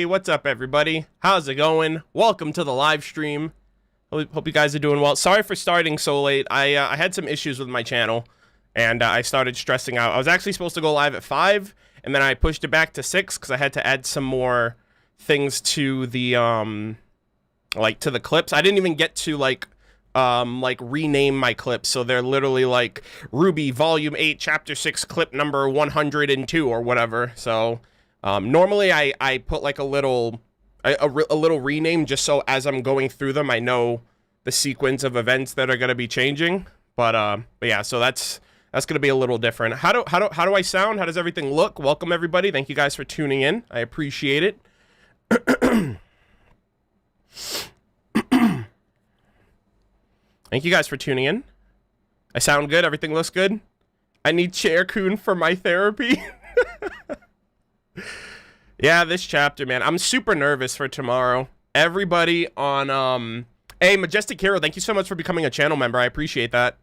What's up, everybody? How's it going? Welcome to the live stream. Hope you guys are doing well. Sorry for starting so late. I had some issues with my channel, and I started stressing out. I was actually supposed to go live at 5, and then I pushed it back to 6 because I had to add some more things to the to the clips. I didn't even get to like rename my clips, so they're literally like RWBY Volume 8, Chapter 6, clip number 102 or whatever. So normally I put like a little rename just so as I'm going through them I know the sequence of events that are going to be changing. But yeah, so that's going to be a little different. How do I sound? How does everything look? Welcome everybody. Thank you guys for tuning in. I appreciate it. Thank you guys for tuning in. I sound good. Everything looks good. I need Chair Coon for my therapy. Yeah, this chapter, man. I'm super nervous for tomorrow. Everybody on hey, Majestic Hero, thank you so much for becoming a channel member. I appreciate that.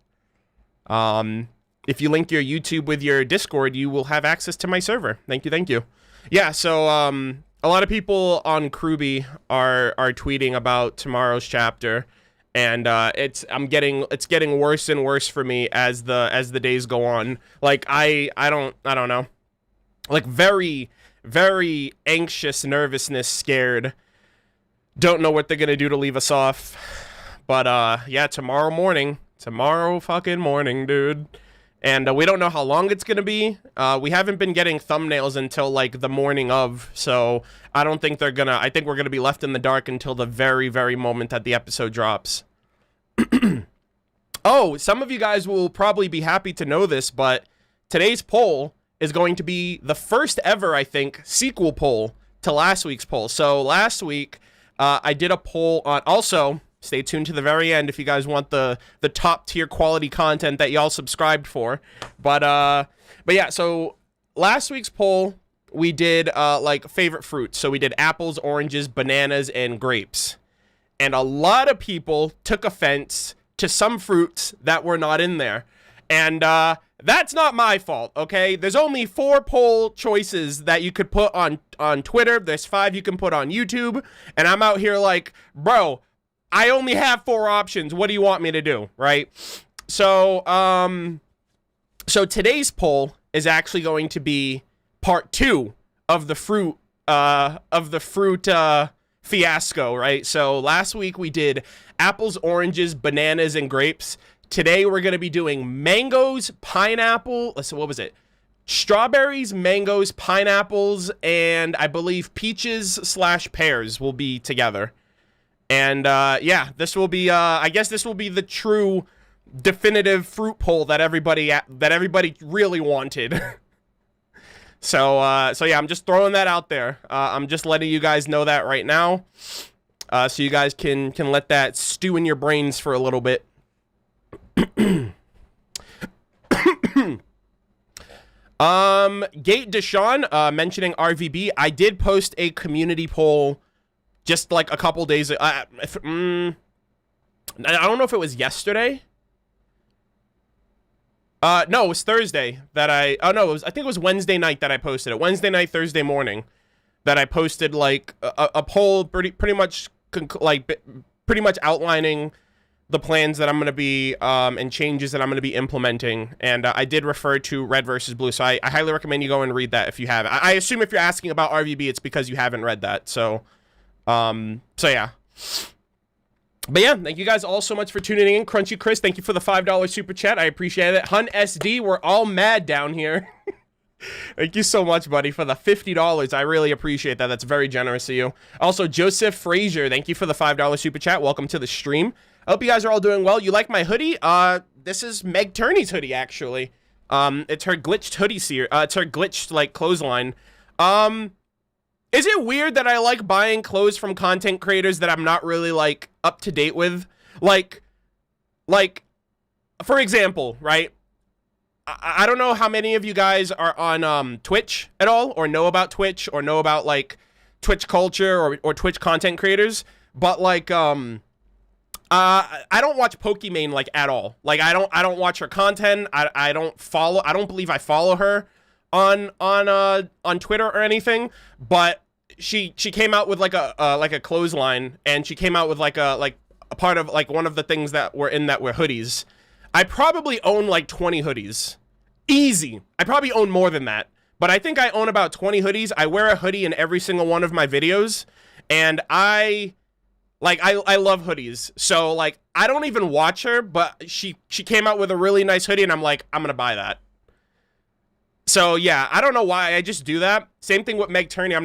If you link your YouTube with your Discord, you will have access to my server. Thank you, thank you. Yeah, so a lot of people on RWBY are tweeting about tomorrow's chapter, and it's getting worse and worse for me as the days go on. Like I don't know. Like very anxious, nervousness, scared. Don't know what they're gonna do to leave us off. But yeah, tomorrow fucking morning, dude. And we don't know how long it's gonna be. We haven't been getting thumbnails until like the morning of, so I don't think they're gonna, I think we're gonna be left in the dark until the very moment that the episode drops. Oh, some of you guys will probably be happy to know this, but today's poll is going to be the first ever, I think, sequel poll to last week's poll. So last week, I did a poll on, also, stay tuned to the very end if you guys want the top tier quality content that y'all subscribed for. But yeah, so last week's poll, we did like favorite fruits. So we did apples, oranges, bananas, and grapes. And a lot of people took offense to some fruits that were not in there. And that's not my fault, okay? There's only 4 poll choices that you could put on Twitter. There's 5 you can put on YouTube. And I'm out here like, bro, I only have 4 options. What do you want me to do, right? So, so today's poll is actually going to be part 2 of the fruit fiasco, right? So last week we did apples, oranges, bananas, and grapes. Today we're going to be doing mangoes, pineapple, so what was it? Strawberries, mangoes, pineapples, and I believe peaches/pears will be together. And yeah, this will be I guess this will be the true definitive fruit poll that everybody really wanted. So yeah, I'm just throwing that out there. I'm just letting you guys know that right now. So you guys can let that stew in your brains for a little bit. Gate Deshawn mentioning RWBY. I did post a community poll just like a couple days ago. I don't know if it was yesterday. No, it was Thursday that I think it was Wednesday night that I posted it. Wednesday night, Thursday morning that I posted like a poll pretty much outlining the plans that I'm going to be, and changes that I'm going to be implementing. And I did refer to Red versus Blue, so I highly recommend you go and read that if you haven't. I assume if you're asking about RWB, it's because you haven't read that. So yeah. But yeah, thank you guys all so much for tuning in. Crunchy Chris, thank you for the $5 super chat. I appreciate it. Hun SD, we're all mad down here. Thank you so much, buddy, for the $50. I really appreciate that. That's very generous of you. Also, Joseph Frazier, thank you for the $5 super chat. Welcome to the stream. I hope you guys are all doing well. You like my hoodie? This is Meg Turney's hoodie, actually. It's her glitched hoodie series. It's her glitched, like, clothesline. Is it weird that I like buying clothes from content creators that I'm not really, like, up to date with? Like, for example, right? I don't know how many of you guys are on Twitch at all, or know about Twitch, or know about, like, Twitch culture, or Twitch content creators, but, like, I don't watch Pokimane, like, at all. Like, I don't watch her content. I don't believe I follow her on Twitter or anything, but she came out with like a clothesline, and she came out with like a part of like one of the things that were in that were hoodies. I probably own like 20 hoodies. Easy. I probably own more than that, but I think I own about 20 hoodies. I wear a hoodie in every single one of my videos, and I love hoodies. So like I don't even watch her, but she came out with a really nice hoodie, and I'm like, I'm gonna buy that. So yeah, I don't know why, I just do that. Same thing with Meg Turney. I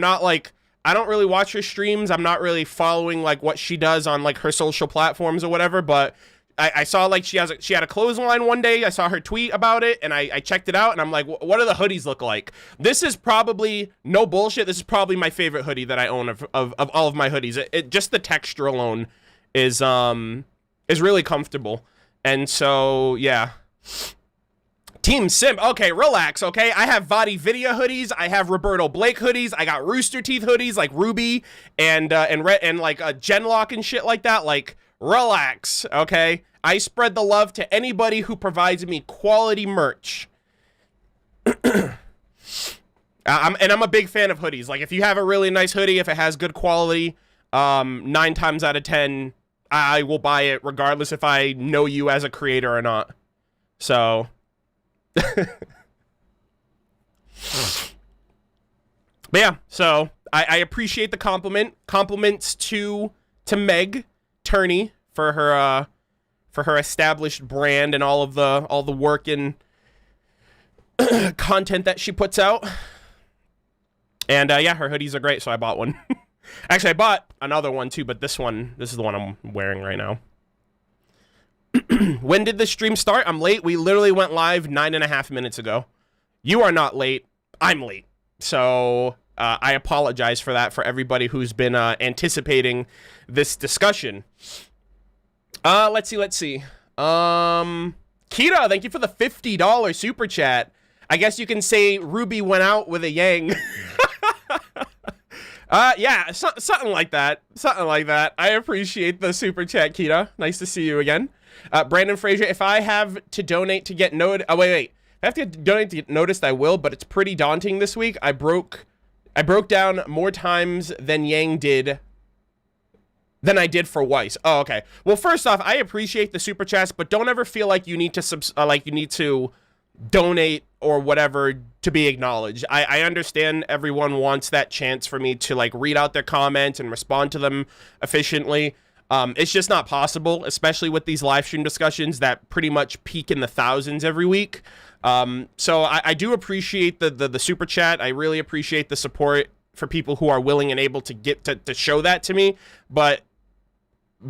don't really watch her streams. I'm not really following like what she does on like her social platforms or whatever, but I saw like she had a clothesline one day. I saw her tweet about it, and I checked it out, and I'm like, what do the hoodies look like? This is probably, no bullshit, this is probably my favorite hoodie that I own of all of my hoodies. It just the texture alone is really comfortable. And so yeah. Team Sim, okay, relax, okay? I have Vadi Video hoodies, I have Roberto Blake hoodies, I got Rooster Teeth hoodies like RWBY and like Genlock and shit like that. Like, relax, okay? I spread the love to anybody who provides me quality merch. I'm a big fan of hoodies. Like, if you have a really nice hoodie, if it has good quality, 9 times out of 10, I will buy it regardless if I know you as a creator or not. So but yeah, so I appreciate the compliment. Compliments to Meg Turney for her established brand and all the work and content that she puts out. And yeah, her hoodies are great, so I bought one. Actually, I bought another one too, but this is the one I'm wearing right now. When did the stream start? I'm late. We literally went live 9.5 minutes ago. You are not late. I'm late. So I apologize for that for everybody who's been anticipating this discussion. Let's see. Kita, thank you for the $50 super chat. I guess you can say RWBY went out with a yang. Yeah, something like that. Something like that. I appreciate the super chat, Kita. Nice to see you again. Brandon Frazier, if I have to donate to get noted, wait. If I have to donate to get noticed, I will, but it's pretty daunting this week. I broke down more times than Yang did than I did for Weiss. Oh, okay. Well, first off, I appreciate the super chats, but don't ever feel like you need to donate or whatever to be acknowledged. I understand everyone wants that chance for me to like read out their comments and respond to them efficiently. It's just not possible, especially with these live stream discussions that pretty much peak in the thousands every week. So I do appreciate the super chat. I really appreciate the support for people who are willing and able to get to show that to me, but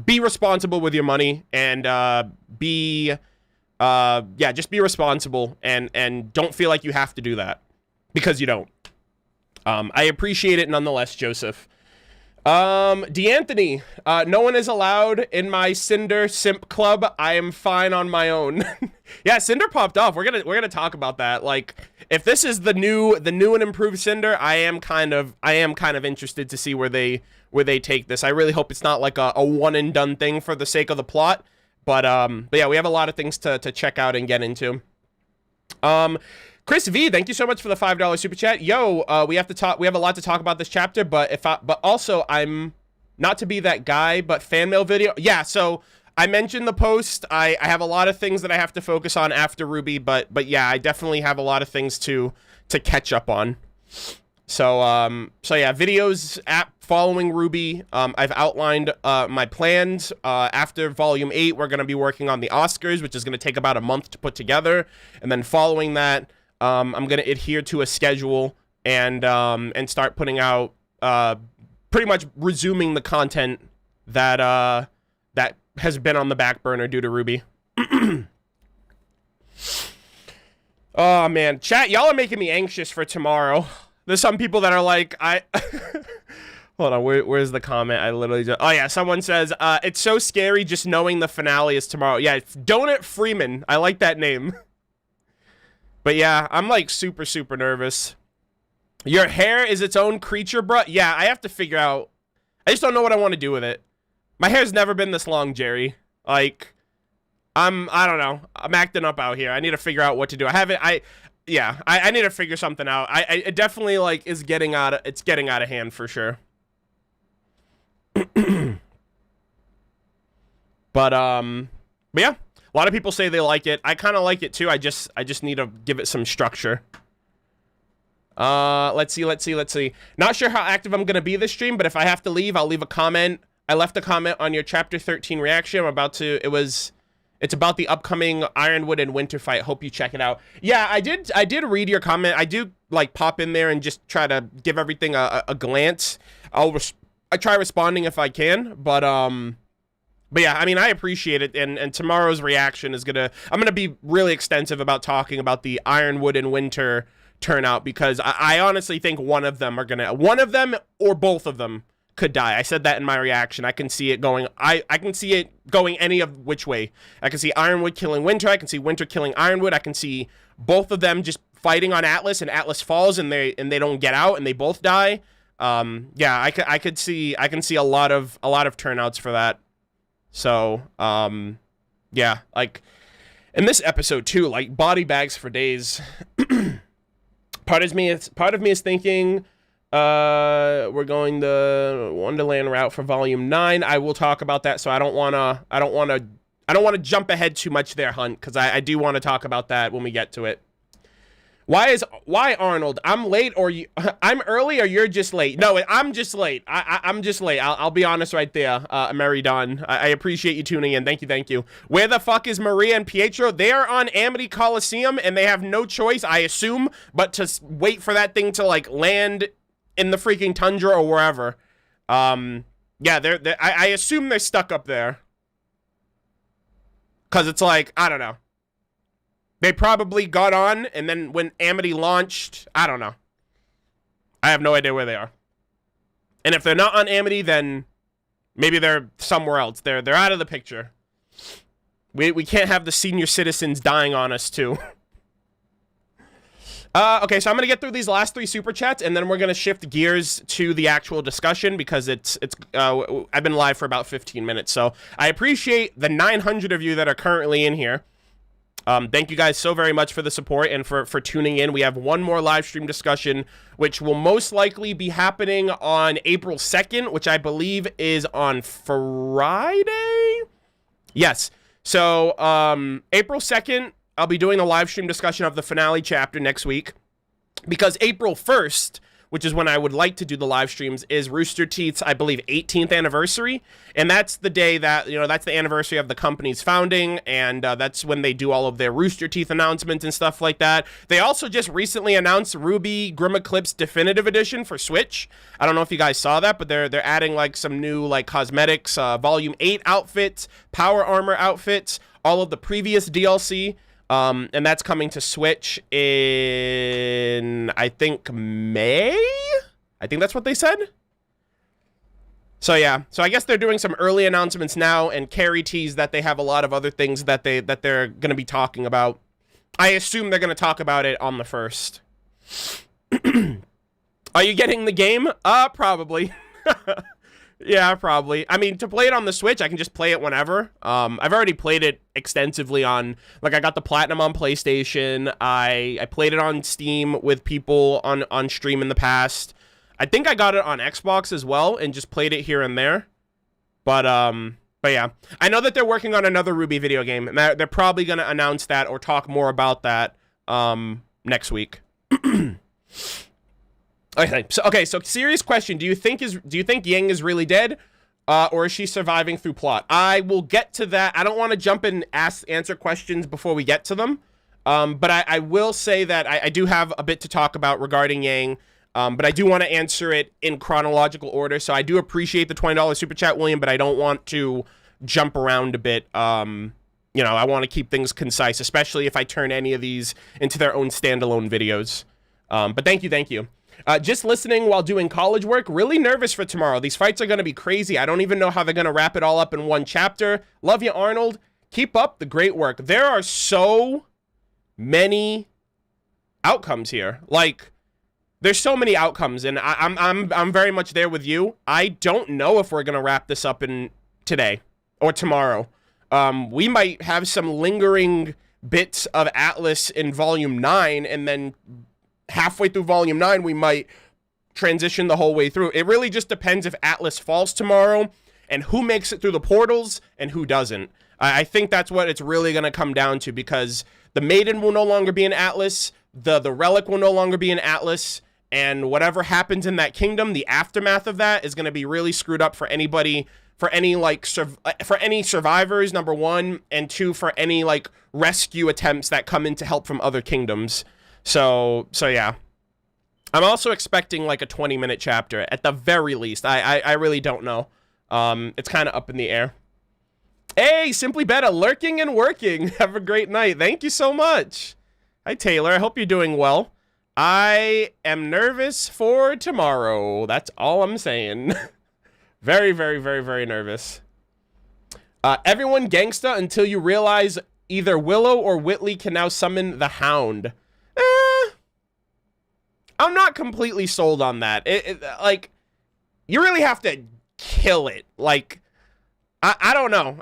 be responsible with your money and just be responsible and don't feel like you have to do that because you don't. I appreciate it nonetheless, Joseph. D'Anthony, no one is allowed in my Cinder simp club. I am fine on my own. Yeah, Cinder popped off. We're gonna talk about that. Like, if this is the new and improved Cinder, I am kind of interested to see where they take this. I really hope it's not like a one and done thing for the sake of the plot. But yeah, we have a lot of things to check out and get into. Chris V, thank you so much for the $5 super chat. Yo, we have a lot to talk about this chapter, but also I'm not to be that guy, but fan mail video. Yeah, so I mentioned the post. I have a lot of things that I have to focus on after RWBY, but yeah, I definitely have a lot of things to catch up on. So yeah, videos following RWBY. I've outlined my plans. After Volume 8, we're going to be working on the Oscars, which is going to take about a month to put together. And then following that, I'm going to adhere to a schedule and start putting out, pretty much resuming the content that that has been on the back burner due to RWBY. Oh, man. Chat, y'all are making me anxious for tomorrow. There's some people that are like, hold on, where's the comment? I literally just... Oh, yeah, someone says, it's so scary just knowing the finale is tomorrow. Yeah, Donut Freeman. I like that name. But yeah, I'm, like, super, super nervous. Your hair is its own creature, bro? Yeah, I have to figure out... I just don't know what I want to do with it. My hair's never been this long, Jerry. Like, I don't know. I'm acting up out here. I need to figure out what to do. Yeah, I need to figure something out. It definitely, like, is getting out of hand for sure. But yeah, a lot of people say they like it. I kind of like it too. I just need to give it some structure. Let's see. Not sure how active I'm gonna be this stream, but if I have to leave, I'll leave a comment. I left a comment on your chapter 13 reaction. It's about the upcoming Ironwood and Winter fight. Hope you check it out. Yeah, I did read your comment. I do, like, pop in there and just try to give everything a glance. I try responding if I can, but yeah, I mean, I appreciate it, and tomorrow's reaction is I'm gonna be really extensive about talking about the Ironwood and Winter turnout, because I honestly think one of them or both of them could die. I said that in my reaction. I can see it going. I can see it going any of which way. I can see Ironwood killing Winter. I can see Winter killing Ironwood. I can see both of them just fighting on Atlas, and Atlas falls, and they don't get out, and they both die. Yeah, I can see a lot of turnouts for that. So, yeah, like in this episode too, like body bags for days. Part of me is thinking, we're going the Wonderland route for Volume 9. I will talk about that, so I don't wanna jump ahead too much there, Hunt, because I do want to talk about that when we get to it. Why Arnold? I'm late, or I'm early, or you're just late? No, I'm just late. I'm just late. I'll be honest right there, Mary Dawn. I appreciate you tuning in. Thank you. Where the fuck is Maria and Pietro? They are on Amity Coliseum, and they have no choice, I assume, but to wait for that thing to, like, land in the freaking tundra or wherever. Yeah, I assume they're stuck up there. Because it's like, I don't know. They probably got on, and then when Amity launched, I don't know. I have no idea where they are. And if they're not on Amity, then maybe they're somewhere else. They're out of the picture. We can't have the senior citizens dying on us, too. Okay, so I'm gonna get through these last 3 super chats, and then we're gonna shift gears to the actual discussion, because I've been live for about 15 minutes. So I appreciate the 900 of you that are currently in here. Thank you guys so very much for the support and for tuning in. We have one more live stream discussion, which will most likely be happening on April 2nd, which I believe is on Friday. Yes. So, April 2nd, I'll be doing a live stream discussion of the finale chapter next week, because April 1st, which is when I would like to do the live streams, is Rooster Teeth's, I believe, 18th anniversary. And that's the day that, that's the anniversary of the company's founding. And that's when they do all of their Rooster Teeth announcements and stuff like that. They also just recently announced RWBY Grim Eclipse Definitive Edition for Switch. I don't know if you guys saw that, but they're adding, like, some new, like, cosmetics, Volume 8 outfits, Power Armor outfits, all of the previous DLC. And that's coming to Switch in, I think, May? I think that's what they said. So yeah, so I guess they're doing some early announcements now, and Carrie teased that they have a lot of other things that they're going to be talking about. I assume they're going to talk about it on the 1st. Are you getting the game? Probably. Yeah, probably. I mean, to play it on the Switch, I can just play it whenever. I've already played it extensively on, like, I got the Platinum on PlayStation. I played it on Steam with people on stream in the past. I think I got it on Xbox as well and just played it here and there. But But yeah, I know that they're working on another RWBY video game, and they're probably going to announce that or talk more about that next week. Okay, so serious question. Do you think Yang is really dead? Or is she surviving through plot? I will get to that. I don't want to jump and answer questions before we get to them. But I will say that I do have a bit to talk about regarding Yang. But I do want to answer it in chronological order. So I do appreciate the $20 super chat, William, but I don't want to jump around a bit. You know, I want to keep things concise, especially if I turn any of these into their own standalone videos. But thank you. Just listening while doing college work. Really nervous for tomorrow. These fights are going to be crazy. I don't even know how they're going to wrap it all up in one chapter. Love you, Arnold. Keep up the great work. There are so many outcomes here. Like, there's so many outcomes, and I'm very much there with you. I don't know if we're going to wrap this up in today or tomorrow. We might have some lingering bits of Atlas in Volume 9, and then halfway through Volume 9, we might transition the whole way through. It really just depends if Atlas falls tomorrow and who makes it through the portals and who doesn't. I think that's what it's really going to come down to, because the Maiden will no longer be in Atlas, the Relic will no longer be in Atlas, and whatever happens in that kingdom, the aftermath of that is going to be really screwed up for anybody, for any for any survivors, number one, and two, for any like rescue attempts that come in to help from other kingdoms. So yeah. I'm also expecting like a 20-minute chapter at the very least. I really don't know. It's kind of up in the air. Hey, Simply Beta, lurking and working. Have a great night. Thank you so much. Hi, Taylor. I hope you're doing well. I am nervous for tomorrow. That's all I'm saying. Very, very, very, very nervous. Everyone gangsta until you realize either Willow or Whitley can now summon the Hound. I'm not completely sold on that. Like, you really have to kill it. Like, I don't know.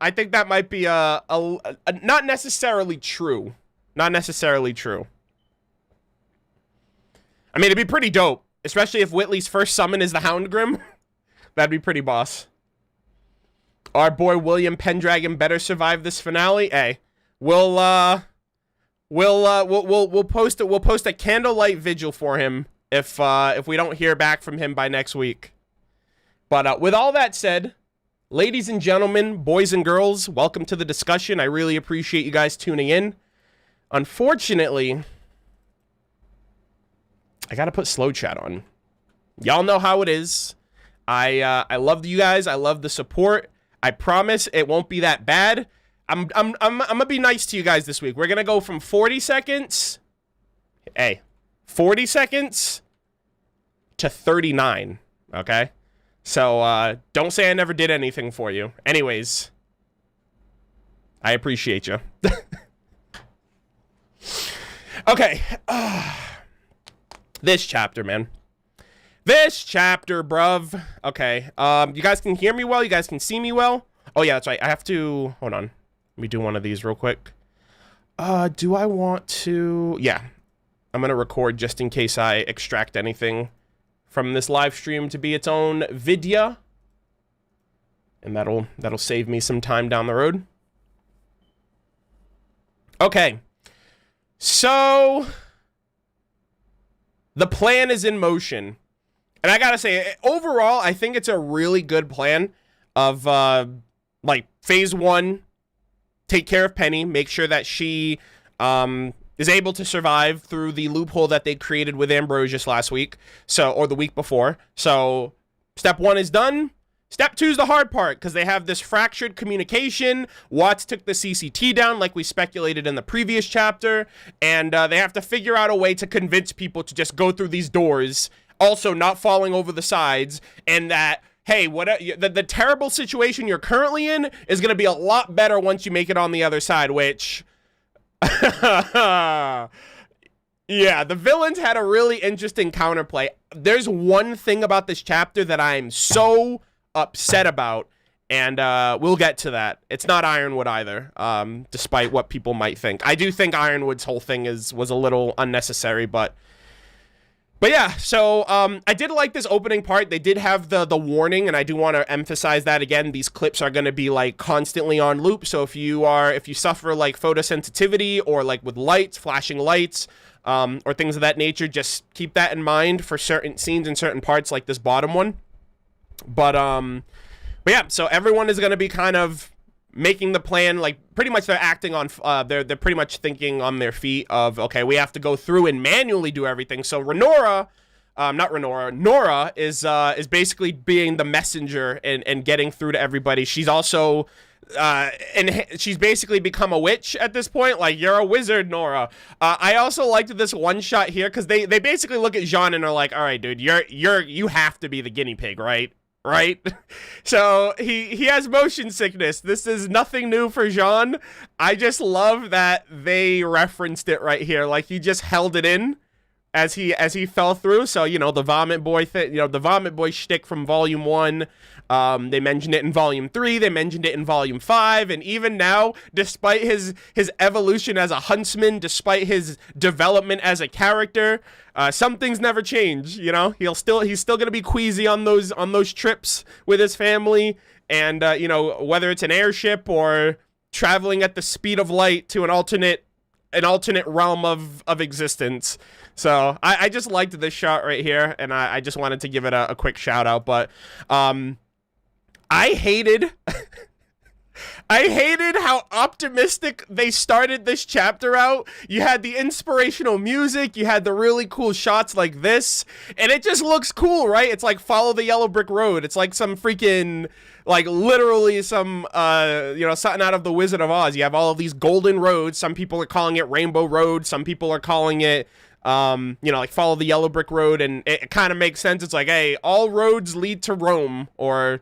I think that might be not necessarily true. Not necessarily true. I mean, it'd be pretty dope, especially if Whitley's first summon is the Hound Grim. That'd be pretty boss. Our boy William Pendragon better survive this finale. Hey, we'll post a candlelight vigil for him if we don't hear back from him by next week. But with all that said, ladies and gentlemen, boys and girls, welcome to the discussion. I really appreciate you guys tuning in. Unfortunately, I gotta put slow chat on. Y'all know how it is. I love you guys. I love the support. I promise it won't be that bad. I'm gonna be nice to you guys this week. We're gonna go from 40 seconds. Hey, 40 seconds to 39. Okay. So don't say I never did anything for you. Anyways, I appreciate you. Okay. This chapter, man. This chapter, bruv. Okay. You guys can hear me well? You guys can see me well? Oh, yeah, that's right. I have to... Hold on. Let me do one of these real quick. Do I want to... Yeah. I'm going to record just in case I extract anything from this live stream to be its own video. And that'll save me some time down the road. Okay. So... the plan is in motion. And I gotta say, overall, I think it's a really good plan of, like, phase 1, take care of Penny, make sure that she is able to survive through the loophole that they created with Ambrosius last week, or the week before. So, step 1 is done. Step 2 is the hard part, because they have this fractured communication. Watts took the CCT down, like we speculated in the previous chapter, and they have to figure out a way to convince people to just go through these doors, also not falling over the sides, and that, hey, the terrible situation you're currently in is going to be a lot better once you make it on the other side, which... Yeah, the villains had a really interesting counterplay. There's one thing about this chapter that I'm so upset about, and we'll get to that. It's not Ironwood either, despite what people might think. I do think Ironwood's whole thing was a little unnecessary, but But yeah, so I did like this opening part. They did have the warning, and I do want to emphasize that again. These clips are going to be like constantly on loop. So if you suffer like photosensitivity or like with lights, flashing lights, or things of that nature, just keep that in mind for certain scenes and certain parts like this bottom one. But yeah, so everyone is going to be kind of making the plan, like pretty much they're acting on, they're pretty much thinking on their feet of, okay, we have to go through and manually do everything. So Nora is basically being the messenger and getting through to everybody. She's also, and she's basically become a witch at this point. Like, you're a wizard, Nora. I also liked this one shot here because they basically look at Jean and are like, all right, dude, you have to be the guinea pig, right? Right? So he has motion sickness. This is nothing new for Jean. I just love that they referenced it right here. Like, he just held it in as he fell through. So, you know, the vomit boy thing, you know, the vomit boy shtick from volume 1. They mentioned it in volume 3. They mentioned it in volume 5. And even now, despite his evolution as a huntsman, despite his development as a character, some things never change. You know, he's still gonna be queasy on those trips with his family, and you know, whether it's an airship or traveling at the speed of light to an alternate realm of existence. So I just liked this shot right here, and I just wanted to give it a quick shout out. But I hated how optimistic they started this chapter out. You had the inspirational music, you had the really cool shots like this, and it just looks cool, right? It's like follow the yellow brick road. It's like some freaking, like literally some, you know, something out of the Wizard of Oz. You have all of these golden roads. Some people are calling it Rainbow Road. Some people are calling it, you know, like follow the yellow brick road, and it kind of makes sense. It's like, hey, all roads lead to Rome, or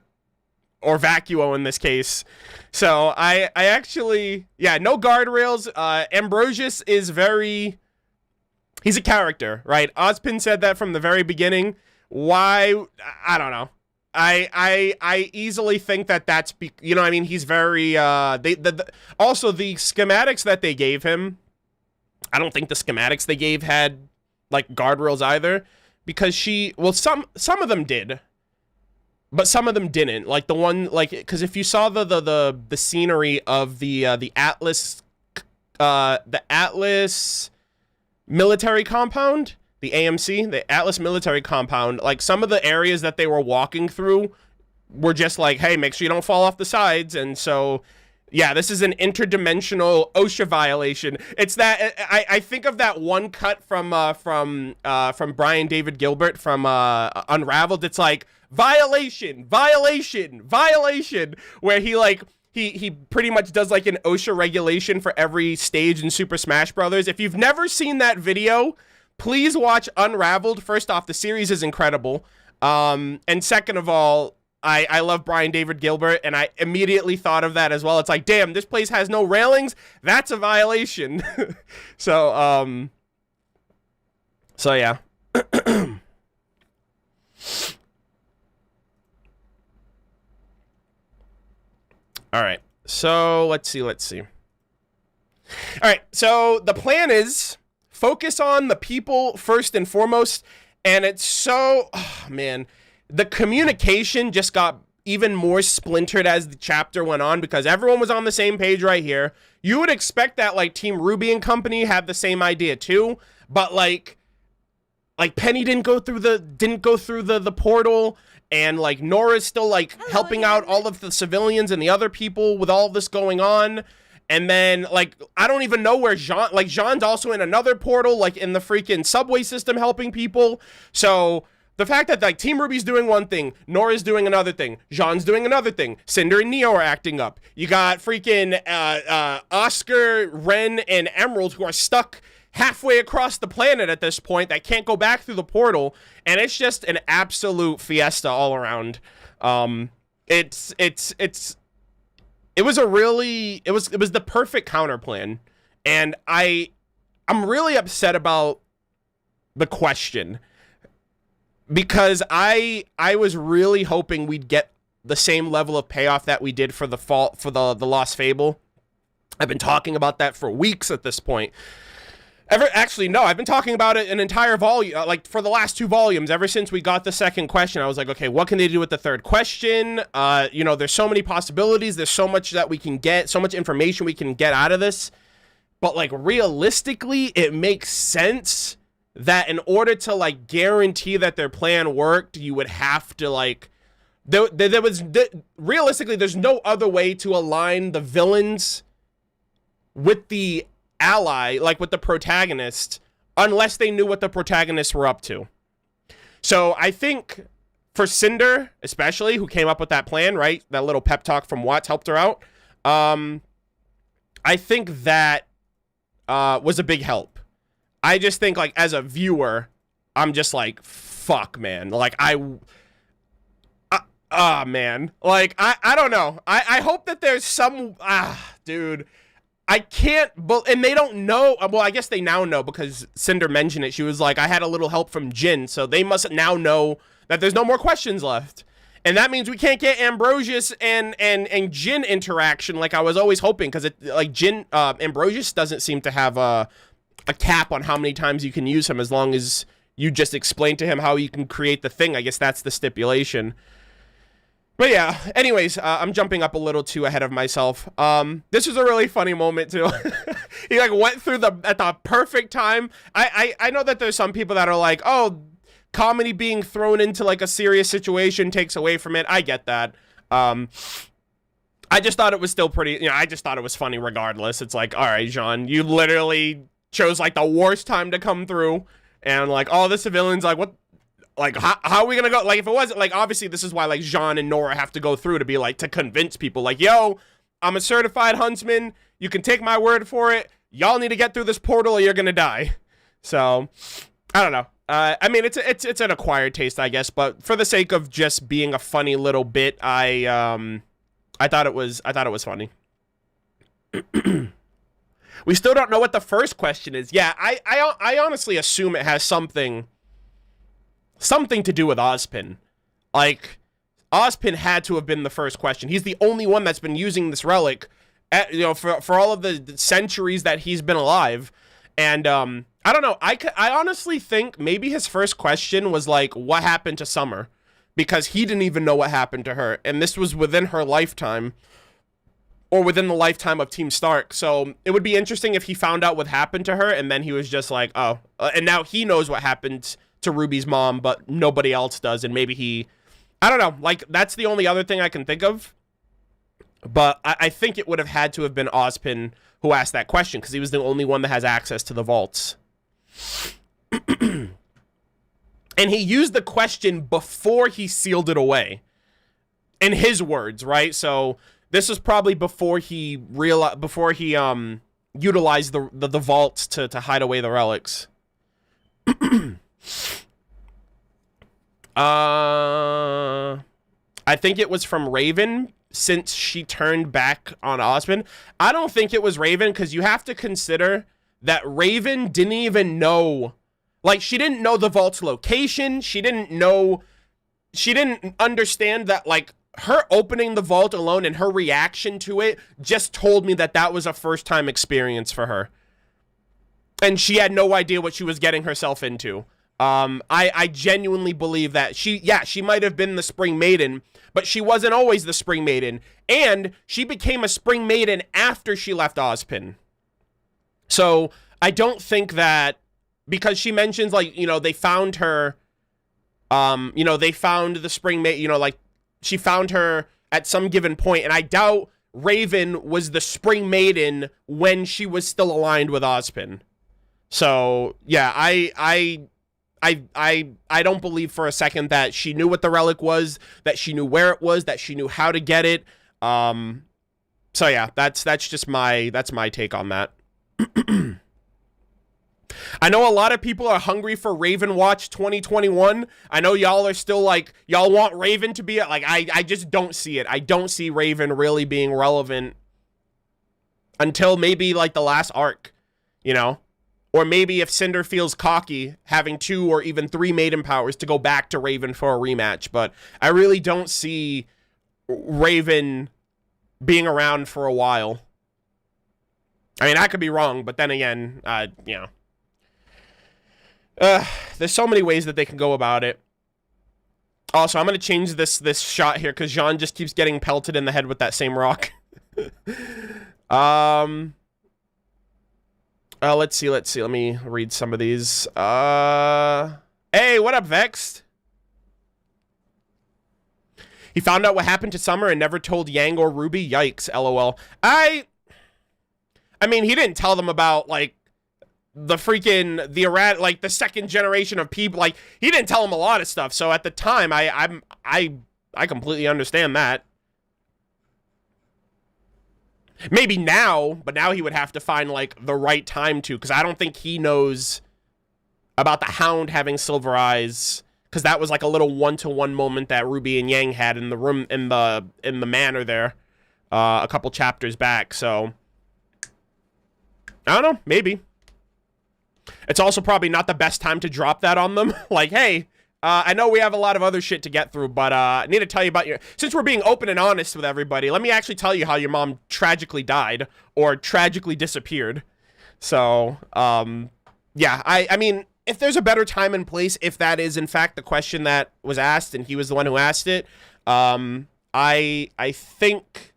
Vacuo in this case. So I actually, yeah, no guardrails. Ambrosius is he's a character, right? Ozpin said that from the very beginning. Why? I don't know. I easily think that's, you know what I mean? He's very, also the schematics that they gave him, I don't think the schematics they gave had like guardrails either, because some of them did, but some of them didn't. Like the one, like, because if you saw the scenery of the Atlas military compound, the AMC, the Atlas military compound, like some of the areas that they were walking through were just like, hey, make sure you don't fall off the sides. And so, yeah, this is an interdimensional OSHA violation. It's that I think of that one cut from Brian David Gilbert from Unraveled. It's like violation, where he like he pretty much does like an OSHA regulation for every stage in Super Smash Brothers. If you've never seen that video, please watch Unraveled. First off, the series is incredible, and second of all, I love Brian David Gilbert, and I immediately thought of that as well. It's like, damn, this place has no railings. That's a violation. So yeah. All right, so let's see. All right, so the plan is focus on the people first and foremost, and it's so, oh, man, the communication just got even more splintered as the chapter went on, because everyone was on the same page right here. You would expect that like Team RWBY and company had the same idea too, but like Penny didn't go through the portal. And like Nora's still like helping out all of the civilians and the other people with all this going on. And then like, I don't even know where Jean's also in another portal, like in the freaking subway system helping people. So the fact that like Team RWBY's doing one thing, Nora's doing another thing, Jean's doing another thing, Cinder and Neo are acting up. You got freaking Oscar, Ren, and Emerald who are stuck halfway across the planet at this point that can't go back through the portal, and it's just an absolute fiesta all around. It was the perfect counter plan, and I'm really upset about the question, because I was really hoping we'd get the same level of payoff that we did for the Lost Fable. I've been talking about that for weeks at this point. Actually, no, I've been talking about it an entire volume, like for the last 2 volumes, ever since we got the second question. I was like, okay, what can they do with the third question? You know, there's so many possibilities. There's so much that we can get, so much information we can get out of this. But like realistically, it makes sense that in order to like guarantee that their plan worked, you would have to like, realistically, there's no other way to align the villains with the ally, like with the protagonist, unless they knew what the protagonists were up to. So I think for Cinder, especially, who came up with that plan, right? That little pep talk from Watts helped her out. I think that was a big help. I just think, like, as a viewer, I'm just like, fuck, man. Like, man. Like, I don't know. I hope that there's some, dude. I can't, and they don't know. Well, I guess they now know because Cinder mentioned it. She was like, I had a little help from Jin, so they must now know that there's no more questions left. And that means we can't get Ambrosius and Jin interaction like I was always hoping, because it, like, Ambrosius doesn't seem to have a cap on how many times you can use him, as long as you just explain to him how you can create the thing. I guess that's the stipulation. But yeah, anyways, I'm jumping up a little too ahead of myself. This was a really funny moment too. He like went through at the perfect time. I know that there's some people that are like, oh, comedy being thrown into like a serious situation takes away from it. I get that. I just thought it was still pretty, you know, I just thought it was funny regardless. It's like, all right, Jean, you literally chose like the worst time to come through, and like all the civilians like, what? Like, how are we gonna go? Like, if it wasn't, like, obviously this is why, like, Jean and Nora have to go through to be, like, to convince people, like, yo, I'm a certified huntsman. You can take my word for it. Y'all need to get through this portal or you're gonna die. So, I don't know. I mean, it's an acquired taste, I guess, but for the sake of just being a funny little bit, I thought it was funny. We still don't know what the first question is. Yeah, I honestly assume it has something to do with Ozpin. Like, Ozpin had to have been the first question. He's the only one that's been using this relic, for all of the centuries that he's been alive. And I don't know. I honestly think maybe his first question was like, what happened to Summer? Because he didn't even know what happened to her, and this was within her lifetime, or within the lifetime of Team Stark. So it would be interesting if he found out what happened to her, and then he was just like, oh, and now he knows what happened to Ruby's mom, but nobody else does, and maybe I don't know, like, that's the only other thing I can think of, but I think it would have had to have been Ozpin who asked that question, because he was the only one that has access to the vaults. And he used the question before he sealed it away, in his words, right? So this was probably before he utilized the vaults to hide away the relics. I think it was from Raven, since she turned back on Ozpin. I don't think it was Raven, because you have to consider that Raven didn't even know, like, she didn't know the vault's location. She didn't understand that, like, her opening the vault alone and her reaction to it just told me that that was a first-time experience for her. And she had no idea what she was getting herself into. I genuinely believe that she might have been the Spring Maiden, but she wasn't always the Spring Maiden. And she became a Spring Maiden after she left Ozpin. So I don't think that, because she mentions, like, you know, they found her, they found the Spring Maiden, like, she found her at some given point, and I doubt Raven was the Spring Maiden when she was still aligned with Ozpin. So yeah, I don't believe for a second that she knew what the relic was, that she knew where it was, that she knew how to get it. So yeah, that's just my take on that. I know a lot of people are hungry for Raven Watch 2021. I know y'all are still like, y'all want Raven to be, like, I just don't see it. I don't see Raven really being relevant until maybe like the last arc, you know? Or maybe if Cinder feels cocky, having 2 or even 3 Maiden powers to go back to Raven for a rematch. But I really don't see Raven being around for a while. I mean, I could be wrong, but then again, you know, There's so many ways that they can go about it. Also, I'm going to change this shot here because Jean just keeps getting pelted in the head with that same rock. Let's see. Let me read some of these. Hey, what up, Vexed? He found out what happened to Summer and never told Yang or Ruby. Yikes, LOL. I mean, he didn't tell them about, like, the second generation of people. Like, he didn't tell them a lot of stuff. So at the time, I completely understand that. Maybe now, but now he would have to find, like, the right time to, because I don't think he knows about the Hound having silver eyes, because that was like a little one-to-one moment that Ruby and Yang had in the room, in the manor there, a couple chapters back. So I don't know, maybe. It's also probably not the best time to drop that on them. Like, hey, I know we have a lot of other shit to get through, but I need to tell you about since we're being open and honest with everybody, let me actually tell you how your mom tragically died or tragically disappeared. So, yeah, I mean, if there's a better time and place, if that is in fact the question that was asked and he was the one who asked it, I think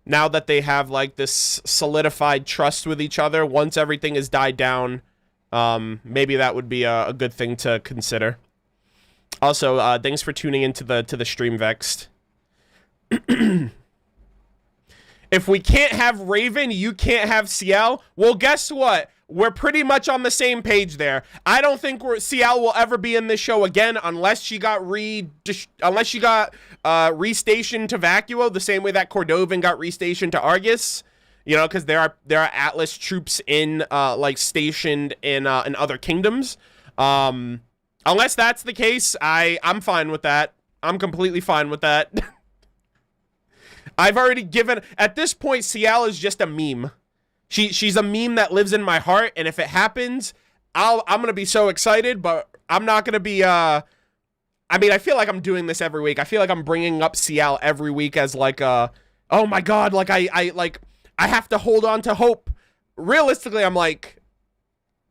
now that they have like this solidified trust with each other, once everything has died down, maybe that would be a good thing to consider. Also, thanks for tuning into the stream, Vexed. If we can't have Raven, you can't have CL. Well, guess what? We're pretty much on the same page there. I don't think CL will ever be in this show again unless she got restationed to Vacuo the same way that Cordovan got restationed to Argus. You know, because there are Atlas troops in like stationed in other kingdoms. Unless that's the case, I'm fine with that. I'm completely fine with that. I've already given, at this point, CL is just a meme. She's a meme that lives in my heart, and if it happens, I'm gonna be so excited, but I'm not gonna be, I mean, I feel like I'm doing this every week. I feel like I'm bringing up CL every week as like oh my god, like I have to hold on to hope. Realistically, I'm like,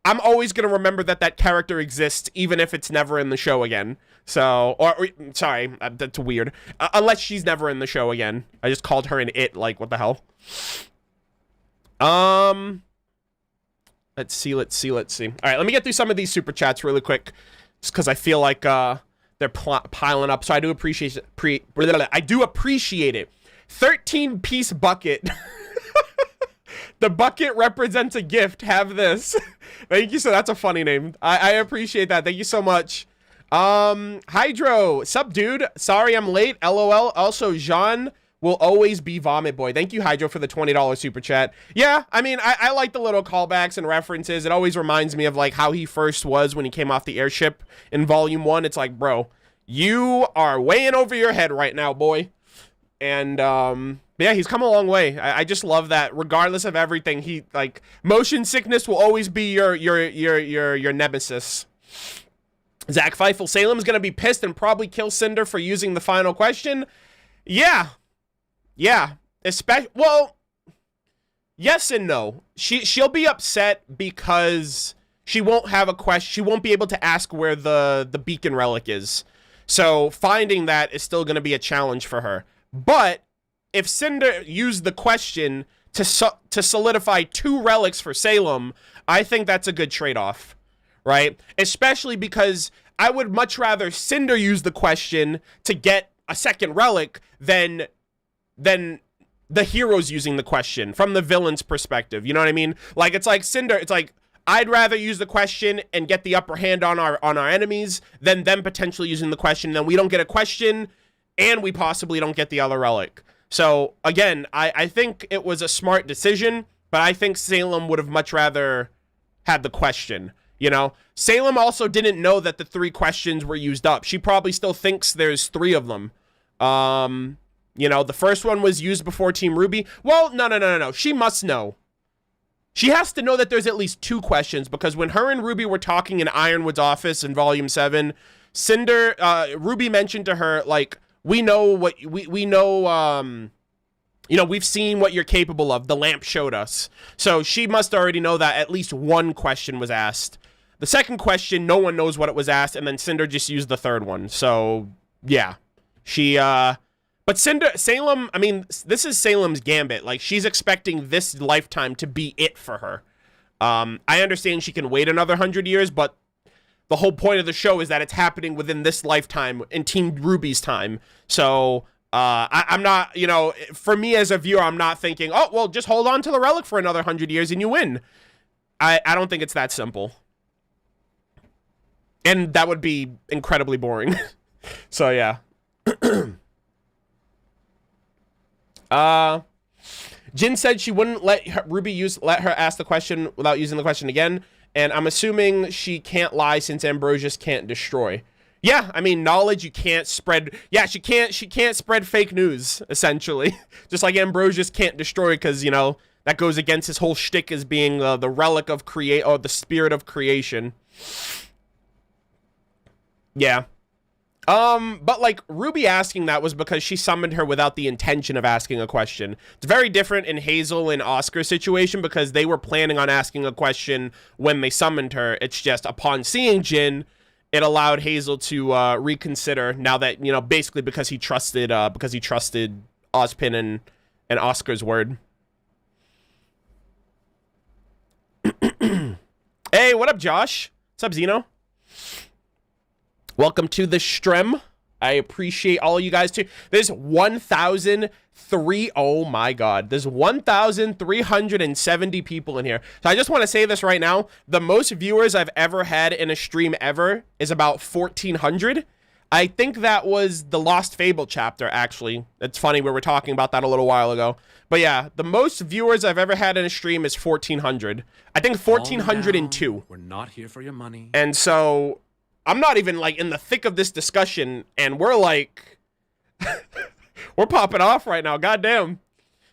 I'm always gonna remember that character exists, even if it's never in the show again. So, or sorry, that's weird. Unless she's never in the show again. I just called her an it, like, what the hell? Let's see. All right, let me get through some of these super chats really quick, just because I feel like they're piling up. So I do appreciate it. I do appreciate it. 13-piece bucket. The bucket represents a gift. Have this. Thank you. So that's a funny name. I appreciate that. Thank you so much. Hydro, sup, dude? Sorry I'm late. LOL. Also, Jean will always be Vomit Boy. Thank you, Hydro, for the $20 super chat. Yeah, I mean, I like the little callbacks and references. It always reminds me of, like, how he first was when he came off the airship in Volume 1. It's like, bro, you are way in over your head right now, boy. And, yeah, he's come a long way. I just love that. Regardless of everything, he, like, motion sickness will always be your nemesis. Zach Feifel, Salem's gonna be pissed and probably kill Cinder for using the final question. Yeah. Well, yes and no. She'll be upset because she won't have a question. She won't be able to ask where the beacon relic is. So finding that is still gonna be a challenge for her. But if Cinder used the question to solidify 2 relics for Salem, I think that's a good trade-off, right? Especially because I would much rather Cinder use the question to get a second relic than the heroes using the question from the villain's perspective. You know what I mean? Like, it's like Cinder, it's like, I'd rather use the question and get the upper hand on our enemies than them potentially using the question. Then we don't get a question and we possibly don't get the other relic. So again, I think it was a smart decision, but I think Salem would have much rather had the question. You know, Salem also didn't know that the 3 questions were used up. She probably still thinks there's 3 of them. You know, the first one was used before Team RWBY. Well, no. She must know. She has to know that there's at least 2 questions, because when her and RWBY were talking in Ironwood's office in Volume 7, Cinder, RWBY mentioned to her, like, we know what, we know, you know, we've seen what you're capable of. The lamp showed us. So she must already know that at least 1 question was asked. The second question, no one knows what it was asked, and then Cinder just used the third one. So, yeah. But Salem, I mean, this is Salem's gambit. Like, she's expecting this lifetime to be it for her. I understand she can wait another 100 years, but the whole point of the show is that it's happening within this lifetime, in Team RWBY's time. So, I'm not, you know, for me as a viewer, I'm not thinking, oh, well, just hold on to the relic for another 100 years and you win. I don't think it's that simple. And that would be incredibly boring. So, yeah. Jin said she wouldn't let RWBY let her ask the question without using the question again. And I'm assuming she can't lie since Ambrosius can't destroy. Yeah, I mean, knowledge you can't spread. Yeah, she can't spread fake news, essentially. Just like Ambrosius can't destroy because, you know, that goes against his whole shtick as being the relic of the spirit of creation. Yeah. But like RWBY asking that was because she summoned her without the intention of asking a question. It's very different in Hazel and Oscar's situation because they were planning on asking a question when they summoned her. It's just upon seeing Jin, it allowed Hazel to reconsider now that, you know, basically because he trusted Ozpin and Oscar's word. Hey, what up, Josh? What's up, Zeno? Welcome to the stream. I appreciate all you guys too. There's 1,003. Oh my God. There's 1,370 people in here. So I just want to say this right now. The most viewers I've ever had in a stream ever is about 1,400. I think that was the Lost Fable chapter, actually. It's funny, we were talking about that a little while ago. But yeah, the most viewers I've ever had in a stream is 1,400. I think 1,402. We're not here for your money. And so I'm not even like in the thick of this discussion, and we're like, we're popping off right now. Goddamn.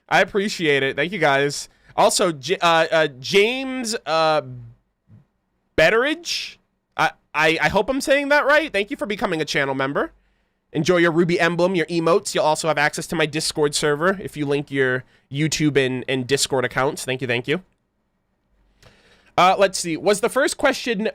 I appreciate it. Thank you guys. Also, James Betteridge. I hope I'm saying that right. Thank you for becoming a channel member. Enjoy your RWBY emblem, your emotes. You'll also have access to my Discord server if you link your YouTube and Discord accounts. Thank you, thank you. Let's see. Was the first question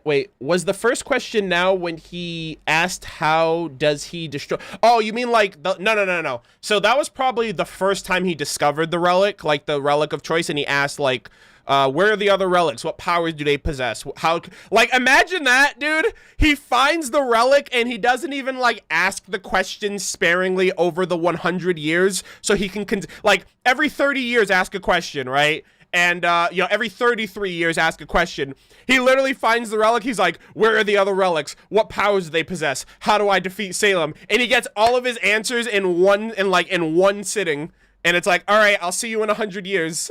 now when he asked how does he destroy? Oh, you mean like no. So that was probably the first time he discovered the relic, like the relic of choice, and he asked like, where are the other relics? What powers do they possess? How, like, imagine that, dude. He finds the relic and he doesn't even like ask the question sparingly over the 100 years, so he can like every 30 years ask a question, right? And, you know, every 33 years ask a question. He literally finds the relic. He's like, where are the other relics? What powers do they possess? How do I defeat Salem? And he gets all of his answers in one sitting. And it's like, all right, I'll see you in 100 years.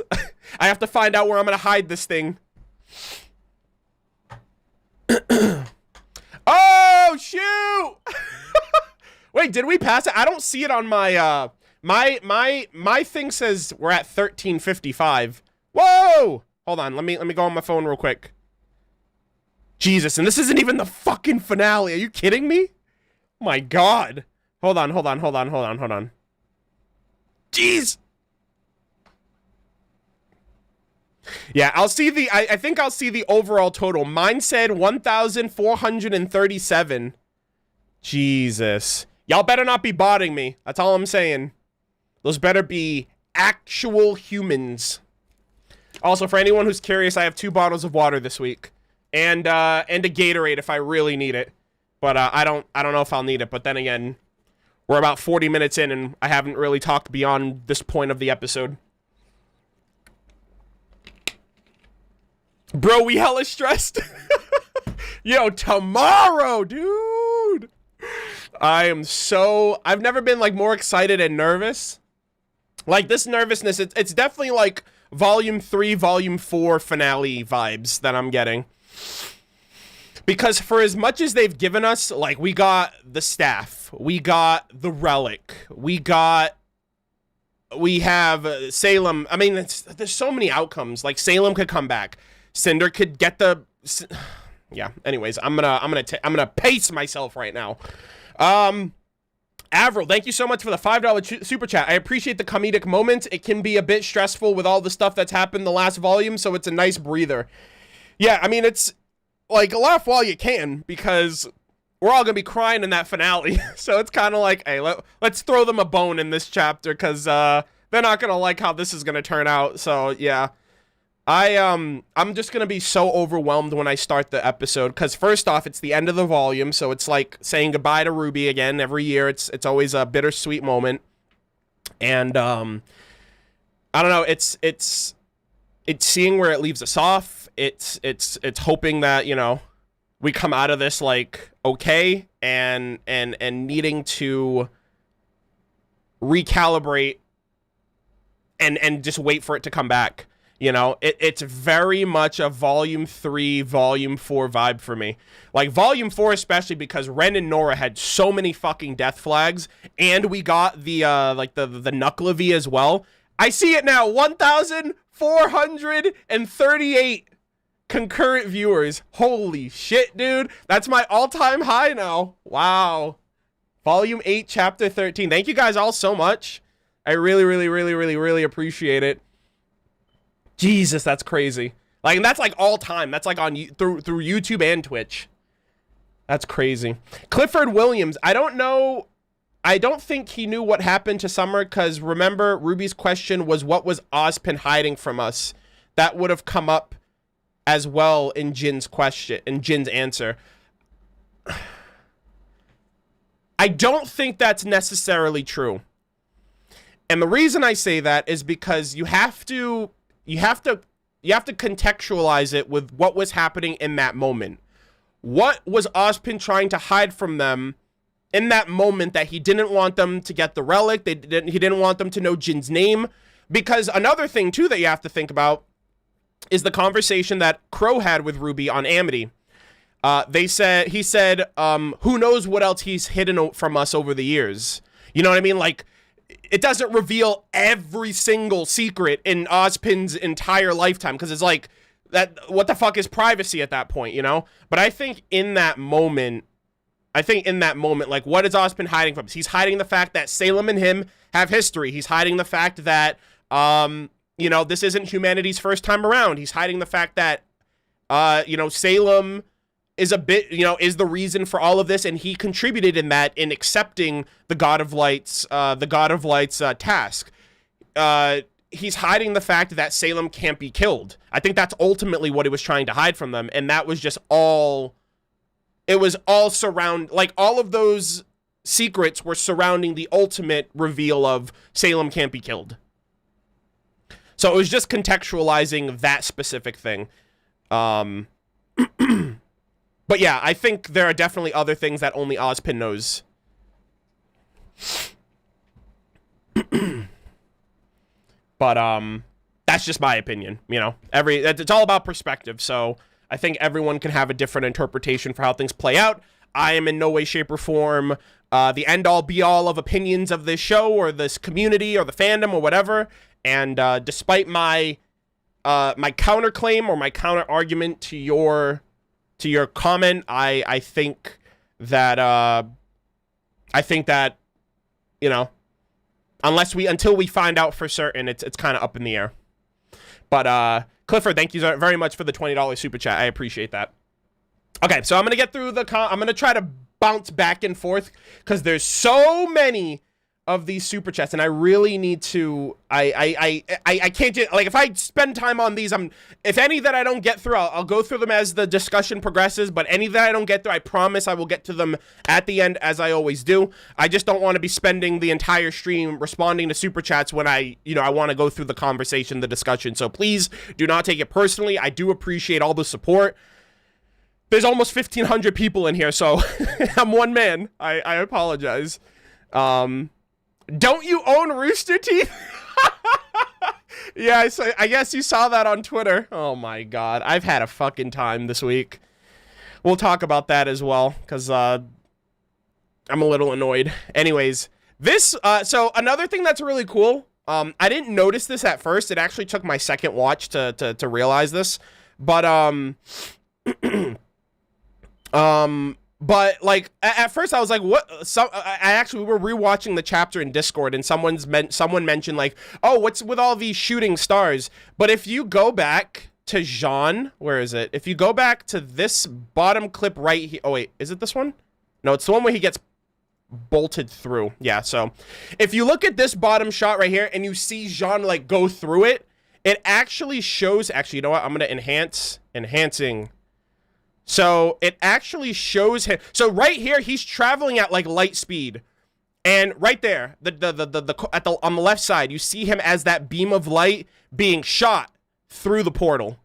I have to find out where I'm going to hide this thing. Oh, shoot. Wait, did we pass it? I don't see it on my, my thing says we're at 13:55. Whoa! Hold on, let me go on my phone real quick. Jesus, and this isn't even the fucking finale. Are you kidding me? Oh my God. Hold on. Jeez. Yeah, I'll see the I think I'll see the overall total. Mine said 1,437. Jesus. Y'all better not be botting me. That's all I'm saying. Those better be actual humans. Also, for anyone who's curious, I have 2 bottles of water this week, and a Gatorade if I really need it. But I don't know if I'll need it. But then again, we're about 40 minutes in, and I haven't really talked beyond this point of the episode. Bro, we hella stressed. Yo, tomorrow, dude. I've never been like more excited and nervous. Like this nervousness, it's definitely like Volume 3, Volume 4 finale vibes that I'm getting. Because for as much as they've given us, like, we got the staff, we got the relic, we have Salem. I mean, there's so many outcomes. Like, Salem could come back. Cinder could get the... Yeah, anyways, I'm gonna pace myself right now. Avril, thank you so much for the $5 super chat. I appreciate the comedic moment. It can be a bit stressful with all the stuff that's happened the last volume, so it's a nice breather. Yeah, I mean, it's like, laugh while you can, because we're all gonna be crying in that finale. So it's kind of like, hey, let's throw them a bone in this chapter, because they're not gonna like how this is gonna turn out. So yeah, I'm just gonna be so overwhelmed when I start the episode, because first off, it's the end of the volume, so it's like saying goodbye to RWBY again. Every year, it's always a bittersweet moment, and I don't know, it's seeing where it leaves us off. It's hoping that, you know, we come out of this like okay, and needing to recalibrate and just wait for it to come back. You know, it's very much a volume 3, volume 4 vibe for me. Like volume 4, especially because Ren and Nora had so many fucking death flags, and we got the like the Knuckle as well. I see it now, 1,438 concurrent viewers. Holy shit, dude. That's my all-time high now. Wow. Volume 8, chapter 13. Thank you guys all so much. I really, really, really, really, really appreciate it. Jesus, that's crazy. Like, and that's like all time. That's like on through YouTube and Twitch. That's crazy. Clifford Williams. I don't know. I don't think he knew what happened to Summer, because remember, Ruby's question was, what was Ozpin hiding from us? That would have come up as well in Jin's question, in Jin's answer. I don't think that's necessarily true. And the reason I say that is because you have to contextualize it with what was happening in that moment. What was Ozpin trying to hide from them in that moment that he didn't want them to get the relic? He didn't want them to know Jin's name. Because another thing too that you have to think about is the conversation that Crow had with RWBY on Amity. He said, who knows what else he's hidden from us over the years? You know what I mean? Like, it doesn't reveal every single secret in Ozpin's entire lifetime, because it's like, that, what the fuck is privacy at that point, you know? But I think in that moment, like, what is Ozpin hiding from us? He's hiding the fact that Salem and him have history. He's hiding the fact that, you know, this isn't humanity's first time around. He's hiding the fact that, you know, Salem is a bit, you know, is the reason for all of this, and he contributed in that, in accepting the God of Light's task. He's hiding the fact that Salem can't be killed. I think that's ultimately what he was trying to hide from them, and that was just all, it was all like, all of those secrets were surrounding the ultimate reveal of Salem can't be killed. So it was just contextualizing that specific thing. But yeah, I think there are definitely other things that only Ozpin knows. But that's just my opinion, you know. It's all about perspective, so I think everyone can have a different interpretation for how things play out. I am in no way, shape, or form the end-all, be-all of opinions of this show or this community or the fandom or whatever. And despite my my counterclaim or my counter-argument to your comment, I think that you know, until we find out for certain, it's kind of up in the air. But Clifford, thank you very much for the $20 super chat. I appreciate that. Okay, so I'm gonna get through I'm gonna try to bounce back and forth, because there's so many of these super chats, and I really need to, I can't do, like, if I spend time on these, if any that I don't get through, I'll go through them as the discussion progresses, but any that I don't get through, I promise I will get to them at the end, as I always do. I just don't want to be spending the entire stream responding to super chats when I want to go through the conversation, the discussion. So please do not take it personally. I do appreciate all the support. There's almost 1,500 people in here, so I'm one man. I apologize. Don't you own Rooster Teeth? Yeah, I guess you saw that on Twitter. Oh my god, I've had a fucking time this week. We'll talk about that as well, because I'm a little annoyed. Anyways, this, so another thing that's really cool, I didn't notice this at first. It actually took my second watch to realize this, but, but like at first I was like, what? We were rewatching the chapter in Discord, and someone mentioned like, oh, what's with all these shooting stars? But if you go back to Jean, where is it? If you go back to this bottom clip right here. Oh, wait, is it this one? No, it's the one where he gets bolted through. Yeah, so if you look at this bottom shot right here and you see Jean like go through it, it actually shows, actually, you know what? I'm going to enhancing. So it actually shows him. So right here, he's traveling at like light speed. And right there, on the left side, you see him as that beam of light being shot through the portal.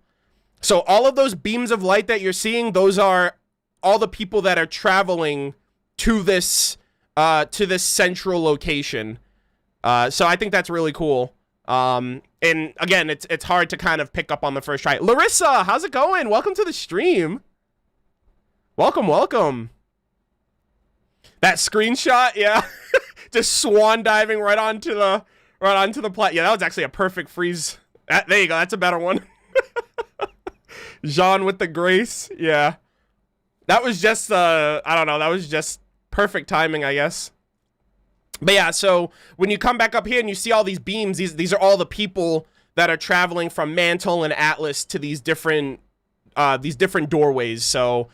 So all of those beams of light that you're seeing, those are all the people that are traveling to this central location. So I think that's really cool. And again, it's hard to kind of pick up on the first try. Larissa, how's it going? Welcome to the stream. Welcome. That screenshot, yeah. Just swan diving right onto the plat. Yeah, that was actually a perfect freeze. There you go. That's a better one. Jean with the grace. Yeah. That was just I don't know, that was just perfect timing, I guess. But yeah, so when you come back up here and you see all these beams, these are all the people that are traveling from Mantle and Atlas to these different doorways. So,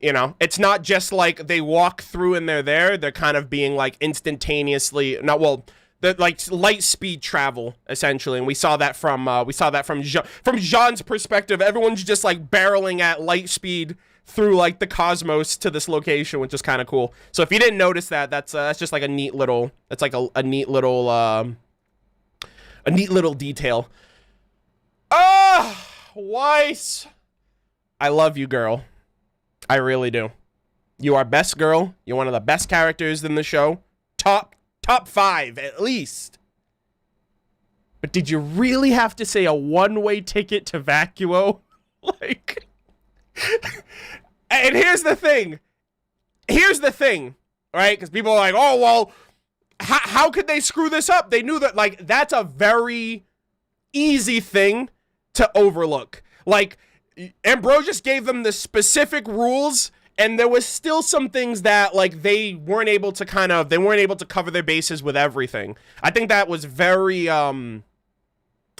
you know, it's not just like they walk through and they're there. They're kind of being like instantaneously, not, well, the like light speed travel essentially. And we saw that from Jean's perspective. Everyone's just like barreling at light speed through like the cosmos to this location, which is kind of cool. So if you didn't notice that, that's just like a neat little, that's like a neat little detail. Weiss, I love you, girl. I really do. You are best, girl. You're one of the best characters in the show. Top 5 at least. But did you really have to say a one-way ticket to Vacuo? Like, and here's the thing, right? Because people are like, oh, well, how could they screw this up? They knew that, like, that's a very easy thing to overlook. Like, Ambrosius gave them the specific rules, and there was still some things that, like, they weren't able to cover their bases with everything. I think that was very,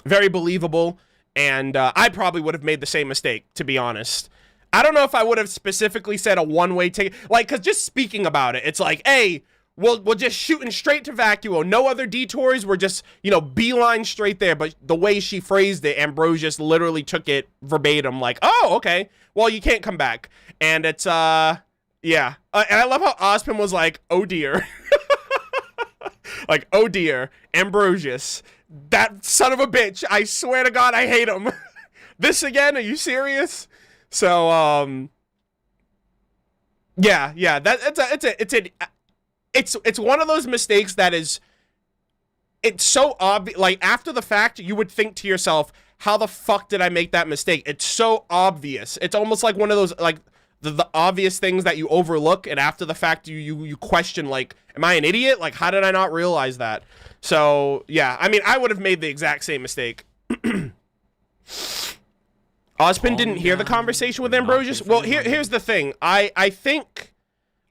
very believable, and I probably would have made the same mistake, to be honest. I don't know if I would have specifically said a one-way ticket, like, because just speaking about it, it's like, hey, we're just shooting straight to Vacuo, no other detours, we're just, you know, beeline straight there. But the way she phrased it, Ambrosius literally took it verbatim, like, oh, okay, well, you can't come back. And it's, yeah. And I love how Ozpin was like, oh dear. Like, oh dear, Ambrosius, that son of a bitch, I swear to God, I hate him. This again, are you serious? So, yeah, it's one of those mistakes that is, it's so obvious. Like, after the fact, you would think to yourself, how the fuck did I make that mistake? It's so obvious. It's almost like one of those, like, the obvious things that you overlook, and after the fact, you question, like, am I an idiot? Like, how did I not realize that? So, yeah, I mean, I would have made the exact same mistake. Ozpin didn't hear the conversation with Ambrosius. Well, here's the thing. I think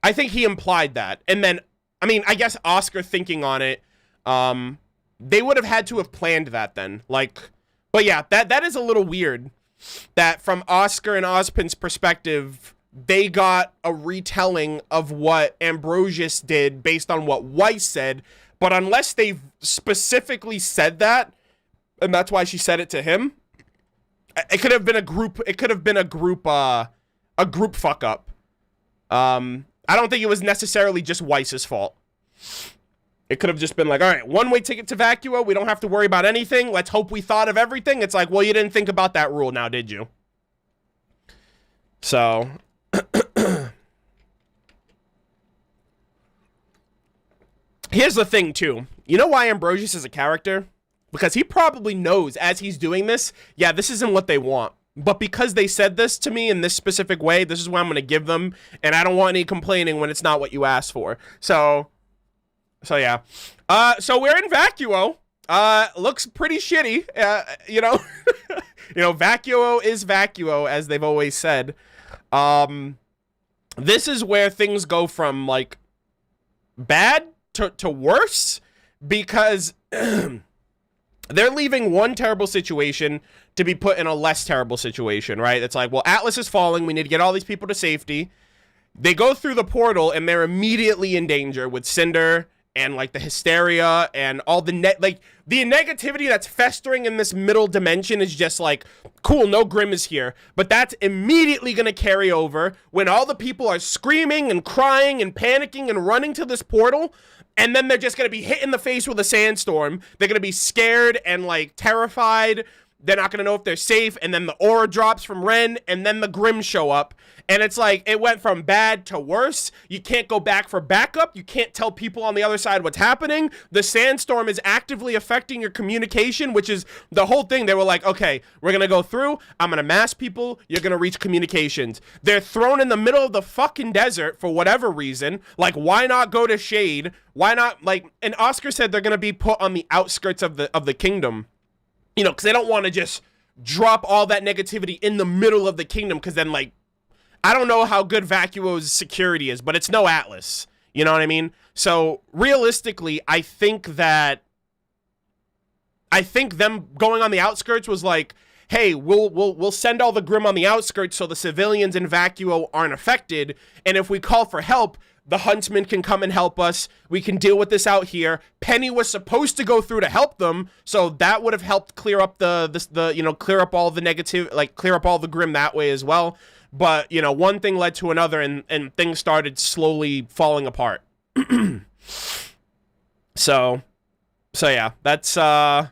he implied that. And then, I mean, I guess Oscar thinking on it, they would have had to have planned that then. Like, but yeah, that is a little weird that from Oscar and Ozpin's perspective, they got a retelling of what Ambrosius did based on what Weiss said. But unless they specifically said that, and that's why she said it to him, it could have been a group. It could have been a group fuck up. I don't think it was necessarily just Weiss's fault. It could have just been like, all right, one-way ticket to Vacuo. We don't have to worry about anything. Let's hope we thought of everything. It's like, well, you didn't think about that rule now, did you? So, here's the thing, too. You know why Ambrosius is a character? Because he probably knows as he's doing this, yeah, this isn't what they want. But because they said this to me in this specific way, this is what I'm going to give them. And I don't want any complaining when it's not what you asked for. So yeah. So we're in Vacuo. Looks pretty shitty. You know, Vacuo is Vacuo, as they've always said. This is where things go from, like, bad to worse. Because they're leaving one terrible situation to be put in a less terrible situation, right? It's like, well, Atlas is falling. We need to get all these people to safety. They go through the portal and they're immediately in danger with Cinder and like the hysteria and all the the negativity that's festering in this middle dimension is just like, cool, no Grim is here. But that's immediately going to carry over when all the people are screaming and crying and panicking and running to this portal. And then they're just going to be hit in the face with a sandstorm. They're going to be scared and like terrified. They're not going to know if they're safe. And then the aura drops from Ren and then the Grim show up. And it's like, it went from bad to worse. You can't go back for backup. You can't tell people on the other side what's happening. The sandstorm is actively affecting your communication, which is the whole thing. They were like, okay, we're going to go through. I'm going to mass people. You're going to reach communications. They're thrown in the middle of the fucking desert for whatever reason. Like, why not go to Shade? Why not, like, and Oscar said they're going to be put on the outskirts of the kingdom. You know, because they don't want to just drop all that negativity in the middle of the kingdom, because then, like, I don't know how good Vacuo's security is, but it's no Atlas. You know what I mean? So, realistically, I think them going on the outskirts was like, hey, we'll send all the Grim on the outskirts so the civilians in Vacuo aren't affected, and if we call for help, the Huntsman can come and help us. We can deal with this out here. Penny was supposed to go through to help them, so that would have helped clear up clear up all the negative, like clear up all the Grim that way as well. But, you know, one thing led to another and things started slowly falling apart. So yeah, that's a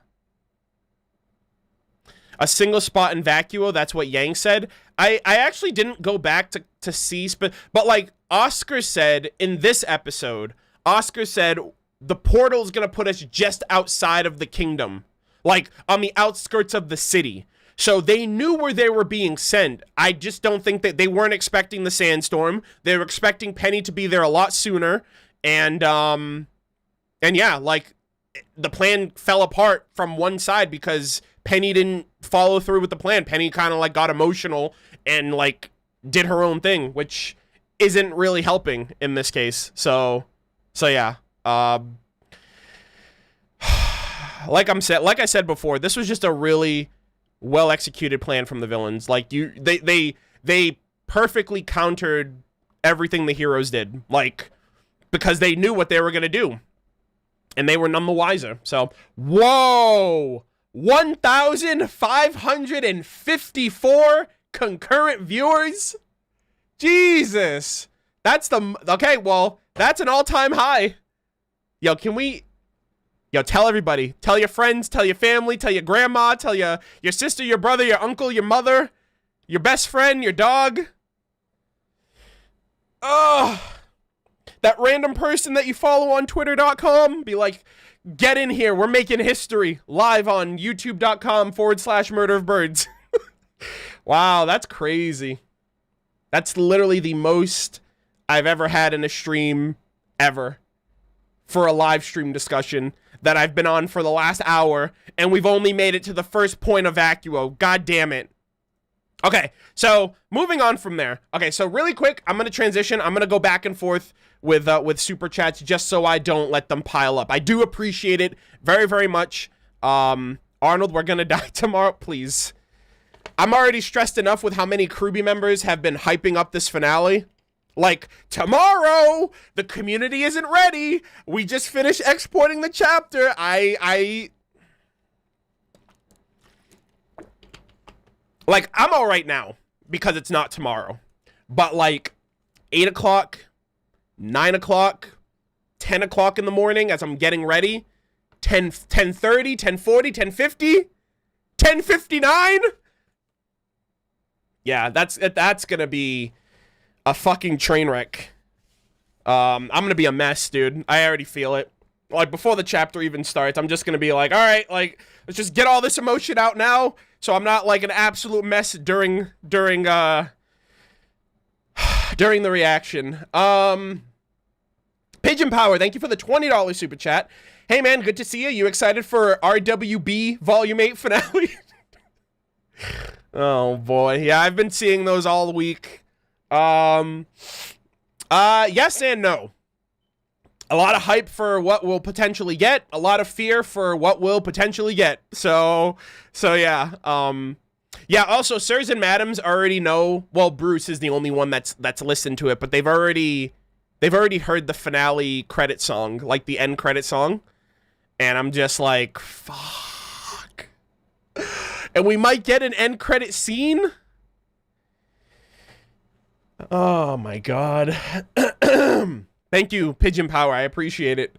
single spot in Vacuo. That's what Yang said. I actually didn't go back to see, but like Oscar said in this episode, Oscar said the portal's going to put us just outside of the kingdom, like on the outskirts of the city. So they knew where they were being sent. I just don't think that they weren't expecting the sandstorm. They were expecting Penny to be there a lot sooner. And yeah, like the plan fell apart from one side because Penny didn't follow through with the plan. Penny kind of like got emotional and like did her own thing, which isn't really helping in this case. So yeah. Like I said before, this was just a really well executed plan from the villains. Like they perfectly countered everything the heroes did, like, because they knew what they were gonna do, and they were none the wiser. So, whoa, 1,554 concurrent viewers. Jesus, that's okay. Well, that's an all-time high. Yo, tell everybody. Tell your friends, tell your family, tell your grandma, tell your sister, your brother, your uncle, your mother, your best friend, your dog. Oh, that random person that you follow on Twitter.com. Be like, get in here. We're making history live on YouTube.com/MurderofBirds. Wow, that's crazy. That's literally the most I've ever had in a stream ever for a live stream discussion that I've been on for the last hour, and we've only made it to the first point of Vacuo. God damn it. Okay, so moving on from there. Okay, so really quick, I'm going to transition. I'm going to go back and forth with super chats just so I don't let them pile up. I do appreciate it very, very much. Arnold, we're going to die tomorrow, please. I'm already stressed enough with how many RWBY members have been hyping up this finale. Like, tomorrow, the community isn't ready. We just finished exporting the chapter. Like, I'm all right now because it's not tomorrow. But, like, 8 o'clock, 9 o'clock, 10 o'clock in the morning as I'm getting ready, 10:30, 10:40, 10:50, 10:59. Yeah, that's going to be a fucking train wreck. I'm gonna be a mess, dude. I already feel it. Like, before the chapter even starts, I'm just gonna be like, all right, like, let's just get all this emotion out now, so I'm not like an absolute mess during the reaction. Pigeon Power, thank you for the $20 super chat. Hey man, good to see you. You excited for RWBY Volume 8 finale? Oh boy, yeah, I've been seeing those all week. Yes and no. a lot of hype for what we'll potentially get, a lot of fear for what we'll potentially get. So yeah. Yeah, also, Sirs and Madams already know, well, Bruce is the only one that's listened to it, but they've already heard the finale credit song, like the end credit song, and I'm just like, fuck. And we might get an end credit scene? Oh my god. Thank you, Pigeon Power, I appreciate it.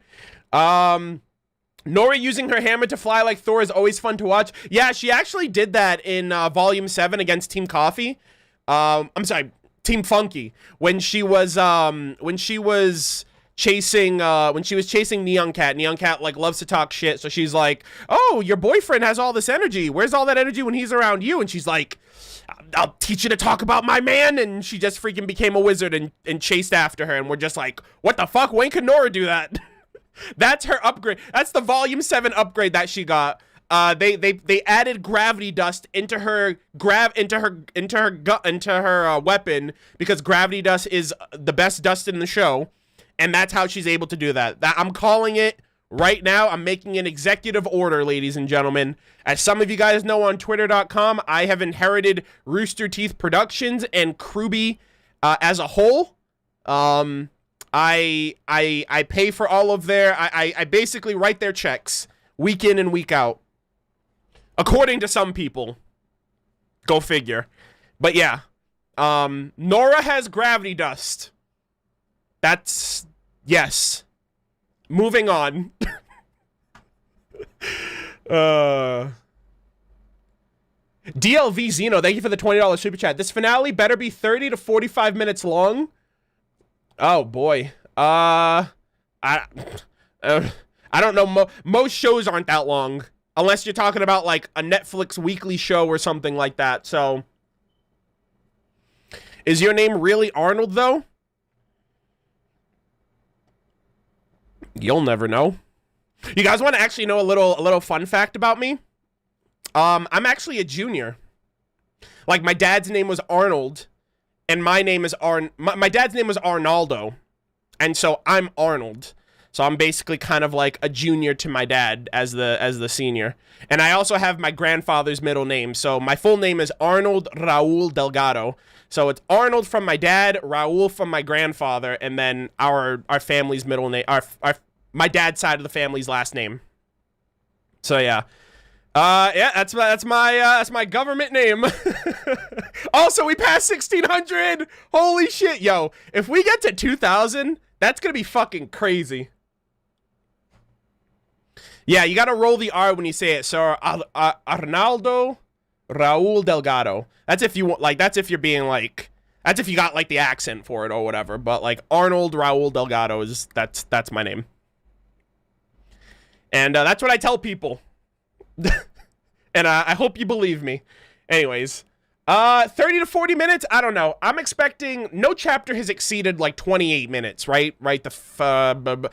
Nora using her hammer to fly like Thor is always fun to watch. Yeah, she actually did that in Volume 7 against Team Coffee. I'm sorry, Team Funky. When she was chasing Neon Cat. Neon Cat like loves to talk shit, so she's like, "Oh, your boyfriend has all this energy. Where's all that energy when he's around you?" And she's like, "I'll teach you to talk about my man." And she just freaking became a wizard and chased after her. And we're just like, what the fuck? When can Nora do that? That's her upgrade. That's the Volume 7 upgrade that she got. They added gravity dust into her weapon because gravity dust is the best dust in the show, and that's how she's able to do that. I'm calling it right now. I'm making an executive order, ladies and gentlemen. As some of you guys know on Twitter.com, I have inherited Rooster Teeth Productions and RWBY as a whole. I pay for all of I basically write their checks week in and week out. According to some people. Go figure. But yeah. Nora has gravity dust. That's... Yes. Moving on. DLV Zeno, thank you for the $20 super chat. This finale better be 30 to 45 minutes long. Oh boy. I don't know. Most shows aren't that long, unless you're talking about like a Netflix weekly show or something like that. So, is your name really Arnold though? You'll never know. You guys want to actually know a little fun fact about me? I'm actually a junior. Like my dad's name was Arnold. And my name is my dad's name was Arnaldo, and so I'm Arnold. So I'm basically kind of like a junior to my dad as the senior. And I also have my grandfather's middle name. So my full name is Arnold Raul Delgado. So it's Arnold from my dad, Raul from my grandfather, and then our family's middle name, my dad's side of the family's last name. So yeah. Yeah, that's my government name. Also, we passed 1,600. Holy shit, yo! If we get to 2,000, that's gonna be fucking crazy. Yeah, you gotta roll the R when you say it. So, Arnaldo Raul Delgado. That's if you want, like, that's if you're being like, that's if you got like the accent for it or whatever. But like Arnold Raul Delgado is that's my name, and that's what I tell people. And I hope you believe me. Anyways, 30 to 40 minutes, I don't know. I'm expecting no chapter has exceeded like 28 minutes, right? And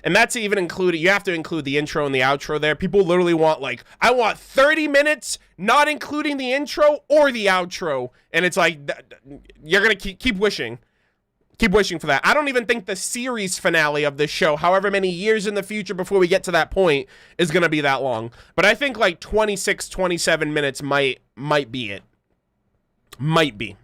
that's even included. You have to include the intro and the outro there. People literally want like, I want 30 minutes, not including the intro or the outro. And it's like, you're gonna keep wishing. Keep wishing for that. I don't even think the series finale of this show, however many years in the future before we get to that point, is going to be that long. But I think like 26, 27 minutes might be it. Might be.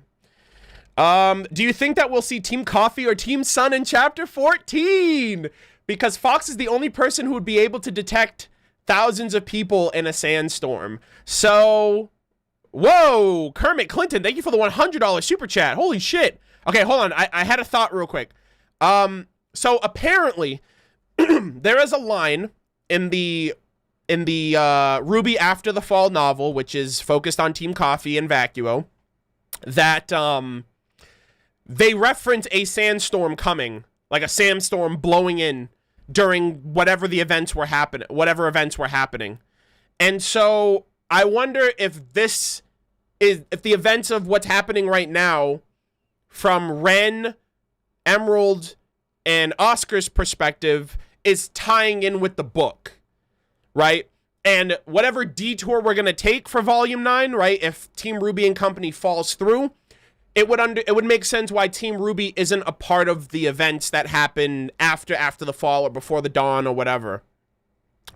Do you think that we'll see Team Coffee or Team Sun in Chapter 14? Because Fox is the only person who would be able to detect thousands of people in a sandstorm. So, whoa, Kermit Clinton, thank you for the $100 super chat. Holy shit. Okay, hold on. I had a thought real quick. So apparently, there is a line in the RWBY After the Fall novel, which is focused on Team Coffee and Vacuo, that they reference a sandstorm coming, like a sandstorm blowing in during whatever events were happening. And so I wonder if the events of what's happening right now, from Ren, Emerald, and Oscar's perspective, is tying in with the book, right? And whatever detour we're going to take for Volume 9, right, if Team RWBY and company falls through, it would make sense why Team RWBY isn't a part of the events that happen after the fall or before the dawn or whatever.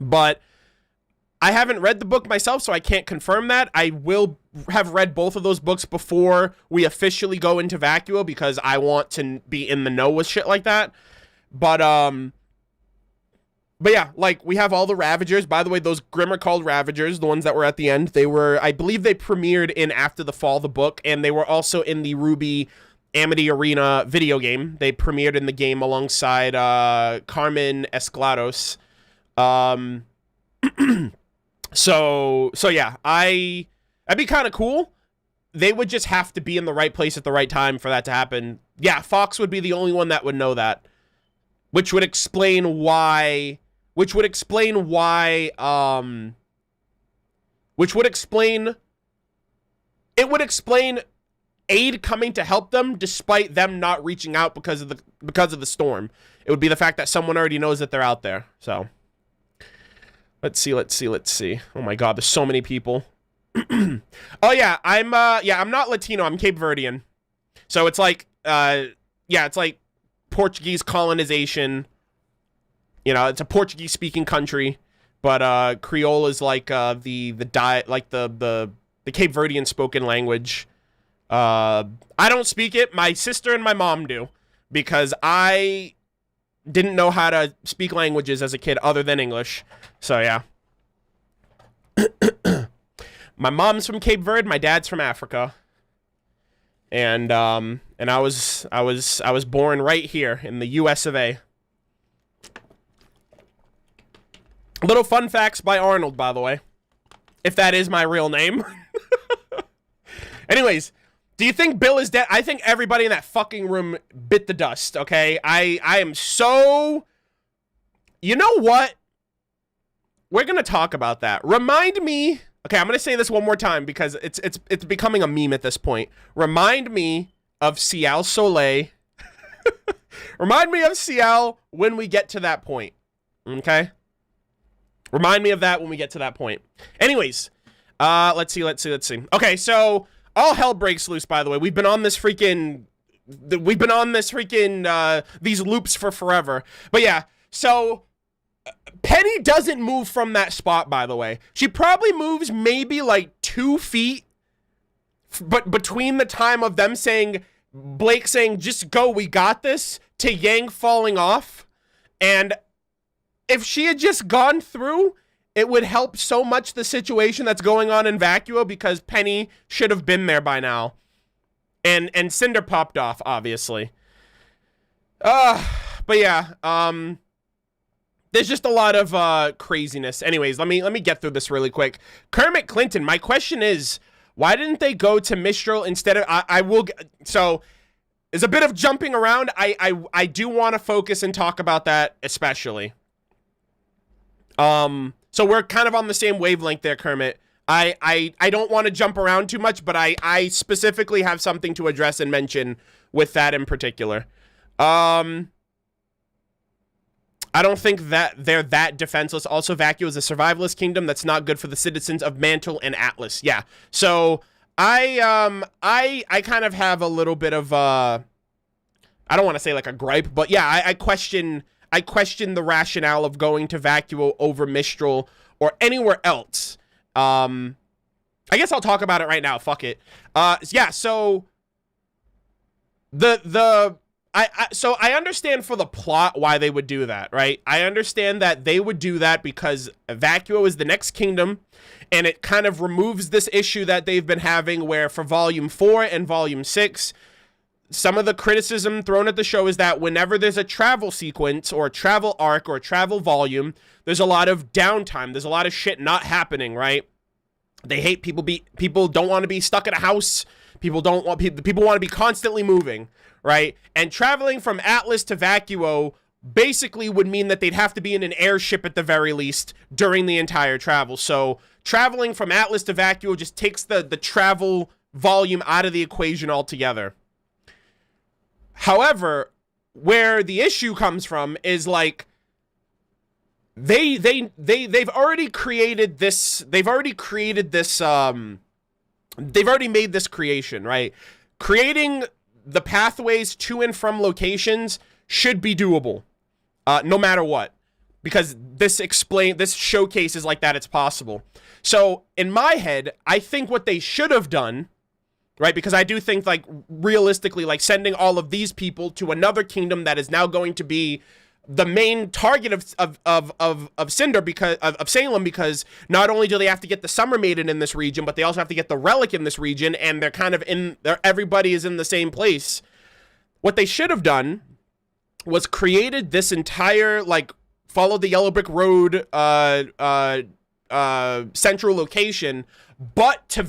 But I haven't read the book myself, so I can't confirm that. I will have read both of those books before we officially go into Vacuo because I want to be in the know with shit like that. But yeah, like, we have all the Ravagers. By the way, those Grimm are called Ravagers, the ones that were at the end. They were, I believe they premiered in After the Fall, the book, and they were also in the RWBY Amity Arena video game. They premiered in the game alongside Carmen Esclados. So yeah, that'd be kind of cool. They would just have to be in the right place at the right time for that to happen. Yeah, Fox would be the only one that would know that, which would explain why aid coming to help them despite them not reaching out because of the storm. It would be the fact that someone already knows that they're out there. So let's see. Oh my god, there's so many people. Oh yeah, I'm not Latino, I'm Cape Verdean. So it's like it's like Portuguese colonization. You know, it's a Portuguese speaking country, but Creole is like the Cape Verdean spoken language. I don't speak it. My sister and my mom do, because I didn't know how to speak languages as a kid other than English. So yeah. My mom's from Cape Verde, my dad's from Africa. And I was born right here in the US of A. Little fun facts by Arnold, by the way, if that is my real name. Anyways, do you think Bill is dead? I think everybody in that fucking room bit the dust, okay? I am so... You know what? We're gonna talk about that. Remind me... Okay, I'm gonna say this one more time because it's becoming a meme at this point. Remind me of Cial Soleil. Remind me of Cial when we get to that point, okay? Remind me of that when we get to that point. Anyways, let's see. Okay, so all hell breaks loose, by the way. We've been on this freaking these loops for forever. But yeah, so Penny doesn't move from that spot, by the way. She probably moves maybe like 2 feet, but between the time of them saying, Blake saying, just go, we got this, to Yang falling off. And if she had just gone through, it would help so much the situation that's going on in Vacuo, because Penny should have been there by now. And Cinder popped off, obviously. But yeah, there's just a lot of craziness. Anyways, let me get through this really quick. Kermit Clinton, my question is, why didn't they go to Mistral instead of... So, there's a bit of jumping around. I do want to focus and talk about that especially. So we're kind of on the same wavelength there, Kermit. I don't want to jump around too much, but I specifically have something to address and mention with that in particular. I don't think that they're that defenseless. Also, Vacuo is a survivalist kingdom that's not good for the citizens of Mantle and Atlas. Yeah. So I kind of have a little bit of I don't want to say like a gripe, but yeah, I question the rationale of going to Vacuo over Mistral or anywhere else. I guess I'll talk about it right now. Fuck it. Yeah. So so I understand for the plot why they would do that, right? I understand that they would do that because Vacuo is the next kingdom, and it kind of removes this issue that they've been having where for Volume 4 and Volume 6, some of the criticism thrown at the show is that whenever there's a travel sequence or a travel arc or a travel volume, there's a lot of downtime. There's a lot of shit not happening, right? They hate people don't want to be stuck in a house. People want to be constantly moving, right? And traveling from Atlas to Vacuo basically would mean that they'd have to be in an airship at the very least during the entire travel. So traveling from Atlas to Vacuo just takes the travel volume out of the equation altogether. However, where the issue comes from is like they've already created this. They've already made this creation, right? creating the pathways to and from locations should be doable, no matter what, because this showcases like that it's possible. So in my head, I think what they should have done, right, because I do think, like, realistically, like, sending all of these people to another kingdom that is now going to be the main target of Cinder, because of Salem, because not only do they have to get the Summer Maiden in this region, but they also have to get the Relic in this region, and they're kind of everybody is in the same place. What they should have done was created this entire, like, follow the Yellow Brick Road central location, but to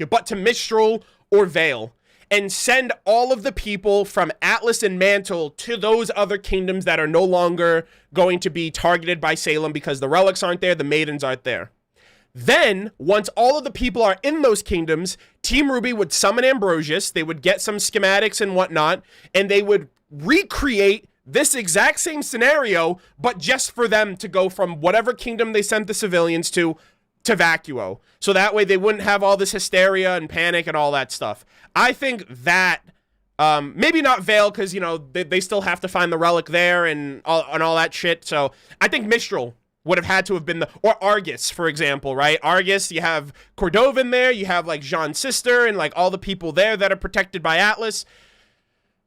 but to Mistral or Vale, and send all of the people from Atlas and Mantle to those other kingdoms that are no longer going to be targeted by Salem, because the relics aren't there, the maidens aren't there. Then, once all of the people are in those kingdoms, Team RWBY would summon Ambrosius, they would get some schematics and whatnot, and they would recreate this exact same scenario, but just for them to go from whatever kingdom they sent the civilians to Vacuo. So that way they wouldn't have all this hysteria and panic and all that stuff. I think that, maybe not Vale, because, you know, they still have to find the relic there and all that shit. So I think Mistral would have had to have been or Argus, for example, right? Argus, you have Cordovan there, you have, like, Jean's sister and, like, all the people there that are protected by Atlas.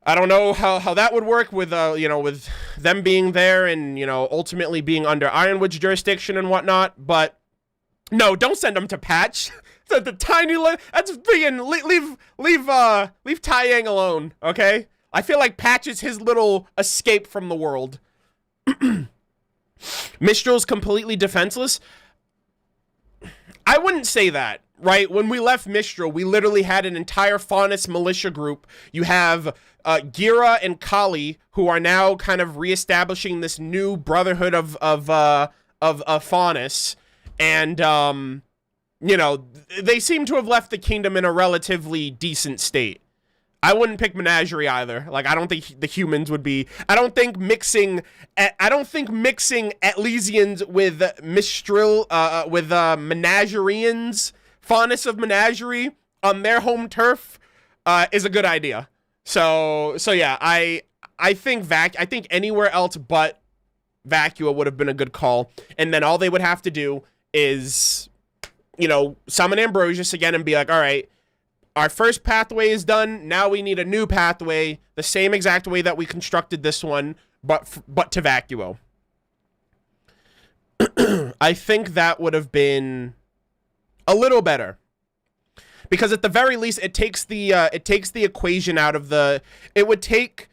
I don't know how that would work with, you know, with them being there and, you know, ultimately being under Ironwood's jurisdiction and whatnot, but no, don't send them to Patch. the tiny, that's being, leave Taiyang alone, okay? I feel like Patch is his little escape from the world. Mistral's completely defenseless. I wouldn't say that, right? When we left Mistral, we literally had an entire Faunus militia group. You have Gira and Kali, who are now kind of reestablishing this new brotherhood of Faunus. And, you know, they seem to have left the kingdom in a relatively decent state. I wouldn't pick Menagerie either. Like, I don't think the humans would be... I don't think mixing Atlesians with Mistral, with Menagereans, Faunus of Menagerie, on their home turf, is a good idea. So yeah, I think anywhere else but Vacuo would have been a good call. And then all they would have to do is, you know, summon Ambrosius again and be like, all right, our first pathway is done. Now we need a new pathway, the same exact way that we constructed this one, but to Vacuo. I think that would have been a little better, because at the very least, it takes the equation out of the. It would take,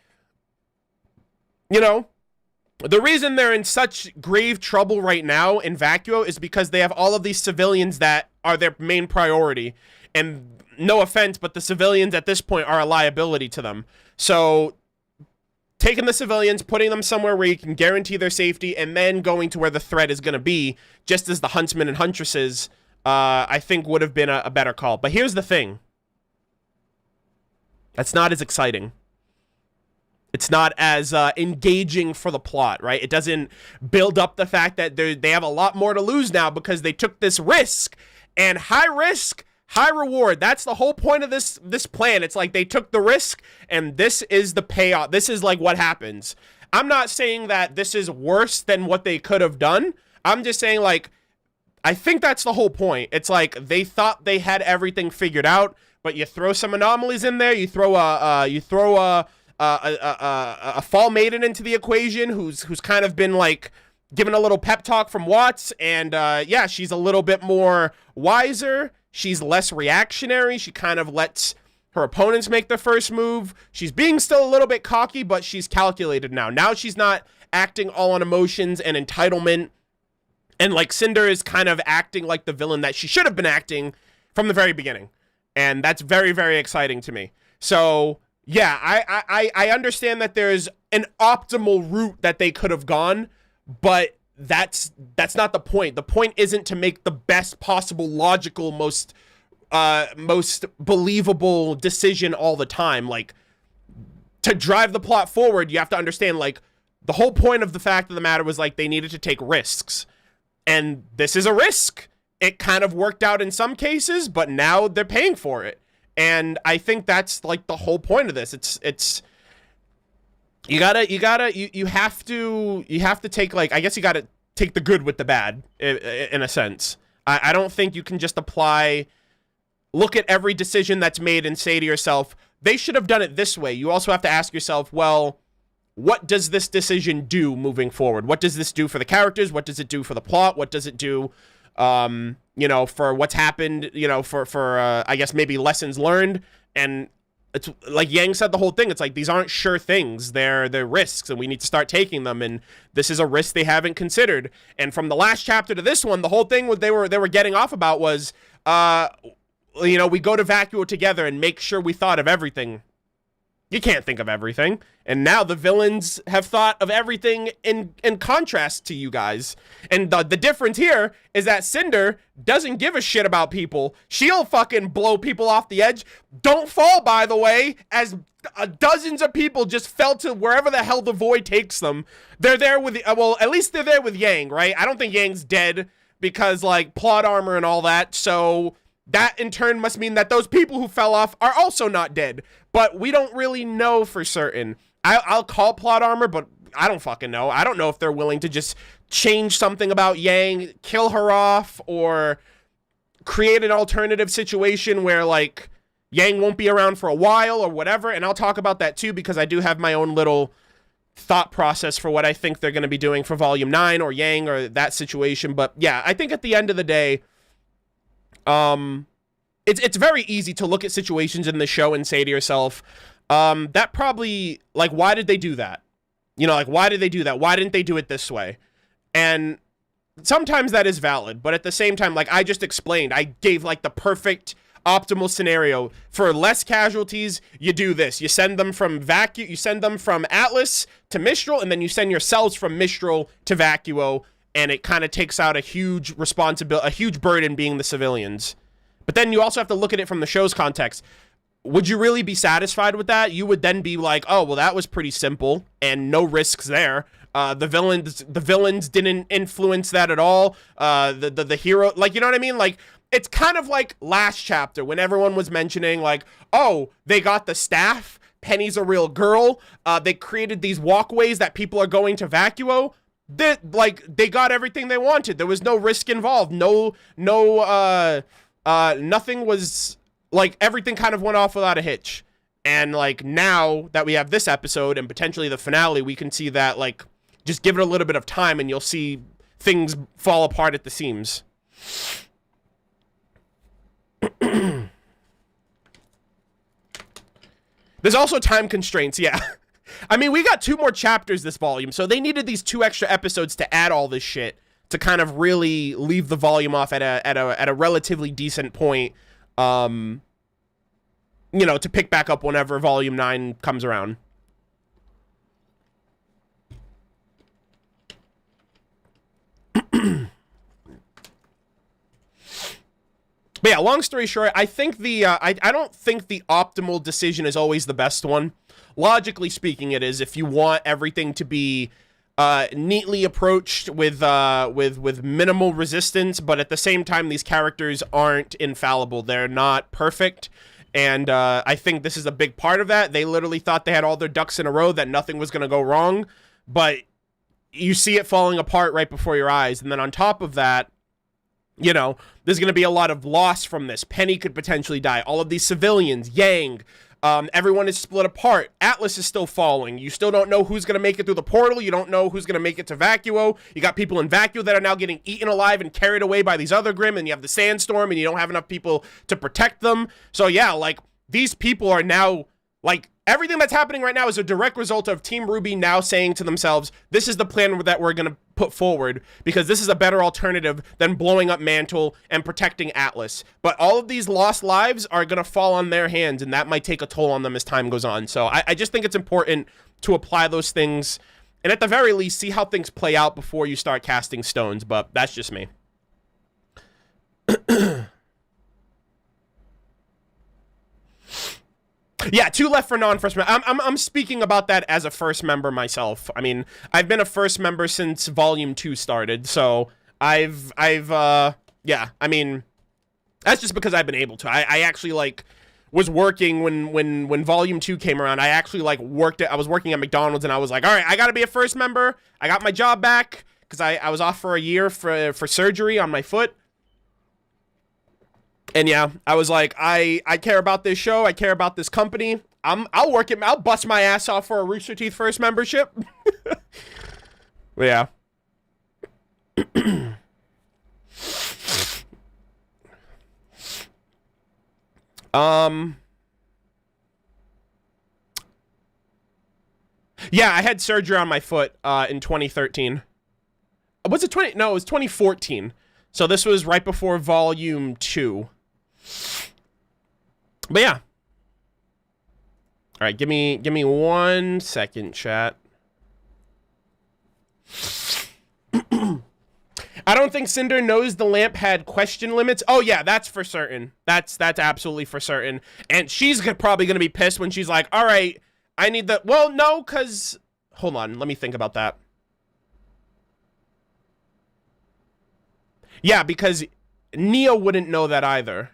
you know. The reason they're in such grave trouble right now in Vacuo is because they have all of these civilians that are their main priority. And no offense, but the civilians at this point are a liability to them. So taking the civilians, putting them somewhere where you can guarantee their safety, and then going to where the threat is going to be, just as the huntsmen and huntresses, I think would have been a better call. But here's the thing. That's not as exciting. It's not as engaging for the plot, right? It doesn't build up the fact that they have a lot more to lose now because they took this risk. And high risk, high reward. That's the whole point of this plan. It's like they took the risk, and this is the payoff. This is like what happens. I'm not saying that this is worse than what they could have done. I'm just saying, like, I think that's the whole point. It's like they thought they had everything figured out, but you throw some anomalies in there. You throw a Fall Maiden into the equation, who's kind of been like given a little pep talk from Watts, and yeah, she's a little bit more wiser. She's less reactionary. She kind of lets her opponents make the first move. She's being still a little bit cocky, but she's calculated now. Now she's not acting all on emotions and entitlement, and like Cinder is kind of acting like the villain that she should have been acting from the very beginning, and that's very, very exciting to me. So yeah, I understand that there's an optimal route that they could have gone, but that's not the point. The point isn't to make the best possible logical, most believable decision all the time. Like, to drive the plot forward, you have to understand, like, the whole point of the fact of the matter was, like, they needed to take risks. And this is a risk. It kind of worked out in some cases, but now they're paying for it. And I think that's like the whole point of this. You have to take, like, I guess you gotta take the good with the bad in a sense. I don't think you can just look at every decision that's made and say to yourself, they should have done it this way. You also have to ask yourself, well, what does this decision do moving forward? What does this do for the characters? What does it do for the plot? What does it do, you know, for what's happened, you know, for I guess maybe lessons learned? And it's like Yang said the whole thing. It's like, these aren't sure things. They're risks, and we need to start taking them. And this is a risk they haven't considered. And from the last chapter to this one, the whole thing they were getting off about was, you know, we go to Vacuo together and make sure we thought of everything. You can't think of everything. And now the villains have thought of everything in contrast to you guys. And the difference here is that Cinder doesn't give a shit about people. She'll fucking blow people off the edge. Don't fall, by the way, as dozens of people just fell to wherever the hell the void takes them. They're there with, well, at least they're there with Yang, right? I don't think Yang's dead because, like, plot armor and all that. So that in turn must mean that those people who fell off are also not dead. But we don't really know for certain. I'll call plot armor, but I don't fucking know. I don't know if they're willing to just change something about Yang, kill her off, or create an alternative situation where, like, Yang won't be around for a while or whatever. And I'll talk about that too, because I do have my own little thought process for what I think they're going to be doing for Volume 9 or Yang or that situation. But yeah, I think at the end of the day, it's very easy to look at situations in the show and say to yourself, that probably, like, why did they do that? You know, like, why did they do that? Why didn't they do it this way? And sometimes that is valid, but at the same time, like I just explained, I gave, like, the perfect optimal scenario. For less casualties, you do this. You send them from you send them from Atlas to Mistral, and then you send yourselves from Mistral to Vacuo, and it kind of takes out a huge responsibility, a huge burden being the civilians. But then you also have to look at it from the show's context. Would you really be satisfied with that? You would then be like, oh, well, that was pretty simple and no risks there. The villains didn't influence that at all. The hero, like, you know what I mean? Like, it's kind of like last chapter when everyone was mentioning, like, oh, they got the staff. Penny's a real girl. They created these walkways that people are going to Vacuo. They got everything they wanted. There was no risk involved. Nothing was, like, everything kind of went off without a hitch. And, like, now that we have this episode and potentially the finale, we can see that, like, just give it a little bit of time and you'll see things fall apart at the seams. There's also time constraints, yeah. I mean, we got 2 more chapters this volume, so they needed these 2 extra episodes to add all this shit to kind of really leave the volume off at a relatively decent point, you know, to pick back up whenever Volume 9 comes around. But yeah, long story short, I think I don't think the optimal decision is always the best one. Logically speaking, it is, if you want everything to be neatly approached with minimal resistance, but at the same time, these characters aren't infallible. They're not perfect, and I think this is a big part of that. They literally thought they had all their ducks in a row, that nothing was going to go wrong, but you see it falling apart right before your eyes. And then on top of that, you know, there's going to be a lot of loss from this. Penny could potentially die. All of these civilians, Yang, everyone is split apart. Atlas is still falling. You still don't know who's going to make it through the portal. You don't know who's going to make it to Vacuo. You got people in Vacuo that are now getting eaten alive and carried away by these other Grimm, and you have the sandstorm, and you don't have enough people to protect them. So yeah, like, these people are now, like, everything that's happening right now is a direct result of Team RWBY now saying to themselves, this is the plan that we're going to put forward, because this is a better alternative than blowing up Mantle and protecting Atlas. But all of these lost lives are going to fall on their hands, and that might take a toll on them as time goes on. So I just think it's important to apply those things, and at the very least, see how things play out before you start casting stones. But that's just me. Yeah, 2 left for non-first member. I'm speaking about that as a first member myself. I mean, I've been a first member since Volume 2 started, so yeah, I mean, that's just because I've been able to. I actually, like, was working when Volume 2 came around. I actually like I was working at McDonald's, and I was like, all right, I gotta be a first member. I got my job back because I was off for a year for surgery on my foot. And yeah, I was like, I care about this show. I care about this company. I'll work it. I'll bust my ass off for a Rooster Teeth first membership. Yeah. Yeah, I had surgery on my foot in 2013. Was it 20? No, it was 2014. So this was right before Volume 2. But yeah. All right, give me 1 second, chat. I don't think Cinder knows the lamp had question limits. Oh yeah, that's for certain. That's absolutely for certain. And she's probably gonna be pissed when she's like, all right, I need the, well, no, cause, hold on, let me think about that. Yeah, because Neo wouldn't know that either.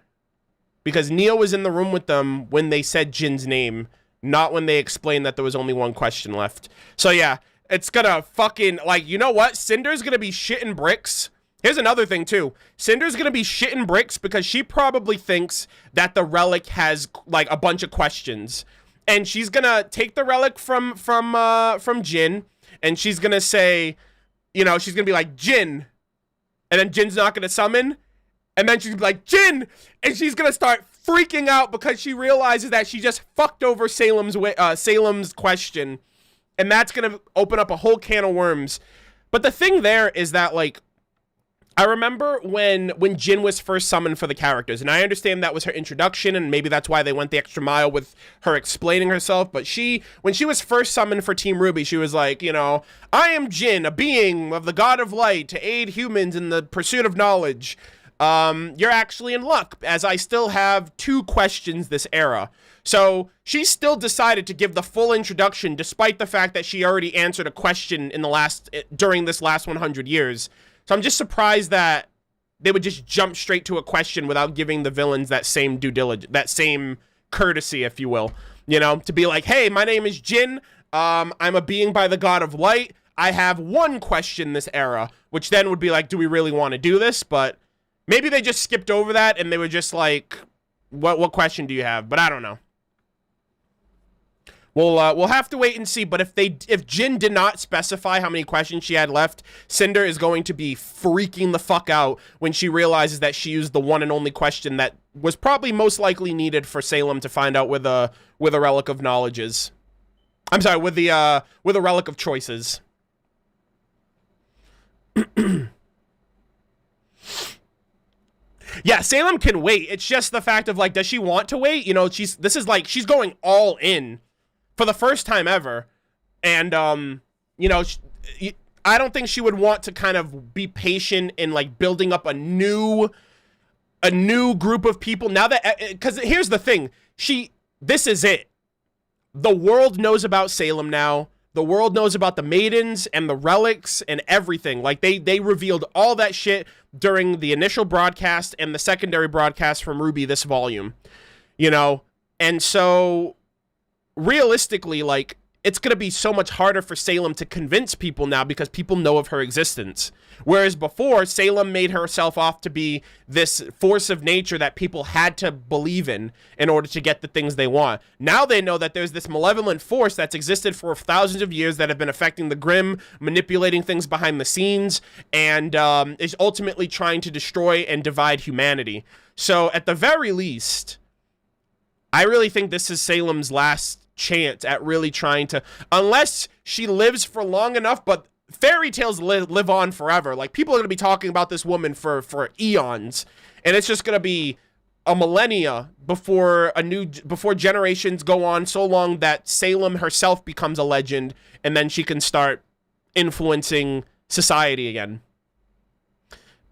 Because Neo was in the room with them when they said Jin's name, not when they explained that there was only one question left. So yeah, it's gonna fucking, like, you know what? Cinder's gonna be shitting bricks. Here's another thing, too. Cinder's gonna be shitting bricks because she probably thinks that the relic has, like, a bunch of questions. And she's gonna take the relic from Jin, and she's gonna say, you know, she's gonna be like, Jin. And then Jin's not gonna summon. And then she's gonna be like, Jin! And she's gonna start freaking out because she realizes that she just fucked over Salem's question. And that's going to open up a whole can of worms. But the thing there is that, like, I remember when Jin was first summoned for the characters, and I understand that was her introduction, and maybe that's why they went the extra mile with her explaining herself, but when she was first summoned for Team RWBY, she was like, you know, I am Jin, a being of the god of light to aid humans in the pursuit of knowledge. You're actually in luck, as I still have 2 questions this era. So she still decided to give the full introduction, despite the fact that she already answered a question during this last 100 years. So I'm just surprised that they would just jump straight to a question without giving the villains that same due diligence, that same courtesy, if you will. You know, to be like, hey, my name is Jin. I'm a being by the god of light. I have 1 question this era, which then would be like, do we really want to do this? But maybe they just skipped over that and they were just like, what question do you have? But I don't know. We'll have to wait and see, but if Jin did not specify how many questions she had left, Cinder is going to be freaking the fuck out when she realizes that she used the one and only question that was probably most likely needed for Salem to find out where the Relic of Knowledge is. I'm sorry, where the Relic of Choice is. Yeah, Salem can wait. It's just the fact of, like, does she want to wait? You know, she's going all in for the first time ever. And, you know, I don't think she would want to kind of be patient in, like, building up a new group of people. Now that, because here's the thing. This is it. The world knows about Salem now. The world knows about the maidens and the relics and everything. Like, they revealed all that shit during the initial broadcast and the secondary broadcast from RWBY this volume. You know? And so, realistically, like, it's going to be so much harder for Salem to convince people now because people know of her existence. Whereas before, Salem made herself off to be this force of nature that people had to believe in order to get the things they want. Now they know that there's this malevolent force that's existed for thousands of years that have been affecting the Grimm, manipulating things behind the scenes, and is ultimately trying to destroy and divide humanity. So at the very least, I really think this is Salem's last chance at really trying to, unless she lives for long enough, but fairy tales live on forever. Like, people are going to be talking about this woman for eons, and it's just going to be a millennia before generations go on so long that Salem herself becomes a legend, and then she can start influencing society again.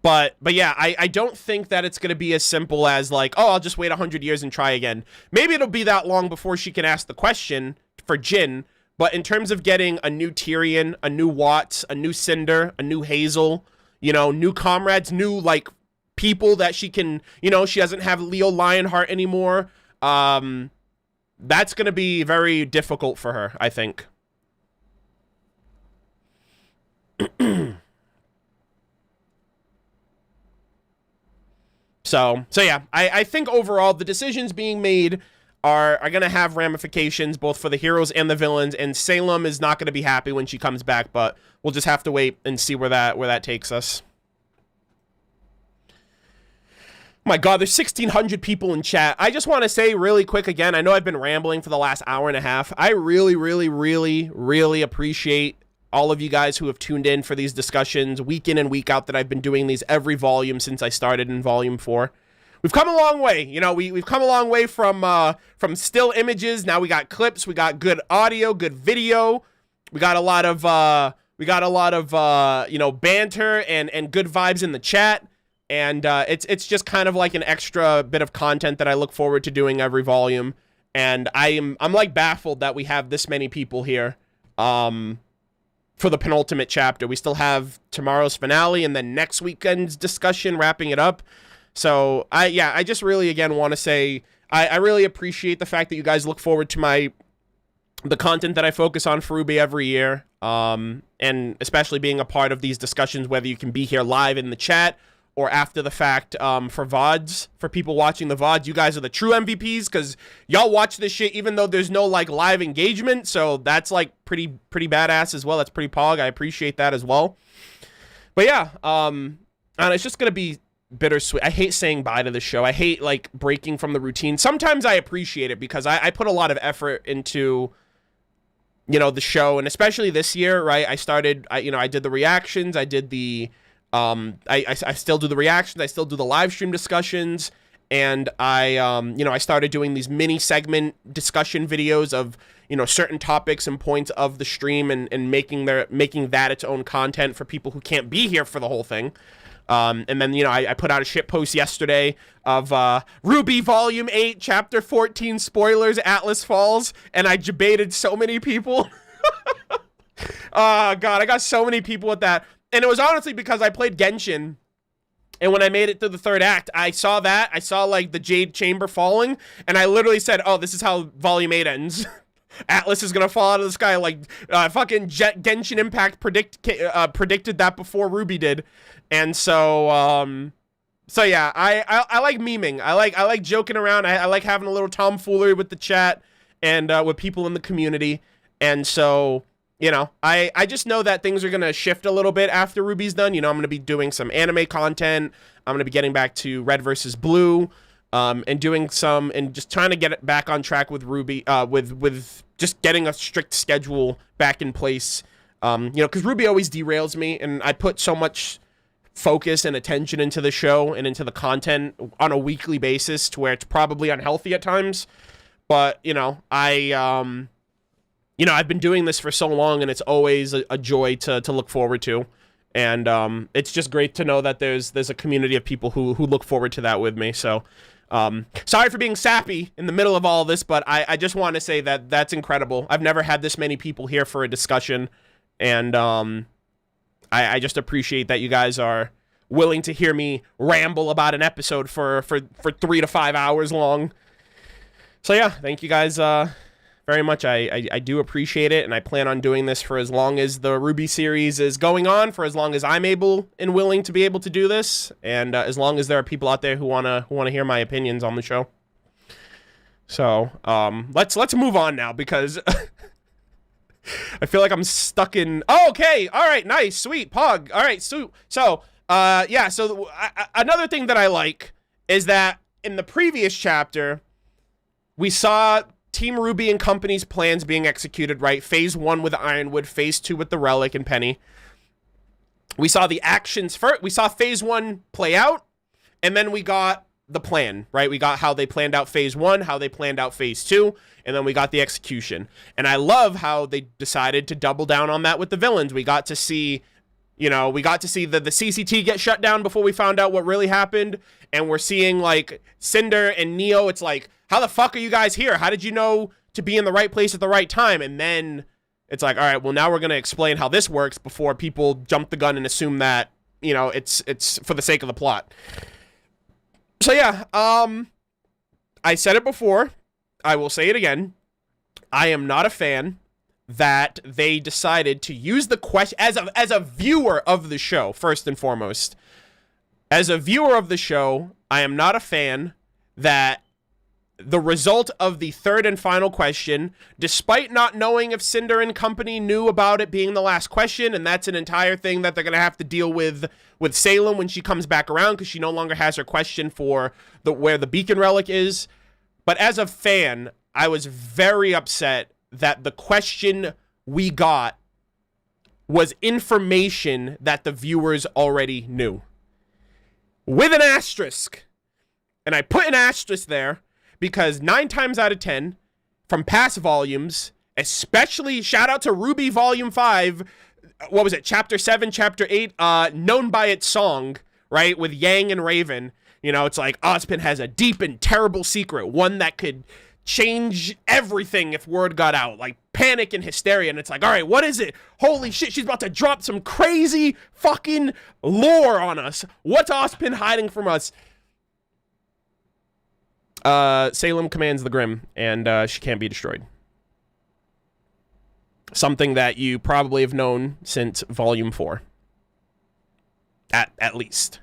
But yeah, I don't think that it's going to be as simple as, like, oh, I'll just wait 100 years and try again. Maybe it'll be that long before she can ask the question for Jin, but in terms of getting a new Tyrion, a new Watts, a new Cinder, a new Hazel, you know, new comrades, new, like, people that she can, you know, she doesn't have Leo Lionheart anymore. that's going to be very difficult for her, I think. So yeah, I think overall the decisions being made are going to have ramifications both for the heroes and the villains, and Salem is not going to be happy when she comes back, but we'll just have to wait and see where that takes us. My God, there's 1,600 people in chat. I just want to say really quick again, I know I've been rambling for the last hour and a half. I really, really, really, really appreciate all of you guys who have tuned in for these discussions week in and week out that I've been doing these every volume since I started in volume 4. We've come a long way. You know, we've come a long way from still images. Now we got clips, we got good audio, good video. We got a lot of you know, banter and good vibes in the chat. And it's just kind of like an extra bit of content that I look forward to doing every volume. And I'm like baffled that we have this many people here. For the penultimate chapter. We still have tomorrow's finale and then next weekend's discussion wrapping it up. So I just really again want to say I really appreciate the fact that you guys look forward to the content that I focus on for RWBY every year. And especially being a part of these discussions, whether you can be here live in the chat or after the fact, for VODs, for people watching the VODs. You guys are the true MVPs because y'all watch this shit even though there's no like live engagement, so that's like pretty badass as well. That's pretty pog. I appreciate that as well. But yeah, and it's just gonna be bittersweet. I hate saying bye to the show. I hate like breaking from the routine. Sometimes I appreciate it because I put a lot of effort into, you know, the show, and especially this year, right? I did the reactions, I did the I still do the reactions, I still do the live stream discussions, and I started doing these mini segment discussion videos of, you know, certain topics and points of the stream and making that its own content for people who can't be here for the whole thing. And then, you know, I put out a shit post yesterday of RWBY Volume 8, Chapter 14, spoilers, Atlas Falls, and I debated so many people. Oh, God, I got so many people with that. And it was honestly because I played Genshin, and when I made it through the third act, I saw like the Jade Chamber falling, and I literally said, oh, this is how Volume 8 ends. Atlas is gonna fall out of the sky, like fucking Genshin Impact predicted that before RWBY did. And so yeah, I like memeing. I like joking around. I like having a little tomfoolery with the chat and with people in the community. And so, you know, I just know that things are going to shift a little bit after RWBY's done. You know, I'm going to be doing some anime content. I'm going to be getting back to Red versus Blue, and doing some, and just trying to get it back on track with RWBY, with just getting a strict schedule back in place. You know, because RWBY always derails me, and I put so much focus and attention into the show and into the content on a weekly basis to where it's probably unhealthy at times. But, you know, you know, I've been doing this for so long, and it's always a joy to look forward to. And it's just great to know that there's a community of people who look forward to that with me. So sorry for being sappy in the middle of all of this, but I just want to say that that's incredible. I've never had this many people here for a discussion, and I just appreciate that you guys are willing to hear me ramble about an episode for 3 to 5 hours long. So yeah, thank you guys very much. I do appreciate it, and I plan on doing this for as long as the RWBY series is going on, for as long as I'm able and willing to be able to do this, and as long as there are people out there who wanna hear my opinions on the show. So let's move on now, because I feel like I'm stuck in. Oh, okay, all right, nice, sweet, pog. All right, so yeah. So another thing that I like is that in the previous chapter, we saw Team RWBY and company's plans being executed, right? Phase 1 with Ironwood, Phase 2 with the Relic and Penny. We saw the actions first. We saw Phase 1 play out, and then we got the plan, right? We got how they planned out Phase 1, how they planned out Phase 2, and then we got the execution. And I love how they decided to double down on that with the villains. We got to see, you know, we got to see the CCT get shut down before we found out what really happened, and we're seeing, like, Cinder and Neo. It's like, how the fuck are you guys here? How did you know to be in the right place at the right time? And then it's like, all right, well, now we're going to explain how this works before people jump the gun and assume that, you know, it's for the sake of the plot. So yeah, I said it before. I will say it again. I am not a fan that they decided to use the question as a viewer of the show, first and foremost. As a viewer of the show, I am not a fan that the result of the third and final question, despite not knowing if Cinder and company knew about it being the last question, and that's an entire thing that they're going to have to deal with Salem when she comes back around, because she no longer has her question for where the beacon relic is. But as a fan, I was very upset that the question we got was information that the viewers already knew. With an asterisk. And I put an asterisk there because 9 times out of 10, from past volumes, especially shout out to RWBY Volume 5, what was it, Chapter 7, Chapter 8, known by its song, right, with Yang and Raven. You know, it's like Ozpin has a deep and terrible secret, one that could change everything if word got out, like panic and hysteria. And it's like, all right, what is it? Holy shit, she's about to drop some crazy fucking lore on us. What's Ozpin hiding from us? Salem commands the Grim, and she can't be destroyed. Something that you probably have known since Volume 4. At least.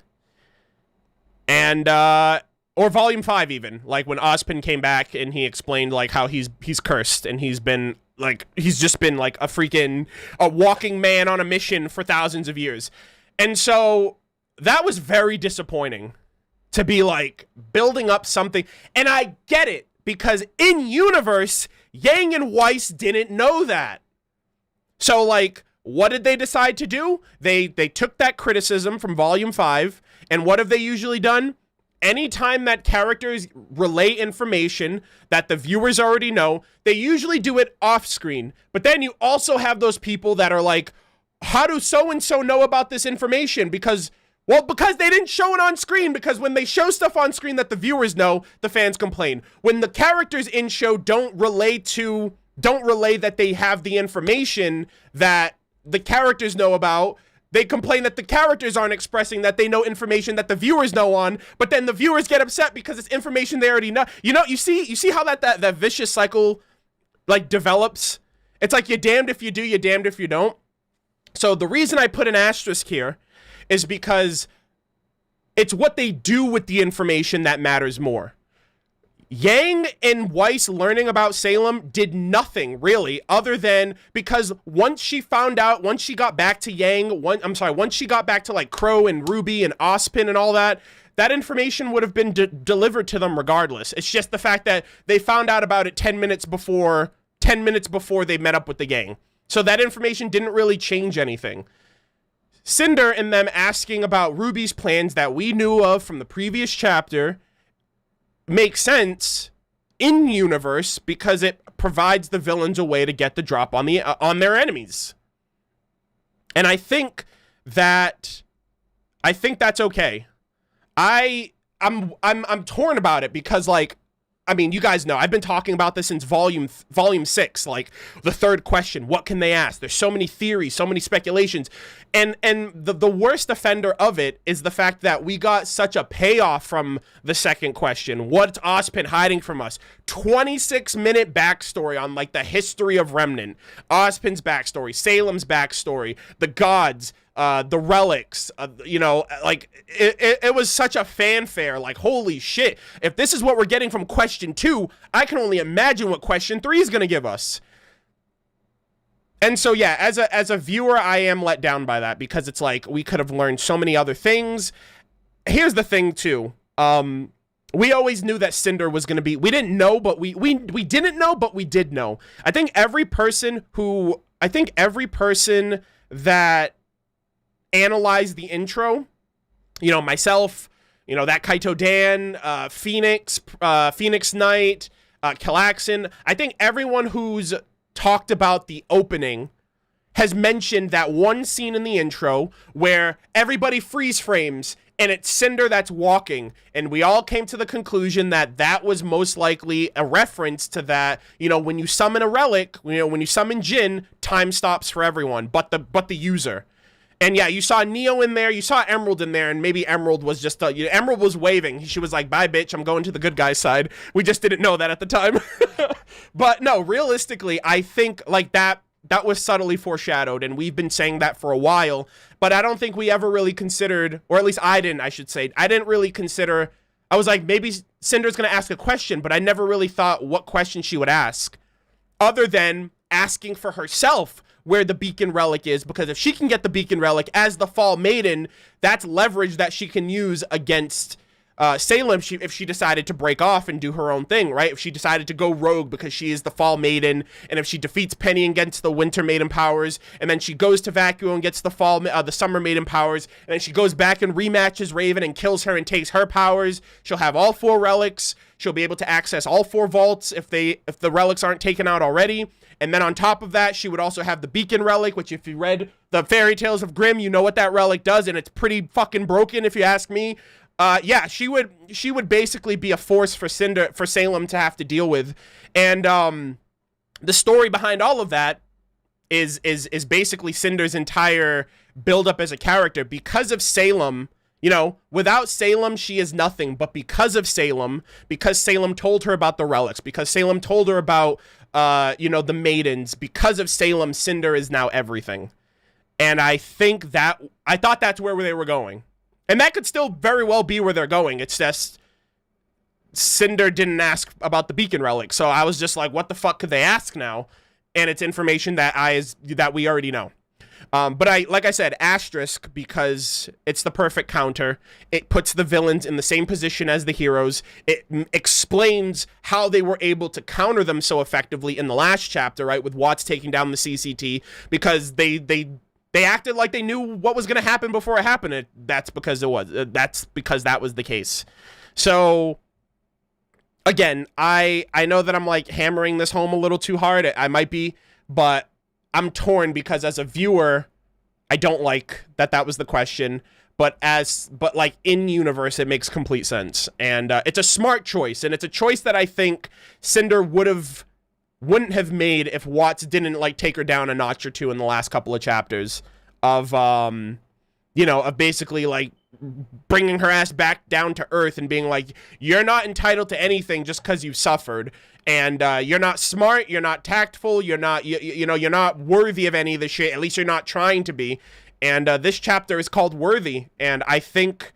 And, or Volume 5 even, like when Ozpin came back and he explained like how he's cursed and he's just been like a walking man on a mission for thousands of years. And so that was very disappointing to be like building up something. And I get it, because in universe, Yang and Weiss didn't know that. So like, what did they decide to do? They took that criticism from Volume 5, and what have they usually done? Anytime that characters relay information that the viewers already know, they usually do it off screen. But then you also have those people that are like, how do so-and-so know about this information? Because they didn't show it on screen, because when they show stuff on screen that the viewers know, the fans complain. When the characters in show don't relay that they have the information that the characters know about, they complain that the characters aren't expressing that they know information that the viewers know on, but then the viewers get upset because it's information they already know. You know, you see how that vicious cycle like develops? It's like you're damned if you do, you're damned if you don't. So the reason I put an asterisk here is because it's what they do with the information that matters more. Yang and Weiss learning about Salem did nothing really, other than because once she got back to Yang, once she got back to like Crow and RWBY and Ozpin and all that information would have been delivered to them regardless. It's just the fact that they found out about it 10 minutes before they met up with the gang. So that information didn't really change anything. Cinder and them asking about RWBY's plans that we knew of from the previous chapter makes sense in universe because it provides the villains a way to get the drop on their enemies. And I think that's okay. I'm torn about it because, like, I mean, you guys know, I've been talking about this since volume 6, like the third question, what can they ask? There's so many theories, so many speculations. And the worst offender of it is the fact that we got such a payoff from the second question. What's Ozpin hiding from us? 26-minute backstory on like the history of Remnant, Ozpin's backstory, Salem's backstory, the gods, the relics, you know, like it was such a fanfare. Like, holy shit, if this is what we're getting from question 2, I can only imagine what question 3 is going to give us. And so, yeah, as a viewer, I am let down by that because it's like we could have learned so many other things. Here's the thing, too. We always knew that Cinder was going to be, we didn't know, but we didn't know, but we did know. I think every person that analyzed the intro, you know, myself, you know, that Kaito Dan, Phoenix Knight, Kallaxin, I think everyone who's talked about the opening has mentioned that one scene in the intro where everybody freeze frames and it's Cinder that's walking, and we all came to the conclusion that that was most likely a reference to that, you know, when you summon a relic, you know, when you summon Jin, time stops for everyone but the user. And yeah, you saw Neo in there, you saw Emerald in there, and maybe Emerald was just, Emerald was waving. She was like, bye, bitch, I'm going to the good guy's side. We just didn't know that at the time. But no, realistically, I think, like, that was subtly foreshadowed, and we've been saying that for a while, but I don't think we ever really considered, or at least I didn't really consider, I was like, maybe Cinder's gonna ask a question, but I never really thought what question she would ask, other than asking for herself where the beacon relic is, because if she can get the beacon relic as the Fall Maiden, that's leverage that she can use against Salem if she decided to break off and do her own thing, right? If she decided to go rogue because she is the Fall Maiden, and if she defeats Penny and gets the Winter Maiden powers, and then she goes to Vacuum and gets the Summer Maiden powers, and then she goes back and rematches Raven and kills her and takes her powers, she'll have all 4 relics. She'll be able to access all 4 vaults if the relics aren't taken out already. And then on top of that, she would also have the beacon relic, which if you read the Fairy Tales of Grimm, you know what that relic does, and it's pretty fucking broken if you ask me. Yeah, she would basically be a force for Salem to have to deal with. And the story behind all of that is basically Cinder's entire build-up as a character. Because of Salem, you know, without Salem, she is nothing. But because of Salem, because Salem told her about the relics, because Salem told her about, the maidens, because of Salem, Cinder is now everything. And I thought that's where they were going. And that could still very well be where they're going. It's just Cinder didn't ask about the beacon relic. So I was just like, what the fuck could they ask now? And it's information that we already know. But like I said, asterisk, because it's the perfect counter. It puts the villains in the same position as the heroes. It explains how they were able to counter them so effectively in the last chapter, right? With Watts taking down the CCT, because they acted like they knew what was going to happen before it happened. That's because that was the case. So again, I know that I'm like hammering this home a little too hard. I might be, but I'm torn, because as a viewer, I don't like that was the question, but like in universe, it makes complete sense. And it's a smart choice, and it's a choice that I think Cinder wouldn't have made if Watts didn't like take her down a notch or two in the last couple of chapters of basically like bringing her ass back down to earth and being like, you're not entitled to anything just because you suffered. And you're not smart, you're not tactful, you're not, you're not worthy of any of this shit. At least you're not trying to be. And this chapter is called Worthy. And I think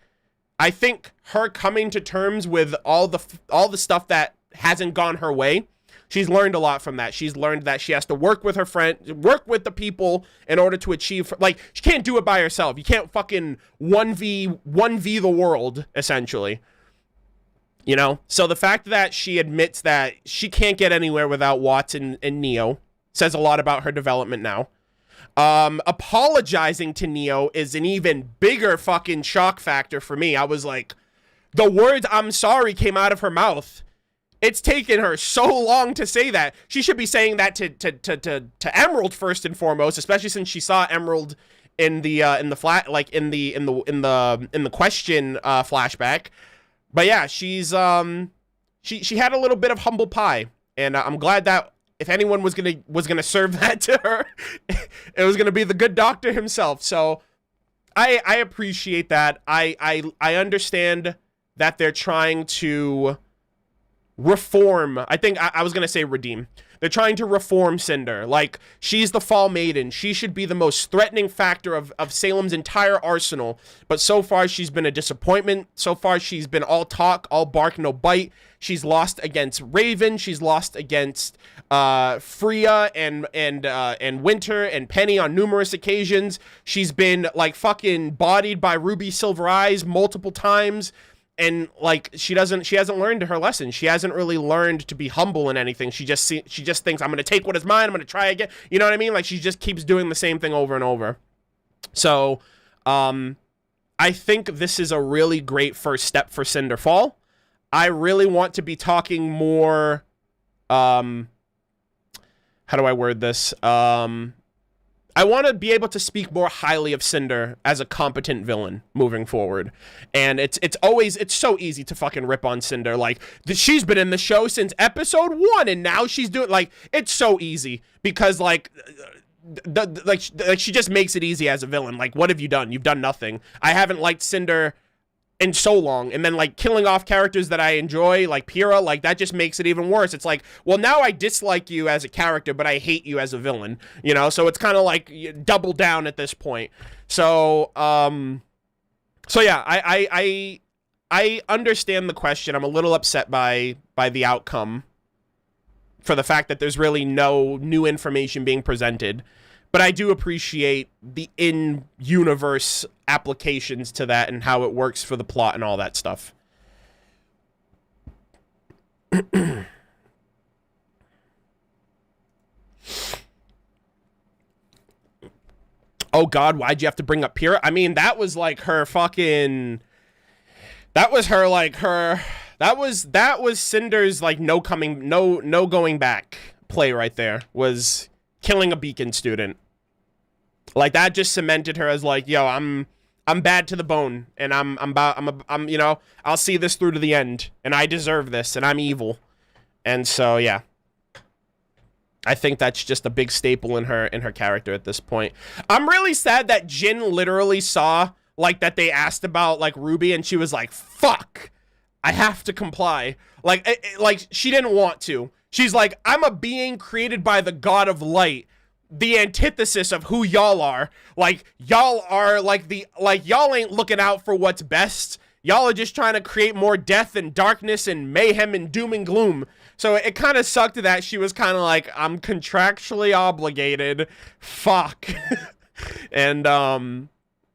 her coming to terms with all the stuff that hasn't gone her way, she's learned a lot from that. She's learned that she has to work with her work with the people in order to achieve, like, she can't do it by herself. You can't fucking 1v the world, essentially. You know, so the fact that she admits that she can't get anywhere without Watts and Neo says a lot about her development now. Apologizing to Neo is an even bigger fucking shock factor for me. I was like, the words "I'm sorry" came out of her mouth. It's taken her so long to say that. She should be saying that to Emerald first and foremost, especially since she saw Emerald in the question flashback. But yeah, she's she had a little bit of humble pie, and I'm glad that if anyone was gonna serve that to her, it was gonna be the good doctor himself. So I appreciate that. I understand that they're trying to reform. I think I was gonna say redeem. They're trying to reform Cinder. Like, she's the Fall Maiden. She should be the most threatening factor of Salem's entire arsenal. But so far, she's been a disappointment. So far, she's been all talk, all bark, no bite. She's lost against Raven. She's lost against Freya and Winter and Penny on numerous occasions. She's been, like, fucking bodied by Ruby Silver Eyes multiple times. And like, she hasn't learned her lesson. She hasn't really learned to be humble in anything. She just thinks, I'm going to take what is mine. I'm going to try again. You know what I mean? Like, she just keeps doing the same thing over and over. So, I think this is a really great first step for Cinder Fall. I really want to be talking more, how do I word this? I want to be able to speak more highly of Cinder as a competent villain moving forward. And it's so easy to fucking rip on Cinder. Like, she's been in the show since episode 1 and now she's doing, like, it's so easy because, like, like she just makes it easy as a villain. Like, what have you done? You've done nothing. I haven't liked Cinder in so long, and then like killing off characters that I enjoy, like Pyrrha, like that just makes it even worse. It's like, well, now I dislike you as a character, but I hate you as a villain, you know? So it's kind of like double down at this point. So yeah, I understand the question. I'm a little upset by the outcome, for the fact that there's really no new information being presented. But I do appreciate the in-universe applications to that and how it works for the plot and all that stuff. Oh God, why'd you have to bring up Pyrrha? I mean, that was like her fucking... That was her, like, her... That was Cinder's, like, no going back play right there. Was killing a Beacon student. Like, that just cemented her as, like, yo, I'm bad to the bone, and I'm you know, I'll see this through to the end, and I deserve this, and I'm evil. And so, yeah. I think that's just a big staple in her character at this point. I'm really sad that Jin literally saw, like, that they asked about, like, RWBY, and she was like, fuck, I have to comply. Like, like, she didn't want to. She's like, I'm a being created by the god of light, the antithesis of who y'all are. Like, y'all are, like, y'all ain't looking out for what's best. Y'all are just trying to create more death and darkness and mayhem and doom and gloom. So it kind of sucked that she was kind of like, I'm contractually obligated. Fuck. And,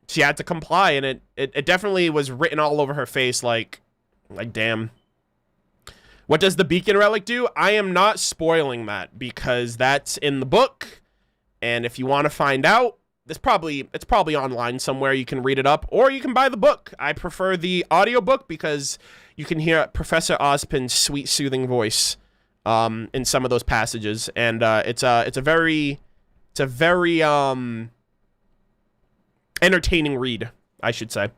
she had to comply, and it definitely was written all over her face, like damn. What does the Beacon Relic do? I am not spoiling that, because that's in the book, and if you want to find out, it's probably online somewhere. You can read it up, or you can buy the book. I prefer the audiobook because you can hear Professor Ozpin's sweet, soothing voice in some of those passages, and it's a very entertaining read, I should say.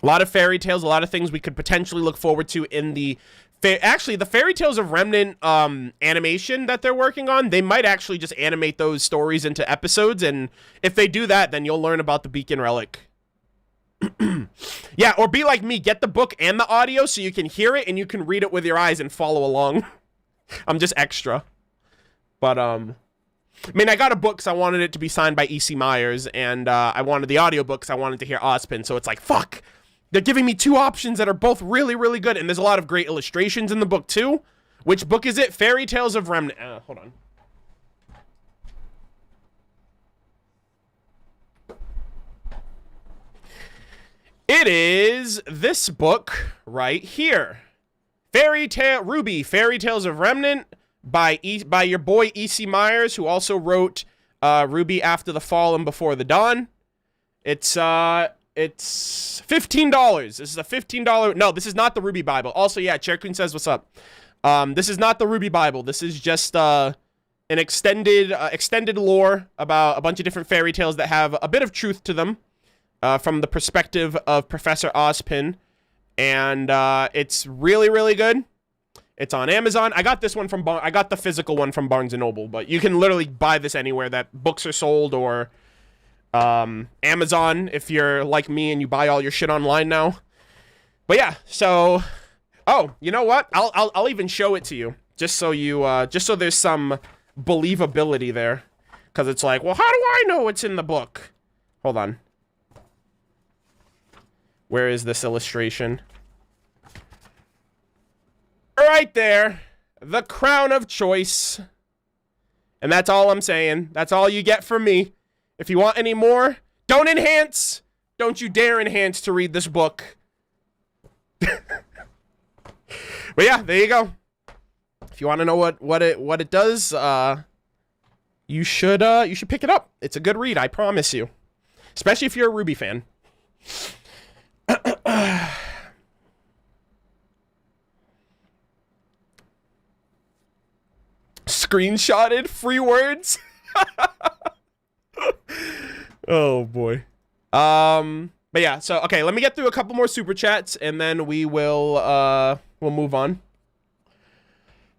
A lot of fairy tales, a lot of things we could potentially look forward to in the... Actually, the Fairy Tales of Remnant animation that they're working on, they might actually just animate those stories into episodes, and if they do that, then you'll learn about the Beacon Relic. Yeah, or be like me, get the book and the audio so you can hear it and you can read it with your eyes and follow along. I'm just extra. But, I mean, I got a book because I wanted it to be signed by E.C. Myers, and I wanted the audiobook because I wanted to hear Ozpin, so it's like, fuck! They're giving me two options that are both really, really good, and there's a lot of great illustrations in the book, too. Which book is it? Fairy Tales of Remnant. Hold on. It is this book right here. RWBY, Fairy Tales of Remnant, by your boy E.C. Myers, who also wrote RWBY After the Fall and Before the Dawn. It's $15. This is a $15. No, this is not the RWBY Bible. Also, yeah, Chair Queen says, what's up? This is not the RWBY Bible. This is just an extended lore about a bunch of different fairy tales that have a bit of truth to them, from the perspective of Professor Ozpin. And it's really, really good. It's on Amazon. I got this one from I got the physical one from Barnes & Noble, but you can literally buy this anywhere that books are sold, or Amazon if you're like me and you buy all your shit online now. But yeah, so you know what? I'll even show it to you just so there's some believability there, because it's like, well, how do I know what's in the book? Hold on. Where is this illustration? Right there, the crown of choice. And that's all I'm saying. That's all you get from me. If you want any more, don't enhance. Don't you dare enhance to read this book. But yeah, there you go. If you want to know what it does, you should pick it up. It's a good read, I promise you. Especially if you're a RWBY fan. Screenshotted free words. Oh boy. But yeah, so okay, let me get through a couple more super chats and then we will we'll move on.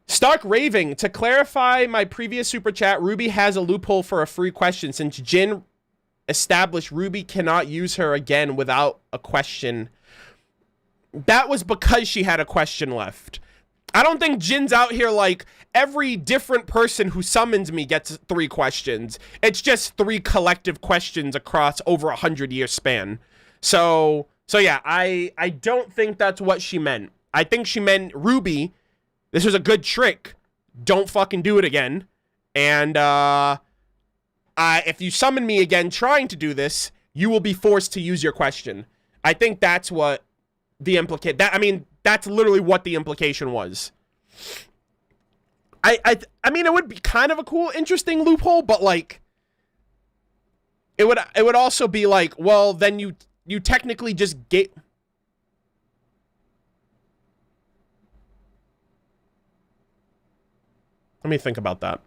Stark Raving, to clarify my previous super chat, RWBY has a loophole for a free question since Jin established RWBY cannot use her again without a question. That was because she had a question left. I don't think Jin's out here like every different person who summons me gets 3 questions. It's just 3 collective questions across over 100-year span. So yeah, I don't think that's what she meant. I think she meant RWBY, this was a good trick. Don't fucking do it again. And if you summon me again trying to do this, you will be forced to use your question. I think that's what the that's literally what the implication was. I mean, it would be kind of a cool, interesting loophole, but like, it would also be like, well, then you technically just get. Let me think about that.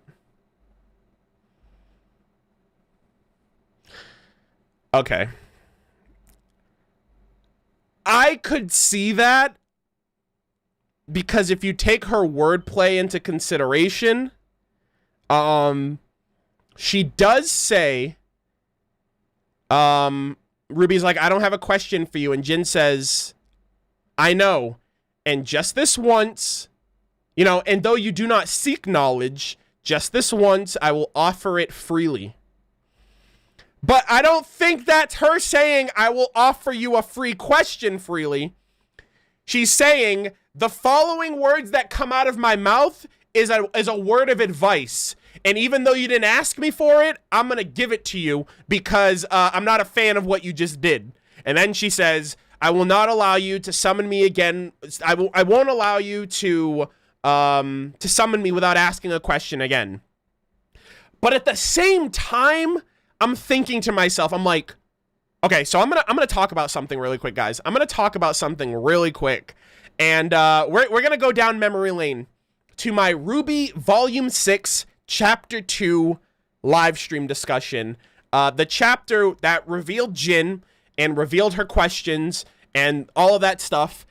Okay. I could see that because if you take her wordplay into consideration, she does say, Ruby's like, I don't have a question for you. And Jin says, I know. And just this once, you know, and though you do not seek knowledge, just this once, I will offer it freely. But I don't think that's her saying, I will offer you a free question freely. She's saying, the following words that come out of my mouth is a word of advice. And even though you didn't ask me for it, I'm going to give it to you because I'm not a fan of what you just did. And then she says, I will not allow you to summon me again. I won't allow you to summon me without asking a question again. But at the same time, I'm thinking to myself, I'm like, okay, so I'm gonna talk about something really quick, guys. I'm gonna talk about something really quick, and we're gonna go down memory lane to my RWBY Volume 6, Chapter 2 live stream discussion. The chapter that revealed Jin and revealed her questions and all of that stuff.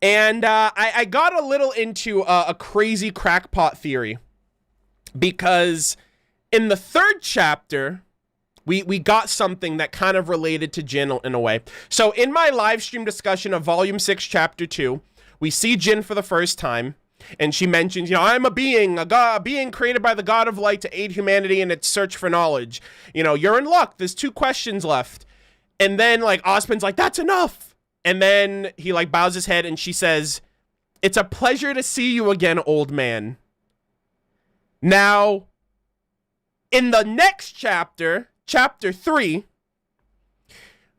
And I got a little into a crazy crackpot theory because in the 3rd chapter, we got something that kind of related to Jin in a way. So in my live stream discussion of Volume 6, Chapter 2, we see Jin for the first time, and she mentions, you know, I'm a being created by the God of light to aid humanity in its search for knowledge. You know, you're in luck. There's 2 questions left. And then, like, Ozpin's like, that's enough. And then he, like, bows his head, and she says, it's a pleasure to see you again, old man. Now, in the next chapter, Chapter 3,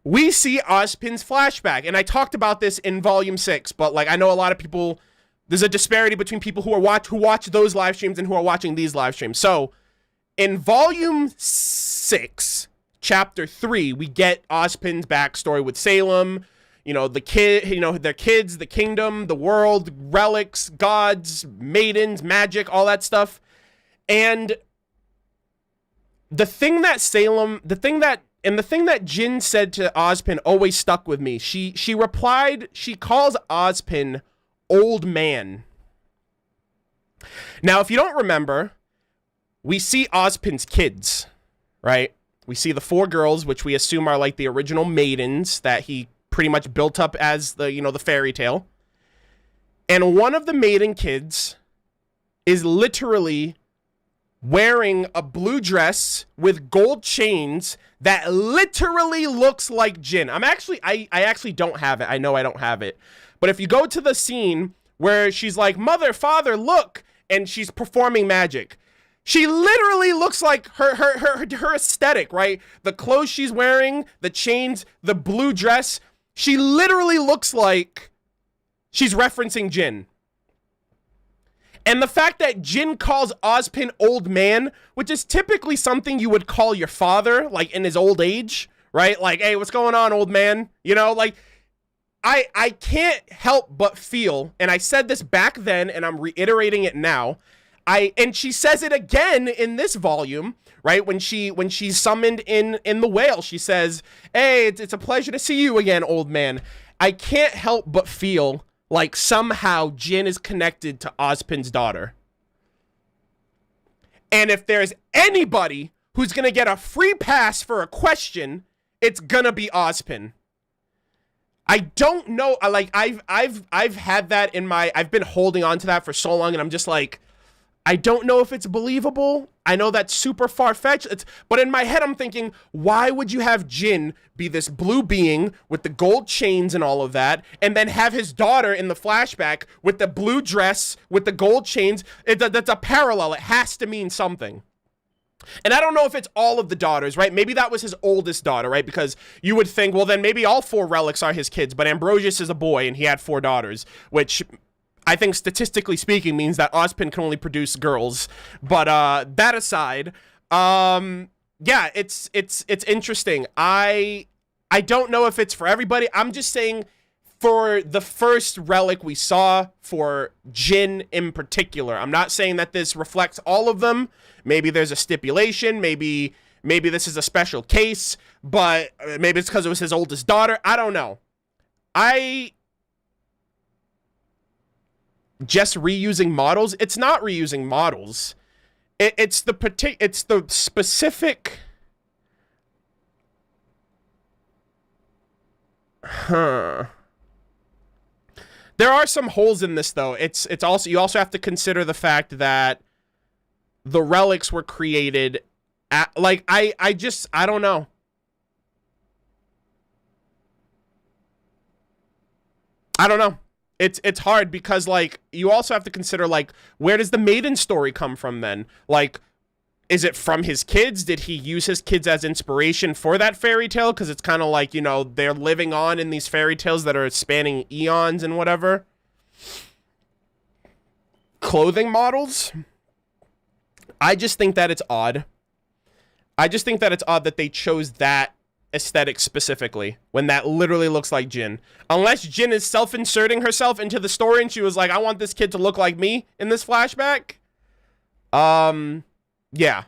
we see Ozpin's flashback. And I talked about this in Volume 6, but like I know a lot of people, there's a disparity between people who watch those live streams and who are watching these live streams. So in Volume 6, Chapter 3, we get Ozpin's backstory with Salem, you know, their kids, the kingdom, the world, relics, gods, maidens, magic, all that stuff. And the thing that Jin said to Ozpin always stuck with me. She replied, she calls Ozpin old man. Now, if you don't remember, we see Ozpin's kids, right? We see the 4 girls, which we assume are like the original maidens that he pretty much built up as the, you know, the fairy tale. And one of the maiden kids is literally wearing a blue dress with gold chains that literally looks like Jin. I actually don't have it. I know I don't have it. But if you go to the scene where she's like, mother, father, look, and she's performing magic, she literally looks like her aesthetic, right? The clothes she's wearing, the chains, the blue dress, she literally looks like she's referencing Jin. And the fact that Jin calls Ozpin old man, which is typically something you would call your father, like in his old age, right? Like, hey, what's going on, old man? You know, like, I can't help but feel, and I said this back then, and I'm reiterating it now, and she says it again in this volume, right? When she's summoned in the whale, she says, hey, it's a pleasure to see you again, old man. I can't help but feel like somehow Jin is connected to Ozpin's daughter. And if there's anybody who's gonna get a free pass for a question, it's gonna be Ozpin. I don't know. I've had that in my. I've been holding on to that for so long, and I'm just like, I don't know if it's believable. I know that's super far-fetched. But in my head, I'm thinking, why would you have Jin be this blue being with the gold chains and all of that, and then have his daughter in the flashback with the blue dress with the gold chains? That's a parallel. It has to mean something. And I don't know if it's all of the daughters, right? Maybe that was his oldest daughter, right? Because you would think, well, then maybe all 4 relics are his kids, but Ambrosius is a boy and he had 4 daughters, which I think statistically speaking means that Ozpin can only produce girls. But that aside, yeah, it's interesting. I don't know if it's for everybody. I'm just saying for the first relic we saw, for Jin in particular. I'm not saying that this reflects all of them. Maybe there's a stipulation. Maybe this is a special case, but maybe it's because it was his oldest daughter. I don't know. Just reusing models. It's not reusing models. It's the specific. There are some holes in this though. It's also, you also have to consider the fact that the relics were created at, like, I don't know. I don't know. It's hard because, like, you also have to consider, like, where does the maiden story come from then? Like, is it from his kids? Did he use his kids as inspiration for that fairy tale? Because it's kind of like, you know, they're living on in these fairy tales that are spanning eons and whatever. Clothing models? I just think that it's odd. I just think that it's odd that they chose that aesthetic specifically when that literally looks like Jin. Unless Jin is self-inserting herself into the story and she was like, I want this kid to look like me in this flashback. Yeah.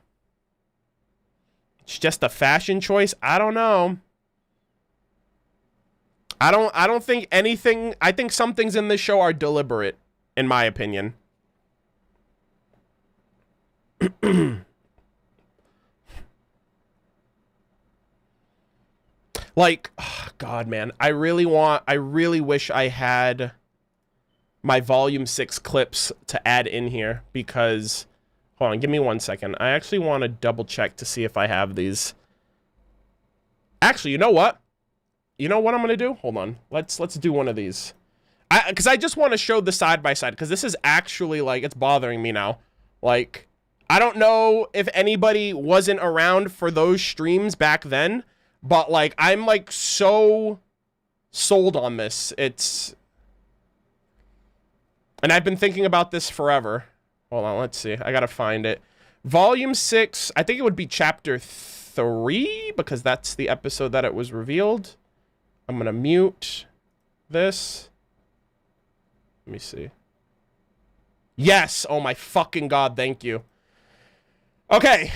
It's just a fashion choice. I don't know. I don't think anything. I think some things in this show are deliberate, in my opinion. Like, oh God, man, I really wish I had my volume 6 clips to add in here, because, hold on, give me 1 second. I actually want to double check to see if I have these. Actually, you know what? You know what I'm gonna do? Hold on. Let's do one of these. Because I just want to show the side by side, because this is actually, like, it's bothering me now. Like, I don't know if anybody wasn't around for those streams back then, but, like, I'm, like, so sold on this. It's... And I've been thinking about this forever. Hold on, let's see. I gotta find it. Volume 6, I think it would be Chapter 3, because that's the episode that it was revealed. I'm gonna mute this. Let me see. Yes! Oh my fucking God, thank you. Okay.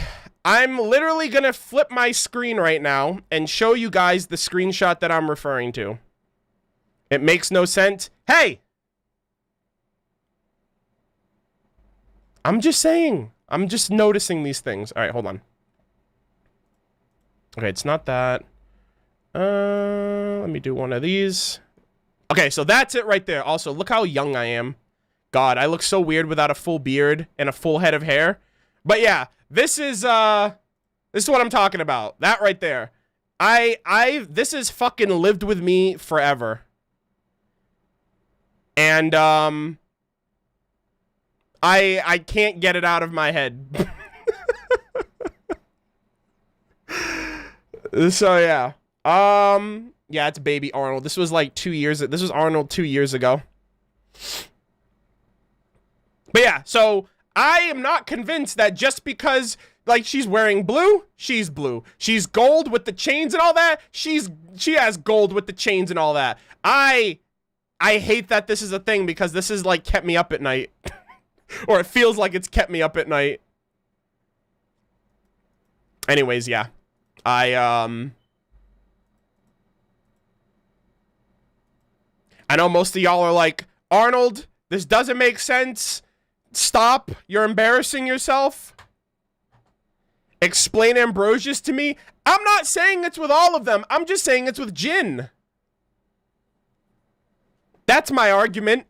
I'm literally gonna flip my screen right now and show you guys the screenshot that I'm referring to. It makes no sense. Hey! I'm just saying. I'm just noticing these things. Alright, hold on. Okay, it's not that. Let me do one of these. Okay, so that's it right there. Also, look how young I am. God, I look so weird without a full beard and a full head of hair. But yeah, this is what I'm talking about. That right there. This has fucking lived with me forever. And, I can't get it out of my head. So, yeah. Yeah, it's baby Arnold. This was like 2 years. This was Arnold 2 years ago. But yeah, so I am not convinced that just because, like, she's wearing blue, she's blue. She's gold with the chains and all that, she has gold with the chains and all that. I hate that this is a thing, because this has, like, kept me up at night. Or it feels like it's kept me up at night. Anyways, yeah. I know most of y'all are like, Arnold, this doesn't make sense. Stop. You're embarrassing yourself. Explain Ambrosius to me. I'm not saying it's with all of them. I'm just saying it's with Jin. That's my argument.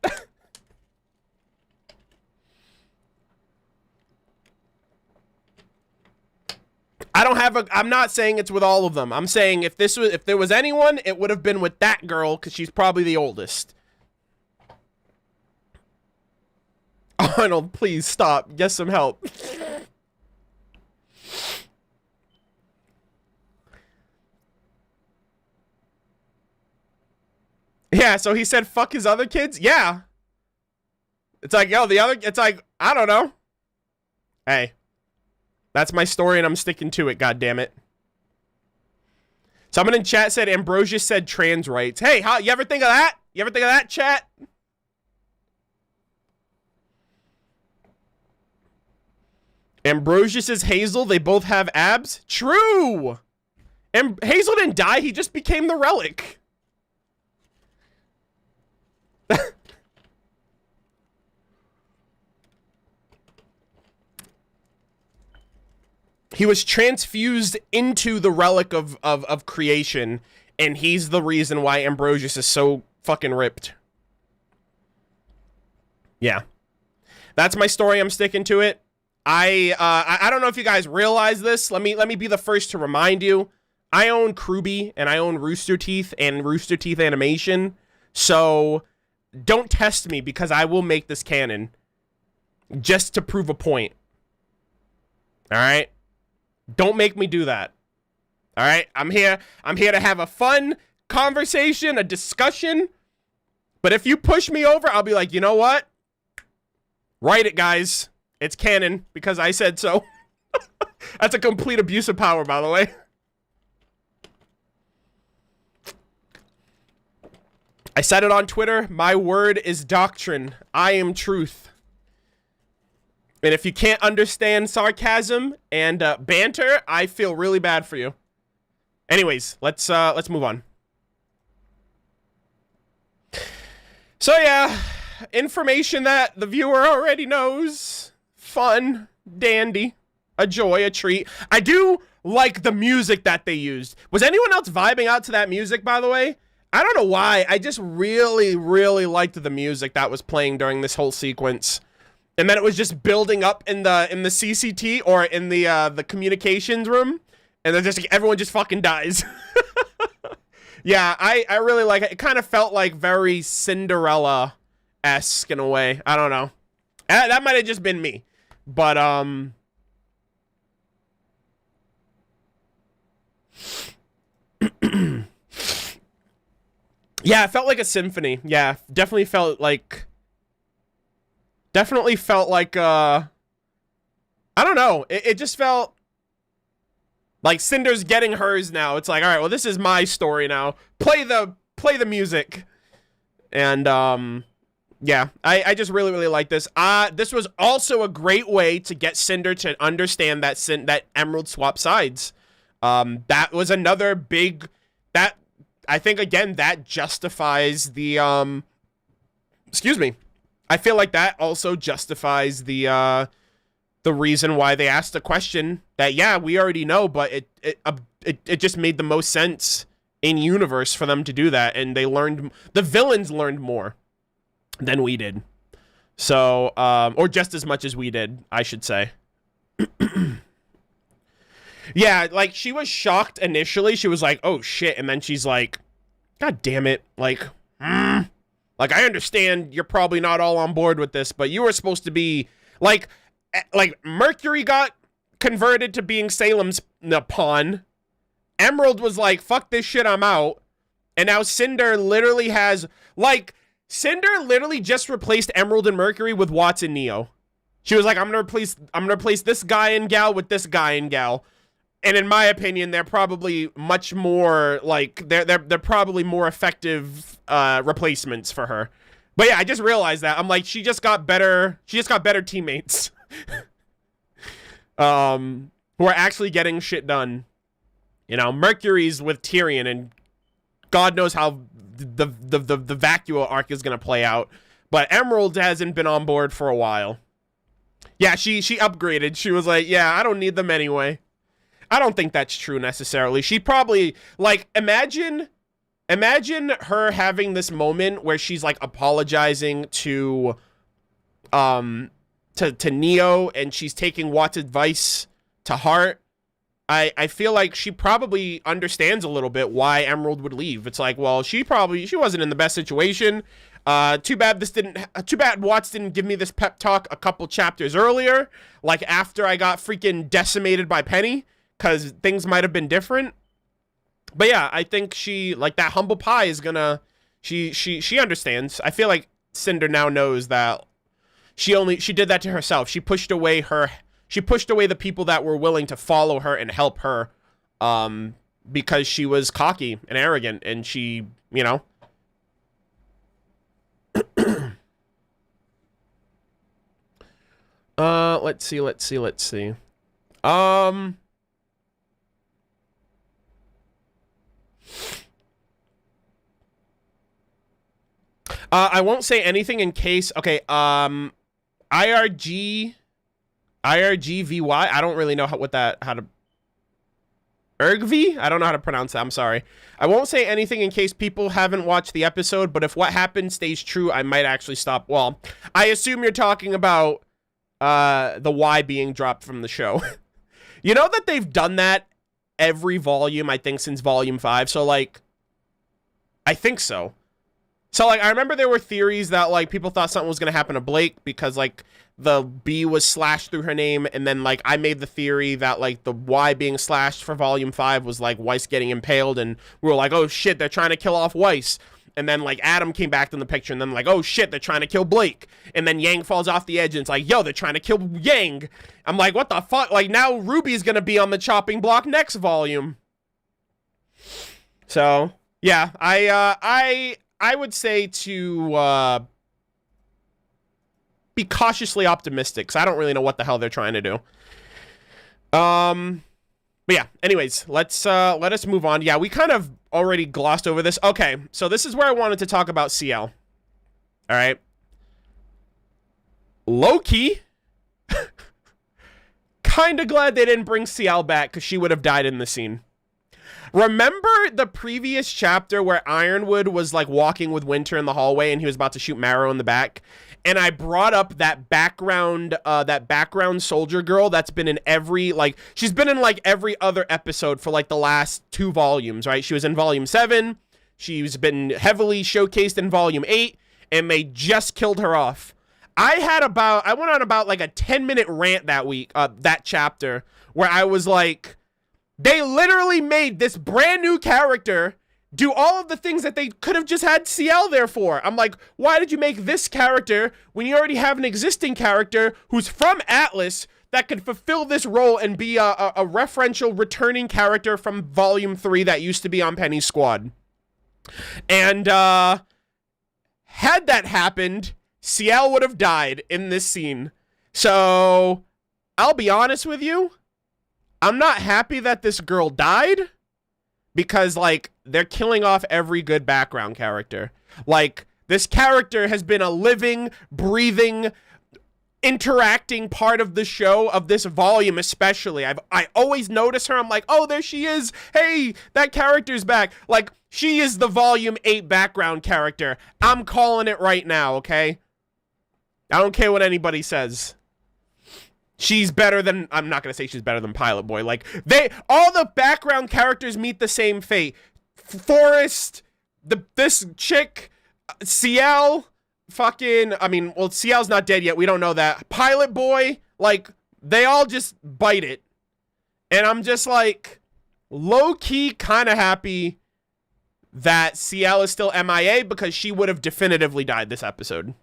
I'm not saying it's with all of them. I'm saying if there was anyone, it would have been with that girl, because she's probably the oldest. Arnold, please stop. Get some help. Yeah, so he said fuck his other kids? Yeah. It's like, yo, it's like, I don't know. Hey. That's my story and I'm sticking to it, goddammit. Someone in chat said Ambrosius said trans rights. Hey, you ever think of that? You ever think of that, chat? Ambrosius is Hazel. They both have abs. True. And Hazel didn't die. He just became the relic. He was transfused into the relic of creation, and he's the reason why Ambrosius is so fucking ripped. Yeah. That's my story. I'm sticking to it. I don't know if you guys realize this. Let me be the first to remind you. I own RWBY and I own Rooster Teeth and Rooster Teeth Animation. So don't test me because I will make this canon just to prove a point. All right? Don't make me do that. All right? I'm here to have a fun conversation, a discussion. But if you push me over, I'll be like, "You know what? Write it, guys. It's canon because I said so." That's a complete abuse of power, by the way. I said it on Twitter. My word is doctrine. I am truth. And if you can't understand sarcasm and banter, I feel really bad for you. Anyways, let's move on. So yeah, information that the viewer already knows. Fun, dandy, a joy, a treat. I do like the music that they used. Was anyone else vibing out to that music, by the way? I don't know why. I just really, really liked the music that was playing during this whole sequence. And then it was just building up in the CCT or in the communications room, and then just like, everyone just fucking dies. Yeah, I really like it. It kind of felt like very Cinderella-esque in a way. I don't know. That might have just been me, but yeah, it felt like a symphony. Yeah, definitely felt like. I don't know. It just felt like Cinder's getting hers now. It's like, all right, well, this is my story now. Play the music. And yeah, I just really, really like this. This was also a great way to get Cinder to understand that Emerald swapped sides. That was another big I think again that justifies the excuse me. I feel like that also justifies the reason why they asked a question that, yeah, we already know, but it just made the most sense in universe for them to do that, and the villains learned more than we did. So, or just as much as we did, I should say. Yeah, like, she was shocked initially. She was like, oh, shit, and then she's like, God damn it, like, Like, I understand you're probably not all on board with this, but you were supposed to be, like Mercury got converted to being Salem's pawn. Emerald was like, fuck this shit, I'm out. And now Cinder literally Cinder literally just replaced Emerald and Mercury with Watts and Neo. She was like, I'm gonna replace this guy and gal with this guy and gal. And in my opinion, they're probably much more like they're probably more effective replacements for her. But yeah, I just realized that. I'm like, she just got better teammates. Who are actually getting shit done. You know, Mercury's with Tyrion, and God knows how the Vacuo arc is gonna play out. But Emerald hasn't been on board for a while. Yeah, she upgraded. She was like, yeah, I don't need them anyway. I don't think that's true necessarily. She probably, like, imagine her having this moment where she's like apologizing to Neo, and she's taking Watt's advice to heart. I feel like she probably understands a little bit why Emerald would leave. It's like, well, she wasn't in the best situation. Too bad Watts didn't give me this pep talk a couple chapters earlier, like after I got freaking decimated by Penny, because things might have been different. But yeah, I think she, like, that humble pie is gonna, she understands. I feel like Cinder now knows that she did that to herself. She pushed away the people that were willing to follow her and help her, because she was cocky and arrogant, and she, you know. Let's see. I won't say anything in case, okay, IRGVY, I don't really know how to, RWBY? I don't know how to pronounce that, I'm sorry. I won't say anything in case people haven't watched the episode, but if what happened stays true, I might actually stop. Well, I assume you're talking about the Y being dropped from the show. You know that they've done that every volume, I think, since volume 5, so, like, I think so. So, like, I remember there were theories that, like, people thought something was going to happen to Blake because, like, the B was slashed through her name, and then, like, I made the theory that, like, the Y being slashed for Volume 5 was, like, Weiss getting impaled, and we were like, oh, shit, they're trying to kill off Weiss. And then, like, Adam came back in the picture, and then, like, oh, shit, they're trying to kill Blake. And then Yang falls off the edge, and it's like, yo, they're trying to kill Yang. I'm like, what the fuck? Like, now Ruby's going to be on the chopping block next volume. So, yeah, I would say to be cautiously optimistic, because I don't really know what the hell they're trying to do. But yeah, anyways, let us move on. Yeah, we kind of already glossed over this. Okay, so this is where I wanted to talk about CL. All right. Low-key, kind of glad they didn't bring CL back, because she would have died in the scene. Remember the previous chapter where Ironwood was, like, walking with Winter in the hallway and he was about to shoot Marrow in the back? And I brought up that background soldier girl that's been in every, like, she's been in, like, every other episode for, like, the last 2 volumes, right? She was in Volume 7, she's been heavily showcased in Volume 8, and they just killed her off. I went on about, like, a 10-minute rant that week, that chapter, where I was like, they literally made this brand new character do all of the things that they could have just had CL there for. I'm like, why did you make this character when you already have an existing character who's from Atlas that could fulfill this role and be a referential returning character from Volume 3 that used to be on Penny's squad? And had that happened, CL would have died in this scene. So I'll be honest with you, I'm not happy that this girl died, because, like, they're killing off every good background character. Like, this character has been a living, breathing, interacting part of the show, of this volume especially. I always notice her. I'm like, oh, there she is. Hey, that character's back. Like, she is the Volume 8 background character. I'm calling it right now, okay? I don't care what anybody says. She's better than, I'm not going to say she's better than Pilot Boy. Like, all the background characters meet the same fate. Forrest, this chick, CL, fucking, I mean, well, CL's not dead yet. We don't know that. Pilot Boy, like, they all just bite it. And I'm just, like, low-key kind of happy that CL is still MIA, because she would have definitively died this episode.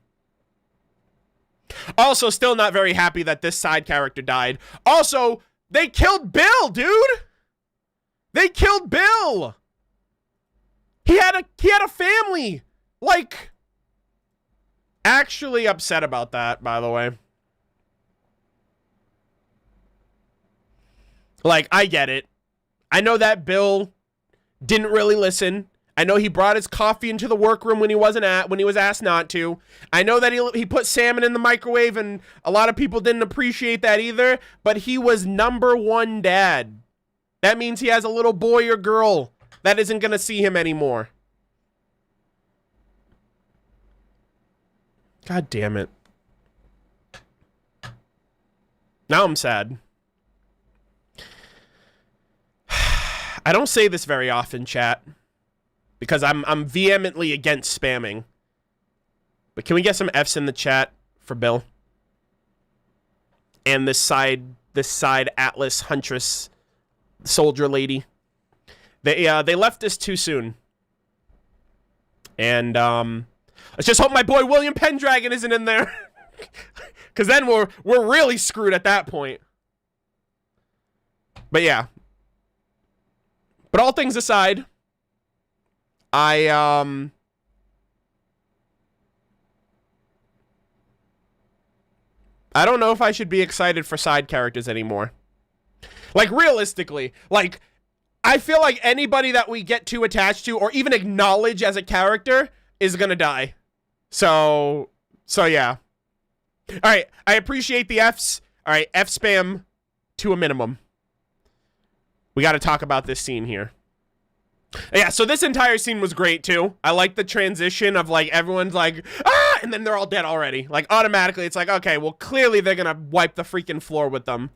Also, still not very happy that this side character died. Also, they killed Bill, dude! They killed Bill! He had a family! Like, actually upset about that, by the way. Like, I get it. I know that Bill didn't really listen. I know he brought his coffee into the workroom when he was asked not to. I know that he put salmon in the microwave, and a lot of people didn't appreciate that either, but he was #1 dad. That means he has a little boy or girl that isn't going to see him anymore. God damn it. Now I'm sad. I don't say this very often, chat, because I'm vehemently against spamming. But can we get some Fs in the chat for Bill? And this side Atlas Huntress soldier lady. They left us too soon. And let's just hope my boy William Pendragon isn't in there. Cause then we're really screwed at that point. But yeah. But all things aside, I don't know if I should be excited for side characters anymore. Like, realistically, like, I feel like anybody that we get too attached to or even acknowledge as a character is gonna die. So yeah. All right, I appreciate the Fs. All right, F spam to a minimum. We got to talk about this scene here. Yeah, so this entire scene was great, too. I like the transition of, like, everyone's like, ah, and then they're all dead already. Like, automatically, it's like, okay, well, clearly they're gonna wipe the freaking floor with them.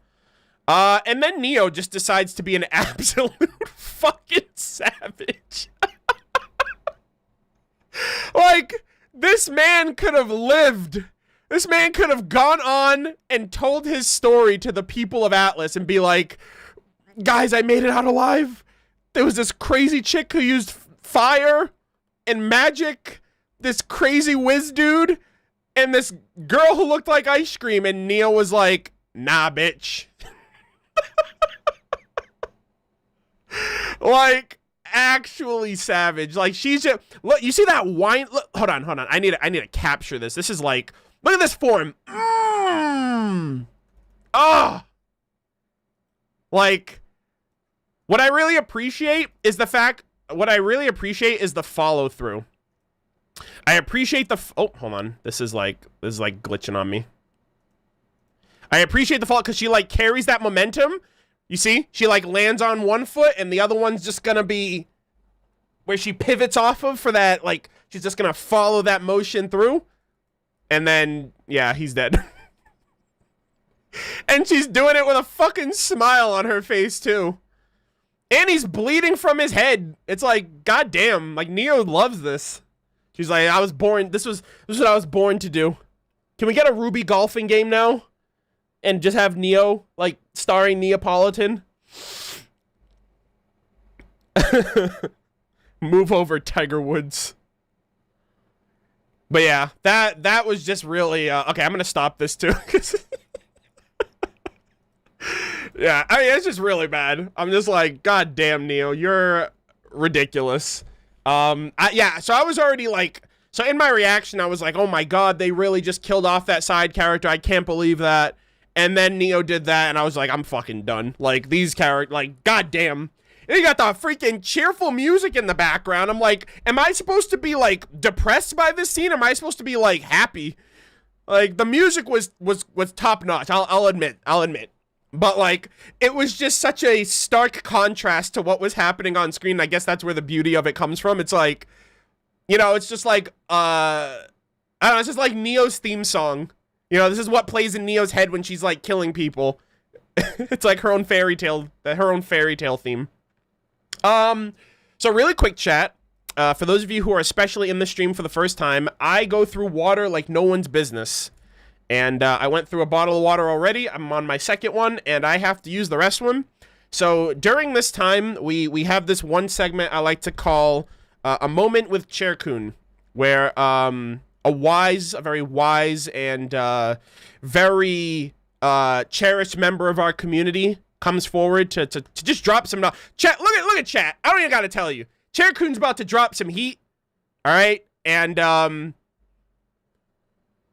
And then Neo just decides to be an absolute fucking savage. Like, this man could have lived. This man could have gone on and told his story to the people of Atlas and be like, guys, I made it out alive. There was this crazy chick who used fire and magic, this crazy whiz dude, and this girl who looked like ice cream. And Neo was like, nah, bitch. Like, actually savage. Like, she's just, look, you see that wine? Look, hold on. I need to capture this. This is like, look at this form. Like, what I really appreciate is the follow through. I appreciate the, oh, hold on. This is like glitching on me. I appreciate the follow, because she like carries that momentum. You see? She like lands on one foot and the other one's just gonna be where she pivots off of for that, like, she's just gonna follow that motion through. And then, yeah, he's dead. And she's doing it with a fucking smile on her face, too. And he's bleeding from his head. It's like, goddamn, like, Neo loves this. She's like, I was born, this is what I was born to do. Can we get a RWBY golfing game now? And just have Neo, like, starring Neapolitan? Move over, Tiger Woods. But yeah, that was just really, okay, I'm gonna stop this too. Yeah, I mean, it's just really bad. I'm just like, god damn, Neo, you're ridiculous. Yeah, so I was already like, so in my reaction, I was like, oh my god, they really just killed off that side character. I can't believe that. And then Neo did that, and I was like, I'm fucking done. Like, these characters, like, god damn. And you got the freaking cheerful music in the background. I'm like, am I supposed to be, like, depressed by this scene? Am I supposed to be, like, happy? Like, the music was top-notch, I'll admit. But, like, it was just such a stark contrast to what was happening on screen. I guess that's where the beauty of it comes from. It's like, you know, it's just like, I don't know, it's just like Neo's theme song. You know, this is what plays in Neo's head when she's, like, killing people. It's like her own fairy tale theme. So really quick chat, for those of you who are especially in the stream for the first time, I go through water like no one's business. And, I went through a bottle of water already. I'm on my second one, and I have to use the rest one. So during this time, we have this one segment I like to call, a moment with Chairkun, where, a very wise and, very, cherished member of our community comes forward to just drop some chat. Look at chat. I don't even gotta tell you. Chairkun's about to drop some heat. All right, and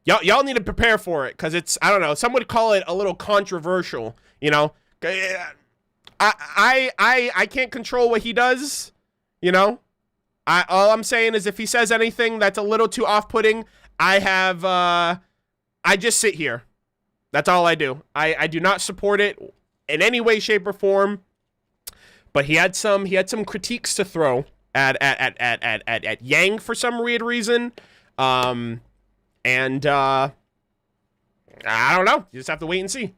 y'all need to prepare for it, because it's, I don't know, some would call it a little controversial. You know, I can't control what he does. You know, all I'm saying is if he says anything that's a little too off-putting, I just sit here. That's all I do. I do not support it in any way, shape, or form. But he had some critiques to throw at Yang for some weird reason. I don't know. You just have to wait and see.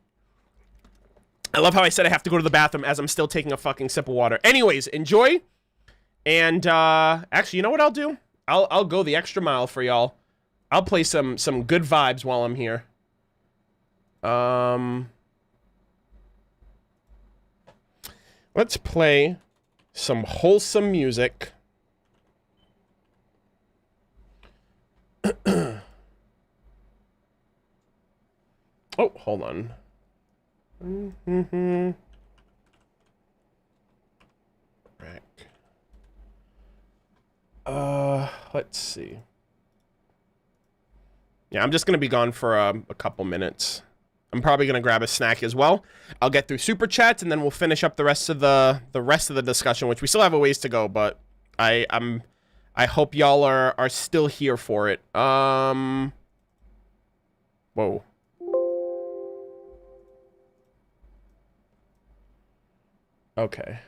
I love how I said I have to go to the bathroom as I'm still taking a fucking sip of water. Anyways, enjoy. And actually, you know what I'll do? I'll go the extra mile for y'all. I'll play some good vibes while I'm here. Let's play some wholesome music. Oh, hold on. Right. Let's see. Yeah, I'm just gonna be gone for a couple minutes. I'm probably gonna grab a snack as well. I'll get through super chats and then we'll finish up the rest of the discussion, which we still have a ways to go, but I hope y'all are still here for it. Whoa. Okay.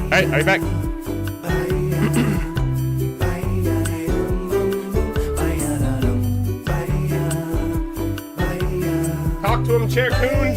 Alright, are you back? Talk to him, Chair Coon.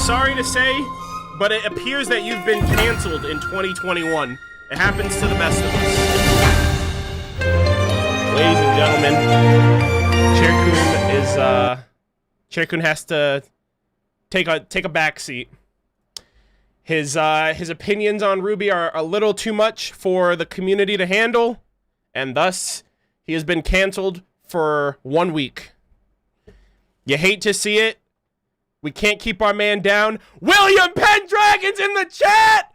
Sorry to say, but it appears that you've been canceled in 2021. It happens to the best of us. Ladies and gentlemen, Chair Coon has to take a back seat. His opinions on RWBY are a little too much for the community to handle, and thus he has been canceled for 1 week. You hate to see it. We can't keep our man down. William Pendragon's in the chat!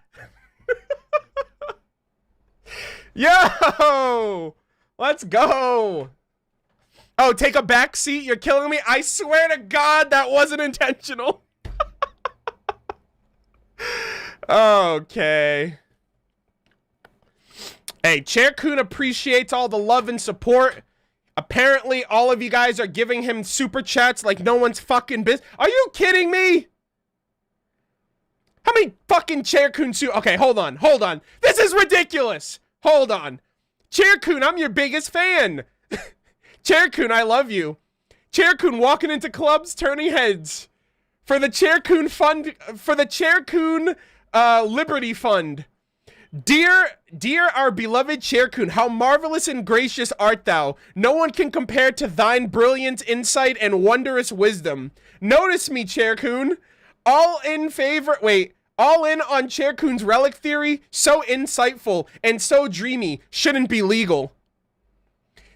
Yo! Let's go! Oh, take a back seat? You're killing me? I swear to God that wasn't intentional. Okay. Hey, Chair-kun appreciates all the love and support. Apparently, all of you guys are giving him super chats like no one's fucking business. Are you kidding me? How many fucking Chair-kun Okay, hold on. This is ridiculous. Hold on. Chair-kun, I'm your biggest fan. Chair-kun, I love you. Chair-kun walking into clubs, turning heads. For the Chair-kun fund, for the Chair-kun Liberty Fund. Dear our beloved Chair-kun, how marvelous and gracious art thou. No one can compare to thine brilliant insight and wondrous wisdom. Notice me, Chair-kun. All in on Chair-kun's relic theory. So insightful and so dreamy. Shouldn't be legal.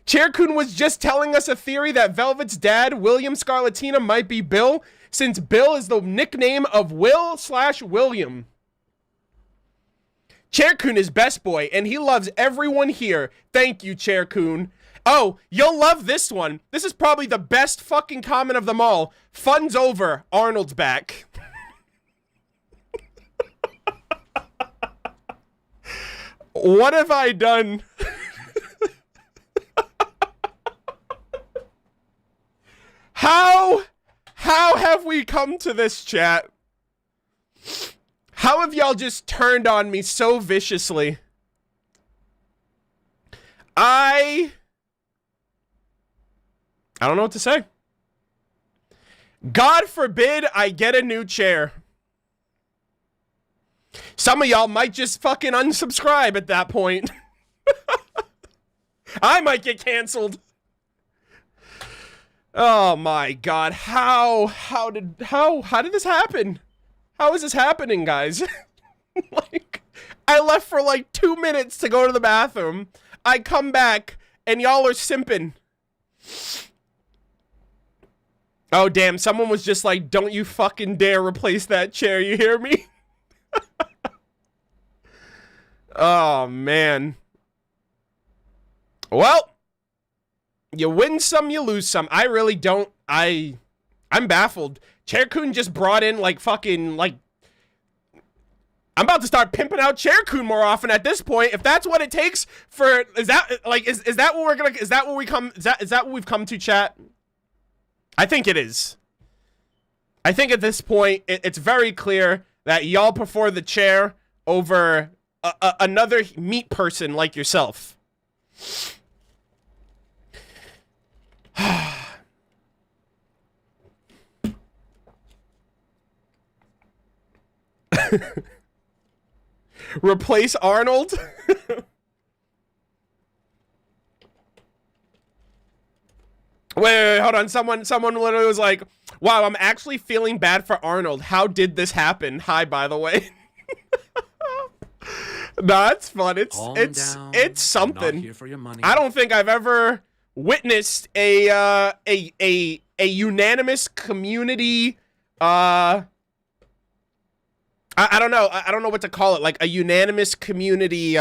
Chair-kun was just telling us a theory that Velvet's dad, William Scarlatina, might be Bill, since Bill is the nickname of Will/William. Chair-kun is best boy, and he loves everyone here. Thank you, Chair-kun. Oh, you'll love this one. This is probably the best fucking comment of them all. Fun's over. Arnold's back. What have I done? How have we come to this, chat? How have y'all just turned on me so viciously? I don't know what to say. God forbid I get a new chair. Some of y'all might just fucking unsubscribe at that point. I might get canceled. Oh my god, how did this happen? How is this happening, guys? Like, I left for like 2 minutes to go to the bathroom. I come back, and y'all are simping. Oh, damn, someone was just like, don't you fucking dare replace that chair, you hear me? Oh, man. Well, you win some, you lose some. I really don't, I'm baffled. Chair-kun just brought in, like, fucking, like... I'm about to start pimping out Chair-kun more often at this point. If that's what it takes for... Is that what we're gonna... Is that what we've come to, chat? I think it is. I think at this point, it's very clear that y'all prefer the chair over another meat person like yourself. Replace Arnold? Wait, hold on. Someone literally was like, wow, I'm actually feeling bad for Arnold. How did this happen? Hi, by the way. No, it's fun. It's something. I don't think I've ever witnessed a unanimous community I don't know. I don't know what to call it. Like a unanimous community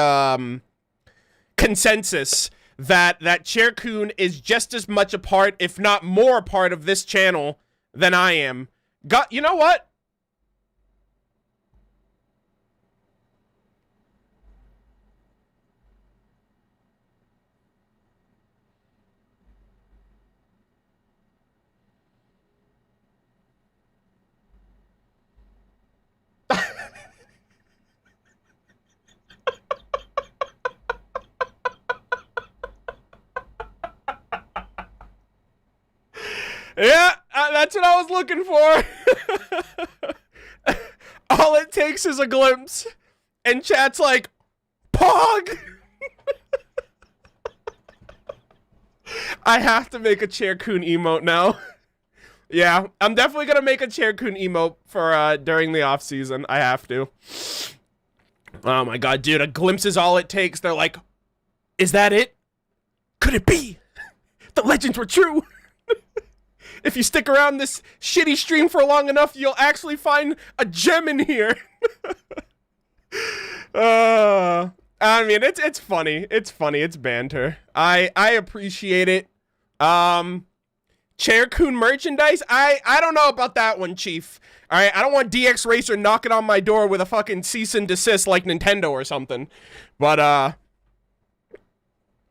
consensus that Chair-kun is just as much a part, if not more a part of this channel than I am. You know what? Yeah, that's what I was looking for. All it takes is a glimpse. And chat's like, Pog! I have to make a Chair-kun emote now. Yeah, I'm definitely gonna make a Chair-kun emote for during the off season. I have to. Oh my god, dude, a glimpse is all it takes. They're like, is that it? Could it be? The legends were true. If you stick around this shitty stream for long enough, you'll actually find a gem in here. I mean, it's funny. It's funny. It's banter. I appreciate it. Chair-kun merchandise? I don't know about that one, Chief. All right, I don't want DX Racer knocking on my door with a fucking cease and desist like Nintendo or something. But,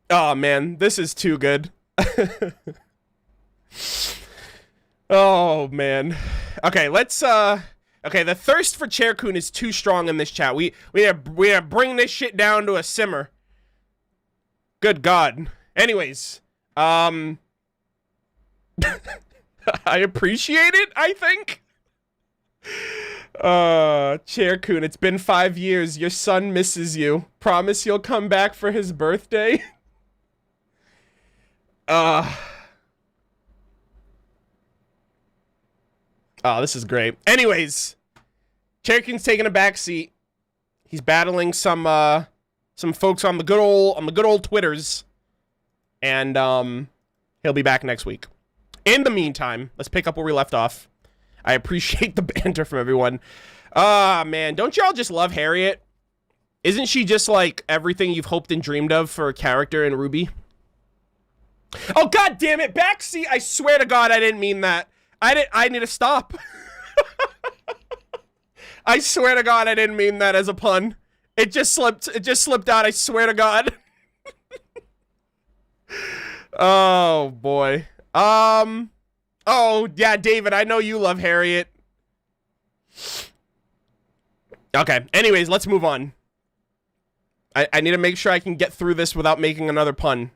oh, man, this is too good. Oh, man. Okay, let's, okay, the thirst for Chair-kun is too strong in this chat. We gotta bring this shit down to a simmer. Good God. Anyways, I appreciate it, I think. Chair-kun, it's been 5 years. Your son misses you. Promise you'll come back for his birthday? Oh, this is great. Anyways, Chair-kun's taking a back seat. He's battling some folks on the good old Twitters. And he'll be back next week. In the meantime, let's pick up where we left off. I appreciate the banter from everyone. Man, don't y'all just love Harriet? Isn't she just like everything you've hoped and dreamed of for a character in RWBY? Oh, God damn it, backseat! I swear to God, I didn't mean that. I need to stop. I swear to God, I didn't mean that as a pun. It just slipped out, I swear to God. Oh, boy. Oh, yeah, David, I know you love Harriet. Okay, anyways, let's move on. I need to make sure I can get through this without making another pun.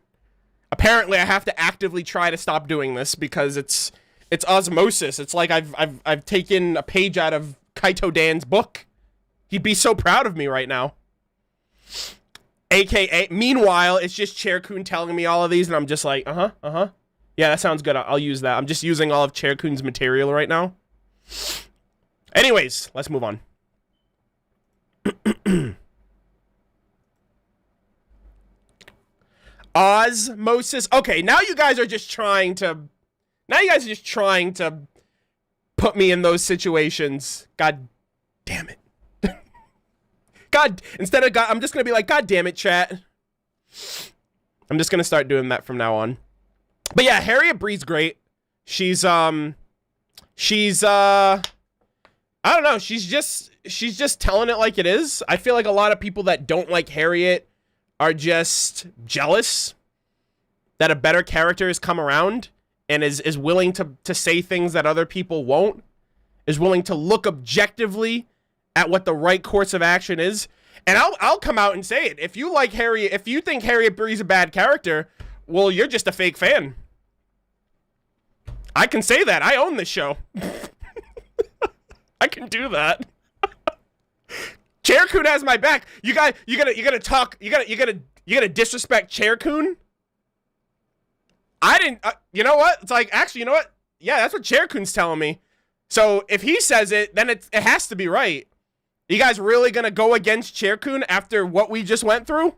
Apparently, I have to actively try to stop doing this because it's osmosis. It's like I've taken a page out of Kaito Dan's book. He'd be so proud of me right now. AKA, meanwhile, it's just Chair-kun telling me all of these, and I'm just like, yeah, that sounds good. I'll use that. I'm just using all of Chair-kun's material right now. Anyways, let's move on. Osmosis. Okay, now you guys are just trying to put me in those situations. God damn it. God, instead of God, I'm just gonna be like, God damn it, chat. I'm just gonna start doing that from now on. But yeah, Harriet Bree's great. She's I don't know, she's just telling it like it is. I feel like a lot of people that don't like Harriet are just jealous that a better character has come around and is willing to say things that other people won't, is willing to look objectively at what the right course of action is. And I'll come out and say it. If you like Harriet, if you think Harriet Bree's a bad character, well, you're just a fake fan. I can say that. I own this show. I can do that. Chair-kun has my back. You gotta disrespect Chair-kun? I didn't, you know what? It's like, actually, you know what? Yeah, that's what Chair-kun's telling me. So if he says it, then it has to be right. You guys really gonna go against Chair-kun after what we just went through?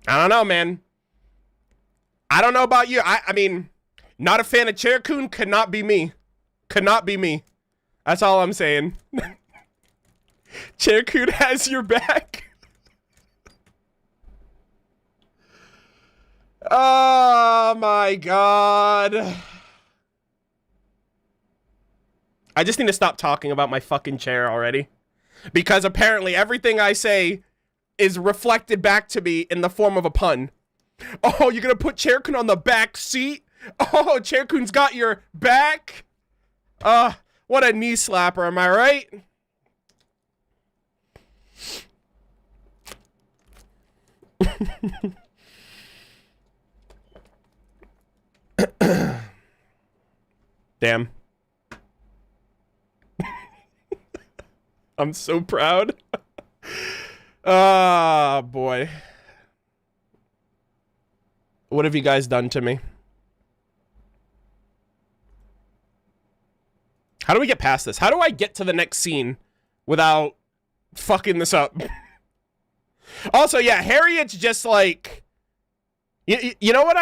I don't know, man. I don't know about you. I mean, not a fan of Chair-kun could not be me. Could not be me. That's all I'm saying. Chair-kun has your back. Oh my God. I just need to stop talking about my fucking chair already. Because apparently everything I say is reflected back to me in the form of a pun. Oh, you're gonna put Chair-kun on the back seat? Oh, Chair-kun's got your back? What a knee slapper, am I right? Damn. I'm so proud. Ah, boy. What have you guys done to me? How do we get past this? How do I get to the next scene without fucking this up? Also, yeah, Harriet's just like, you know what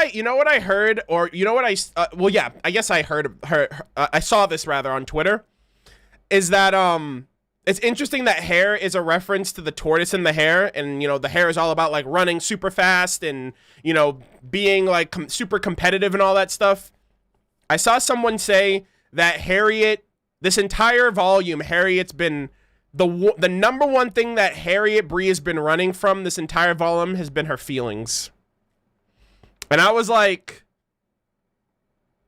I heard, or you know what well, yeah, I guess I heard her. I saw this rather on Twitter. Is that it's interesting that hare is a reference to the tortoise and the hare, and, you know, the hare is all about, like, running super fast and, you know, being, like, super competitive and all that stuff. I saw someone say that Harriet, this entire volume, Harriet's been, the number one thing that Harriet Bree has been running from this entire volume has been her feelings. And I was like,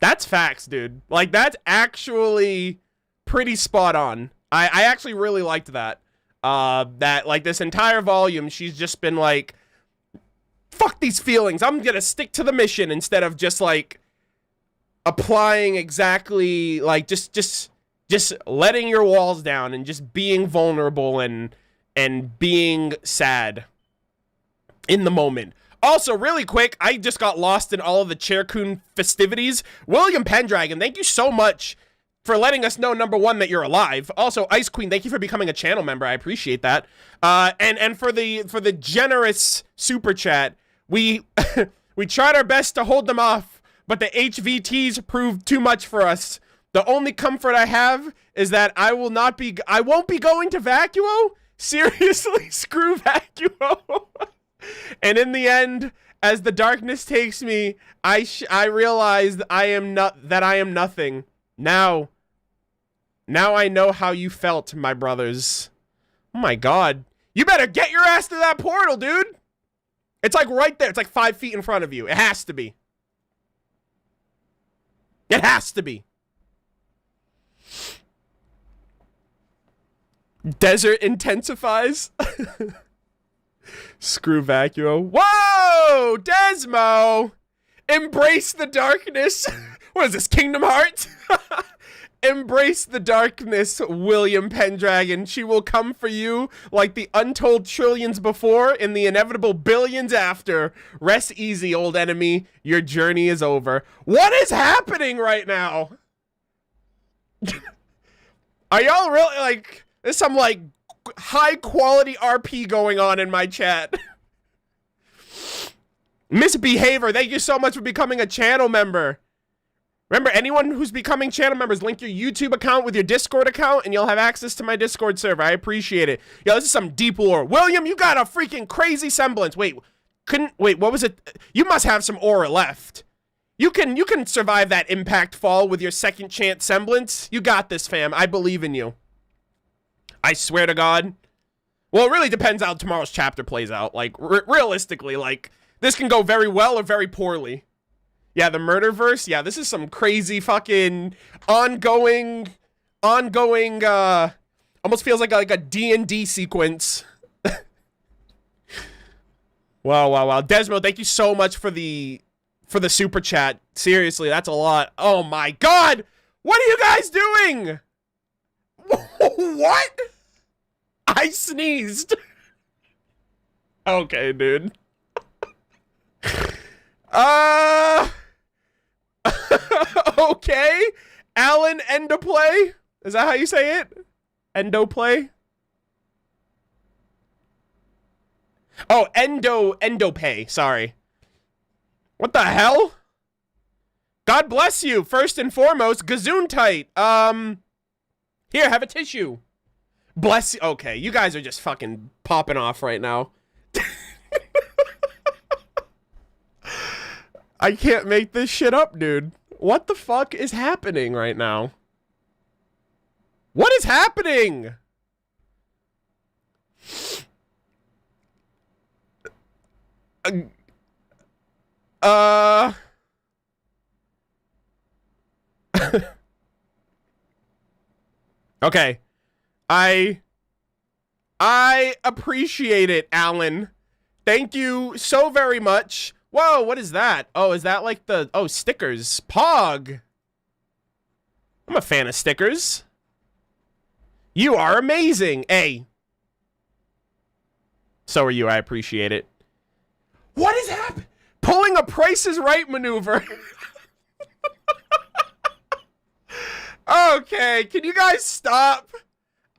that's facts, dude. Like, that's actually pretty spot on. I actually really liked that. That, like, this entire volume, she's just been like, fuck these feelings. I'm gonna stick to the mission instead of just, like, applying exactly, like, just letting your walls down and just being vulnerable and being sad in the moment. Also, really quick, I just got lost in all of the Chaircoon festivities. William Pendragon, thank you so much for letting us know, number one, that you're alive. Also, Ice Queen, thank you for becoming a channel member. I appreciate that. And for the generous super chat, we we tried our best to hold them off, but the HVTs proved too much for us. The only comfort I have is that I won't be going to Vacuo. Seriously, screw Vacuo. And in the end, as the darkness takes me, I realized I am nothing. Now I know how you felt, my brothers. Oh my god. You better get your ass to that portal, dude. It's like right there. It's like 5 feet in front of you. It has to be. It has to be. Desert intensifies. Screw Vacuo. Whoa! Dezmo! Embrace the darkness. What is this, Kingdom Hearts? Embrace the darkness, William Pendragon. She will come for you like the untold trillions before and the inevitable billions after. Rest easy, old enemy. Your journey is over. What is happening right now? Are y'all really, like, there's some, like, high quality RP going on in my chat. Misbehavior, thank you so much for becoming a channel member. Remember, anyone who's becoming channel members, link your YouTube account with your Discord account, and you'll have access to my Discord server. I appreciate it. Yo, this is some deep lore. William, you got a freaking crazy semblance. Wait, what was it? You must have some aura left. You can survive that impact fall with your second chance semblance. You got this, fam. I believe in you. I swear to God. Well, it really depends how tomorrow's chapter plays out. Like, realistically, like, this can go very well or very poorly. Yeah, the Murderverse. Yeah, this is some crazy fucking ongoing, almost feels like a D&D sequence. Wow. Dezmo, thank you so much for the super chat. Seriously, that's a lot. Oh my God. What are you guys doing? What? I sneezed. Okay, dude. Okay. Alan Endoplay? Is that how you say it? Endoplay? Oh, Endopay. Sorry. What the hell? God bless you. First and foremost, Gazoon-tight. Here, have a tissue. Bless you. Okay, you guys are just fucking popping off right now. I can't make this shit up, dude. What the fuck is happening right now? What is happening? Okay. I appreciate it, Alan. Thank you so very much. Whoa, what is that? Oh, is that like the... Oh, stickers. Pog. I'm a fan of stickers. You are amazing. Hey. So are you. I appreciate it. What is happening? Pulling a Price is Right maneuver. Okay, can you guys stop?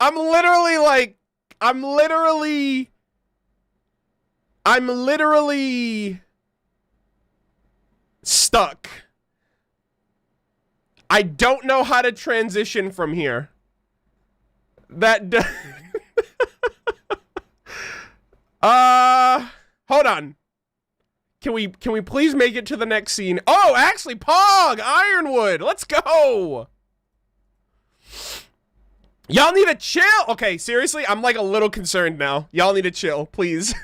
I'm literally stuck. I don't know how to transition from here. That hold on. Can we please make it to the next scene? Oh, actually, Pog, Ironwood, let's go. Y'all need to chill. Okay, seriously, I'm like a little concerned now. Y'all need to chill, please.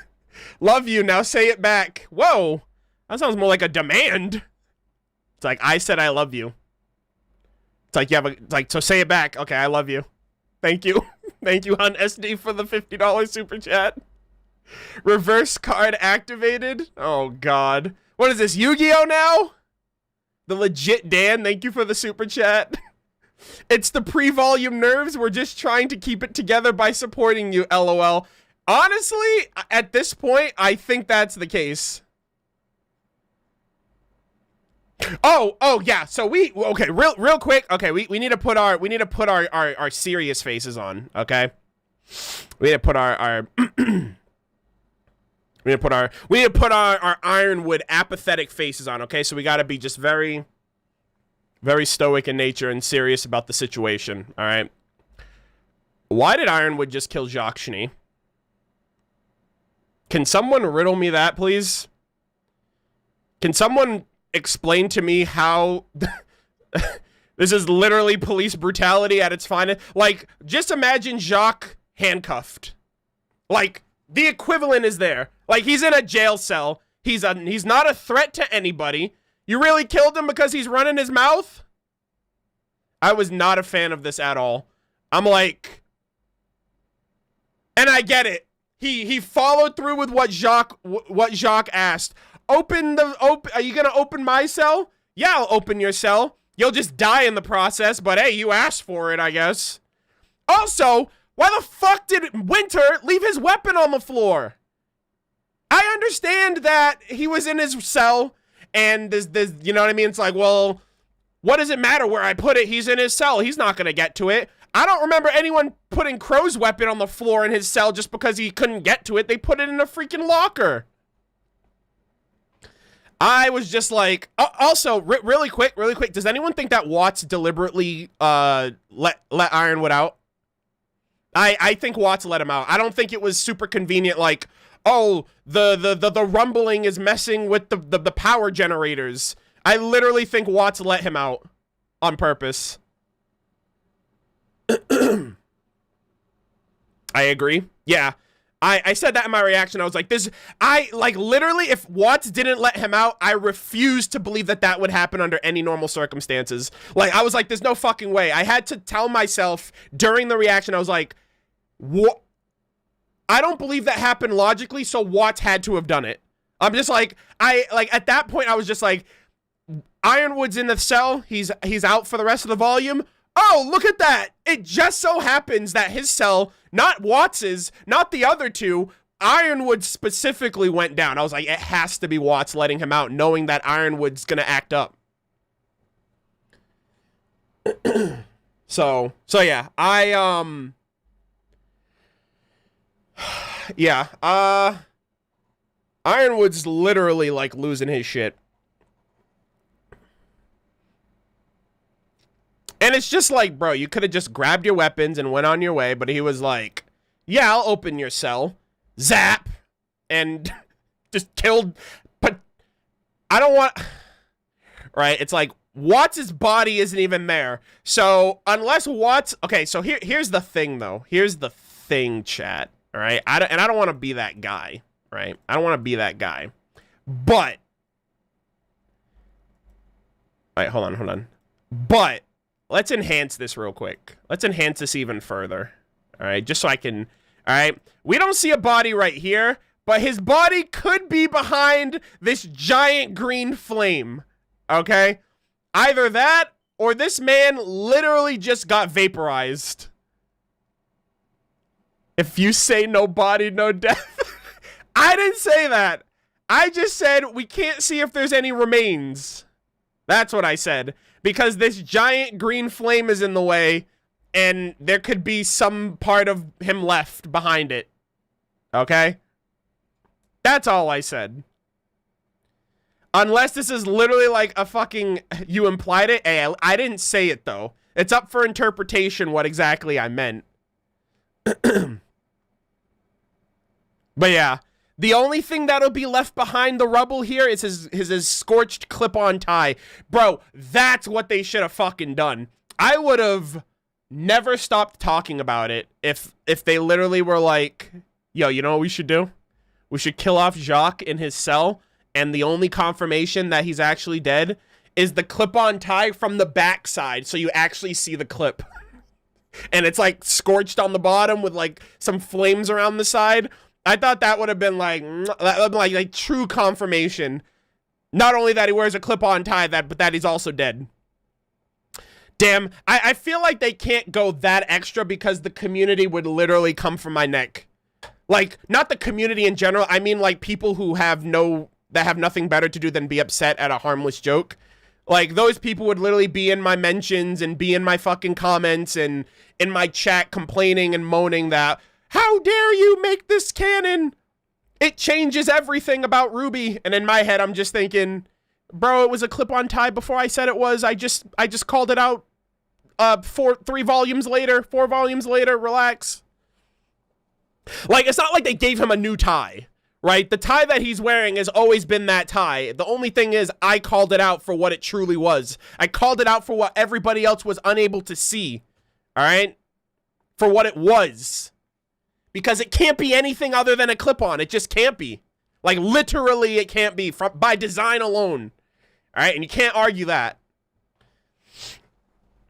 Love you, now say it back. Whoa, that sounds more like a demand. It's like, I said I love you. It's like, yeah, but it's like, so say it back. Okay, I love you. Thank you. Thank you, Hun SD, for the $50 super chat. Reverse card activated. Oh, God. What is this, Yu-Gi-Oh now? The legit Dan, thank you for the super chat. It's the pre-volume nerves. We're just trying to keep it together by supporting you, LOL. Honestly, at this point, I think that's the case. Oh yeah. So okay, real quick. Okay, we need to put our serious faces on. Okay, we need to put our we need to put our Ironwood apathetic faces on. Okay, so we got to be just very stoic in nature and serious about the situation. All right. Why did Ironwood just kill Jacques Cheney? Can someone riddle me that, please? Can someone explain to me how this is literally police brutality at its finest? Like, just imagine Jacques handcuffed. Like, the equivalent is there. Like, he's in a jail cell. He's not a threat to anybody. You really killed him because he's running his mouth? I was not a fan of this at all. I'm like, and I get it. He followed through with what Jacques asked. Are you gonna open my cell? Yeah, I'll open your cell. You'll just die in the process, but hey, you asked for it, I guess. Also, why the fuck did Winter leave his weapon on the floor? I understand that he was in his cell, and there's you know what I mean? It's like, well, what does it matter where I put it? He's in his cell. He's not gonna get to it. I don't remember anyone putting Crow's weapon on the floor in his cell just because he couldn't get to it. They put it in a freaking locker. I was just like, also, really quick, does anyone think that Watts deliberately let Ironwood out? I think Watts let him out. I don't think it was super convenient, like, oh, the rumbling is messing with the power generators. I literally think Watts let him out on purpose. I agree. Yeah. I said that in my reaction. I was like, literally, if Watts didn't let him out, I refuse to believe that would happen under any normal circumstances. Like, I was like, there's no fucking way. I had to tell myself during the reaction, I was like, what? I don't believe that happened logically, so Watts had to have done it. I'm just like, at that point, I was just like, Ironwood's in the cell. He's out for the rest of the volume. Oh, look at that. It just so happens that his cell, not Watts's, not the other two, Ironwood specifically went down. I was like, it has to be Watts letting him out, knowing that Ironwood's gonna act up. So yeah, yeah, Ironwood's literally like losing his shit. And it's just like, bro, you could have just grabbed your weapons and went on your way, but he was like, yeah, I'll open your cell. Zap. And just killed. But I don't want... Right? It's like, Watts' body isn't even there. So, unless Watts... Okay, so here's the thing, though. Here's the thing, chat. All right? I don't want to be that guy. Right? I don't want to be that guy. But... All right, hold on. But... Let's enhance this real quick. Let's enhance this even further. All right, just so I can... All right, we don't see a body right here, but his body could be behind this giant green flame. Okay? Either that, or this man literally just got vaporized. If you say no body, no death. I didn't say that. I just said we can't see if there's any remains. That's what I said. Because this giant green flame is in the way, and there could be some part of him left behind it. Okay? That's all I said. Unless this is literally like a fucking... You implied it? Hey, I didn't say it, though. It's up for interpretation what exactly I meant. But yeah, the only thing that'll be left behind the rubble here is his scorched clip-on tie. Bro, that's what they should have fucking done. I would have never stopped talking about it if they literally were like, yo, you know what we should do? We should kill off Jacques in his cell, and the only confirmation that he's actually dead is the clip-on tie from the backside, so you actually see the clip. And it's like scorched on the bottom with like some flames around the side. I thought that would have been like true confirmation. Not only that he wears a clip-on tie, but that he's also dead. Damn, I feel like they can't go that extra because the community would literally come for my neck. Like, not the community in general. I mean, like, people who have nothing better to do than be upset at a harmless joke. Like, those people would literally be in my mentions and be in my fucking comments and in my chat complaining and moaning that, how dare you make this canon? It changes everything about RWBY. And in my head, I'm just thinking, bro, it was a clip-on tie before I said it was. I just called it out 4 volumes later, relax. Like, it's not like they gave him a new tie, right? The tie that he's wearing has always been that tie. The only thing is I called it out for what it truly was. I called it out for what everybody else was unable to see, all right? For what it was. Because it can't be anything other than a clip-on. It just can't be. Like, literally, it can't be by design alone. All right? And you can't argue that.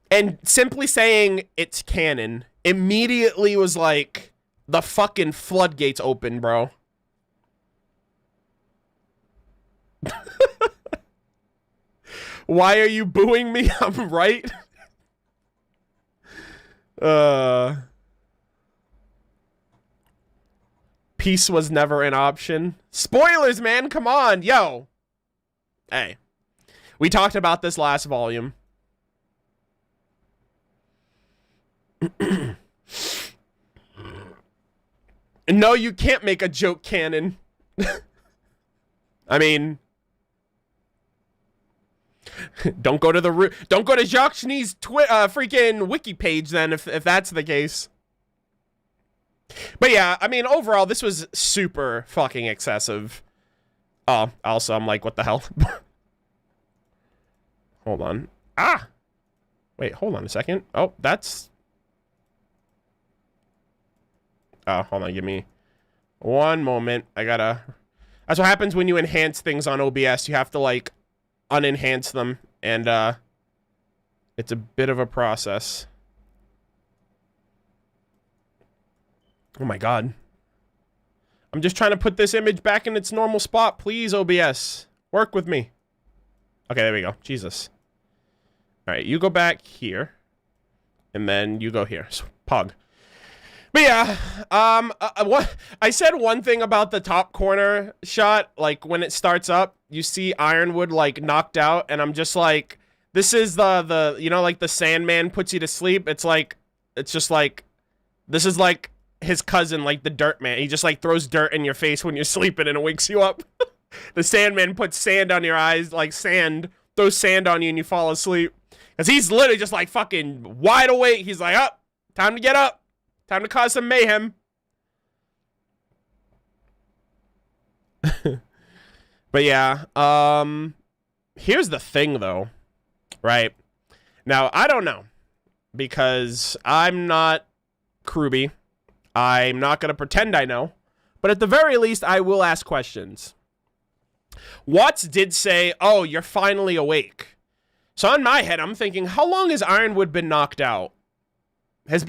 And simply saying it's canon immediately was like, the fucking floodgates open, bro. Why are you booing me? I'm right. Peace was never an option. Spoilers, man. Come on. Yo. Hey. We talked about this last volume. No, you can't make a joke canon. I mean, don't go to Jacques Schnee's freaking wiki page then if that's the case. But yeah, I mean, overall, this was super fucking excessive. Oh, also, I'm like, what the hell? Hold on. Ah! Wait, hold on a second. Oh, that's... Oh, hold on, give me one moment. I gotta... That's what happens when you enhance things on OBS. You have to, like, unenhance them. And, it's a bit of a process. Oh my god. I'm just trying to put this image back in its normal spot. Please, OBS. Work with me. Okay, there we go. Jesus. Alright, you go back here. And then you go here. So, Pog. But yeah, I said one thing about the top corner shot. Like, when it starts up, you see Ironwood, like, knocked out. And I'm just like, this is the you know, like, the Sandman puts you to sleep. It's like, it's just like, this is like his cousin, like the Dirt Man. He just like throws dirt in your face when you're sleeping and it wakes you up. The Sandman puts sand on your eyes, like sand, throws sand on you and you fall asleep. Because he's literally just like fucking wide awake. He's like, up, time to get up. Time to cause some mayhem. But yeah, here's the thing though, right? Now, I don't know, because I'm not RWBY. I'm not going to pretend I know, but at the very least, I will ask questions. Watts did say, oh, you're finally awake. So in my head, I'm thinking, how long has Ironwood been knocked out? Has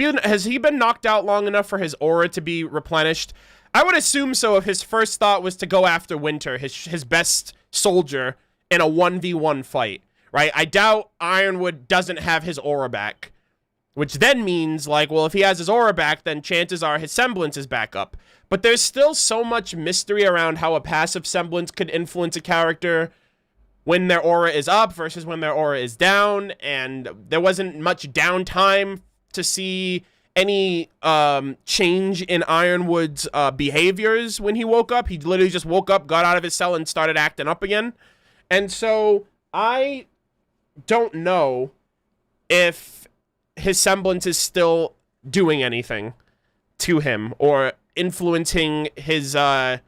he been knocked out long enough for his aura to be replenished? I would assume so if his first thought was to go after Winter, his best soldier, in a 1v1 fight, right? I doubt Ironwood doesn't have his aura back. Which then means, like, well, if he has his aura back, then chances are his semblance is back up. But there's still so much mystery around how a passive semblance could influence a character when their aura is up versus when their aura is down. And there wasn't much downtime to see any change in Ironwood's behaviors when he woke up. He literally just woke up, got out of his cell, and started acting up again. And so I don't know if his semblance is still doing anything to him, or influencing his or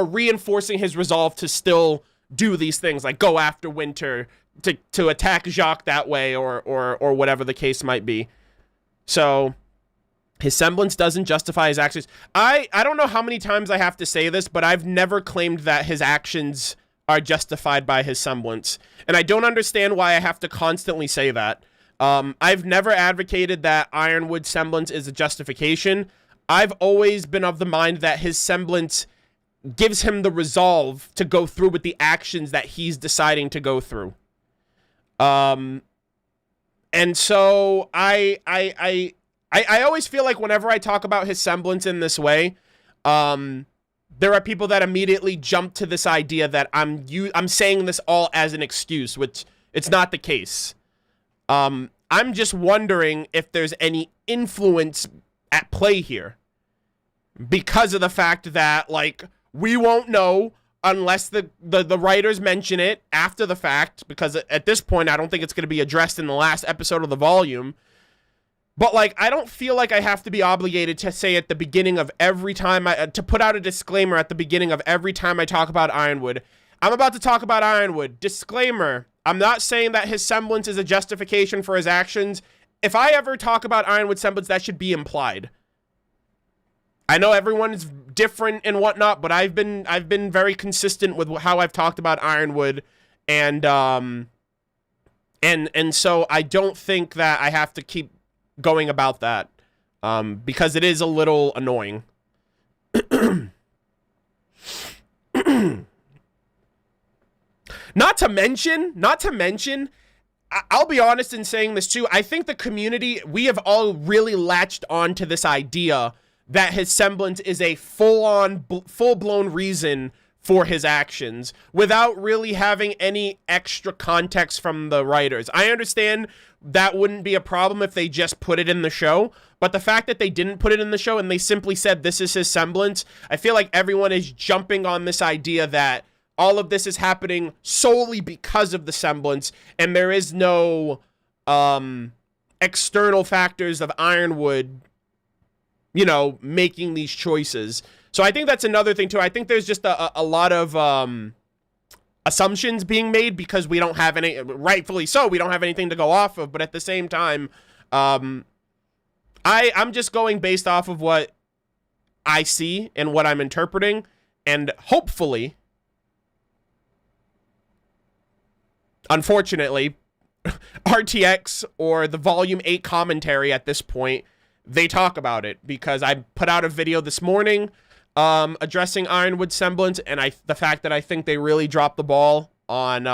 reinforcing his resolve to still do these things, like go after Winter, to attack Jacques that way, or whatever the case might be. So his semblance doesn't justify his actions. I don't know how many times I have to say this, but I've never claimed that his actions are justified by his semblance. And I don't understand why I have to constantly say that. I've never advocated that Ironwood's semblance is a justification. I've always been of the mind that his semblance gives him the resolve to go through with the actions that he's deciding to go through. And so I always feel like whenever I talk about his semblance in this way, there are people that immediately jump to this idea that I'm saying this all as an excuse, which it's not the case. I'm just wondering if there's any influence at play here, because of the fact that, like, we won't know unless the writers mention it after the fact, because at this point I don't think it's going to be addressed in the last episode of the volume. But, like, I don't feel like I have to be obligated to say at the beginning of every time to put out a disclaimer at the beginning of every time I talk about Ironwood. I'm about to talk about Ironwood. Disclaimer. I'm not saying that his semblance is a justification for his actions. If I ever talk about Ironwood's semblance, that should be implied. I know everyone is different and whatnot, but I've been very consistent with how I've talked about Ironwood, and so I don't think that I have to keep going about that, because it is a little annoying. Not to mention, I'll be honest in saying this too, I think the community, we have all really latched on to this idea that his semblance is a full-blown reason for his actions, without really having any extra context from the writers. I understand that wouldn't be a problem if they just put it in the show, but the fact that they didn't put it in the show and they simply said this is his semblance, I feel like everyone is jumping on this idea that all of this is happening solely because of the semblance, and there is no external factors of Ironwood, you know, making these choices. So I think that's another thing too. I think there's just a lot of assumptions being made because we don't have any, rightfully so, we don't have anything to go off of, but at the same time, I'm just going based off of what I see and what I'm interpreting, and hopefully, unfortunately, RTX or the Volume 8 commentary at this point, they talk about it, because I put out a video this morning addressing Ironwood's semblance, and the fact that I think they really dropped the ball on,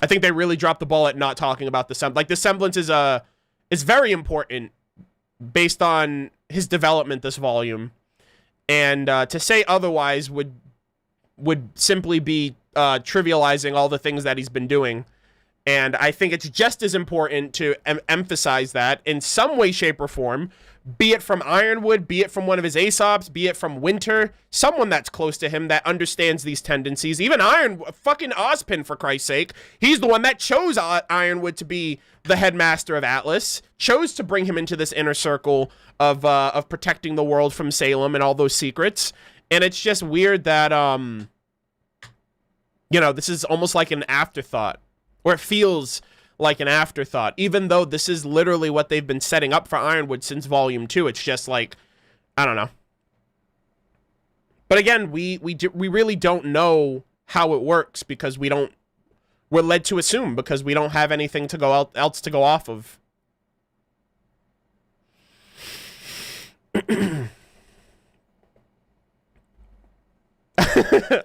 I think they really dropped the ball at not talking about the semblance. Like, the semblance is very important based on his development this volume, and to say otherwise would simply be trivializing all the things that he's been doing. And I think it's just as important to emphasize that in some way, shape, or form, be it from Ironwood, be it from one of his Aesops, be it from Winter, someone that's close to him that understands these tendencies. Even fucking Ozpin, for Christ's sake. He's the one that chose Ironwood to be the headmaster of Atlas, chose to bring him into this inner circle of protecting the world from Salem and all those secrets. And it's just weird that, you know, this is almost like an afterthought. Or it feels like an afterthought, even though this is literally what they've been setting up for Ironwood since Volume 2. It's just like, I don't know. But again, we really don't know how it works, because we're led to assume, because we don't have anything to else to go off of.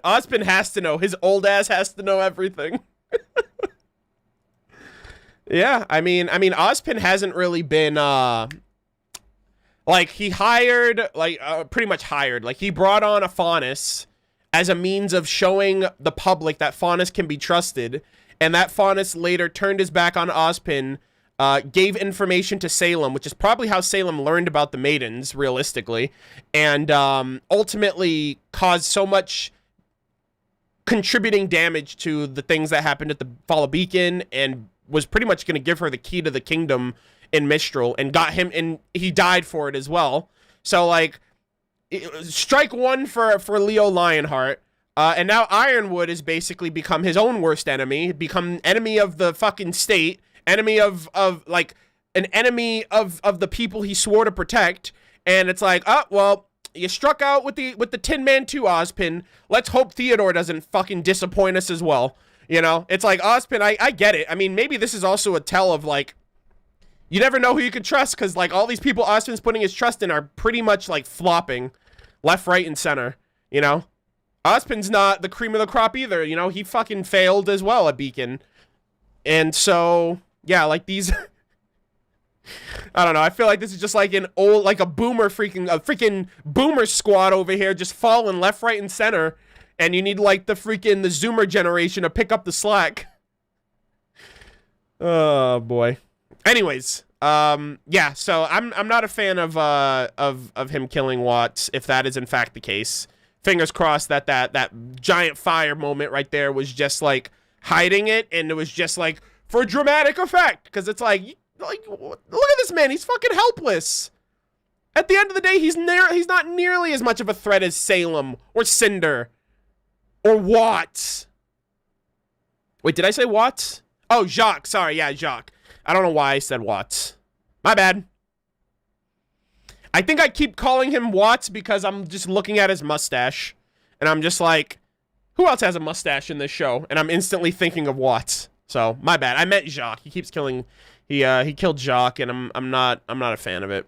Ozpin has to know. His old ass has to know everything. Yeah, I mean, Ozpin hasn't really been, like, he hired, like, pretty much hired, like, he brought on a Faunus as a means of showing the public that Faunus can be trusted, and that Faunus later turned his back on Ozpin, gave information to Salem, which is probably how Salem learned about the Maidens, realistically, and, ultimately caused so much contributing damage to the things that happened at the Fall of Beacon, and was pretty much going to give her the key to the kingdom in Mistral and got him, and he died for it as well. So, like, strike one for Leo Lionheart. And now Ironwood has basically become his own worst enemy, become enemy of the fucking state, enemy of like, an enemy of the people he swore to protect. And it's like, oh, well, you struck out with the Tin Man 2, Ozpin. Let's hope Theodore doesn't fucking disappoint us as well. You know, it's like, Ozpin, I get it. I mean, maybe this is also a tell of, like, you never know who you can trust, because, like, all these people Ozpin's putting his trust in are pretty much, like, flopping left, right, and center, you know? Ozpin's not the cream of the crop either, you know? He fucking failed as well at Beacon. And so, yeah, like, these... I don't know, I feel like this is just like an old, like a freaking boomer squad over here just falling left, right, and center, and you need, like, the Zoomer generation to pick up the slack. Oh, boy. Anyways, yeah, so I'm not a fan of him killing Watts, if that is in fact the case. Fingers crossed that giant fire moment right there was just, like, hiding it, and it was just, like, for dramatic effect, because it's like, look at this man, he's fucking helpless. At the end of the day, he's not nearly as much of a threat as Salem, or Cinder, or Watts. Wait, did I say Watts? Oh, Jacques, sorry, yeah, Jacques. I don't know why I said Watts. My bad. I think I keep calling him Watts because I'm just looking at his mustache. And I'm just like, who else has a mustache in this show? And I'm instantly thinking of Watts. So, my bad. I meant Jacques. He keeps killing... He killed Jacques, and I'm not a fan of it.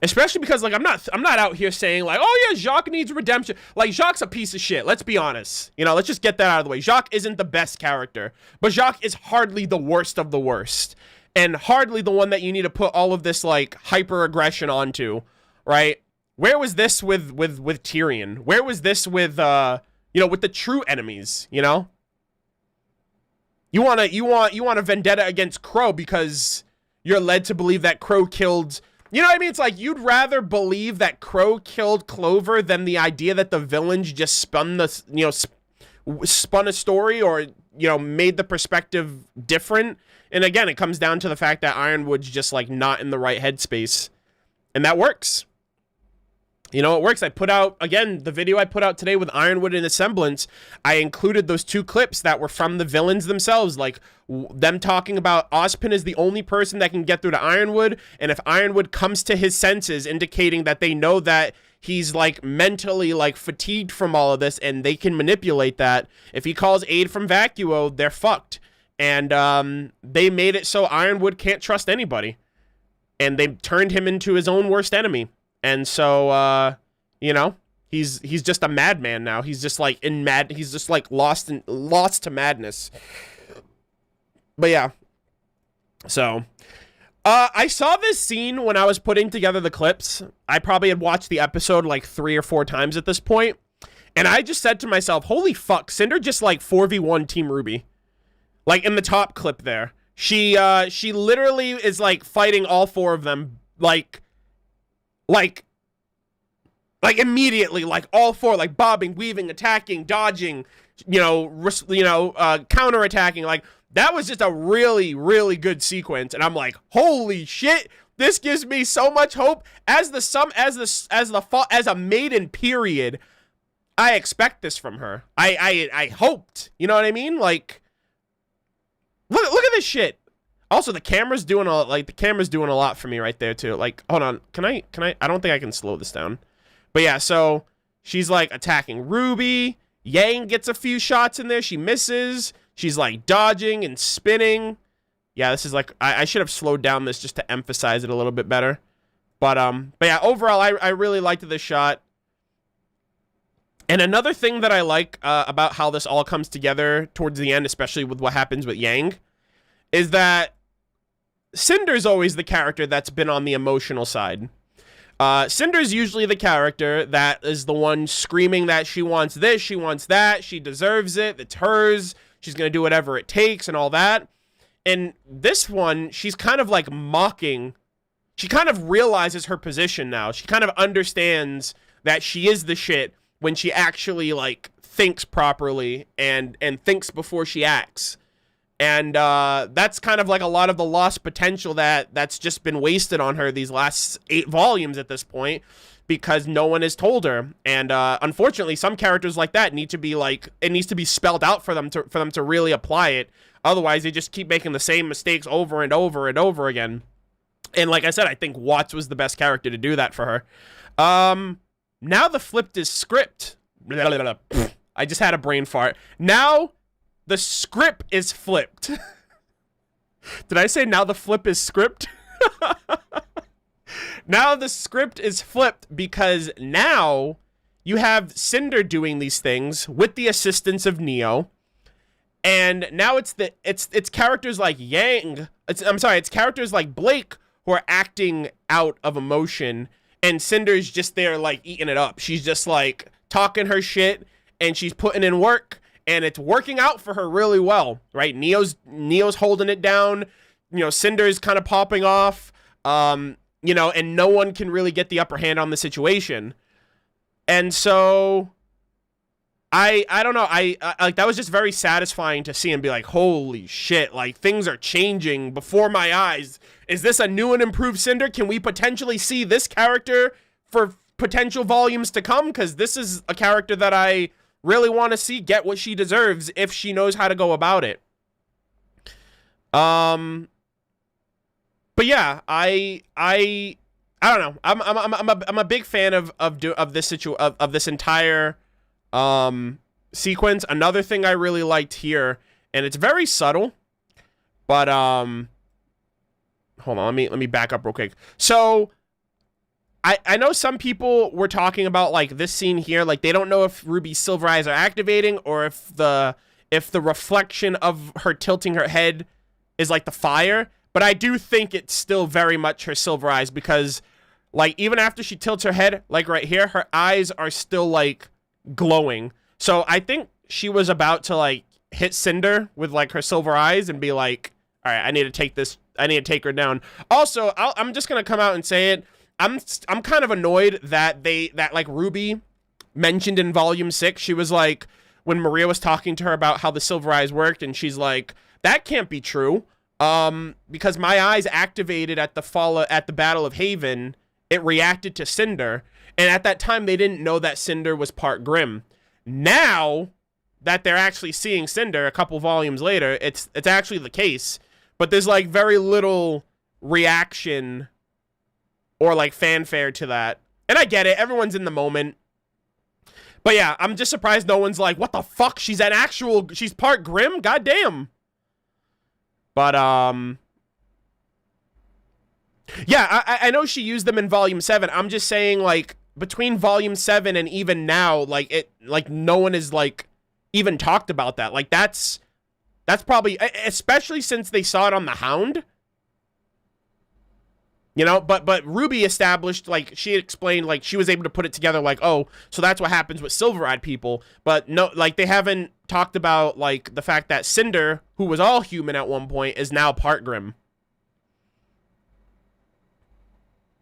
Especially because, like, I'm not out here saying, like, oh yeah, Jacques needs redemption. Like, Jacques a piece of shit. Let's be honest. You know, let's just get that out of the way. Jacques isn't the best character, but Jacques is hardly the worst of the worst, and hardly the one that you need to put all of this, like, hyper aggression onto, right? Where was this with Tyrion? Where was this with you know, with the true enemies? You know, you want a vendetta against Crow because you're led to believe that Crow killed. You know what I mean? It's like, you'd rather believe that Crow killed Clover than the idea that the villains just spun the, you know, spun a story, or, you know, made the perspective different. And again, it comes down to the fact that Ironwood's just, like, not in the right headspace. And that works. You know, it works. I put out, again, the video I put out today with Ironwood in a semblance, I included those 2 clips that were from the villains themselves, like them talking about Ozpin is the only person that can get through to Ironwood, and if Ironwood comes to his senses, indicating that they know that he's, like, mentally, like, fatigued from all of this, and they can manipulate that. If he calls aid from Vacuo, they're fucked. And they made it so Ironwood can't trust anybody. And they turned him into his own worst enemy. And so, you know, he's just a madman now. He's just, like, he's just, like, lost to madness. But yeah. So, I saw this scene when I was putting together the clips. I probably had watched the episode, like, 3 or 4 times at this point. And I just said to myself, holy fuck, Cinder just, like, 4v1 Team RWBY. Like, in the top clip there. She literally is, like, fighting all 4 of them, like immediately, like, all 4, like, bobbing, weaving, attacking, dodging, you know, counterattacking. Like, that was just a really, really good sequence. And I'm like, holy shit, this gives me so much hope. As a maiden, period, I expect this from her. I hoped, you know what I mean? Like, look at this shit. Also, the camera's doing a lot for me right there too. Like, hold on, can I? I don't think I can slow this down. But yeah, so she's, like, attacking RWBY. Yang gets a few shots in there. She misses. She's, like, dodging and spinning. Yeah, this is, like, I should have slowed down this just to emphasize it a little bit better. But yeah, overall, I really liked this shot. And another thing that I like about how this all comes together towards the end, especially with what happens with Yang, is that Cinder's always the character that's been on the emotional side. Cinder's usually the character that is the one screaming that she wants this, she wants that, she deserves it, it's hers, she's gonna do whatever it takes and all that. And this one, she's kind of, like, mocking. She kind of realizes her position now. She kind of understands that she is the shit when she actually, like, thinks properly and thinks before she acts. And that's kind of like a lot of the lost potential that's just been wasted on her these last 8 volumes at this point, because no one has told her. And unfortunately, some characters like that need to be like, it needs to be spelled out for them to really apply it. Otherwise, they just keep making the same mistakes over and over and over again. And like I said, I think Watts was the best character to do that for her. Now the flipped is script. I just had a brain fart. Now the script is flipped. Did I say now the flip is script? Now the script is flipped, because now you have Cinder doing these things with the assistance of Neo. And now it's characters like Yang. It's characters like Blake who are acting out of emotion, and Cinder's just there like eating it up. She's just like talking her shit, and she's putting in work, and it's working out for her really well, right? Neo's holding it down. You know, Cinder's kind of popping off. You know, and no one can really get the upper hand on the situation. And so I don't know. I like, that was just very satisfying to see and be like, holy shit, like things are changing before my eyes. Is this a new and improved Cinder? Can we potentially see this character for potential volumes to come? Because this is a character that I really want to see get what she deserves if she knows how to go about it. But yeah, I don't know. I'm a big fan of this entire sequence. Another thing I really liked here, and it's very subtle, but hold on, let me back up real quick. So I know some people were talking about like this scene here, like they don't know if Ruby's silver eyes are activating or if the reflection of her tilting her head is like the fire. But I do think it's still very much her silver eyes, because like even after she tilts her head, like right here, her eyes are still like glowing. So I think she was about to like hit Cinder with like her silver eyes and be like, all right, I need to take this. I need to take her down. Also, I'm just going to come out and say it. I'm kind of annoyed that like RWBY mentioned in volume 6, she was like, when Maria was talking to her about how the silver eyes worked, and she's like, that can't be true. Because my eyes activated at the Battle of Haven, it reacted to Cinder, and at that time they didn't know that Cinder was part Grimm. Now that they're actually seeing Cinder a couple volumes later, it's actually the case, but there's like very little reaction or like fanfare to that. And I get it, everyone's in the moment. But yeah, I'm just surprised no one's like, what the fuck? She's part Grimm? Goddamn. But, yeah, I know she used them in Volume 7. I'm just saying, like, between Volume 7 and even now, like, no one has, like, even talked about that. Like, that's probably, especially since they saw it on the Hound. You know, but RWBY established, like, she explained, like, she was able to put it together, like, oh, so that's what happens with silver-eyed people. But no, like, they haven't talked about, like, the fact that Cinder, who was all human at one point, is now part Grimm.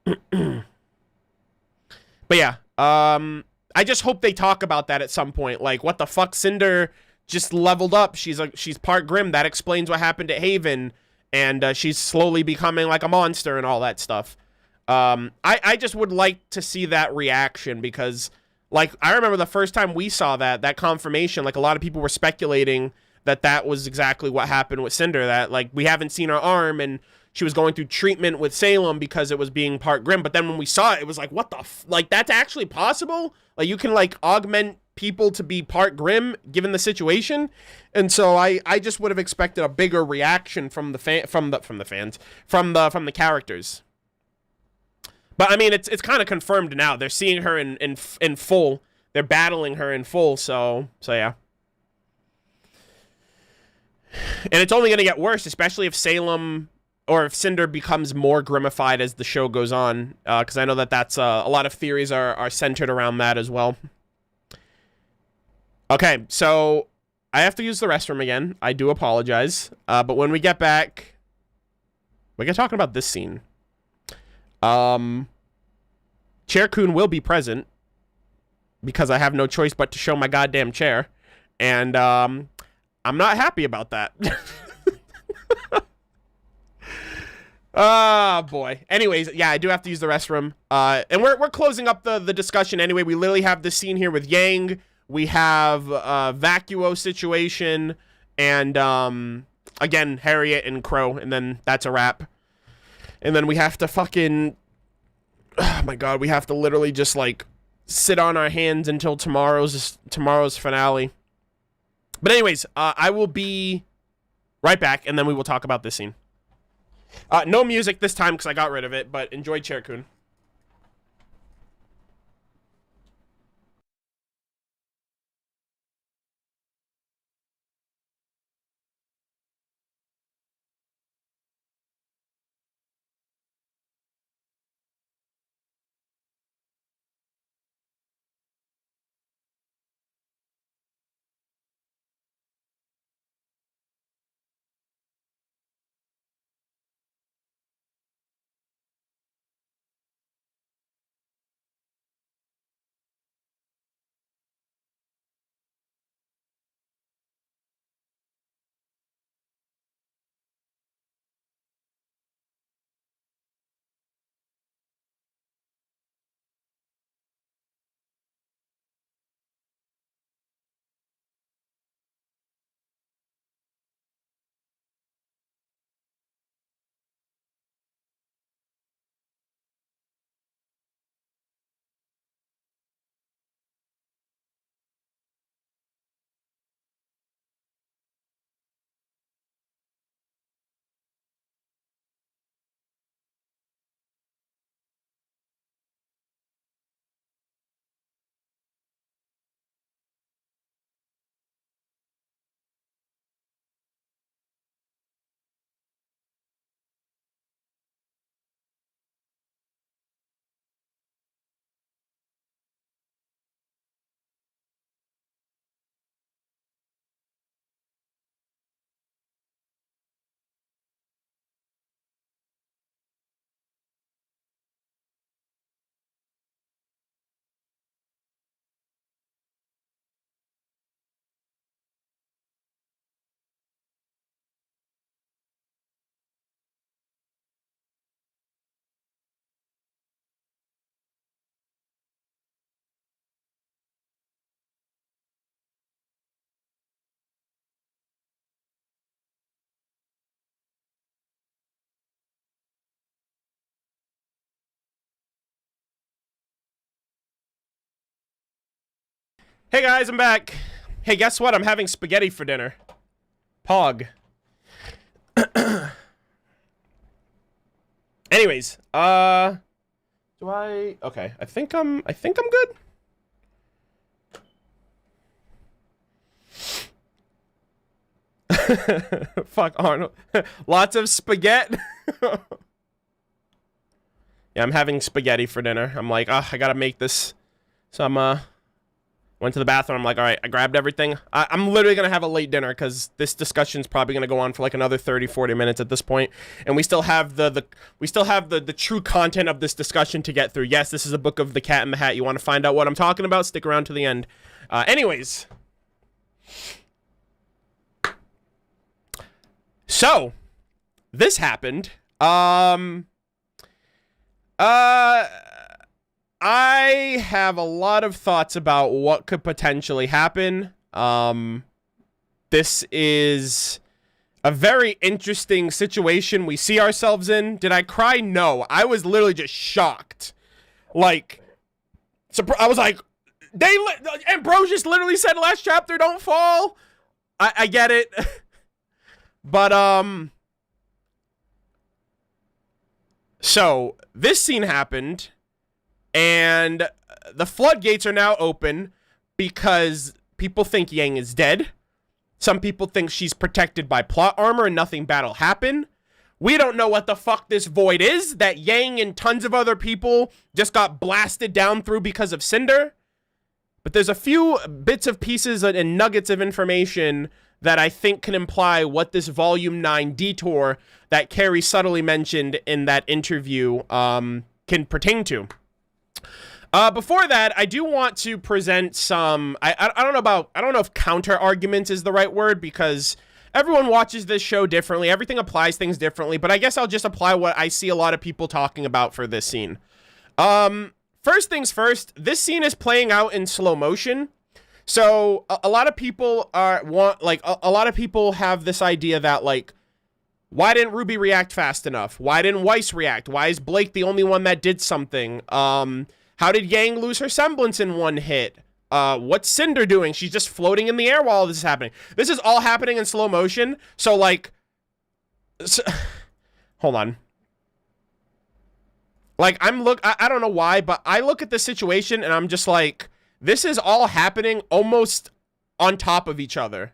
But yeah, I just hope they talk about that at some point. Like, what the fuck, Cinder just leveled up. She's part Grimm. That explains what happened at Haven. And she's slowly becoming like a monster and all that stuff. I just would like to see that reaction, because, like, I remember the first time we saw that confirmation, like, a lot of people were speculating that was exactly what happened with Cinder, that, like, we haven't seen her arm, and she was going through treatment with Salem because it was being part Grimm. But then when we saw it, it was like, what the like, that's actually possible? Like, you can, like, augment people to be part Grimm given the situation. And so I just would have expected a bigger reaction from the characters. But I mean, it's kind of confirmed now. They're seeing her in full. They're battling her in full. So yeah. And it's only going to get worse, especially if Salem or if Cinder becomes more Grimmified as the show goes on, because I know that's a lot of theories are centered around that as well. Okay, so I have to use the restroom again. I do apologize. But when we get back, we're going to talk about this scene. Chair Kun will be present because I have no choice but to show my goddamn chair. And I'm not happy about that. Oh, boy. Anyways, yeah, I do have to use the restroom. And we're closing up the discussion anyway. We literally have this scene here with Yang. We have Vacuo situation. And, again, Harriet and Crow. And then that's a wrap. And then we have to fucking... Oh, my God. We have to literally just, like, sit on our hands until tomorrow's finale. But anyways, I will be right back, and then we will talk about this scene. No music this time because I got rid of it, but enjoy Chair-kun. Hey guys, I'm back. Hey, guess what? I'm having spaghetti for dinner. Pog. Anyways, do I... Okay, I think I'm good. Fuck Arnold. Lots of spaghetti. Yeah, I'm having spaghetti for dinner. I'm like, I gotta make this. So I'm, went to the bathroom. I'm like, all right, I grabbed everything. I'm literally going to have a late dinner because this discussion's probably going to go on for like another 30, 40 minutes at this point. And we still have the true content of this discussion to get through. Yes, this is a book of The Cat in the Hat. You want to find out what I'm talking about? Stick around to the end. Anyways. So, this happened. I have a lot of thoughts about what could potentially happen. This is a very interesting situation we see ourselves in. Did I cry? No. I was literally just shocked. Like, I was like, Ambrosius literally said last chapter, don't fall. I get it. But, so, this scene happened. And the floodgates are now open because people think Yang is dead. Some people think she's protected by plot armor and nothing bad'll happen. We don't know what the fuck this void is that Yang and tons of other people just got blasted down through because of Cinder. But there's a few bits of pieces and nuggets of information that I think can imply what this Volume 9 detour that Carrie subtly mentioned in that interview can pertain to. Before that, I do want to present some, I don't know if counter arguments is the right word, because everyone watches this show differently. Everything applies things differently, but I guess I'll just apply what I see a lot of people talking about for this scene. First things first, this scene is playing out in slow motion. So a lot of people a lot of people have this idea that, like, why didn't RWBY react fast enough? Why didn't Weiss react? Why is Blake the only one that did something? How did Yang lose her semblance in one hit? What's Cinder doing? She's just floating in the air while this is happening. This is all happening in slow motion. So, like, hold on. Like, I don't know why, but I look at this situation and I'm just like, this is all happening almost on top of each other.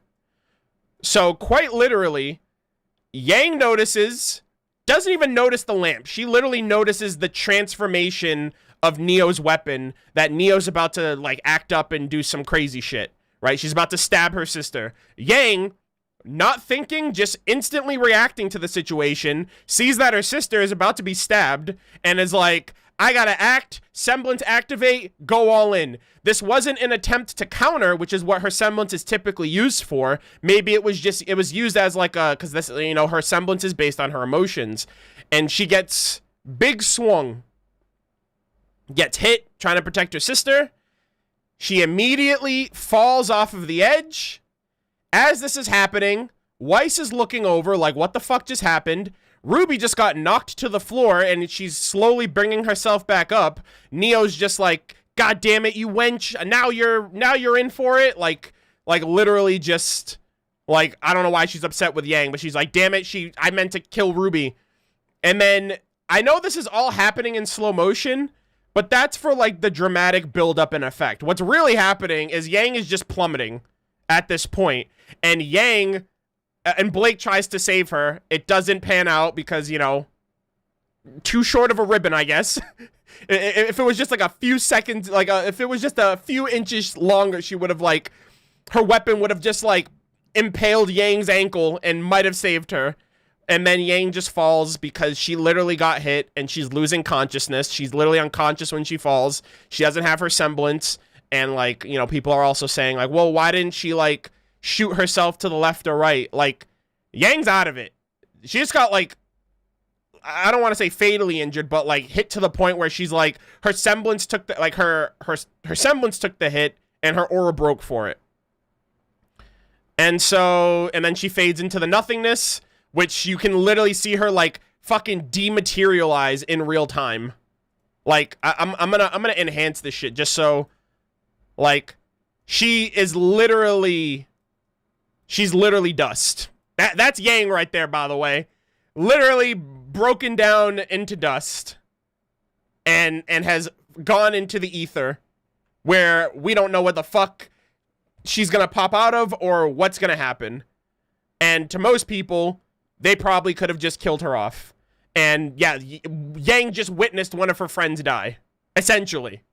So, quite literally, Yang notices, doesn't even notice the lamp. She literally notices the transformation of Neo's weapon, that Neo's about to, like, act up and do some crazy shit, right? She's about to stab her sister. Yang, not thinking, just instantly reacting to the situation, sees that her sister is about to be stabbed, and is like, I gotta act, semblance activate, go all in. This wasn't an attempt to counter, which is what her semblance is typically used for. Maybe it was used as like a, because this, you know, her semblance is based on her emotions. And she gets big swung, gets hit, trying to protect her sister. She immediately falls off of the edge. As this is happening, Weiss is looking over like, what the fuck just happened? RWBY just got knocked to the floor and she's slowly bringing herself back up. Neo's just like, God damn it, you wench. Now you're in for it. Like literally just, like, I don't know why she's upset with Yang, but she's like, damn it, I meant to kill RWBY. And then I know this is all happening in slow motion, but that's for, like, the dramatic build-up and effect. What's really happening is Yang is just plummeting at this point, and Blake tries to save her. It doesn't pan out because, you know, too short of a ribbon, I guess. If it was just like a few seconds, like if it was just a few inches longer, she would have, like, her weapon would have just, like, impaled Yang's ankle and might have saved her. And then Yang just falls because she literally got hit and she's losing consciousness. She's literally unconscious when she falls. She doesn't have her semblance. And, like, you know, people are also saying, like, well, why didn't she, like, shoot herself to the left or right? Like, Yang's out of it. She just got, like, I don't want to say fatally injured, but, like, hit to the point where she's like, her semblance took the, like, her semblance took the hit and her aura broke for it. And then she fades into the nothingness, which you can literally see her, like, fucking dematerialize in real time. Like, I'm gonna enhance this shit just so, like, she's literally dust. That's Yang right there, by the way. Literally broken down into dust and has gone into the ether where we don't know what the fuck she's gonna pop out of or what's gonna happen. And to most people, they probably could have just killed her off. And yeah, Yang just witnessed one of her friends die, essentially.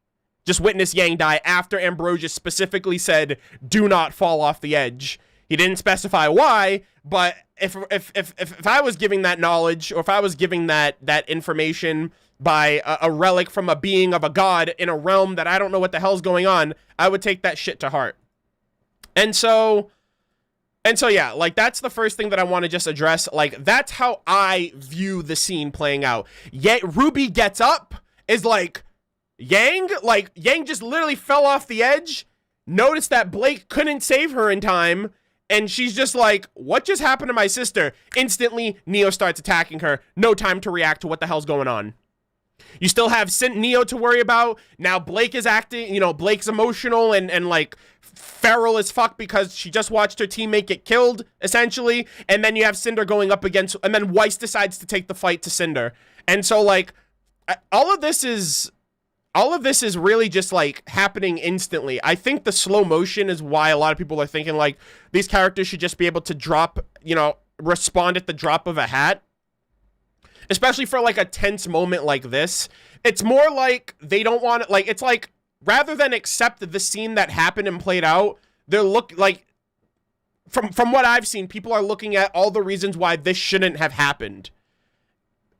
Just witnessed Yang die after Ambrosius specifically said, do not fall off the edge. He didn't specify why, but if I was giving that knowledge, or if I was giving that information by a relic from a being of a god in a realm that I don't know what the hell's going on, I would take that shit to heart. And so yeah, like, that's the first thing that I want to just address. Like, that's how I view the scene playing out. Yet RWBY gets up, is like, Yang just literally fell off the edge, noticed that Blake couldn't save her in time, and she's just like, what just happened to my sister? Instantly, Neo starts attacking her. No time to react to what the hell's going on. You still have Neo to worry about. Now Blake is acting, you know, Blake's emotional and like feral as fuck because she just watched her teammate get killed, essentially. And then you have Cinder going up against, and then Weiss decides to take the fight to Cinder. And so, like, all of this is really just, like, happening instantly. I think the slow motion is why a lot of people are thinking, like, these characters should just be able to drop, you know, respond at the drop of a hat. Especially for, like, a tense moment like this. It's more like they don't want it, like, it's like, rather than accept the scene that happened and played out, they're from what I've seen, people are looking at all the reasons why this shouldn't have happened.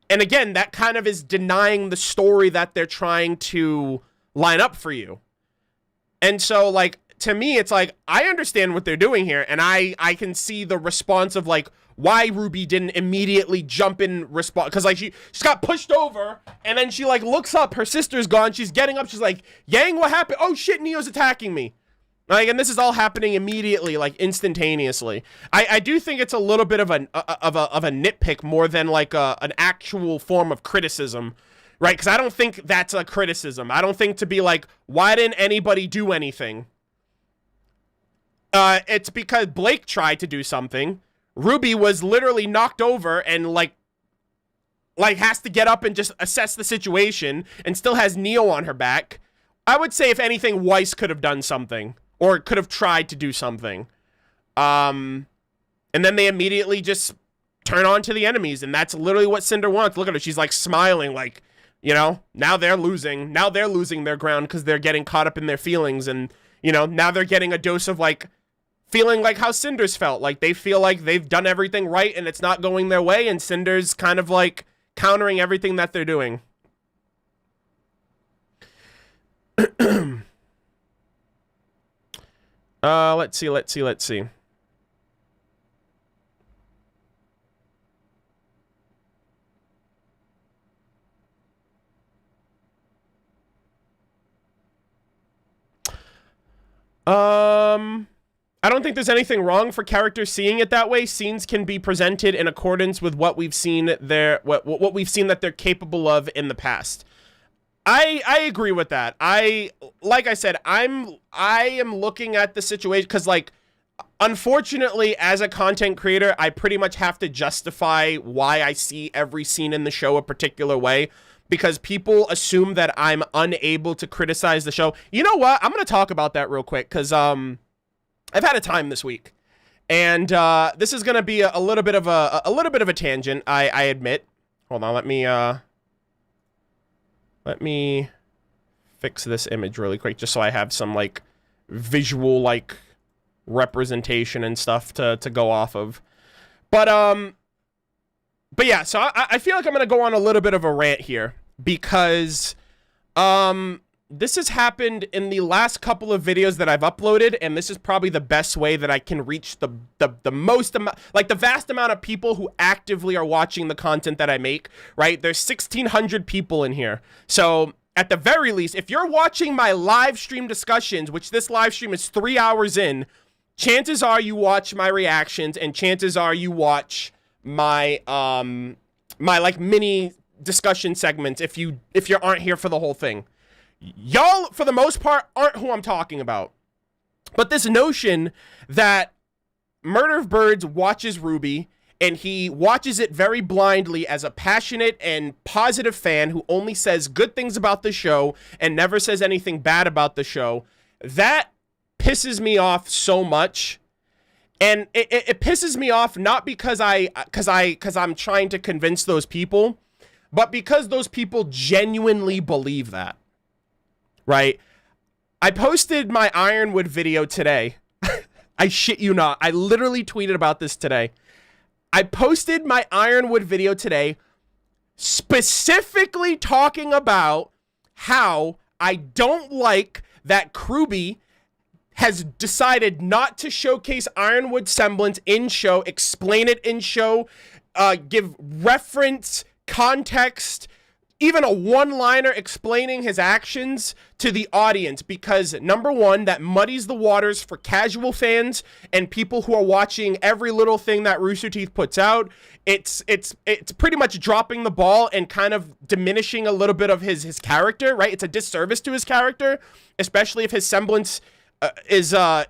And again, that kind of is denying the story that they're trying to line up for you. And so, like, to me, it's like, I understand what they're doing here, and I can see the response of, like, why RWBY didn't immediately jump in response, because, like, she got pushed over, and then she, like, looks up, her sister's gone, she's getting up, she's like, Yang, what happened? Oh, shit, Neo's attacking me. Like, and this is all happening immediately, like, instantaneously. I do think it's a little bit of a nitpick more than, like, an actual form of criticism, right? Because I don't think that's a criticism. I don't think to be like, why didn't anybody do anything? It's because Blake tried to do something. RWBY was literally knocked over and, like has to get up and just assess the situation and still has Neo on her back. I would say, if anything, Weiss could have done something or could have tried to do something. And then they immediately just turn on to the enemies, and that's literally what Cinder wants. Look at her. She's, like, smiling, like, you know, now they're losing. Now they're losing their ground because they're getting caught up in their feelings, and, you know, now they're getting a dose of, like, feeling like how Cinder's felt. Like, they feel like they've done everything right and it's not going their way, and Cinder's kind of, like, countering everything that they're doing. Let's see. I don't think there's anything wrong for characters seeing it that way. Scenes can be presented in accordance with what we've seen what we've seen that they're capable of in the past. I agree with that. Like I said, I am looking at the situation because, like, unfortunately, as a content creator, I pretty much have to justify why I see every scene in the show a particular way, because people assume that I'm unable to criticize the show. You know what? I'm going to talk about that real quick because I've had a time this week, and this is going to be a little bit of a tangent. I admit. Hold on, let me fix this image really quick just so I have some, like, visual, like, representation and stuff to go off of. But yeah, so I feel like I'm gonna go on a little bit of a rant here because this has happened in the last couple of videos that I've uploaded, and this is probably the best way that I can reach the most amount, like, the vast amount of people who actively are watching the content that I make, right? There's 1,600 people in here. So at the very least, if you're watching my live stream discussions, which this live stream is 3 hours in, chances are you watch my reactions, and chances are you watch my my, like, mini discussion segments if you aren't here for the whole thing. Y'all, for the most part, aren't who I'm talking about. But this notion that MurderofBirds watches RWBY, and he watches it very blindly as a passionate and positive fan who only says good things about the show and never says anything bad about the show, that pisses me off so much. And it pisses me off not because I'm trying to convince those people, but because those people genuinely believe that. Right? I posted my Ironwood video today. I shit you not. I literally tweeted about this today. I posted my Ironwood video today specifically talking about how I don't like that RWBY has decided not to showcase Ironwood semblance in show, explain it in show, give reference, context, even a one-liner explaining his actions to the audience, because number one, that muddies the waters for casual fans and people who are watching every little thing that Rooster Teeth puts out. It's pretty much dropping the ball and kind of diminishing a little bit of his character, right? It's a disservice to his character, especially if his semblance is an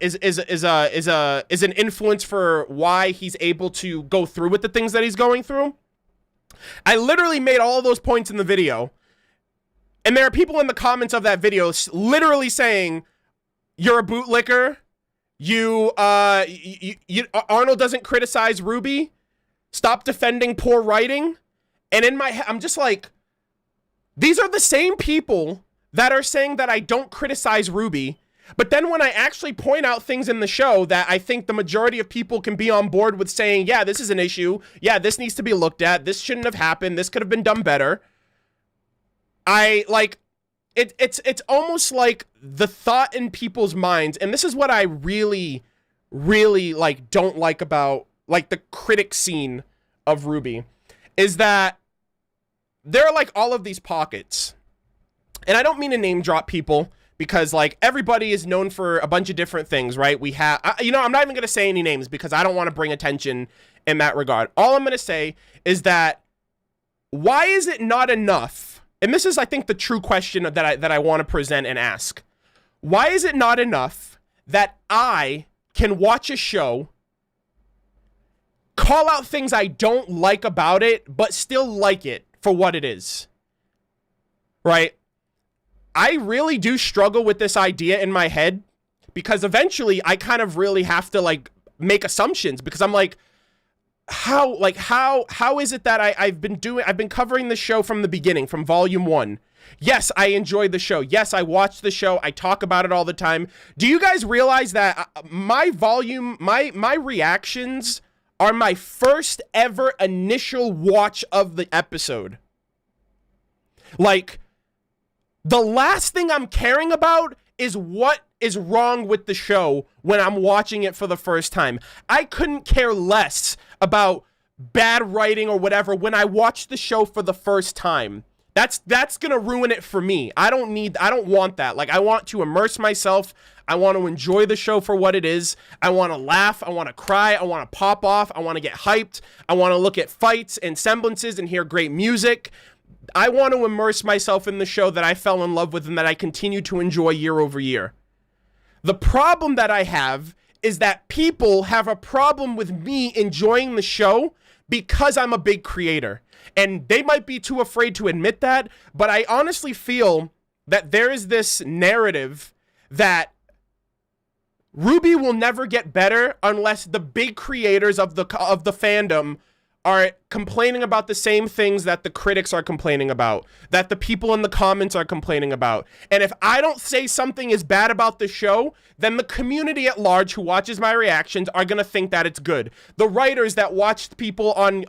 influence for why he's able to go through with the things that he's going through. I literally made all of those points in the video, and there are people in the comments of that video literally saying, "You're a bootlicker. Arnold doesn't criticize RWBY. Stop defending poor writing." And in my head, I'm just like, these are the same people that are saying that I don't criticize RWBY. But then when I actually point out things in the show that I think the majority of people can be on board with saying, yeah, this is an issue. Yeah, this needs to be looked at. This shouldn't have happened. This could have been done better. it's almost like the thought in people's minds, and this is what I really, really like don't like about like the critic scene of RWBY, is that there are like all of these pockets, and I don't mean to name drop people because like everybody is known for a bunch of different things, right? We have, I'm not even gonna say any names because I don't want to bring attention in that regard. All I'm gonna say is that why is it not enough? And this is, I think, the true question that I want to present and ask. Why is it not enough that I can watch a show, call out things I don't like about it, but still like it for what it is? Right? I really do struggle with this idea in my head because eventually I kind of really have to like make assumptions because I'm like, how is it that I've been covering the show from the beginning, from volume 1. Yes, I enjoyed the show. Yes, I watched the show. I talk about it all the time. Do you guys realize that my reactions are my first ever initial watch of the episode? Like, the last thing I'm caring about is what is wrong with the show when I'm watching it for the first time. I couldn't care less about bad writing or whatever when I watch the show for the first time. That's gonna ruin it for me. I don't want that. Like, I want to immerse myself. I want to enjoy the show for what it is. I want to laugh. I want to cry. I want to pop off. I want to get hyped. I want to look at fights and semblances and hear great music. I want to immerse myself in the show that I fell in love with and that I continue to enjoy year over year. The problem that I have is that people have a problem with me enjoying the show because I'm a big creator. And they might be too afraid to admit that, but I honestly feel that there is this narrative that RWBY will never get better unless the big creators of the fandom are complaining about the same things that the critics are complaining about, that the people in the comments are complaining about. And if I don't say something is bad about the show, then the community at large who watches my reactions are gonna think that it's good. The writers that watched people on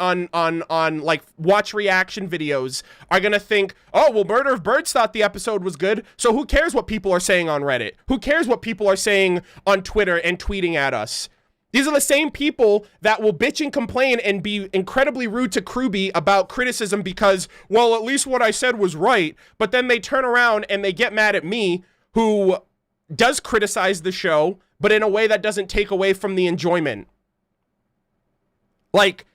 like watch reaction videos are gonna think, oh, well, MurderofBirds thought the episode was good, so who cares what people are saying on Reddit? Who cares what people are saying on Twitter and tweeting at us? These are the same people that will bitch and complain and be incredibly rude to RWBY about criticism because, well, at least what I said was right. But then they turn around and they get mad at me, who does criticize the show, but in a way that doesn't take away from the enjoyment. Like,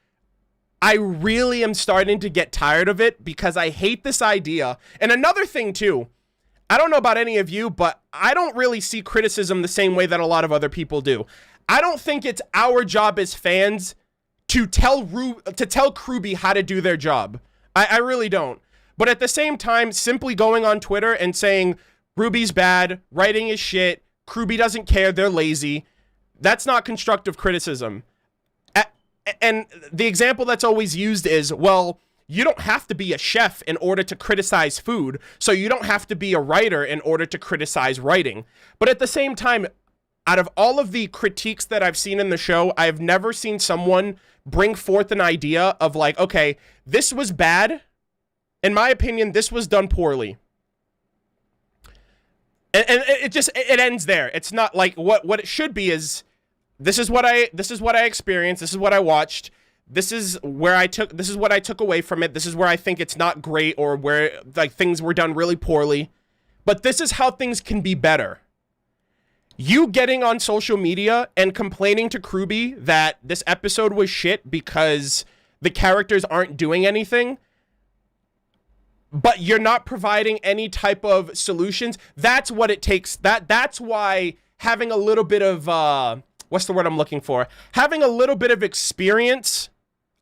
I really am starting to get tired of it because I hate this idea. And another thing, too, I don't know about any of you, but I don't really see criticism the same way that a lot of other people do. I don't think it's our job as fans to tell RWBY how to do their job. I really don't. But at the same time, simply going on Twitter and saying RWBY's bad, writing is shit, RWBY doesn't care, they're lazy, that's not constructive criticism. And the example that's always used is, well, you don't have to be a chef in order to criticize food, so you don't have to be a writer in order to criticize writing. But at the same time, out of all of the critiques that I've seen in the show, I've never seen someone bring forth an idea of like, okay, this was bad. In my opinion, this was done poorly. And it ends there. It's not like what it should be is this is what I experienced, this is what I watched, this is what I took away from it, this is where I think it's not great or where like things were done really poorly. But this is how things can be better. You getting on social media and complaining to RWBY that this episode was shit because the characters aren't doing anything, but you're not providing any type of solutions, that's what it takes. That's why having a little bit of, what's the word I'm looking for? Having a little bit of experience,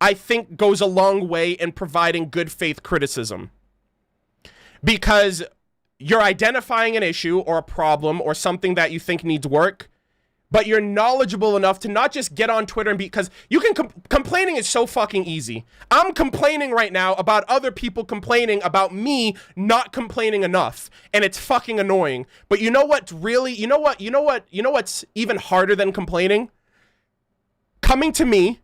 I think, goes a long way in providing good faith criticism. Because you're identifying an issue or a problem or something that you think needs work, but you're knowledgeable enough to not just get on Twitter and because you can, complaining is so fucking easy. I'm complaining right now about other people complaining about me not complaining enough, and it's fucking annoying. But you know what's really, you know what's even harder than complaining? Coming to me,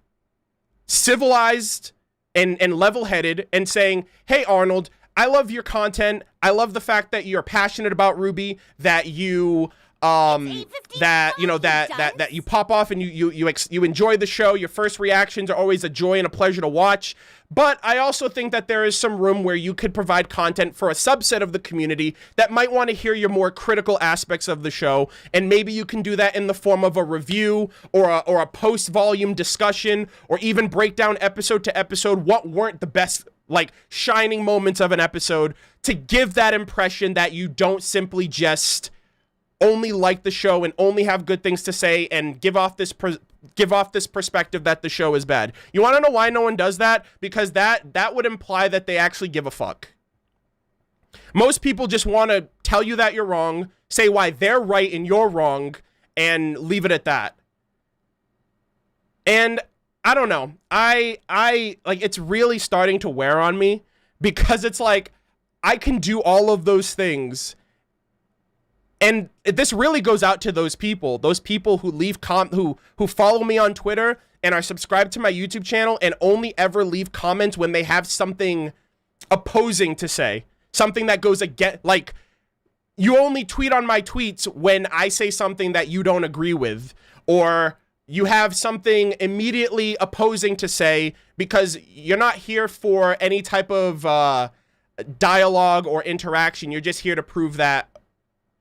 civilized and level-headed, and saying, hey, Arnold, I love your content. I love the fact that you're passionate about RWBY, that you that you pop off and you enjoy the show. Your first reactions are always a joy and a pleasure to watch. But I also think that there is some room where you could provide content for a subset of the community that might want to hear your more critical aspects of the show, and maybe you can do that in the form of a review or a post-volume discussion, or even break down episode to episode what weren't the best, like, shining moments of an episode, to give that impression that you don't simply just only like the show and only have good things to say and give off this perspective that the show is bad. You want to know why no one does that? Because that would imply that they actually give a fuck. Most people just want to tell you that you're wrong, say why they're right and you're wrong, and leave it at that. And I don't know. I like, it's really starting to wear on me, because it's like, I can do all of those things. And this really goes out to those people who leave who follow me on Twitter and are subscribed to my YouTube channel and only ever leave comments when they have something opposing to say, something that goes against, like, you only tweet on my tweets when I say something that you don't agree with, or you have something immediately opposing to say, because you're not here for any type of dialogue or interaction. You're just here to prove that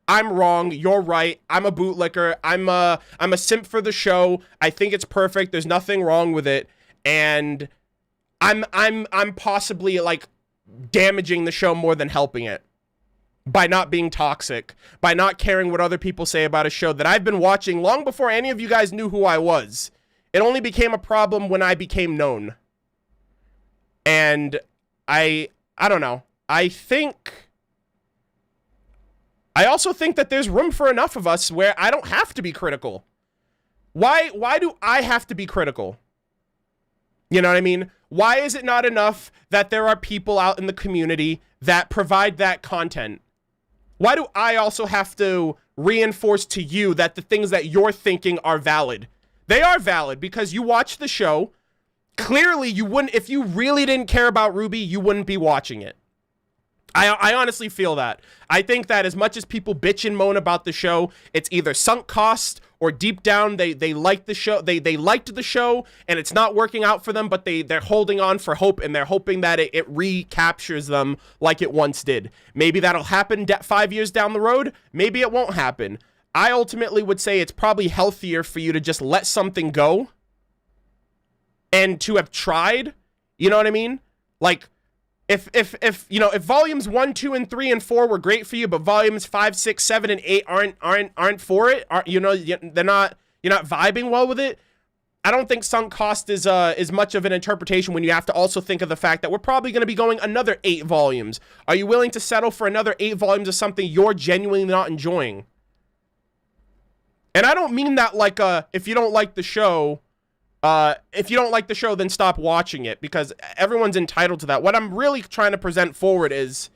I'm wrong, you're right, I'm a bootlicker, I'm a simp for the show, I think it's perfect, there's nothing wrong with it, and I'm possibly, like, damaging the show more than helping it by not being toxic, by not caring what other people say about a show that I've been watching long before any of you guys knew who I was. It only became a problem when I became known. And I don't know. I also think that there's room for enough of us where I don't have to be critical. Why do I have to be critical? You know what I mean? Why is it not enough that there are people out in the community that provide that content? Why do I also have to reinforce to you that the things that you're thinking are valid? They are valid because you watch the show. Clearly, you wouldn't, if you really didn't care about RWBY, you wouldn't be watching it. I honestly feel that. I think that as much as people bitch and moan about the show, it's either sunk cost or deep down they like the show. They liked the show and it's not working out for them, but they're holding on for hope, and they're hoping that it recaptures them like it once did. Maybe that'll happen 5 years down the road. Maybe it won't happen. I ultimately would say it's probably healthier for you to just let something go and to have tried. You know what I mean? Like, if volumes 1, 2, and 3, and 4 were great for you, but volumes 5, 6, 7, and 8 aren't for it, you're not vibing well with it, I don't think sunk cost is much of an interpretation when you have to also think of the fact that we're probably going to be going another 8 volumes. Are you willing to settle for another 8 volumes of something you're genuinely not enjoying? And I don't mean that like if you don't like the show, then stop watching it, because everyone's entitled to that. What I'm really trying to present forward is,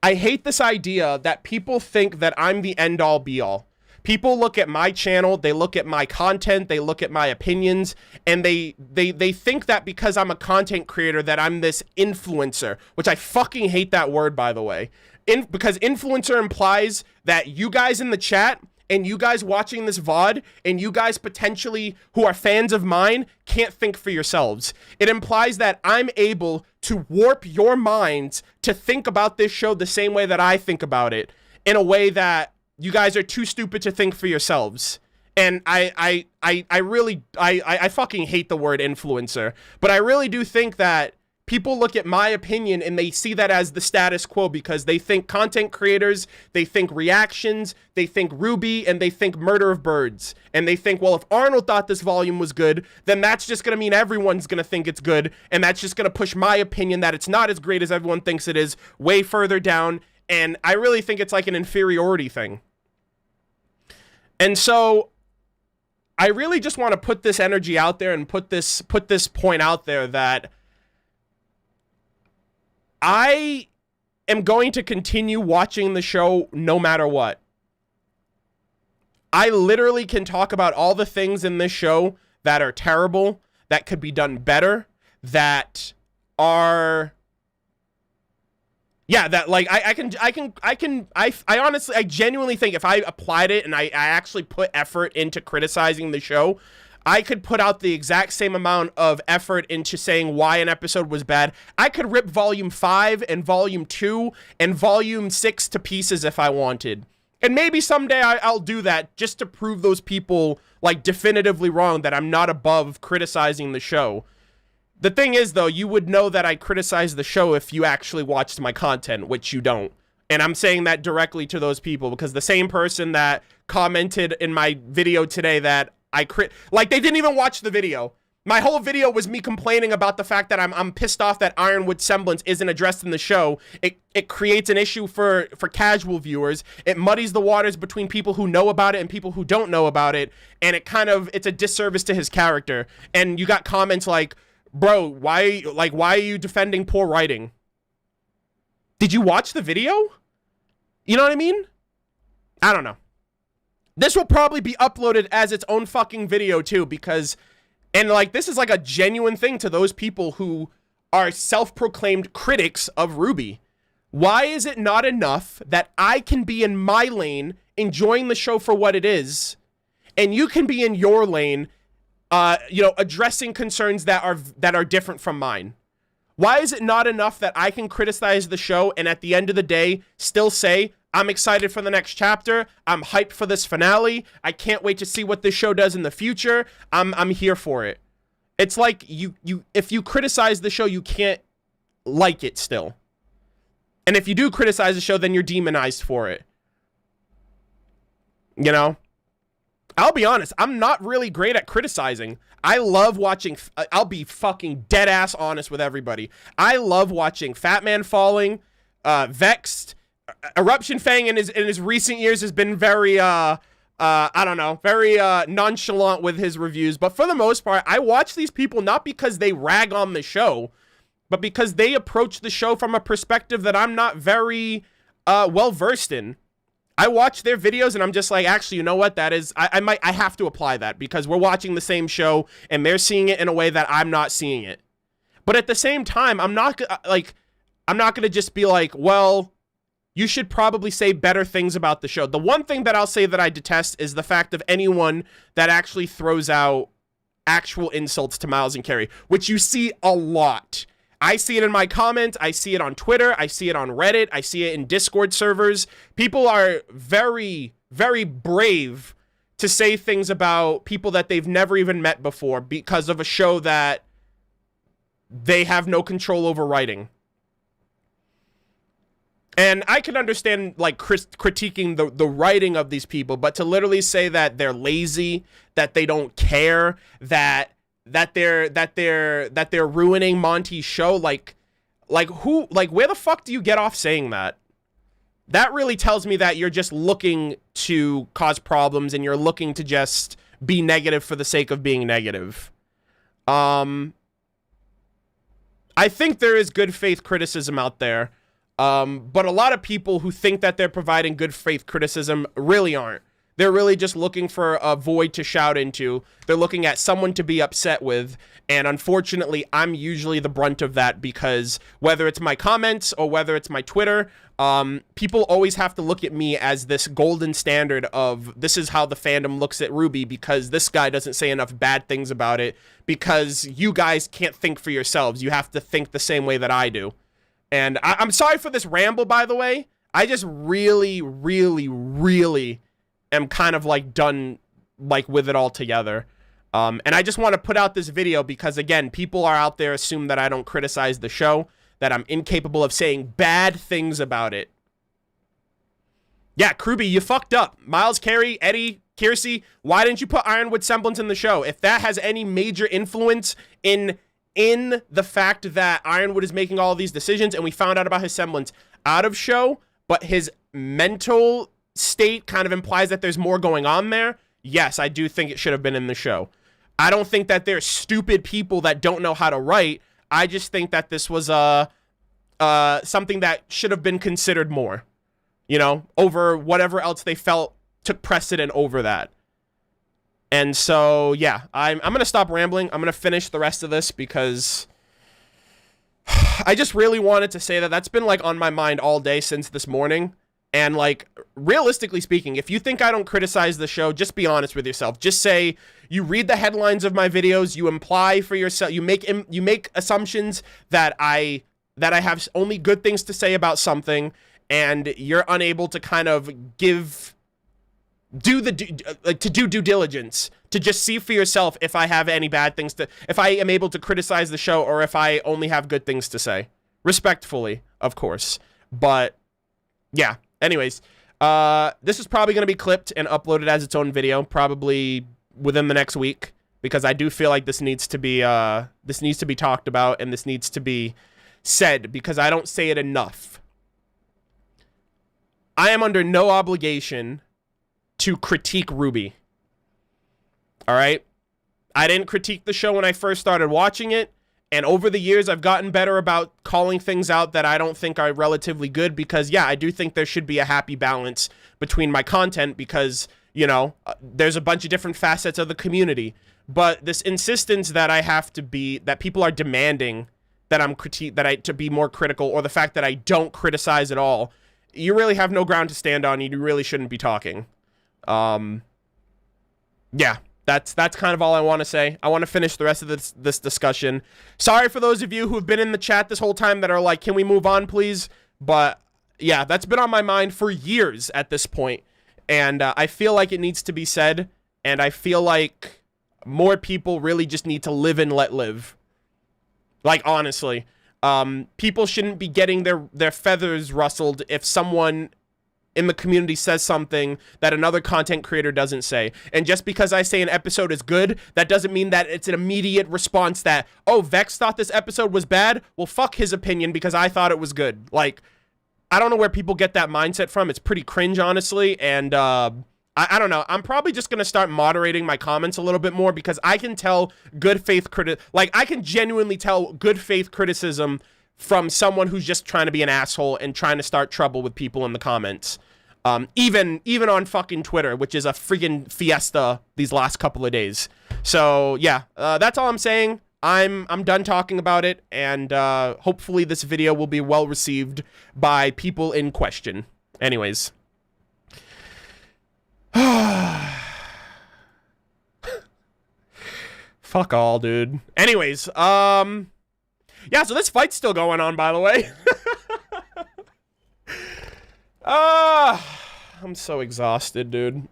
I hate this idea that people think that I'm the end-all be-all. People look at my channel, they look at my content, they look at my opinions, and they think that because I'm a content creator that I'm this influencer, which I fucking hate that word, by the way. Because influencer implies that you guys in the chat and you guys watching this VOD, and you guys potentially who are fans of mine, can't think for yourselves. It implies that I'm able to warp your minds to think about this show the same way that I think about it, in a way that you guys are too stupid to think for yourselves. And I fucking hate the word influencer, but I really do think that people look at my opinion and they see that as the status quo, because they think content creators, they think reactions, they think RWBY, and they think MurderofBirds. And they think, well, if Arnold thought this volume was good, then that's just going to mean everyone's going to think it's good. And that's just going to push my opinion that it's not as great as everyone thinks it is way further down. And I really think it's like an inferiority thing. And so I really just want to put this energy out there and put this point out there that I am going to continue watching the show no matter what. I literally can talk about all the things in this show that are terrible, that could be done better, that are Yeah, that like I honestly, I genuinely think if I applied it and I actually put effort into criticizing the show, I could put out the exact same amount of effort into saying why an episode was bad. I could rip volume 5 and volume 2 and volume 6 to pieces if I wanted. And maybe someday I'll do that just to prove those people like definitively wrong, that I'm not above criticizing the show. The thing is, though, you would know that I criticize the show if you actually watched my content, which you don't. And I'm saying that directly to those people, because the same person that commented in my video today that like, they didn't even watch the video. My whole video was me complaining about the fact that I'm pissed off that Ironwood semblance isn't addressed in the show. It creates an issue for casual viewers. It muddies the waters between people who know about it and people who don't know about it. And it's a disservice to his character. And you got comments like, bro, why are you defending poor writing? Did you watch the video? You know what I mean? I don't know. This will probably be uploaded as its own fucking video too, because, and like, this is like a genuine thing to those people who are self-proclaimed critics of RWBY. Why is it not enough that I can be in my lane enjoying the show for what it is, and you can be in your lane addressing concerns that are different from mine? Why is it not enough that I can criticize the show and at the end of the day still say, I'm excited for the next chapter, I'm hyped for this finale, I can't wait to see what this show does in the future, I'm here for it. It's like if you criticize the show, you can't like it still. And if you do criticize the show, then you're demonized for it. You know? I'll be honest, I'm not really great at criticizing. I love watching, I'll be fucking dead ass honest with everybody. I love watching Fat Man Falling, Vexed. Eruption Fang in his recent years has been very, I don't know, very nonchalant with his reviews. But for the most part, I watch these people not because they rag on the show, but because they approach the show from a perspective that I'm not very well versed in. I watch their videos and I'm just like, actually, you know what? That is, I have to apply that because we're watching the same show and they're seeing it in a way that I'm not seeing it. But at the same time, I'm not going to just be like, well, you should probably say better things about the show. The one thing that I'll say that I detest is the fact of anyone that actually throws out actual insults to Miles and Carrie, which you see a lot. I see it in my comments. I see it on Twitter. I see it on Reddit. I see it in Discord servers. People are very, very brave to say things about people that they've never even met before because of a show that they have no control over writing. And I can understand, like, critiquing the writing of these people, but to literally say that they're lazy, that they don't care, that they're ruining Monty's show, like who, like, where the fuck do you get off saying that? That really tells me that you're just looking to cause problems and you're looking to just be negative for the sake of being negative. I think there is good faith criticism out there. But a lot of people who think that they're providing good faith criticism really aren't. They're really just looking for a void to shout into. They're looking at someone to be upset with. And unfortunately, I'm usually the brunt of that because whether it's my comments or whether it's my Twitter, people always have to look at me as this golden standard of this is how the fandom looks at RWBY because this guy doesn't say enough bad things about it because you guys can't think for yourselves. You have to think the same way that I do. And I'm sorry for this ramble, by the way. I just really, really, really am kind of like done like with it all together. And I just want to put out this video because, again, people are out there assume that I don't criticize the show, that I'm incapable of saying bad things about it. Yeah, Kruby, you fucked up. Miles, Carey, Eddie, Kiersey, why didn't you put Ironwood semblance in the show? If that has any major influence in the fact that Ironwood is making all these decisions and we found out about his semblance out of show, but his mental state kind of implies that there's more going on there, yes, I do think it should have been in the show. I don't think that they're stupid people that don't know how to write. I just think that this was something that should have been considered more, you know, over whatever else they felt took precedent over that. And so, yeah, I'm going to stop rambling. I'm going to finish the rest of this because I just really wanted to say that that's been like on my mind all day since this morning. And like, realistically speaking, if you think I don't criticize the show, just be honest with yourself. Just say you read the headlines of my videos, you imply for yourself, you make assumptions that I have only good things to say about something, and you're unable to kind of do due diligence to just see for yourself if I have any bad things if I am able to criticize the show or if I only have good things to say. Respectfully, of course. But yeah. Anyways, this is probably going to be clipped and uploaded as its own video, probably within the next week, because I do feel like this needs to be talked about, and this needs to be said, because I don't say it enough. I am under no obligation to critique RWBY. All right? I didn't critique the show when I first started watching it. And over the years, I've gotten better about calling things out that I don't think are relatively good, because, yeah, I do think there should be a happy balance between my content, because, you know, there's a bunch of different facets of the community. But this insistence that that people are demanding that to be more critical, or the fact that I don't criticize at all, you really have no ground to stand on. You really shouldn't be talking. Yeah. That's kind of all I want to say. I want to finish the rest of this discussion. Sorry for those of you who have been in the chat this whole time that are like, can we move on, please? But yeah, that's been on my mind for years at this point. And I feel like it needs to be said. And I feel like more people really just need to live and let live. Like, honestly. People shouldn't be getting their feathers rustled if someone in the community says something that another content creator doesn't say. And just because I say an episode is good, that doesn't mean that it's an immediate response that, oh, Vex thought this episode was bad? Well, fuck his opinion because I thought it was good. Like, I don't know where people get that mindset from. It's pretty cringe, honestly. And I don't know. I'm probably just going to start moderating my comments a little bit more, because I can tell good faith I can genuinely tell good faith criticism from someone who's just trying to be an asshole and trying to start trouble with people in the comments. Even on fucking Twitter, which is a friggin' fiesta these last couple of days. So yeah, that's all I'm saying. I'm done talking about it, and hopefully this video will be well received by people in question. Anyways. Fuck all, dude. Anyways, yeah, so this fight's still going on, by the way. I'm so exhausted, dude.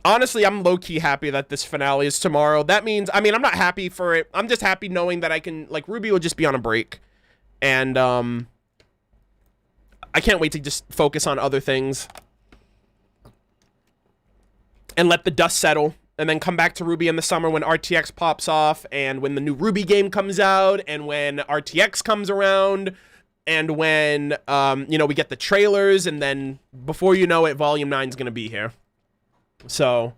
Honestly, I'm low-key happy that this finale is tomorrow. That means, I mean, I'm not happy for it. I'm just happy knowing that I can, like, RWBY will just be on a break. And, I can't wait to just focus on other things. And let the dust settle. And then come back to RWBY in the summer when RTX pops off, and when the new RWBY game comes out, and when RTX comes around, and when, you know, we get the trailers, and then before you know it, Volume 9 is going to be here. So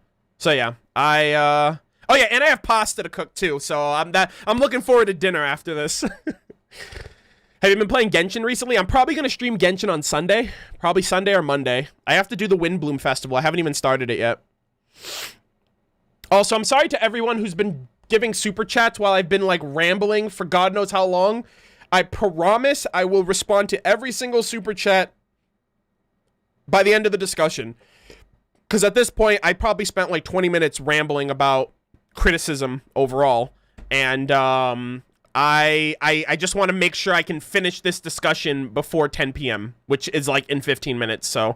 yeah, oh yeah, and I have pasta to cook too, so I'm looking forward to dinner after this. Have you been playing Genshin recently? I'm probably going to stream Genshin on Sunday, probably Sunday or Monday. I have to do the Windbloom Festival. I haven't even started it yet. Also, I'm sorry to everyone who's been giving super chats while I've been like rambling for God knows how long. I promise I will respond to every single super chat by the end of the discussion. Because at this point, I probably spent like 20 minutes rambling about criticism overall. And I just want to make sure I can finish this discussion before 10 p.m., which is like in 15 minutes, so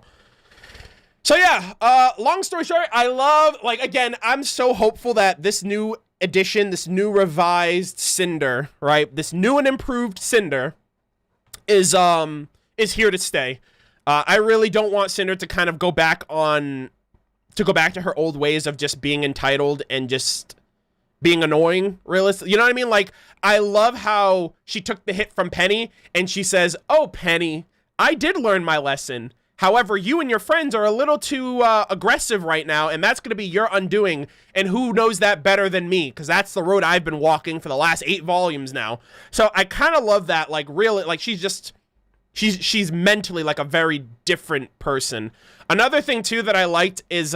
yeah, long story short, I love, like, again, I'm so hopeful that this new edition, this new revised Cinder, right, this new and improved Cinder is here to stay. I really don't want Cinder to kind of go back to her old ways of just being entitled and just being annoying, realistic. You know what I mean? Like, I love how she took the hit from Penny and she says, "Oh, Penny, I did learn my lesson. However, you and your friends are a little too aggressive right now, and that's going to be your undoing. And who knows that better than me? Because that's the road I've been walking for the last 8 volumes now." So I kind of love that. Like, really, like, she's mentally like a very different person. Another thing too that I liked is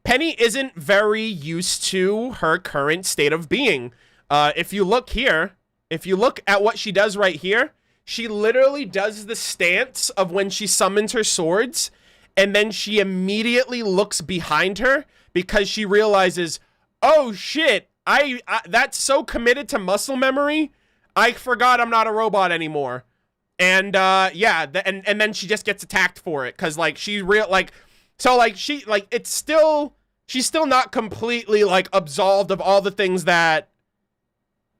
Penny isn't very used to her current state of being. If you look here, if you look at what she does right here, she literally does the stance of when she summons her swords, and then she immediately looks behind her because she realizes, oh shit, I that's so committed to muscle memory, I forgot I'm not a robot anymore. And yeah, and then she just gets attacked for it because like she's still not completely like absolved of all the things that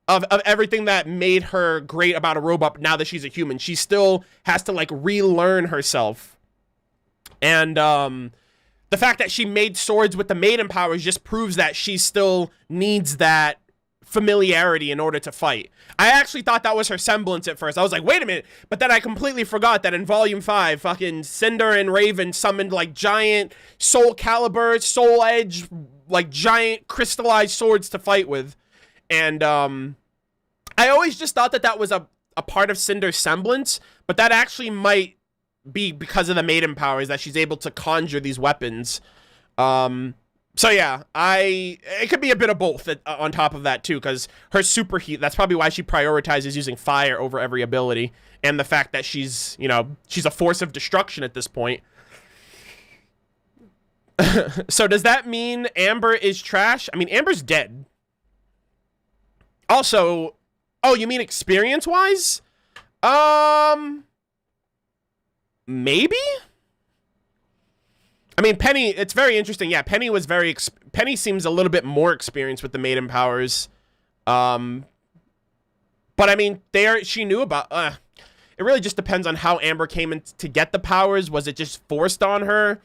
of everything that made her great about a robot. Now that she's a human, she still has to like relearn herself. And the fact that she made swords with the maiden powers just proves that she still needs that familiarity in order to fight. I actually thought that was her semblance at first. I was like, wait a minute. But then I completely forgot that in Volume 5, fucking Cinder and Raven summoned like giant Soul Calibur, Soul Edge, like giant crystallized swords to fight with. And I always just thought that that was a part of Cinder's semblance, but that actually might be because of the maiden powers that she's able to conjure these weapons. So yeah, it could be a bit of both on top of that too, because her superheat, that's probably why she prioritizes using fire over every ability, and the fact that she's, you know, she's a force of destruction at this point. So does that mean Amber is trash? I mean, Amber's dead. Also, oh, you mean experience-wise? Maybe? I mean, Penny, it's very interesting. Yeah, Penny was Penny seems a little bit more experienced with the maiden powers. But I mean, she knew about, it really just depends on how Amber came in to get the powers. Was it just forced on her?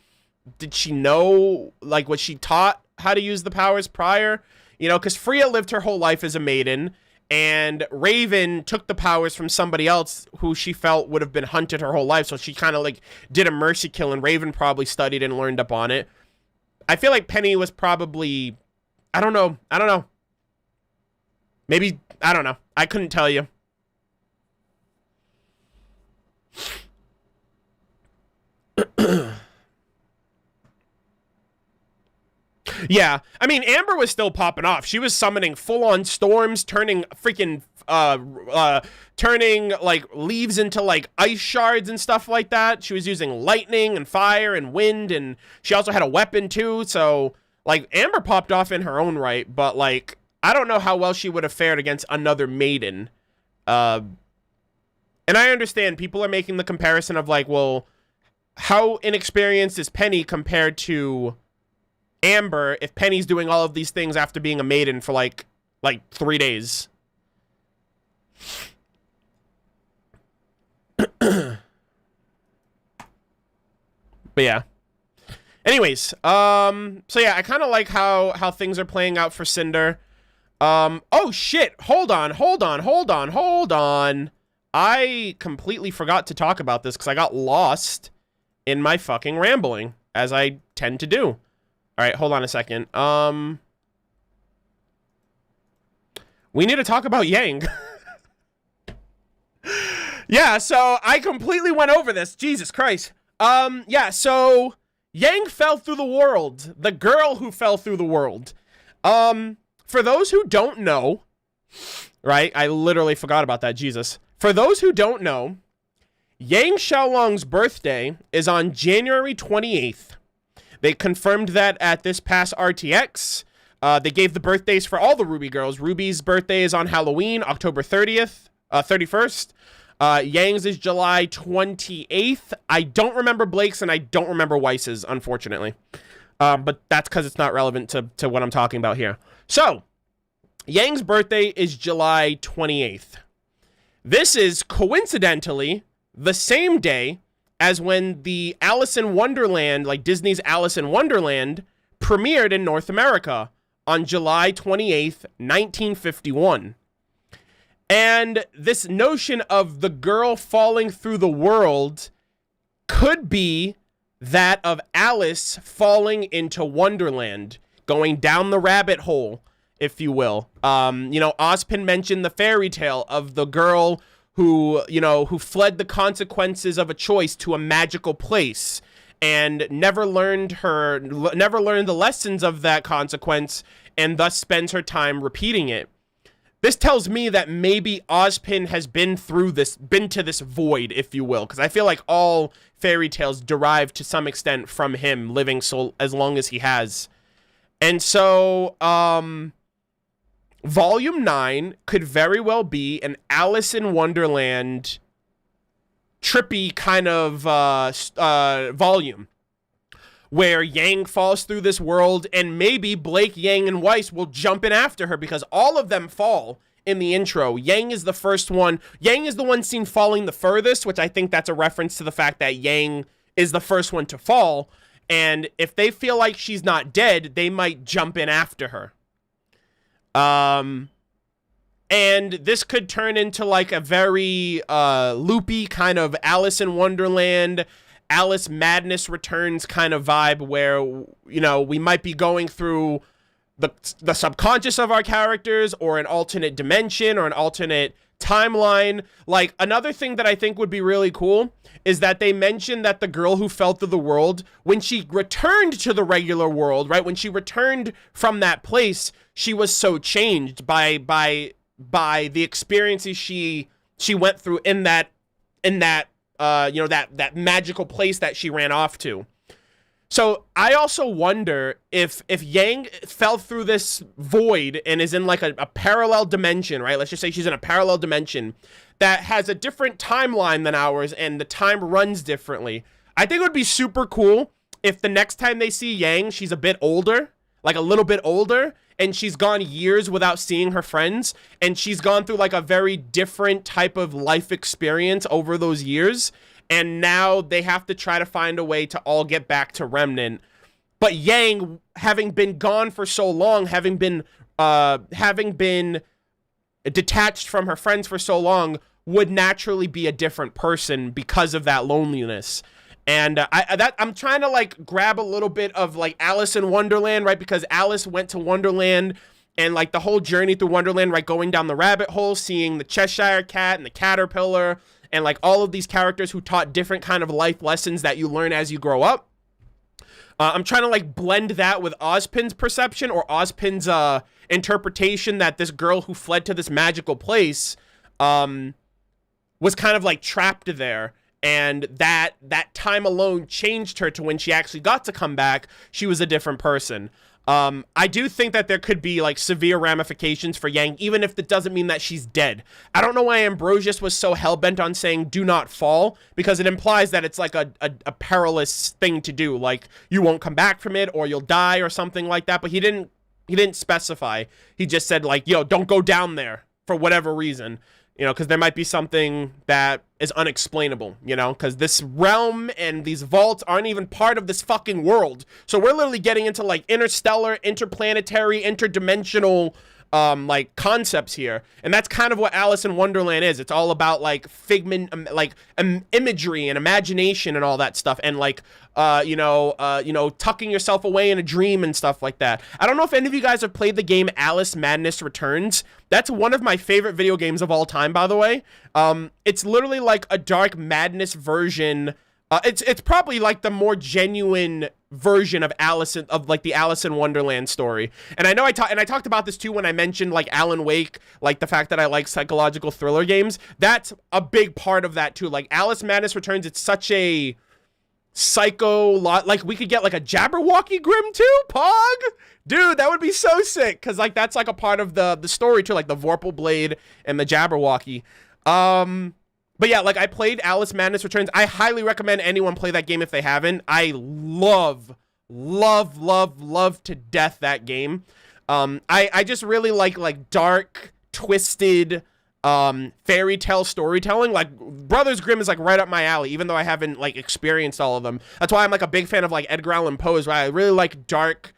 Did she know, like, was she taught how to use the powers prior? You know, because Freya lived her whole life as a maiden, and Raven took the powers from somebody else who she felt would have been hunted her whole life, so she kind of, like, did a mercy kill, and Raven probably studied and learned up on it. I feel like Penny was probably, I don't know. Maybe, I don't know. I couldn't tell you. Yeah, I mean, Amber was still popping off. She was summoning full-on storms, turning freaking, turning, like, leaves into, like, ice shards and stuff like that. She was using lightning and fire and wind, and she also had a weapon, too. So, like, Amber popped off in her own right, but, like, I don't know how well she would have fared against another maiden. And I understand people are making the comparison of, like, well, how inexperienced is Penny compared to Amber if Penny's doing all of these things after being a maiden for like 3 days. But yeah. Anyways, so yeah, I kind of like how things are playing out for Cinder. Oh shit, hold on. I completely forgot to talk about this because I got lost in my fucking rambling, as I tend to do. All right, hold on a second. We need to talk about Yang. Yeah, so I completely went over this. Jesus Christ. Yeah, so Yang fell through the world. The girl who fell through the world. For those who don't know, right? I literally forgot about that. Jesus. For those who don't know, Yang Xiaolong's birthday is on January 28th. They confirmed that at this past RTX. They gave the birthdays for all the RWBY girls. Ruby's birthday is on Halloween, October 31st. Yang's is July 28th. I don't remember Blake's and I don't remember Weiss's, unfortunately. But that's because it's not relevant to what I'm talking about here. So, Yang's birthday is July 28th. This is coincidentally the same day as when the Alice in Wonderland, like Disney's Alice in Wonderland, premiered in North America on July 28th, 1951. And this notion of the girl falling through the world could be that of Alice falling into Wonderland, going down the rabbit hole, if you will. You know, Ozpin mentioned the fairy tale of the girl who fled the consequences of a choice to a magical place and never learned the lessons of that consequence and thus spends her time repeating it. this tells me that maybe Ozpin has been to this void, if you will, because I feel like all fairy tales derive to some extent from him living so as long as he has. And so, Volume 9 could very well be an Alice in Wonderland trippy kind of volume, where Yang falls through this world, and maybe Blake, Yang, and Weiss will jump in after her, because all of them fall in the intro. Yang is the first one. Yang is the one seen falling the furthest, which I think that's a reference to the fact that Yang is the first one to fall, and if they feel like she's not dead, they might jump in after her. And this could turn into like a very loopy kind of Alice in Wonderland, Alice Madness Returns kind of vibe, where, you know, we might be going through the subconscious of our characters, or an alternate dimension, or an alternate timeline. Like, another thing that I think would be really cool is that they mentioned that the girl who fell through the world, when she returned to the regular world, right, when she returned from that place, she was so changed by the experiences she went through in that you know, that magical place that she ran off to. So I also wonder if Yang fell through this void and is in like a parallel dimension, right? Let's just say she's in a parallel dimension that has a different timeline than ours, and the time runs differently. I think it would be super cool if the next time they see Yang, she's a bit older, like a little bit older, and she's gone years without seeing her friends, and she's gone through like a very different type of life experience over those years, and now they have to try to find a way to all get back to Remnant. But Yang, having been gone for so long, having been detached from her friends for so long, would naturally be a different person because of that loneliness. And I'm trying to like grab a little bit of like Alice in Wonderland, right? Because Alice went to Wonderland, and like the whole journey through Wonderland, right? Going down the rabbit hole, seeing the Cheshire Cat and the Caterpillar, and like all of these characters who taught different kind of life lessons that you learn as you grow up. I'm trying to like blend that with Ozpin's perception, or Ozpin's interpretation that this girl who fled to this magical place was kind of like trapped there. And that time alone changed her to when she actually got to come back, she was a different person. I do think that there could be like severe ramifications for Yang, even if it doesn't mean that she's dead. I don't know why Ambrosius was so hell-bent on saying do not fall, because it implies that it's like a perilous thing to do, like you won't come back from it, or you'll die, or something like that. But he didn't specify. He just said like, yo, don't go down there for whatever reason. You know, because there might be something that is unexplainable, you know, because this realm and these vaults aren't even part of this fucking world. So we're literally getting into like interstellar, interplanetary, interdimensional like concepts here. And that's kind of what Alice in Wonderland is. It's all about like figment, like imagery and imagination and all that stuff. And like, you know, tucking yourself away in a dream and stuff like that. I don't know if any of you guys have played the game Alice Madness Returns. That's one of my favorite video games of all time, by the way. It's literally like a dark madness version. It's probably like the more genuine version of the Alice in Wonderland story. And I know I talked about this too when I mentioned like Alan Wake, like the fact that I like psychological thriller games. That's a big part of that too. Like Alice Madness Returns, it's such a psycho lot. Like we could get like a Jabberwocky Grim too, Pog. Dude, that would be so sick, because like that's like a part of the story too, like the Vorpal Blade and the Jabberwocky. But yeah, like I played Alice Madness Returns. I highly recommend anyone play that game if they haven't. I love to death that game. I just really like dark, twisted fairy tale storytelling. Like Brothers Grimm is like right up my alley, even though I haven't like experienced all of them. That's why I'm like a big fan of like Edgar Allan Poe's, right? I really like dark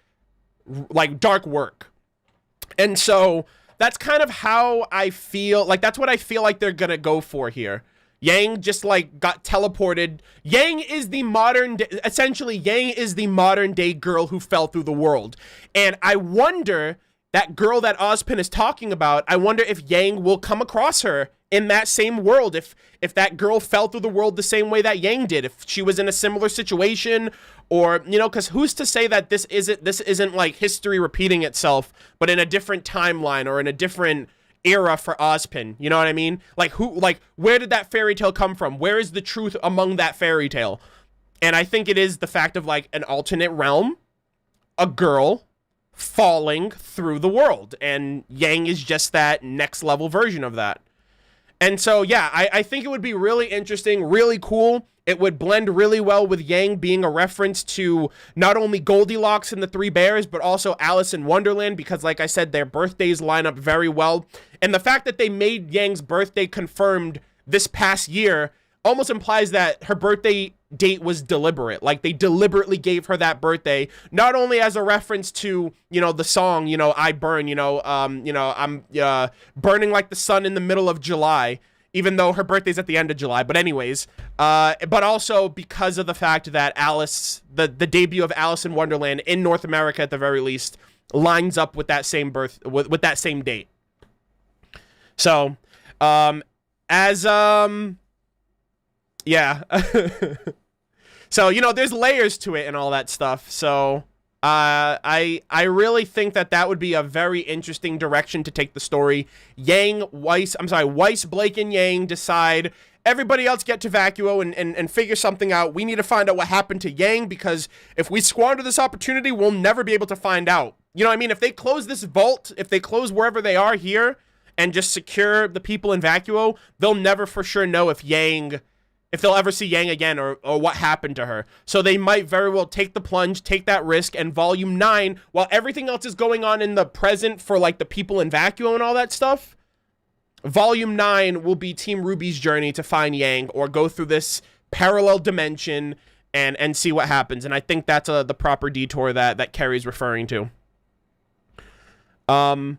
work. And so that's kind of how I feel, like that's what I feel like they're gonna go for here. Yang just like got teleported. Yang is the modern day, essentially Yang is the modern day girl who fell through the world. And I wonder, that girl that Ozpin is talking about, I wonder if Yang will come across her in that same world, if that girl fell through the world the same way that Yang did, if she was in a similar situation, or, you know, because who's to say that this isn't like history repeating itself, but in a different timeline, or in a different era for Ozpin. You know what I mean? Like, where did that fairy tale come from? Where is the truth among that fairy tale? And I think it is the fact of, like, an alternate realm, a girl falling through the world, and Yang is just that next level version of that. And so, yeah, I think it would be really interesting, really cool. It would blend really well with Yang being a reference to not only Goldilocks and the Three Bears, but also Alice in Wonderland, because, like I said, their birthdays line up very well. And the fact that they made Yang's birthday confirmed this past year almost implies that her birthday date was deliberate. Like, they deliberately gave her that birthday, not only as a reference to, you know, the song, you know, I burn, I'm burning like the sun in the middle of July, even though her birthday's at the end of July. But anyways, but also because of the fact that Alice, the debut of Alice in Wonderland in North America at the very least, lines up with that same with that same date. So, yeah. So, you know, there's layers to it and all that stuff. So, I really think that would be a very interesting direction to take the story. Weiss, Blake, and Yang decide, everybody else get to Vacuo and figure something out. We need to find out what happened to Yang, because if we squander this opportunity, we'll never be able to find out. You know what I mean? If they close this vault, if they close wherever they are here and just secure the people in Vacuo, they'll never for sure know if they'll ever see Yang again, or what happened to her. So they might very well take the plunge, take that risk, and Volume 9, while everything else is going on in the present for, like, the people in Vacuo and all that stuff, Volume 9 will be Team RWBY's journey to find Yang, or go through this parallel dimension and see what happens. And I think that's the proper detour that Carrie's referring to. I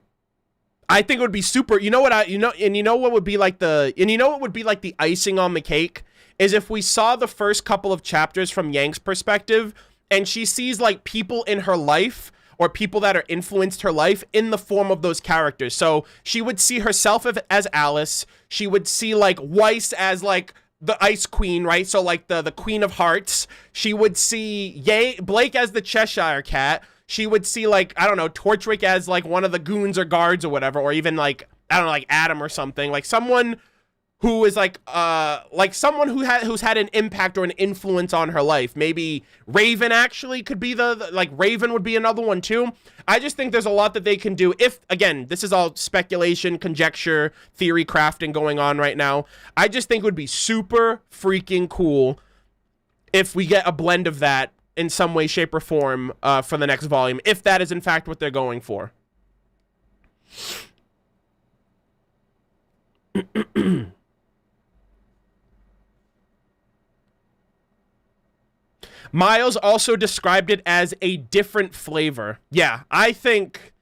think it would be super, you know what would be like the icing on the cake is if we saw the first couple of chapters from Yang's perspective, and she sees, like, people in her life, or people that are influenced her life in the form of those characters. So she would see herself as Alice. She would see, like, Weiss as, like, the Ice Queen, right? So, like, the Queen of Hearts. She would see Blake as the Cheshire Cat. She would see, like, I don't know, Torchwick as, like, one of the goons or guards or whatever, or even, like, I don't know, like Adam or something, like someone who is like someone who's had an impact or an influence on her life. Maybe Raven actually could be like Raven would be another one too. I just think there's a lot that they can do. If, again, this is all speculation, conjecture, theory crafting going on right now. I just think it would be super freaking cool if we get a blend of that in some way, shape, or form for the next volume, if that is in fact what they're going for. Miles also described it as a different flavor. Yeah, I think,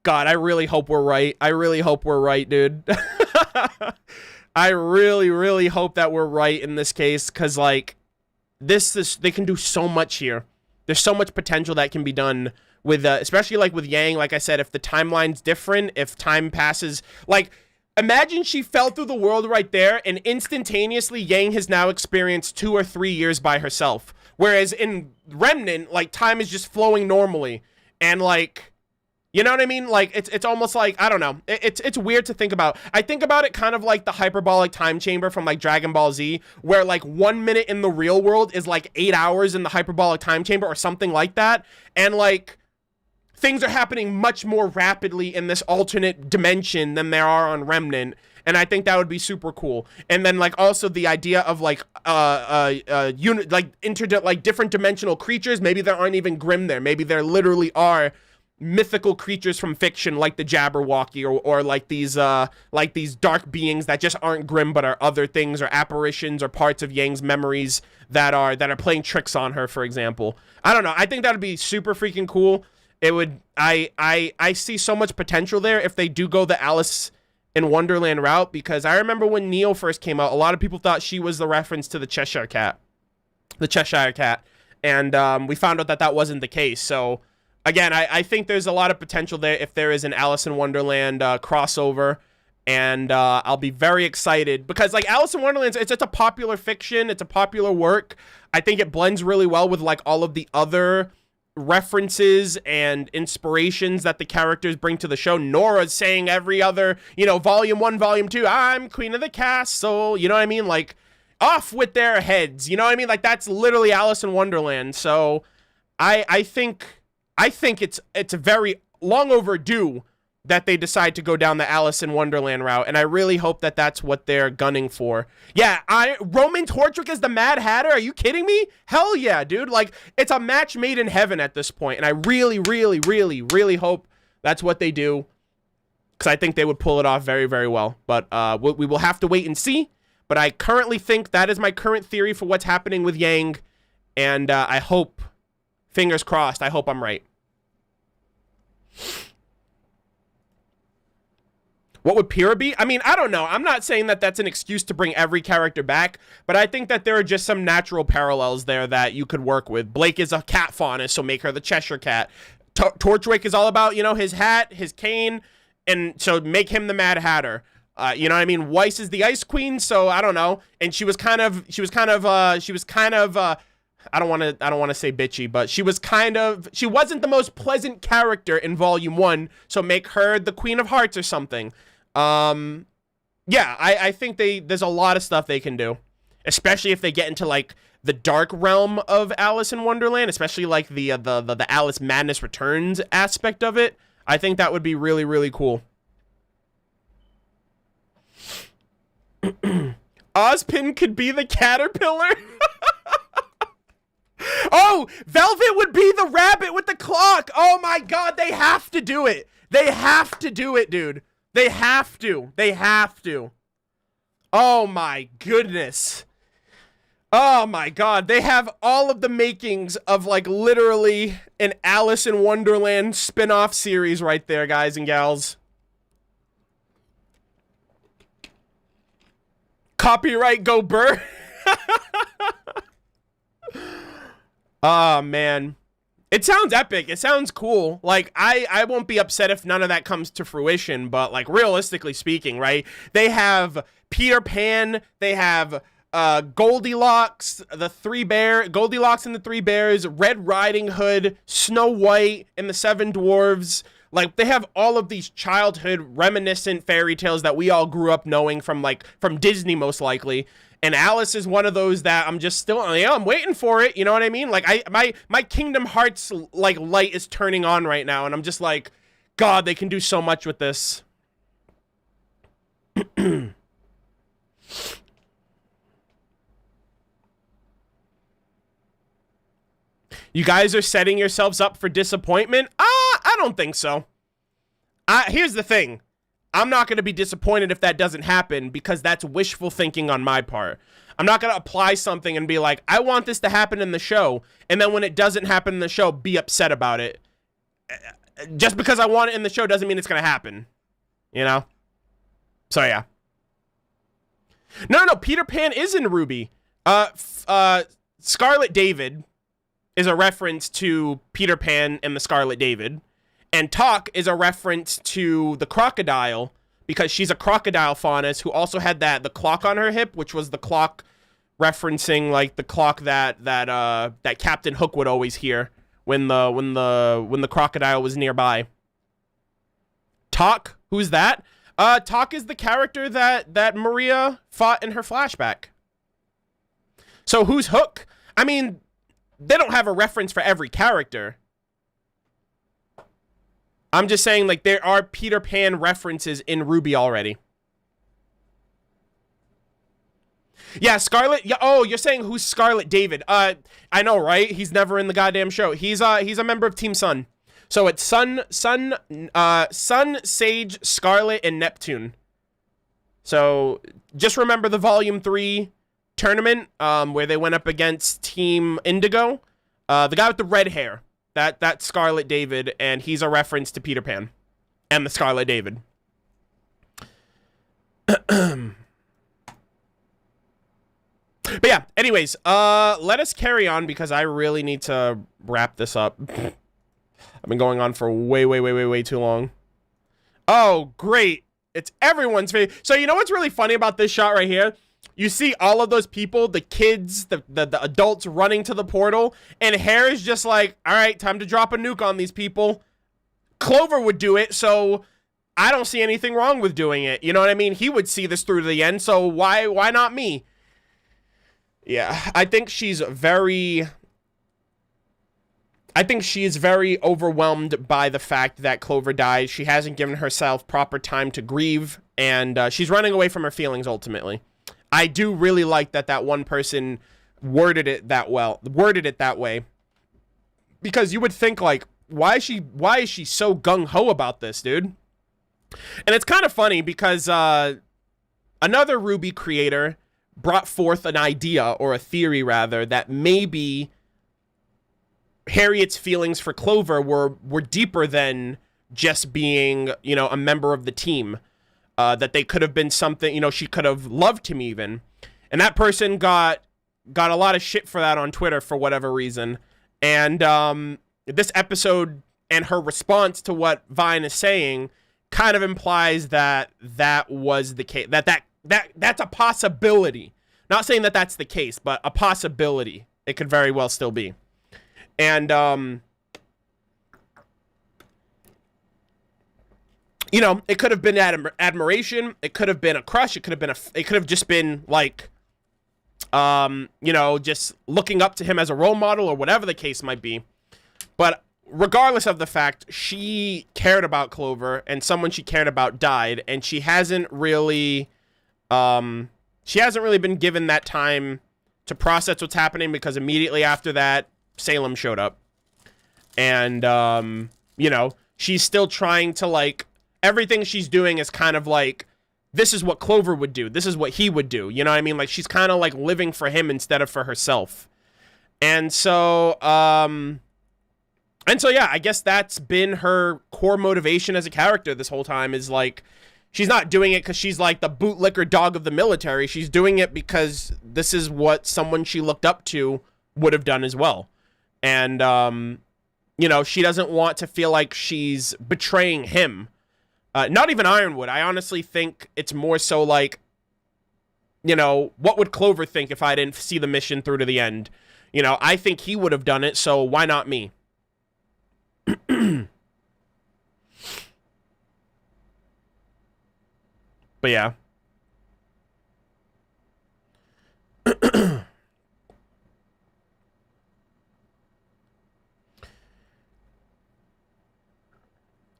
God, I really hope we're right. I really hope we're right, dude. I really, really hope that we're right in this case, because, like, they can do so much here. There's so much potential that can be done with, especially, like, with Yang. Like I said, if the timeline's different, if time passes, like, imagine she fell through the world right there, and instantaneously Yang has now experienced 2 or 3 years by herself. Whereas in Remnant, like, time is just flowing normally. And, like, you know what I mean? Like, it's almost like, I don't know. It's weird to think about. I think about it kind of like the hyperbolic time chamber from, like, Dragon Ball Z, where, like, 1 minute in the real world is, like, 8 hours in the hyperbolic time chamber or something like that. And, like, things are happening much more rapidly in this alternate dimension than there are on Remnant. And I think that would be super cool. And then, like, also the idea of, like, different dimensional creatures. Maybe there aren't even Grimm there. Maybe there literally are mythical creatures from fiction, like the Jabberwocky, or like these dark beings that just aren't Grimm but are other things, or apparitions, or parts of Yang's memories that are playing tricks on her, for example. I don't know. I think that would be super freaking cool. It would. I see so much potential there if they do go the Alice in Wonderland route, because I remember when Neo first came out, a lot of people thought she was the reference to the Cheshire Cat, and we found out that wasn't the case. So again, I think there's a lot of potential there if there is an Alice in Wonderland crossover, and I'll be very excited, because, like, Alice in Wonderland, it's a popular fiction, it's a popular work. I think it blends really well with, like, all of the other references and inspirations that the characters bring to the show. Nora's saying every other, you know, volume 1, volume 2, I'm queen of the castle, you know what I mean? Like, off with their heads, you know what I mean? Like, that's literally Alice in Wonderland. So I think it's very long overdue that they decide to go down the Alice in Wonderland route, and I really hope that that's what they're gunning for. Yeah, Roman Torchwick as the Mad Hatter? Are you kidding me? Hell yeah, dude. Like, it's a match made in heaven at this point, and I really, really, really, really hope that's what they do, because I think they would pull it off very, very well. But we will have to wait and see, but I currently think that is my current theory for what's happening with Yang, and I hope, fingers crossed, I hope I'm right. What would Pyrrha be? I mean, I don't know. I'm not saying that that's an excuse to bring every character back, but I think that there are just some natural parallels there that you could work with. Blake is a cat faunus, so make her the Cheshire Cat. Torchwick is all about, you know, his hat, his cane, and so make him the Mad Hatter. You know what I mean? Weiss is the Ice Queen, so I don't know. And she was kind of I don't want to say bitchy, but she wasn't the most pleasant character in volume 1, so make her the Queen of Hearts or something. Yeah, I think there's a lot of stuff they can do, especially if they get into like the dark realm of Alice in Wonderland, especially like the Alice Madness Returns aspect of it. I think that would be really, really cool. Ozpin could be the caterpillar. Oh, Velvet would be the rabbit with the clock. Oh my god, they have to do it. They have to do it, dude. They have to. They have to. Oh my goodness. Oh my god, they have all of the makings of like literally an Alice in Wonderland spin-off series right there, guys and gals. Copyright Go Burr. Oh man, it sounds epic. It sounds cool. Like I won't be upset if none of that comes to fruition, but like realistically speaking, right? They have Peter Pan, they have Goldilocks, Goldilocks and the Three Bears, Red Riding Hood, Snow White and the Seven Dwarves. Like, they have all of these childhood reminiscent fairy tales that we all grew up knowing from Disney, most likely. And Alice is one of those that I'm just still, yeah, I'm waiting for it. You know what I mean? Like, my Kingdom Hearts, like, light is turning on right now. And I'm just like, God, they can do so much with this. You guys are setting yourselves up for disappointment? I don't think so. Here's the thing. I'm not going to be disappointed if that doesn't happen because that's wishful thinking on my part. I'm not going to apply something and be like, I want this to happen in the show, and then when it doesn't happen in the show, be upset about it. Just because I want it in the show doesn't mean it's going to happen. You know? So, yeah. No, Peter Pan is in RWBY. Scarlet David is a reference to Peter Pan and the Scarlet David. And Talk is a reference to the crocodile because she's a crocodile faunus who also had the clock on her hip, which was the clock referencing like the clock that Captain Hook would always hear when the crocodile was nearby. Talk, who's that? Talk is the character that Maria fought in her flashback. So who's Hook? I mean, they don't have a reference for every character. I'm just saying, like, there are Peter Pan references in RWBY already. Yeah, Scarlet. Yeah, oh, you're saying who's Scarlet David? I know, right? He's never in the goddamn show. He's a member of Team Sun. So it's Sun, Sage, Scarlet, and Neptune. So just remember the Volume 3 tournament where they went up against Team Indigo. The guy with the red hair. That's Scarlet David, and he's a reference to Peter Pan and the Scarlet David. But yeah, anyways, let us carry on because I really need to wrap this up. I've been going on for way too long. Oh, great. It's everyone's favorite. So you know what's really funny about this shot right here? you see all of those people, the kids, the adults running to the portal, and Hare is just like, all right, time to drop a nuke on these people. Clover would do it, so I don't see anything wrong with doing it. You know what I mean? He would see this through to the end, so why not me? Yeah, I think she's very overwhelmed by the fact that Clover died. She hasn't given herself proper time to grieve, and she's running away from her feelings ultimately. I do really like that one person worded it that way, because you would think, like, why is she so gung-ho about this, dude? And it's kind of funny because another RWBY creator brought forth an idea, or a theory rather, that maybe Harriet's feelings for Clover were deeper than just being, you know, a member of the team. That they could have been something, you know, she could have loved him even. And that person got a lot of shit for that on Twitter for whatever reason. And this episode and her response to what Vine is saying kind of implies that was the case. That's a possibility. Not saying that that's the case, but a possibility. It could very well still be. And you know, it could have been admiration. It could have been a crush. It could have just been like, you know, just looking up to him as a role model, or whatever the case might be. But regardless of the fact, she cared about Clover, and someone she cared about died, and she hasn't really been given that time to process what's happening, because immediately after that, Salem showed up. And, you know, she's still trying to, like, everything she's doing is kind of like, this is what Clover would do. This is what he would do. You know what I mean? Like, she's kind of like living for him instead of for herself. And so, yeah, I guess that's been her core motivation as a character this whole time, is like, she's not doing it because she's like the bootlicker dog of the military. She's doing it because this is what someone she looked up to would have done as well. And, you know, she doesn't want to feel like she's betraying him. Not even Ironwood. I honestly think it's more so like, you know, what would Clover think if I didn't see the mission through to the end? You know, I think he would have done it, so why not me? But yeah.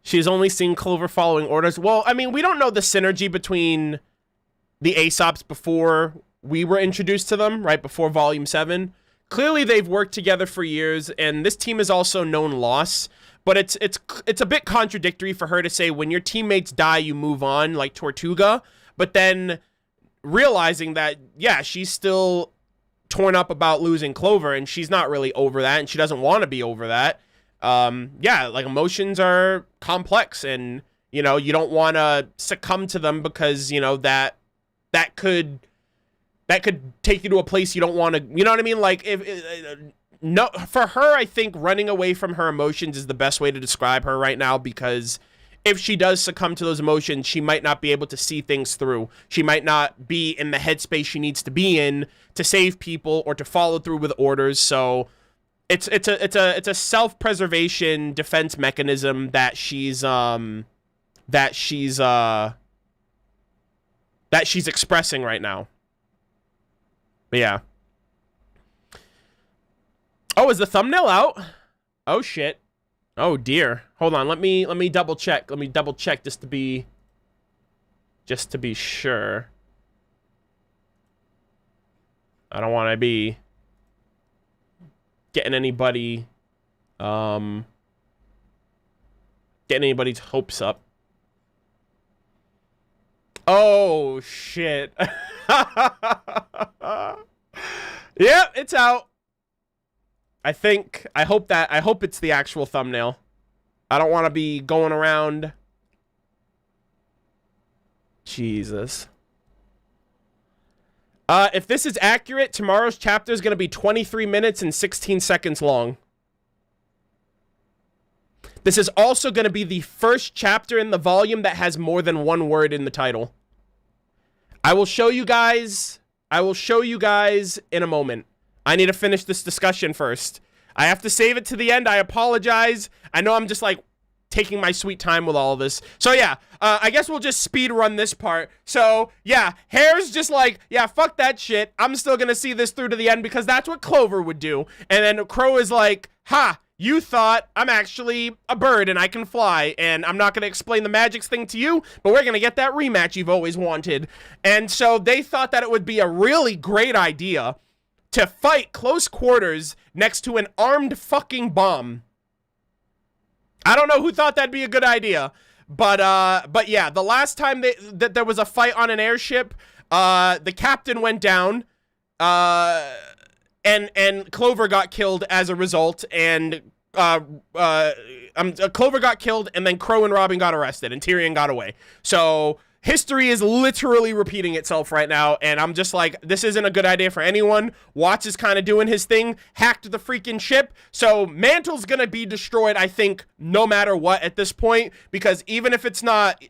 She's only seen Clover following orders. Well, I mean, we don't know the synergy between the Aesops before we were introduced to them, right? Before Volume 7. Clearly, they've worked together for years, and this team is also known loss. But it's a bit contradictory for her to say, when your teammates die, you move on, like Tortuga. But then realizing that, yeah, she's still torn up about losing Clover, and she's not really over that, and she doesn't want to be over that. Yeah, like, emotions are complex, and, you know, you don't want to succumb to them because, you know, that could take you to a place you don't want to, you know what I mean? Like, no, for her, I think running away from her emotions is the best way to describe her right now, because if she does succumb to those emotions, she might not be able to see things through. She might not be in the headspace she needs to be in to save people or to follow through with orders. So it's a self-preservation defense mechanism that she's expressing right now. But yeah. Oh, is the thumbnail out? Oh shit. Oh dear. Hold on. Let me double check. Let me double check just to be sure. I don't want to be getting anybody's hopes up. Oh shit. Yep, it's out. I hope it's the actual thumbnail. I don't want to be going around. Jesus. If this is accurate, tomorrow's chapter is going to be 23 minutes and 16 seconds long. This is also going to be the first chapter in the volume that has more than one word in the title. I will show you guys I will show you guys in a moment. I need to finish this discussion first. I have to save it to the end. I apologize. I know I'm just like taking my sweet time with all of this. So yeah, I guess we'll just speed run this part. So yeah, Hare's just like, yeah, fuck that shit. I'm still gonna see this through to the end because that's what Clover would do. And then Crow is like, ha, you thought I'm actually a bird and I can fly, and I'm not gonna explain the magics thing to you, but we're gonna get that rematch you've always wanted. And so they thought that it would be a really great idea to fight close quarters next to an armed fucking bomb. I don't know who thought that'd be a good idea, but yeah, the last time that there was a fight on an airship, the captain went down, and Clover got killed as a result, and Clover got killed, and then Crow and Robin got arrested, and Tyrion got away. So history is literally repeating itself right now, and I'm just like, this isn't a good idea for anyone. Watts is kind of doing his thing, hacked the freaking ship, so Mantle's gonna be destroyed, I think, no matter what at this point, because even if it's not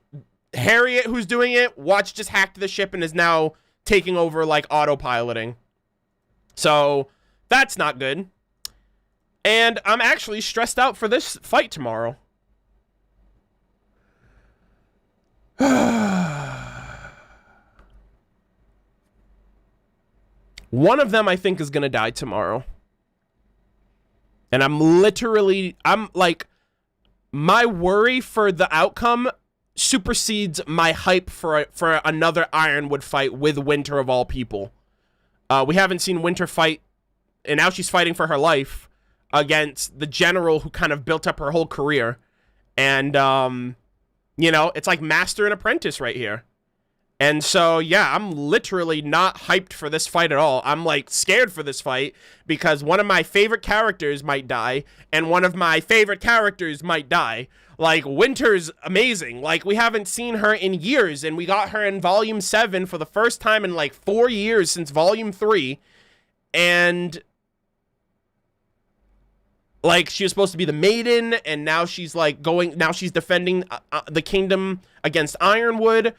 Harriet who's doing it, Watts just hacked the ship and is now taking over, like, autopiloting. So that's not good. And I'm actually stressed out for this fight tomorrow. One of them I think is gonna die tomorrow. And I'm like, my worry for the outcome supersedes my hype for another Ironwood fight with Winter of all people. We haven't seen Winter fight, and now she's fighting for her life against the general who kind of built up her whole career. And, you know, it's like master and apprentice right here. And so, yeah, I'm literally not hyped for this fight at all. I'm, like, scared for this fight because one of my favorite characters might die, and one of my favorite characters might die. Like, Winter's amazing. Like, we haven't seen her in years, and we got her in Volume 7 for the first time in, like, 4 years since Volume 3. And, like, she was supposed to be the maiden, and now she's, like, now she's defending the kingdom against Ironwood.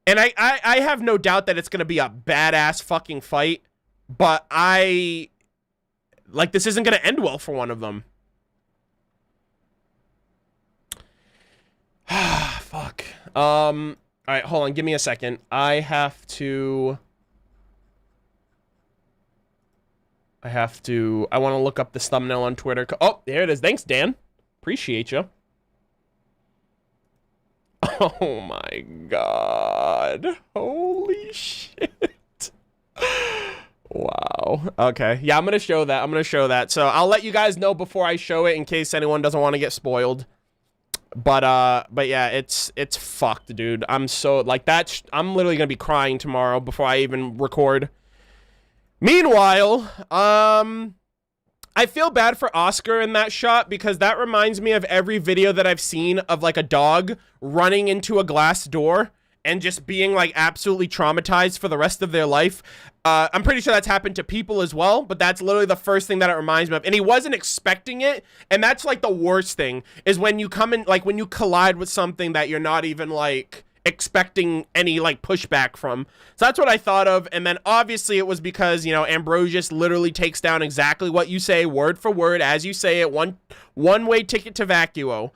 And I have no doubt that it's going to be a badass fucking fight, but like, this isn't going to end well for one of them. Fuck. All right, hold on. Give me a second. I want to look up this thumbnail on Twitter. Oh, there it is. Thanks, Dan. Appreciate you. Oh my god. Holy shit. Wow. Okay. Yeah, I'm going to show that. So I'll let you guys know before I show it in case anyone doesn't want to get spoiled. But yeah, it's fucked, dude. I'm so, like, I'm literally going to be crying tomorrow before I even record. Meanwhile, I feel bad for Oscar in that shot because that reminds me of every video that I've seen of, like, a dog running into a glass door and just being, like, absolutely traumatized for the rest of their life. I'm pretty sure that's happened to people as well, but that's literally the first thing that it reminds me of. And he wasn't expecting it, and that's, like, the worst thing, is when you come in, like, when you collide with something that you're not even, like, expecting any, like, pushback from. So that's what I thought of. And then obviously it was because, you know, Ambrosius literally takes down exactly what you say, word for word, as you say it, one-way ticket to vacuo.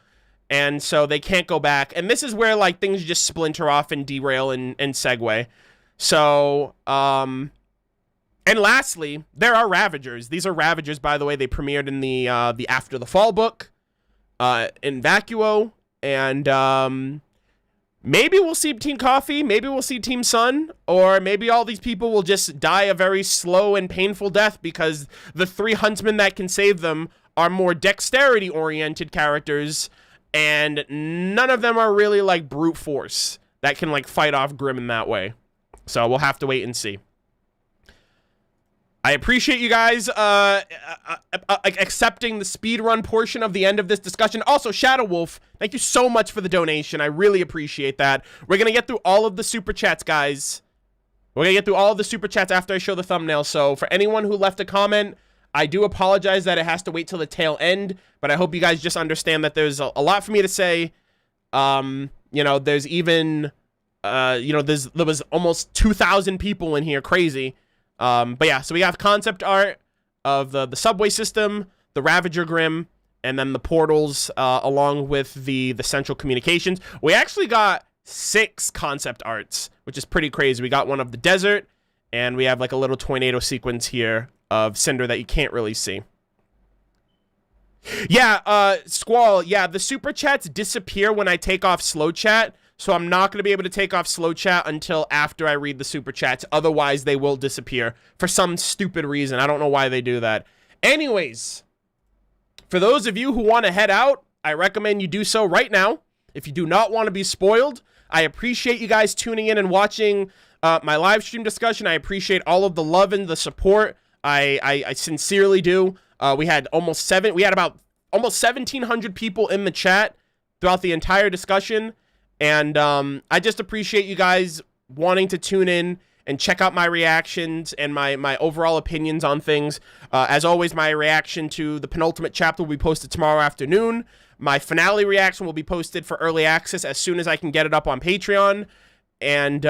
And so they can't go back. And this is where, like, things just splinter off and derail and segue. So, and lastly, there are Ravagers. These are Ravagers, by the way. They premiered in the After the Fall book, in Vacuo, and, maybe we'll see Team Coffee, maybe we'll see Team Sun, or maybe all these people will just die a very slow and painful death because the 3 huntsmen that can save them are more dexterity-oriented characters, and none of them are really, like, brute force that can, like, fight off Grimm in that way. So we'll have to wait and see. I appreciate you guys accepting the speedrun portion of the end of this discussion. Also, Shadow Wolf, thank you so much for the donation. I really appreciate that. We're going to get through all of the super chats, guys. We're going to get through all of the super chats after I show the thumbnail. So for anyone who left a comment, I do apologize that it has to wait till the tail end, but I hope you guys just understand that there's a lot for me to say. You know, there's even you know, there was almost 2,000 people in here, crazy. But yeah, so we have concept art of the subway system, the Ravager Grim, and then the portals, along with the central communications. We actually got 6 concept arts, which is pretty crazy. We got one of the desert, and we have like a little tornado sequence here of Cinder that you can't really see. Yeah, Squall, yeah, the super chats disappear when I take off slow chat, so I'm not going to be able to take off slow chat until after I read the super chats. Otherwise, they will disappear for some stupid reason. I don't know why they do that. Anyways, for those of you who want to head out, I recommend you do so right now. If you do not want to be spoiled, I appreciate you guys tuning in and watching my live stream discussion. I appreciate all of the love and the support. I sincerely do. We had about almost 1,700 people in the chat throughout the entire discussion. And I just appreciate you guys wanting to tune in and check out my reactions and my overall opinions on things. As always, my reaction to the penultimate chapter will be posted tomorrow afternoon. My finale reaction will be posted for early access as soon as I can get it up on Patreon. And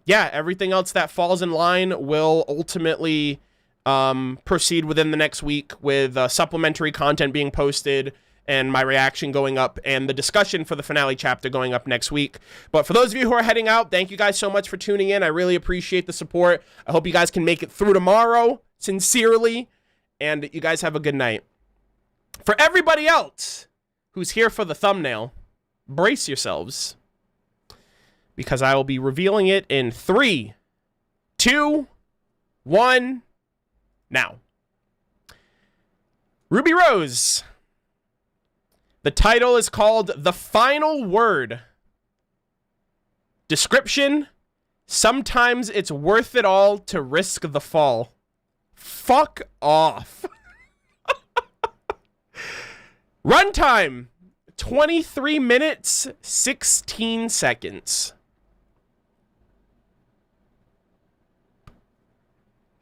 yeah, everything else that falls in line will ultimately proceed within the next week with supplementary content being posted and my reaction going up and the discussion for the finale chapter going up next week. But for those of you who are heading out, thank you guys so much for tuning in. I really appreciate the support. I hope you guys can make it through tomorrow, sincerely, and you guys have a good night. For everybody else who's here for the thumbnail, brace yourselves, because I will be revealing it in 3, 2, 1, now. Ruby Rose. The title is called The Final Word. Description: sometimes it's worth it all to risk the fall. Fuck off. Runtime: 23 minutes, 16 seconds.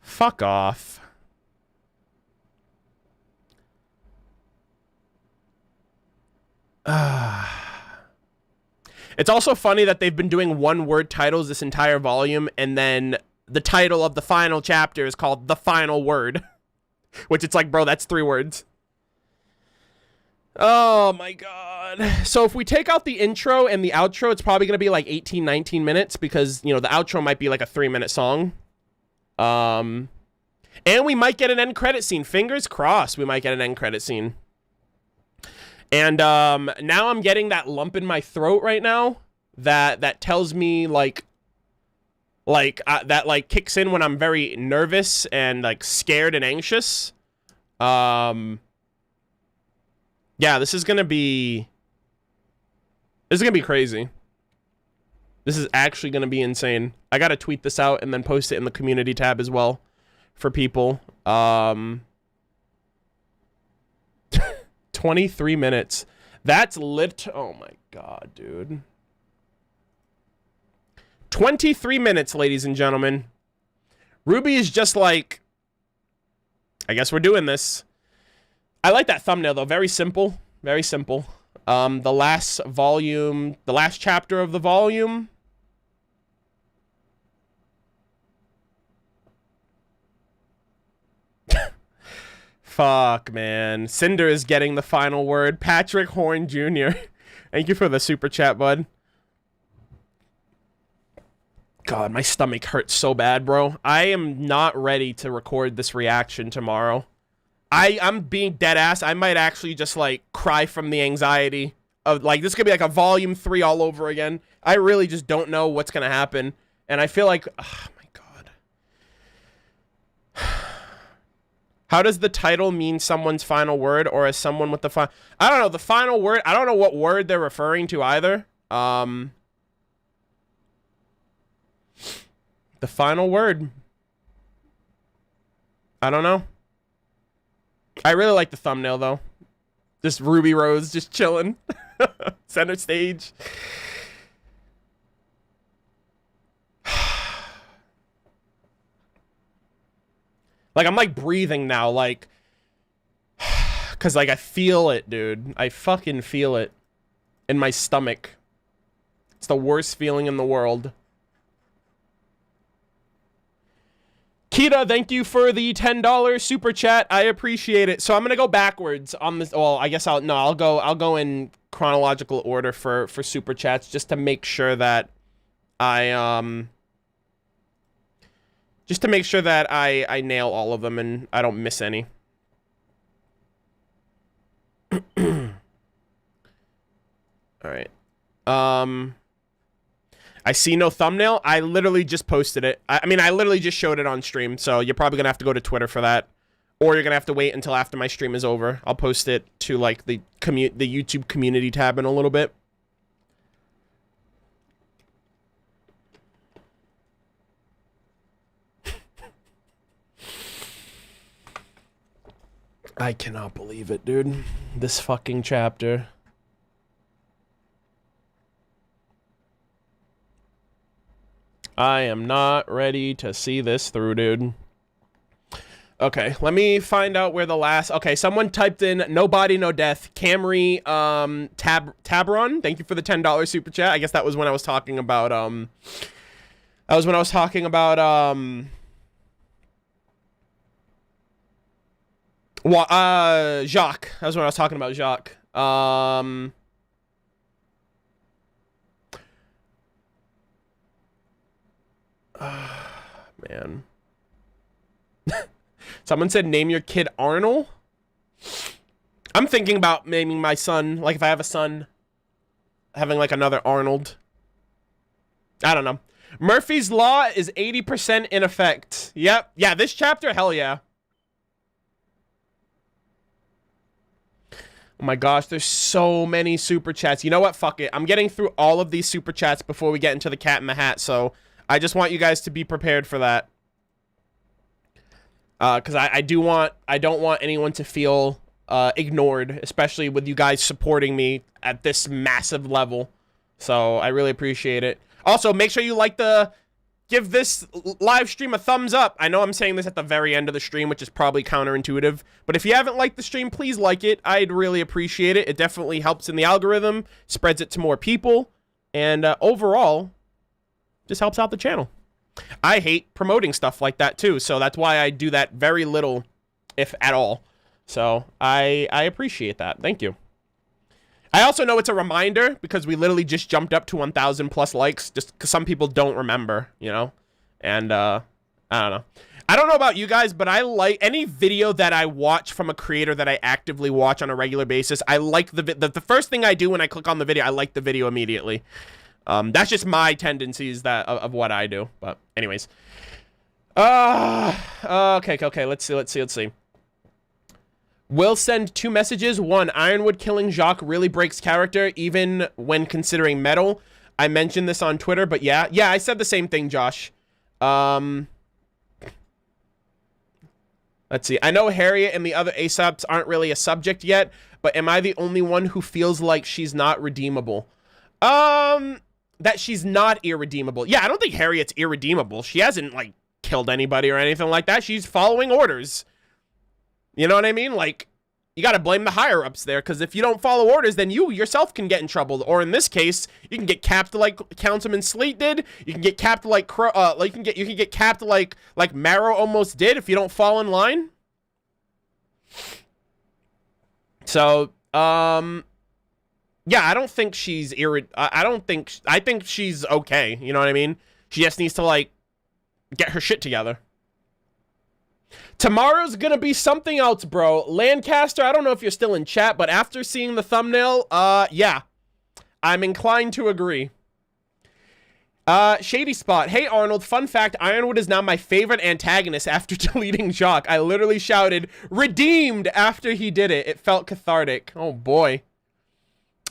Fuck off. It's also funny that they've been doing one-word titles this entire volume, and then the title of the final chapter is called The Final Word. Which it's like, bro, that's 3 words. Oh my god. So if we take out the intro and the outro, it's probably going to be like 18, 19 minutes, because, you know, the outro might be like a 3-minute song. And we might get an end credit scene. Fingers crossed we might get an end credit scene. And now I'm getting that lump in my throat right now that tells me that kicks in when I'm very nervous and like scared and anxious. Yeah, this is gonna be crazy. This is actually gonna be insane. I gotta tweet this out and then post it in the community tab as well for people. 23 minutes. That's lit. Oh my god, dude. 23 minutes, ladies and gentlemen. Ruby is just like, I guess we're doing this. I like that thumbnail though. Very simple. Very simple. The last volume, the last chapter of the volume. Fuck, man. Cinder is getting the final word. Patrick Horn Jr. Thank you for the super chat, bud. God, my stomach hurts so bad, bro. I am not ready to record this reaction tomorrow. I'm being dead ass. I might actually just, like, cry from the anxiety of, like, this could be like a volume 3 all over again. I really just don't know what's gonna happen. And I feel like, oh my god. How does the title mean someone's final word, or as someone with the final... I don't know, the final word, I don't know what word they're referring to either. The final word. I don't know. I really like the thumbnail, though. Just Ruby Rose just chilling. Center stage. Like, I'm, like, breathing now, like... Because, like, I feel it, dude. I fucking feel it. In my stomach. It's the worst feeling in the world. Kita, thank you for the $10 super chat. I appreciate it. So I'm gonna go backwards on this. Well, I guess I'll go in chronological order for super chats just to make sure that I I nail all of them and I don't miss any. All right. I see no thumbnail. I literally just posted it. I mean, I literally just showed it on stream, so you're probably gonna have to go to Twitter for that, or you're gonna have to wait until after my stream is over. I'll post it to like the YouTube community tab in a little bit. I cannot believe it, dude. This fucking chapter. I am not ready to see this through, dude. Okay, let me find out where the last... Okay, someone typed in no body, no death. Camry Tabron, thank you for the $10 super chat. I guess that was when I was talking about... That was when I was talking about... Jacques. That was when I was talking about Jacques. Man. Someone said name your kid Arnold. I'm thinking about naming my son, like if I have a son, having like another Arnold. I don't know. Murphy's Law is 80% in effect. Yep. Yeah, this chapter, hell yeah. Oh my gosh, there's so many super chats. You know what? Fuck it. I'm getting through all of these super chats before we get into the Cat in the Hat, so I just want you guys to be prepared for that. Because I don't want anyone to feel ignored, especially with you guys supporting me at this massive level. So I really appreciate it. Also, make sure you give this live stream a thumbs up. I know I'm saying this at the very end of the stream, which is probably counterintuitive, but if you haven't liked the stream, please like it. I'd really appreciate it. It definitely helps in the algorithm, spreads it to more people, and overall, just helps out the channel. I hate promoting stuff like that too, so that's why I do that very little, if at all. So I appreciate that. Thank you. I also know it's a reminder because we literally just jumped up to 1,000 plus likes, just because some people don't remember, you know? And I don't know. I don't know about you guys, but I like any video that I watch from a creator that I actively watch on a regular basis. I like the first thing I do when I click on the video, I like the video immediately. That's just my tendencies of what I do. But anyways. Okay. Let's see. Will send 2 messages. 1, Ironwood killing Jacques really breaks character, even when considering metal. I mentioned this on Twitter, but yeah, I said the same thing, Josh. Let's see. I know Harriet and the other Aesops aren't really a subject yet, but am I the only one who feels like she's not redeemable? That she's not irredeemable. Yeah, I don't think Harriet's irredeemable. She hasn't, like, killed anybody or anything like that. She's following orders. You know what I mean? Like, you gotta blame the higher-ups there, because if you don't follow orders, then you yourself can get in trouble. Or in this case, you can get capped like Councilman Sleet did. You can get capped like you can get capped like Marrow almost did if you don't fall in line. So, yeah, I don't think she's I think she's okay. You know what I mean? She just needs to, like, get her shit together. Tomorrow's gonna be something else, bro. Lancaster, I don't know if you're still in chat, but after seeing the thumbnail, yeah. I'm inclined to agree. Shady Spot. Hey, Arnold, fun fact, Ironwood is now my favorite antagonist after deleting Jacques. I literally shouted, redeemed, after he did it. It felt cathartic. Oh, boy.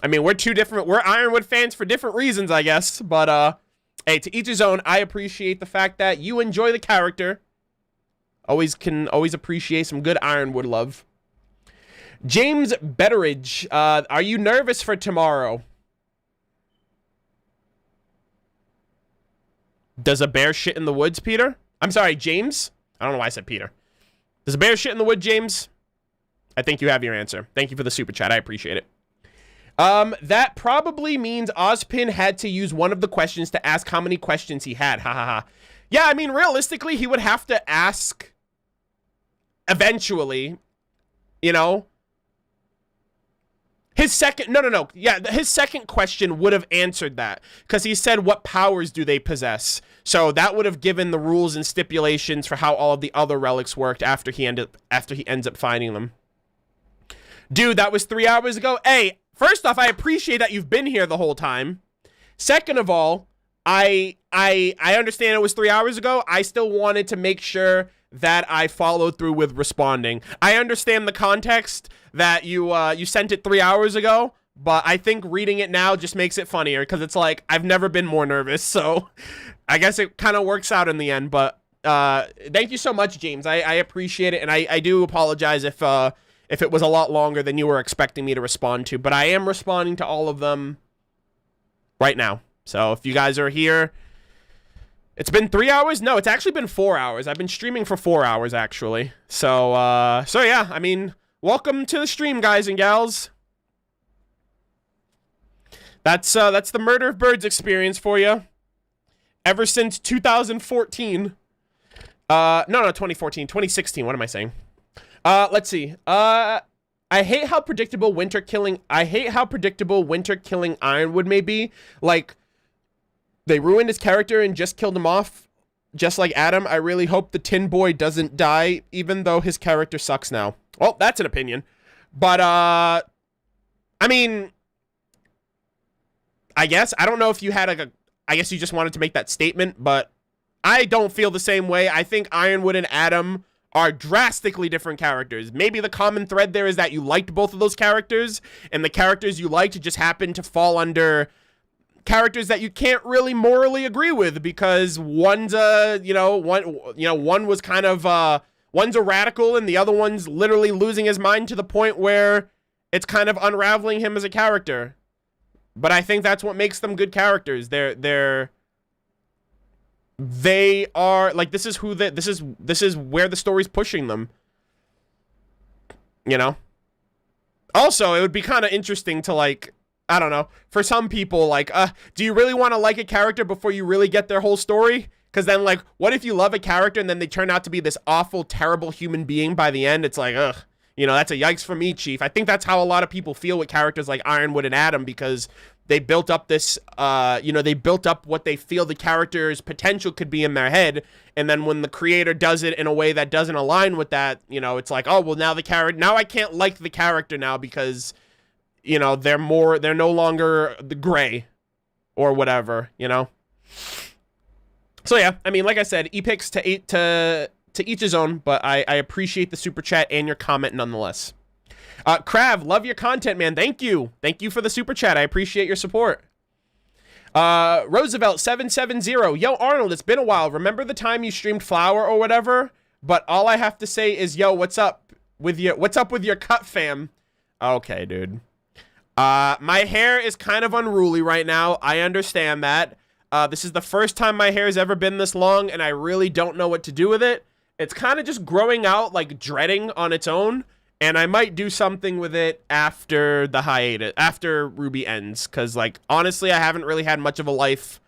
I mean, we're Ironwood fans for different reasons, I guess. But, hey, to each his own. I appreciate the fact that you enjoy the character. Always appreciate some good Ironwood love. James Betteridge, are you nervous for tomorrow? Does a bear shit in the woods, Peter? I'm sorry, James? I don't know why I said Peter. Does a bear shit in the wood, James? I think you have your answer. Thank you for the super chat. I appreciate it. That probably means Ozpin had to use one of the questions to ask how many questions he had. Ha ha ha. Yeah, I mean, realistically, he would have to ask eventually, you know. His second, no. Yeah, his second question would have answered that because he said, what powers do they possess? So that would have given the rules and stipulations for how all of the other relics worked after he ends up finding them. Dude, that was 3 hours ago. Hey, first off, I appreciate that you've been here the whole time. Second of all, I understand it was 3 hours ago. I still wanted to make sure that I followed through with responding. I understand the context that you sent it 3 hours ago, but I think reading it now just makes it funnier because it's like I've never been more nervous. So I guess it kind of works out in the end. But thank you so much, James. I appreciate it, and I do apologize if it was a lot longer than you were expecting me to respond to. But I am responding to all of them right now. So if you guys are here, it's been 3 hours? No, it's actually been 4 hours. I've been streaming for 4 hours, actually. So yeah, I mean, welcome to the stream, guys and gals. That's the Murder of Birds experience for you. Ever since 2014. No, 2014. 2016, what am I saying? Let's see. I hate how predictable winter killing Ironwood may be. Like, they ruined his character and just killed him off, just like Adam. I really hope the Tin Boy doesn't die, even though his character sucks now. Well, that's an opinion. But, I mean, I guess. I don't know if you had I guess you just wanted to make that statement, but I don't feel the same way. I think Ironwood and Adam are drastically different characters. Maybe the common thread there is that you liked both of those characters, and the characters you liked just happen to fall under characters that you can't really morally agree with because one's one was kind of one's a radical and the other one's literally losing his mind to the point where it's kind of unraveling him as a character. But I think that's what makes them good characters. They are like, this is where the story's pushing them. You know? Also, it would be kind of interesting to, like, I don't know, for some people, like, do you really want to like a character before you really get their whole story? Because then, like, what if you love a character and then they turn out to be this awful, terrible human being by the end? It's like, ugh, you know, that's a yikes for me, Chief. I think that's how a lot of people feel with characters like Ironwood and Adam, because they built up this, they built up what they feel the character's potential could be in their head, and then when the creator does it in a way that doesn't align with that, you know, it's like, oh, well, now I can't like the character now because, you know, they're no longer the gray or whatever, you know? So yeah, I mean, like I said, epics to each his own, but I appreciate the super chat and your comment nonetheless. Krav, love your content, man. Thank you. Thank you for the super chat. I appreciate your support. Roosevelt 770. Yo, Arnold, it's been a while. Remember the time you streamed Flower or whatever? But all I have to say is, yo, what's up with your cut, fam? Okay, dude. My hair is kind of unruly right now. I understand that. This is the first time my hair has ever been this long, and I really don't know what to do with it. It's kind of just growing out, like, dreading on its own, and I might do something with it after the hiatus, after RWBY ends, because, like, honestly, I haven't really had much of a life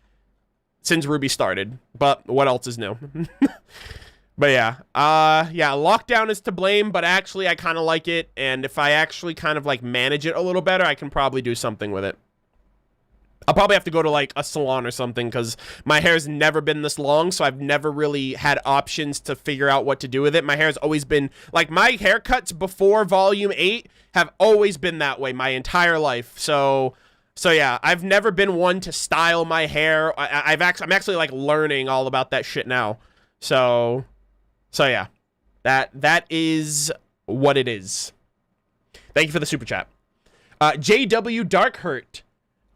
since RWBY started, but what else is new? But yeah, lockdown is to blame, but actually I kind of like it, and if I actually kind of, like, manage it a little better, I can probably do something with it. I'll probably have to go to, like, a salon or something, because my hair's never been this long, so I've never really had options to figure out what to do with it. My hair's always been, like, my haircuts before Volume 8 have always been that way my entire life, so yeah, I've never been one to style my hair. I'm actually, like, learning all about that shit now, so yeah, that is what it is. Thank you for the super chat. JW Darkhurt.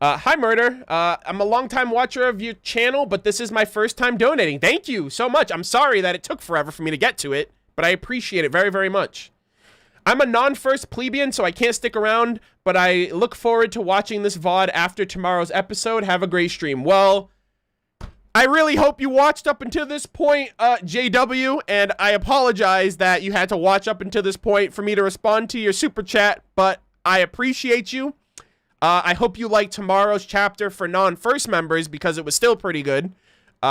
Hi, Murder. I'm a longtime watcher of your channel, but this is my first time donating. Thank you so much. I'm sorry that it took forever for me to get to it, but I appreciate it very, very much. I'm a non-first plebeian, so I can't stick around, but I look forward to watching this VOD after tomorrow's episode. Have a great stream. Well, I really hope you watched up until this point, JW, and I apologize that you had to watch up until this point for me to respond to your super chat, but I appreciate you. I hope you like tomorrow's chapter for non-first members because it was still pretty good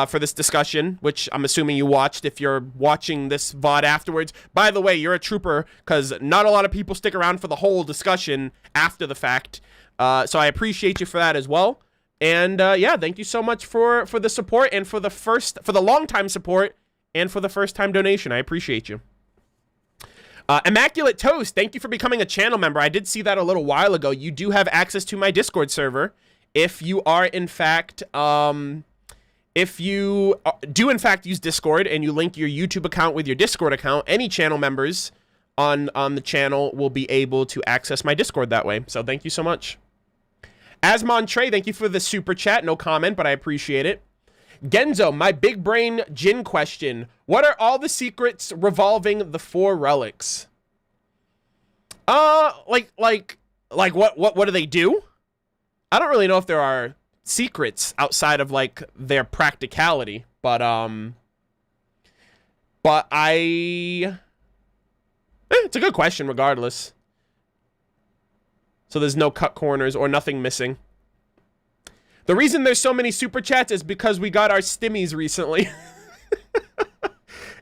for this discussion, which I'm assuming you watched if you're watching this VOD afterwards. By the way, you're a trooper because not a lot of people stick around for the whole discussion after the fact. So I appreciate you for that as well. And yeah, thank you so much for the support and for the long-time support and for the first-time donation. I appreciate you. Immaculate Toast, thank you for becoming a channel member. I did see that a little while ago. You do have access to my Discord server if you are, in fact, if you do, in fact, use Discord and you link your YouTube account with your Discord account, any channel members on the channel will be able to access my Discord that way. So thank you so much. Asmon Trey, thank you for the super chat. No comment, but I appreciate it. Genzo, my big brain Jin question. What are all the secrets revolving the 4 relics? Like what do they do? I don't really know if there are secrets outside of like their practicality, but it's a good question regardless. So there's no cut corners or nothing missing. The reason there's so many super chats is because we got our stimmies recently.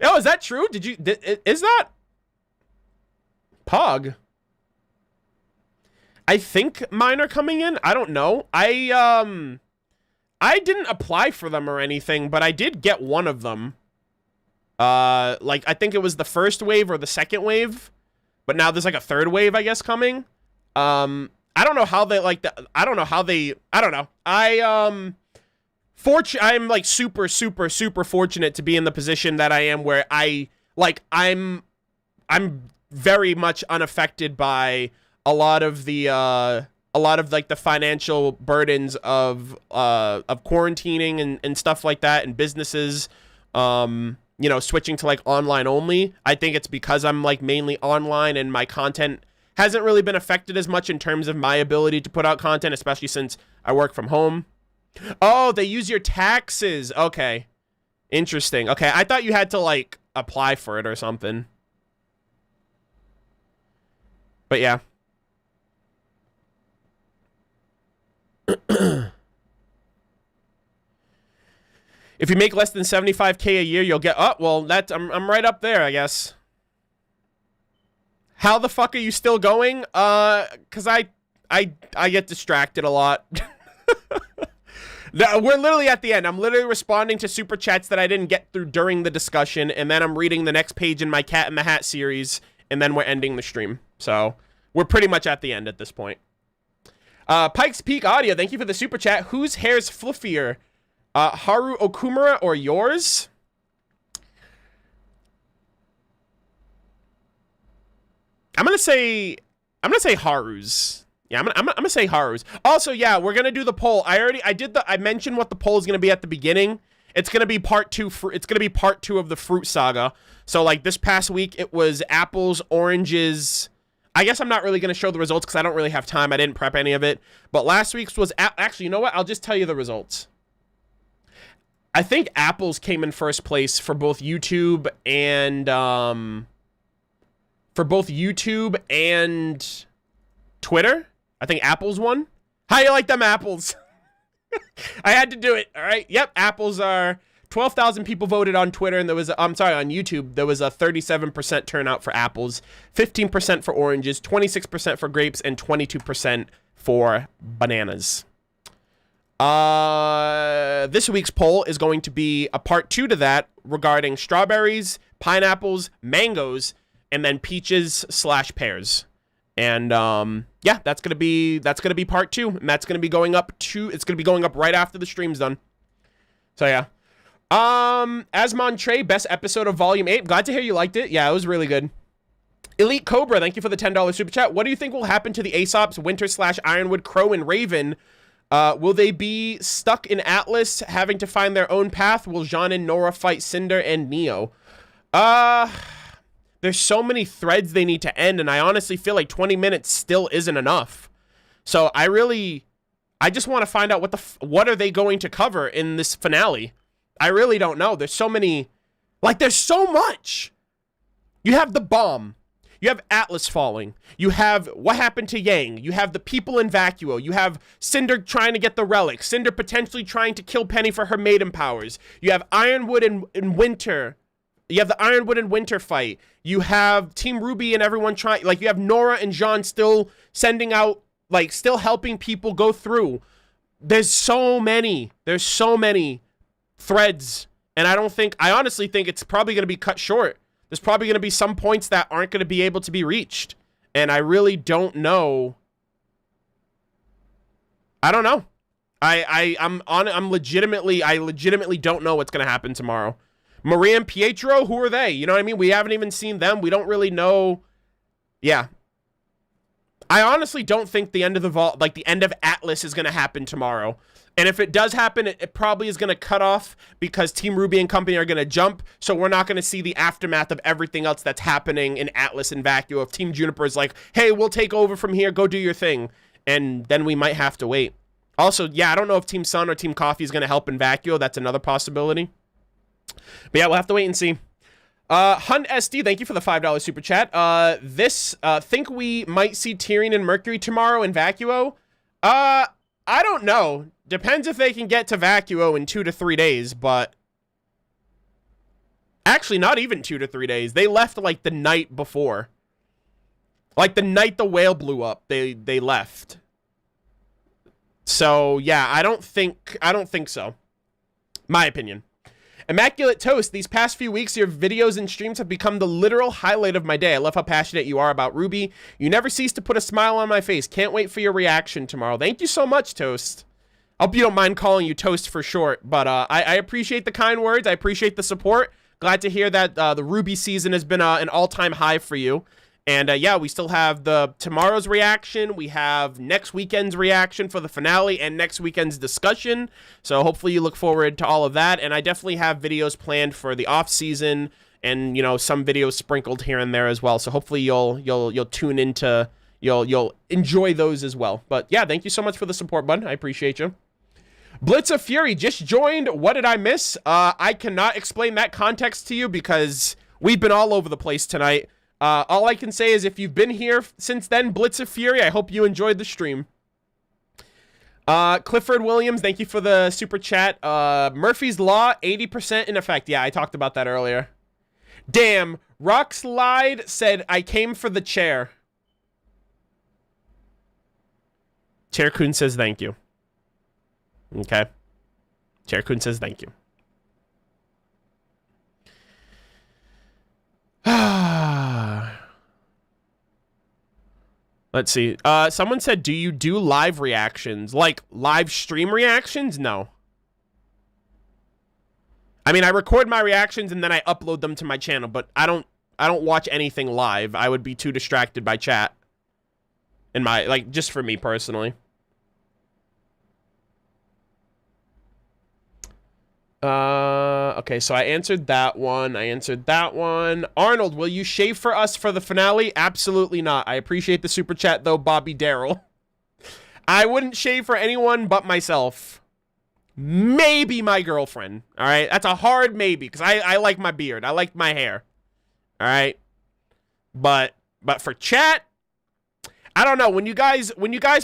Oh, is that true? Is that Pog? I think mine are coming in. I don't know. I didn't apply for them or anything, but I did get one of them. Like I think it was the first wave or the second wave, but now there's like a third wave, I guess, coming. I don't know how they like that. I don't know. I'm like super fortunate to be in the position that I am where I'm very much unaffected by a lot of like the financial burdens of quarantining and stuff like that, and businesses you know, switching to like online only. I think it's because I'm like mainly online and my content hasn't really been affected as much in terms of my ability to put out content, especially since I work from home. Oh, they use your taxes. Okay. Interesting. Okay, I thought you had to like apply for it or something. But yeah. If you make less than 75K a year, you'll get... Oh, well, I'm right up there, I guess. How the fuck are you still going? Because I get distracted a lot. No, we're literally at the end. I'm literally responding to super chats that I didn't get through during the discussion, and then I'm reading the next page in my Cat in the Hat series, and then we're ending the stream. So we're pretty much at the end at this point. Pikes Peak Audio, thank you for the super chat. Whose hair's fluffier? Haru Okumura or yours? I'm gonna say Haru's. Yeah, I'm gonna say Haru's. Also, yeah, we're gonna do the poll. I mentioned what the poll is gonna be at the beginning. It's gonna be part 2. It's gonna be part 2 of the fruit saga. So like this past week, it was apples, oranges. I guess I'm not really gonna show the results because I don't really have time. I didn't prep any of it. But last week's was actually, you know what? I'll just tell you the results. I think apples came in first place for both YouTube and Twitter. I think apples won. How you like them apples? I had to do it. All right. Yep. Apples are 12,000 people voted on Twitter, and on YouTube, there was a 37% turnout for apples, 15% for oranges, 26% for grapes, and 22% for bananas. This week's poll is going to be a part 2 to that regarding strawberries, pineapples, mangoes, and then peaches/pears. And yeah, that's gonna be part 2, and that's gonna be going up right after the stream's done. So yeah. Asmon Trey, best episode of Volume 8. Glad to hear you liked it. Yeah, it was really good. Elite Cobra, thank you for the $10 super chat. What do you think will happen to the Aesop's Winter/Ironwood, Crow, and Raven? Will they be stuck in Atlas, having to find their own path? Will Jean and Nora fight Cinder and Neo? There's so many threads they need to end, and I honestly feel like 20 minutes still isn't enough. So I just want to find out what are they going to cover in this finale. I really don't know. There's so many, there's so much. You have the bomb. You have Atlas falling. You have what happened to Yang. You have the people in Vacuo. You have Cinder trying to get the relic. Cinder potentially trying to kill Penny for her maiden powers. You have Ironwood and Winter. You have the Ironwood and Winter fight. You have Team RWBY and everyone trying, like, you have Nora and Jean still sending out, like, still helping people go through. There's so many threads, and I honestly think it's probably going to be cut short. There's probably going to be some points that aren't going to be able to be reached, and I really don't know. I don't know. I legitimately don't know what's going to happen tomorrow. Maria and Pietro, who are they? You know what I mean? We haven't even seen them. We don't really know. Yeah. I honestly don't think the end of the vault, like the end of Atlas, is going to happen tomorrow. And if it does happen, it probably is going to cut off because Team RWBY and company are going to jump. So we're not going to see the aftermath of everything else that's happening in Atlas and Vacuo. If Team Juniper is like, hey, we'll take over from here, go do your thing. And then we might have to wait. Also, yeah, I don't know if Team Sun or Team Coffee is going to help in Vacuo. That's another possibility. But yeah, we'll have to wait and see. Hunt SD, thank you for the $5 super chat. Think we might see Tyrion and Mercury tomorrow in Vacuo? I don't know. Depends if they can get to Vacuo in 2 to 3 days, but actually not even 2 to 3 days. They left like the night before. Like the night the whale blew up, they left. So yeah, I don't think so. My opinion. Immaculate Toast, these past few weeks, your videos and streams have become the literal highlight of my day. I love how passionate you are about RWBY. You never cease to put a smile on my face. Can't wait for your reaction tomorrow. Thank you so much, Toast. I hope you don't mind calling you Toast for short, but I appreciate the kind words. I appreciate the support. Glad to hear that the RWBY season has been an all-time high for you. And yeah, we still have tomorrow's reaction. We have next weekend's reaction for the finale and next weekend's discussion. So hopefully you look forward to all of that. And I definitely have videos planned for the off season and, you know, some videos sprinkled here and there as well. So hopefully you'll tune into, you'll enjoy those as well. But yeah, thank you so much for the support, bud. I appreciate you. Blitz of Fury just joined. What did I miss? I cannot explain that context to you because we've been all over the place tonight. All I can say is if you've been here since then, Blitz of Fury, I hope you enjoyed the stream. Clifford Williams, thank you for the super chat. Murphy's Law, 80% in effect. Yeah, I talked about that earlier. Damn, Rockslide said, I came for the chair. Chair Kun says thank you. Okay. Chair Kun says thank you. Let's see. Someone said, do you do live reactions? Like, live stream reactions? No. I mean, I record my reactions and then I upload them to my channel, but I don't watch anything live. I would be too distracted by chat. Just for me personally. Okay, so I answered that one. Arnold, will you shave for us for the finale? Absolutely not. I appreciate the super chat, though, Bobby Darrell. I wouldn't shave for anyone but myself. Maybe my girlfriend. All right? That's a hard maybe, because I like my beard. I like my hair. All right? But for chat, I don't know. When you guys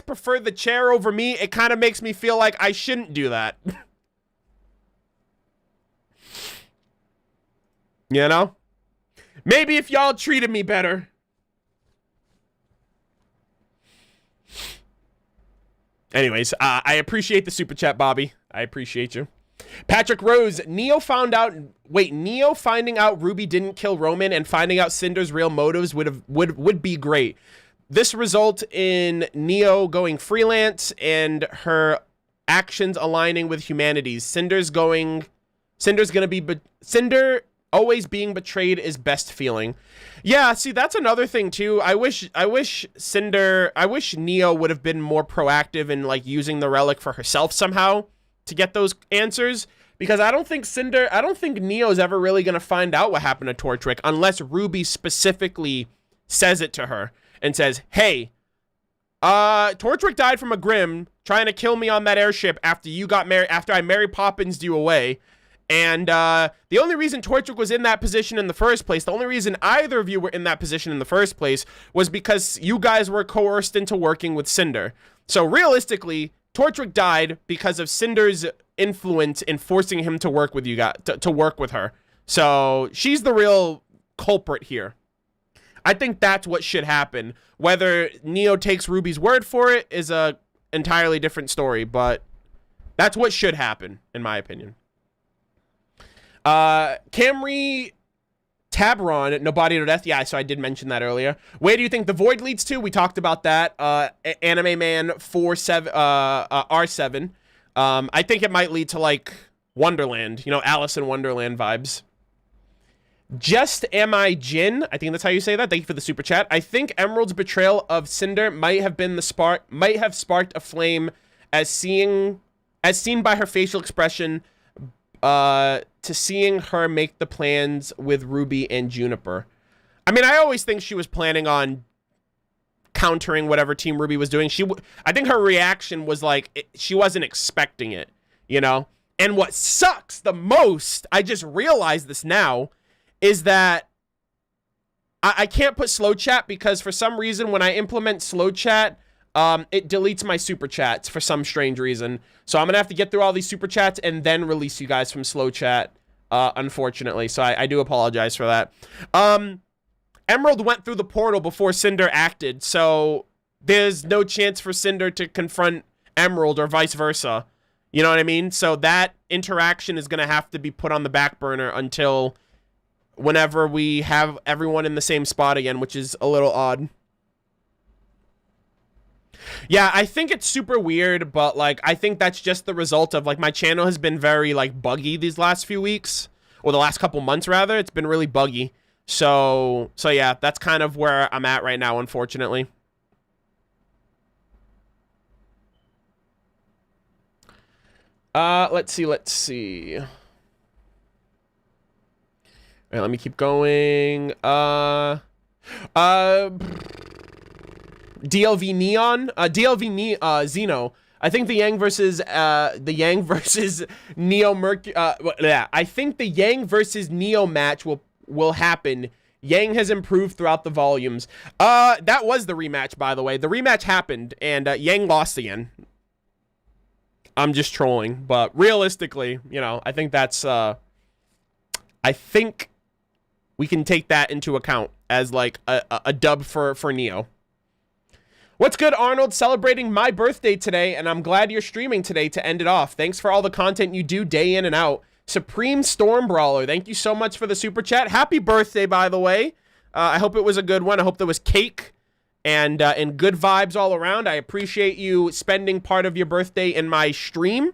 prefer the chair over me, it kind of makes me feel like I shouldn't do that. You know? Maybe if y'all treated me better. Anyways, I appreciate the super chat, Bobby. I appreciate you. Patrick Rose, Neo finding out RWBY didn't kill Roman and finding out Cinder's real motives would be great. This result in Neo going freelance and her actions aligning with humanity's. Cinder always being betrayed is best feeling. Yeah, see, that's another thing too. I wish Neo would have been more proactive in like using the relic for herself somehow to get those answers, because I don't think Neo's ever really gonna find out what happened to Torchwick unless RWBY specifically says it to her and says, hey, Torchwick died from a Grim trying to kill me on that airship after you got married, after I Mary Poppins'd you away. And the only reason Torchic was in that position in the first place, the only reason either of you were in that position in the first place was because you guys were coerced into working with Cinder. So realistically, Torchic died because of Cinder's influence in forcing him to work with you guys, to work with her. So she's the real culprit here. I think that's what should happen. Whether Neo takes RWBY's word for it is a entirely different story, but that's what should happen, in my opinion. Camry Tabron, no body, no death. Yeah, so I did mention that earlier. Where do you think the void leads to? We talked about that. Anime Man 47, R7. I think it might lead to like Wonderland, you know, Alice in Wonderland vibes. Just Am I Jin? I think that's how you say that. Thank you for the super chat. I think Emerald's betrayal of Cinder might have been the spark, might have sparked a flame as seen by her facial expression, to seeing her make the plans with RWBY and Juniper. I mean, I always think she was planning on countering whatever Team RWBY was doing. I think her reaction was like, she wasn't expecting it, you know? And what sucks the most, I just realized this now, is that I can't put slow chat because for some reason when I implement slow chat, it deletes my super chats for some strange reason. So I'm gonna have to get through all these super chats and then release you guys from slow chat, unfortunately. So I do apologize for that. Emerald went through the portal before Cinder acted, so there's no chance for Cinder to confront Emerald or vice versa. You know what I mean? So that interaction is gonna have to be put on the back burner until whenever we have everyone in the same spot again, which is a little odd. Yeah, I think it's super weird, but like I think that's just the result of like my channel has been very like buggy these last few weeks, or the last couple months rather. It's been really buggy. So yeah, that's kind of where I'm at right now, unfortunately. Let's see. All right, let me keep going. DLV Neon, Xeno. I think the Yang versus Neo Mercury. Yeah, I think the Yang versus Neo match will happen. Yang has improved throughout the volumes. That was the rematch, by the way. The rematch happened, and Yang lost again. I'm just trolling, but realistically, you know, I think that's. I think we can take that into account as like a dub for Neo. What's good, Arnold? Celebrating my birthday today, and I'm glad you're streaming today to end it off. Thanks for all the content you do day in and out. Supreme Storm Brawler, thank you so much for the super chat. Happy birthday, by the way. I hope it was a good one. I hope there was cake and good vibes all around. I appreciate you spending part of your birthday in my stream,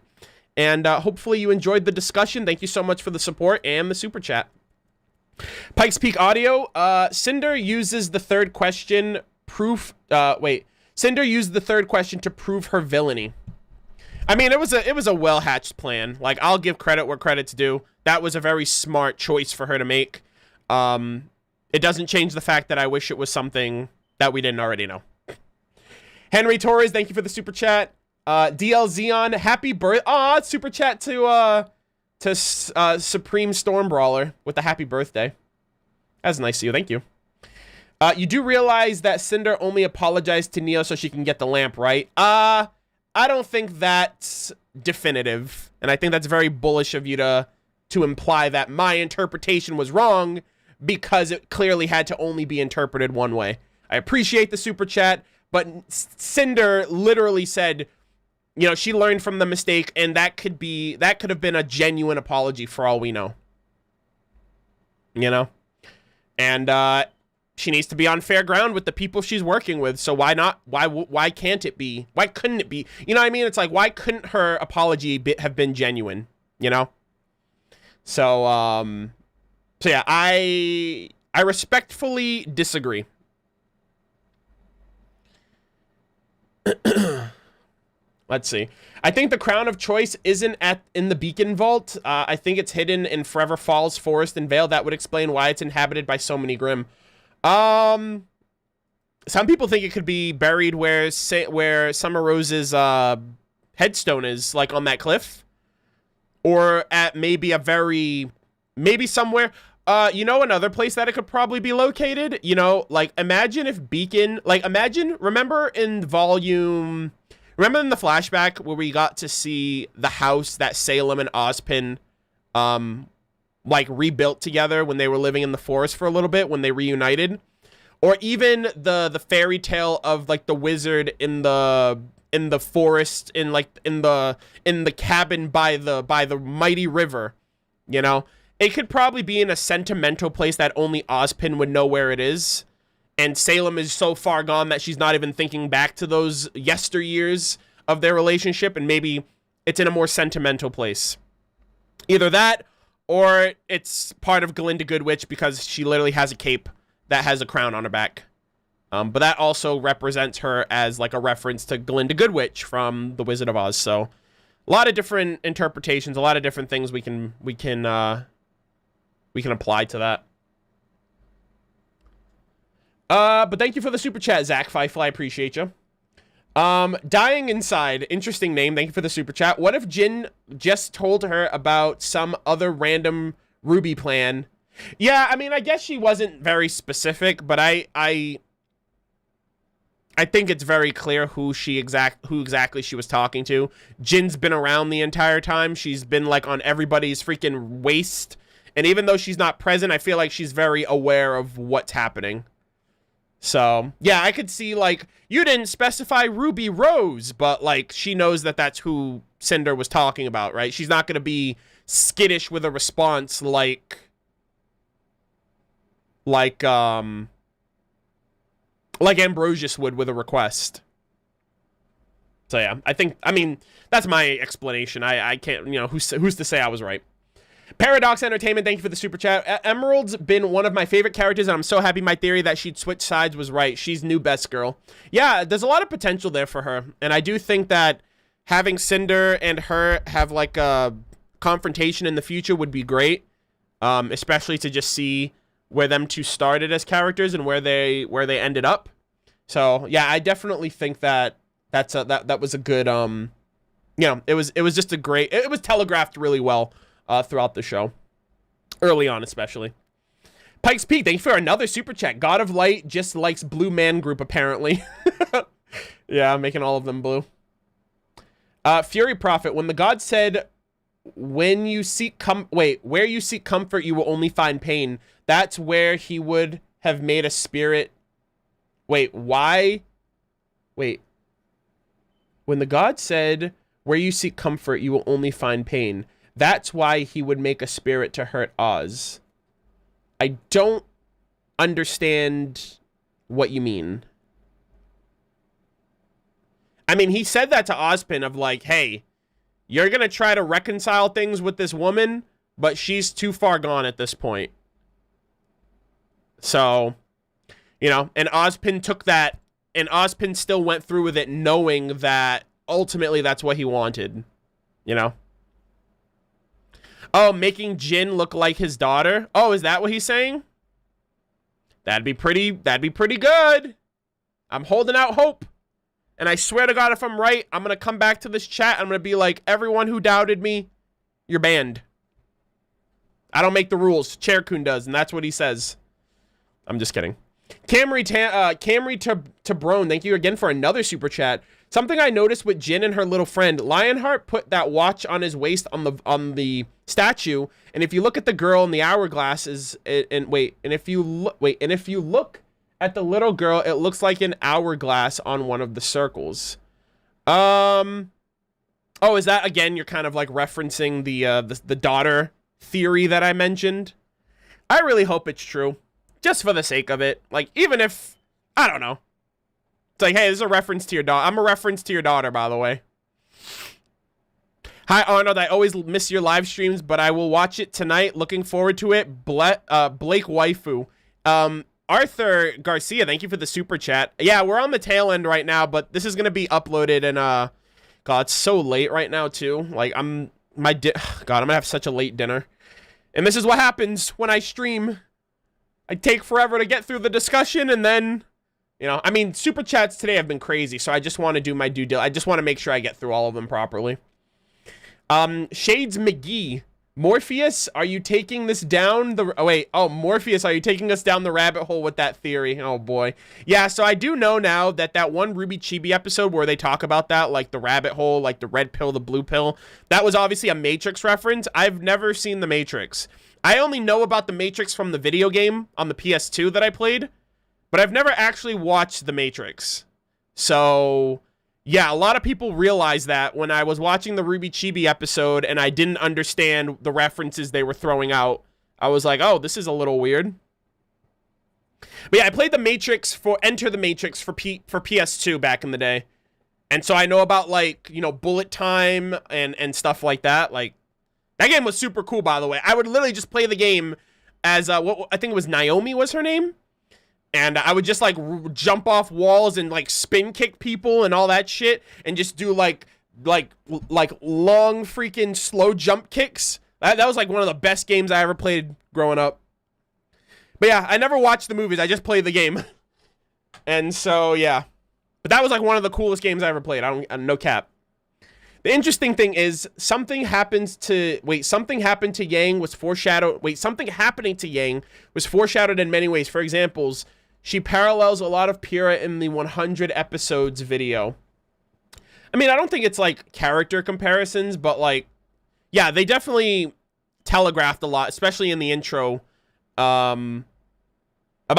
and hopefully you enjoyed the discussion. Thank you so much for the support and the super chat. Pikes Peak Audio, Cinder uses the third question Cinder used the third question to prove her villainy. I mean, it was a well-hatched plan. Like, I'll give credit where credit's due. That was a very smart choice for her to make. It doesn't change the fact that I wish it was something that we didn't already know. Henry Torres, thank you for the super chat. DL Xeon, happy birthday. Aw, super chat to Supreme Storm Brawler with the happy birthday. That's nice of you. Thank you. You do realize that Cinder only apologized to Neo so she can get the lamp, right? I don't think that's definitive, and I think that's very bullish of you to imply that my interpretation was wrong because it clearly had to only be interpreted one way. I appreciate the super chat, but Cinder literally said, you know, she learned from the mistake, and that could have been a genuine apology for all we know. You know? And she needs to be on fair ground with the people she's working with. So why not? Why can't it be? Why couldn't it be? You know what I mean? It's like, why couldn't her apology have been genuine? You know? So yeah, I respectfully disagree. Let's see. I think the Crown of Choice isn't in the Beacon Vault. I think it's hidden in Forever Falls Forest and Vale. That would explain why it's inhabited by so many Grimm. Some people think it could be buried where Summer Rose's headstone is, like on that cliff. or at maybe maybe somewhere. You know, another place that it could probably be located, you know, like imagine if Beacon, like remember in the flashback where we got to see the house that Salem and Ozpin, like rebuilt together when they were living in the forest for a little bit when they reunited, or even the fairy tale of like the wizard in the forest in the cabin by the mighty river, you know. It could probably be in a sentimental place that only Ozpin would know where it is. And Salem is so far gone that she's not even thinking back to those yesteryears of their relationship. And maybe it's in a more sentimental place. Either that, or it's part of Glinda Goodwitch because she literally has a cape that has a crown on her back. But that also represents her as like a reference to Glinda Goodwitch from The Wizard of Oz. So a lot of different interpretations, a lot of different things we can apply to that. But thank you for the super chat, Zach Feifel. I appreciate you. Dying Inside. Interesting name. Thank you for the super chat. What if Jin just told her about some other random RWBY plan? Yeah, I mean, I guess she wasn't very specific, but I think it's very clear who exactly she was talking to. Jin's been around the entire time. She's been like on everybody's freaking waist. And even though she's not present, I feel like she's very aware of what's happening. So, yeah, I could see, like, you didn't specify Ruby Rose, but, like, she knows that that's who Cinder was talking about, right? She's not going to be skittish with a response like Ambrosius would with a request. So, yeah, I mean, that's my explanation. I can't, you know, who's to say I was right? Paradox Entertainment, thank you for the super chat. Emerald's been one of my favorite characters, and I'm so happy my theory that she'd switch sides was right. She's new best girl. Yeah, there's a lot of potential there for her, and I do think that having Cinder and her have like a confrontation in the future would be great, especially to just see where them two started as characters and where they ended up. So yeah, I definitely think that that was a good you know, it was just a great, it was telegraphed really well throughout the show, early on especially. Pikes Peak, thank you for another super chat. God of Light just likes Blue Man Group apparently. Yeah, I'm making all of them blue. Fury Prophet, when the god said, where you seek comfort, you will only find pain. That's where he would have made a spirit. Wait, why? Wait. When the god said, where you seek comfort, you will only find pain. That's why he would make a spirit to hurt Oz. I don't understand what you mean. I mean, he said that to Ozpin of like, hey, you're going to try to reconcile things with this woman, but she's too far gone at this point. So, you know, and Ozpin took that, and Ozpin still went through with it knowing that ultimately that's what he wanted, you know? Oh, making Jin look like his daughter? Oh, is that what he's saying? That'd be pretty good. I'm holding out hope. And I swear to God, if I'm right, I'm going to come back to this chat. I'm going to be like, everyone who doubted me, you're banned. I don't make the rules. Chair-kun does, and that's what he says. I'm just kidding. Camry Tabrone, thank you again for another super chat. Something I noticed with Jin and her little friend, Lionheart put that watch on his waist on the statue, and if you look at the girl in the hourglass and if you look at the little girl, it looks like an hourglass on one of the circles. Oh, is that again? You're kind of like referencing the daughter theory that I mentioned. I really hope it's true, just for the sake of it. Like, even if I don't know. It's like, hey, this is a reference to your daughter. I'm a reference to your daughter, by the way. Hi, Arnold. I always miss your live streams, but I will watch it tonight. Looking forward to it. Blake Waifu. Arthur Garcia, thank you for the super chat. Yeah, we're on the tail end right now, but this is going to be uploaded, and, God, it's so late right now, too. Like, God, I'm going to have such a late dinner. And this is what happens when I stream. I take forever to get through the discussion, and then... You know, I mean, super chats today have been crazy, so I just want to do my due diligence. I just want to make sure I get through all of them properly. Shades McGee. Morpheus, are you taking this down the... Morpheus, are you taking us down the rabbit hole with that theory? Oh, boy. Yeah, so I do know now that one RWBY Chibi episode where they talk about that, like the rabbit hole, like the red pill, the blue pill, that was obviously a Matrix reference. I've never seen the Matrix. I only know about the Matrix from the video game on the PS2 that I played, but I've never actually watched the Matrix. So... yeah, a lot of people realized that when I was watching the RWBY Chibi episode and I didn't understand the references they were throwing out. I was like, oh, this is a little weird. But yeah, I played the Matrix for Enter the Matrix for PS2 back in the day. And so I know about, like, you know, bullet time and stuff like that. Like, that game was super cool, by the way. I would literally just play the game as, what I think it was Naomi was her name. And I would just, like, jump off walls and, like, spin kick people and all that shit. And just do, like long freaking slow jump kicks. That was, like, one of the best games I ever played growing up. But, yeah, I never watched the movies. I just played the game. And so, yeah. But that was, like, one of the coolest games I ever played. No cap. The interesting thing is, something happened to Yang was foreshadowed. Something happening to Yang was foreshadowed in many ways. For examples, she parallels a lot of Pyrrha in the 100 episodes video. I mean, I don't think it's, like, character comparisons, but, like, yeah, they definitely telegraphed a lot, especially in the intro, about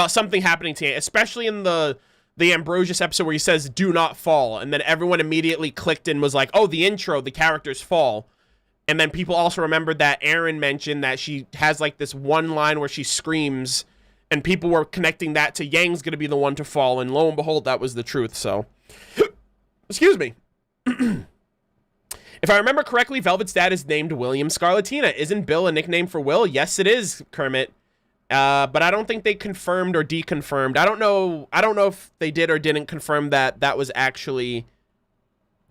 something happening to Yang, especially in the Ambrosius episode where he says, do not fall. And then everyone immediately clicked and was like, oh, the intro, the characters fall. And then people also remembered that Aaron mentioned that she has, like, this one line where she screams, and people were connecting that to Yang's going to be the one to fall. And lo and behold, that was the truth. So, excuse me. If I remember correctly, Velvet's dad is named William Scarlatina. Isn't Bill a nickname for Will? Yes, it is, Kermit. But I don't think they confirmed or deconfirmed. I don't know if they did or didn't confirm that that was actually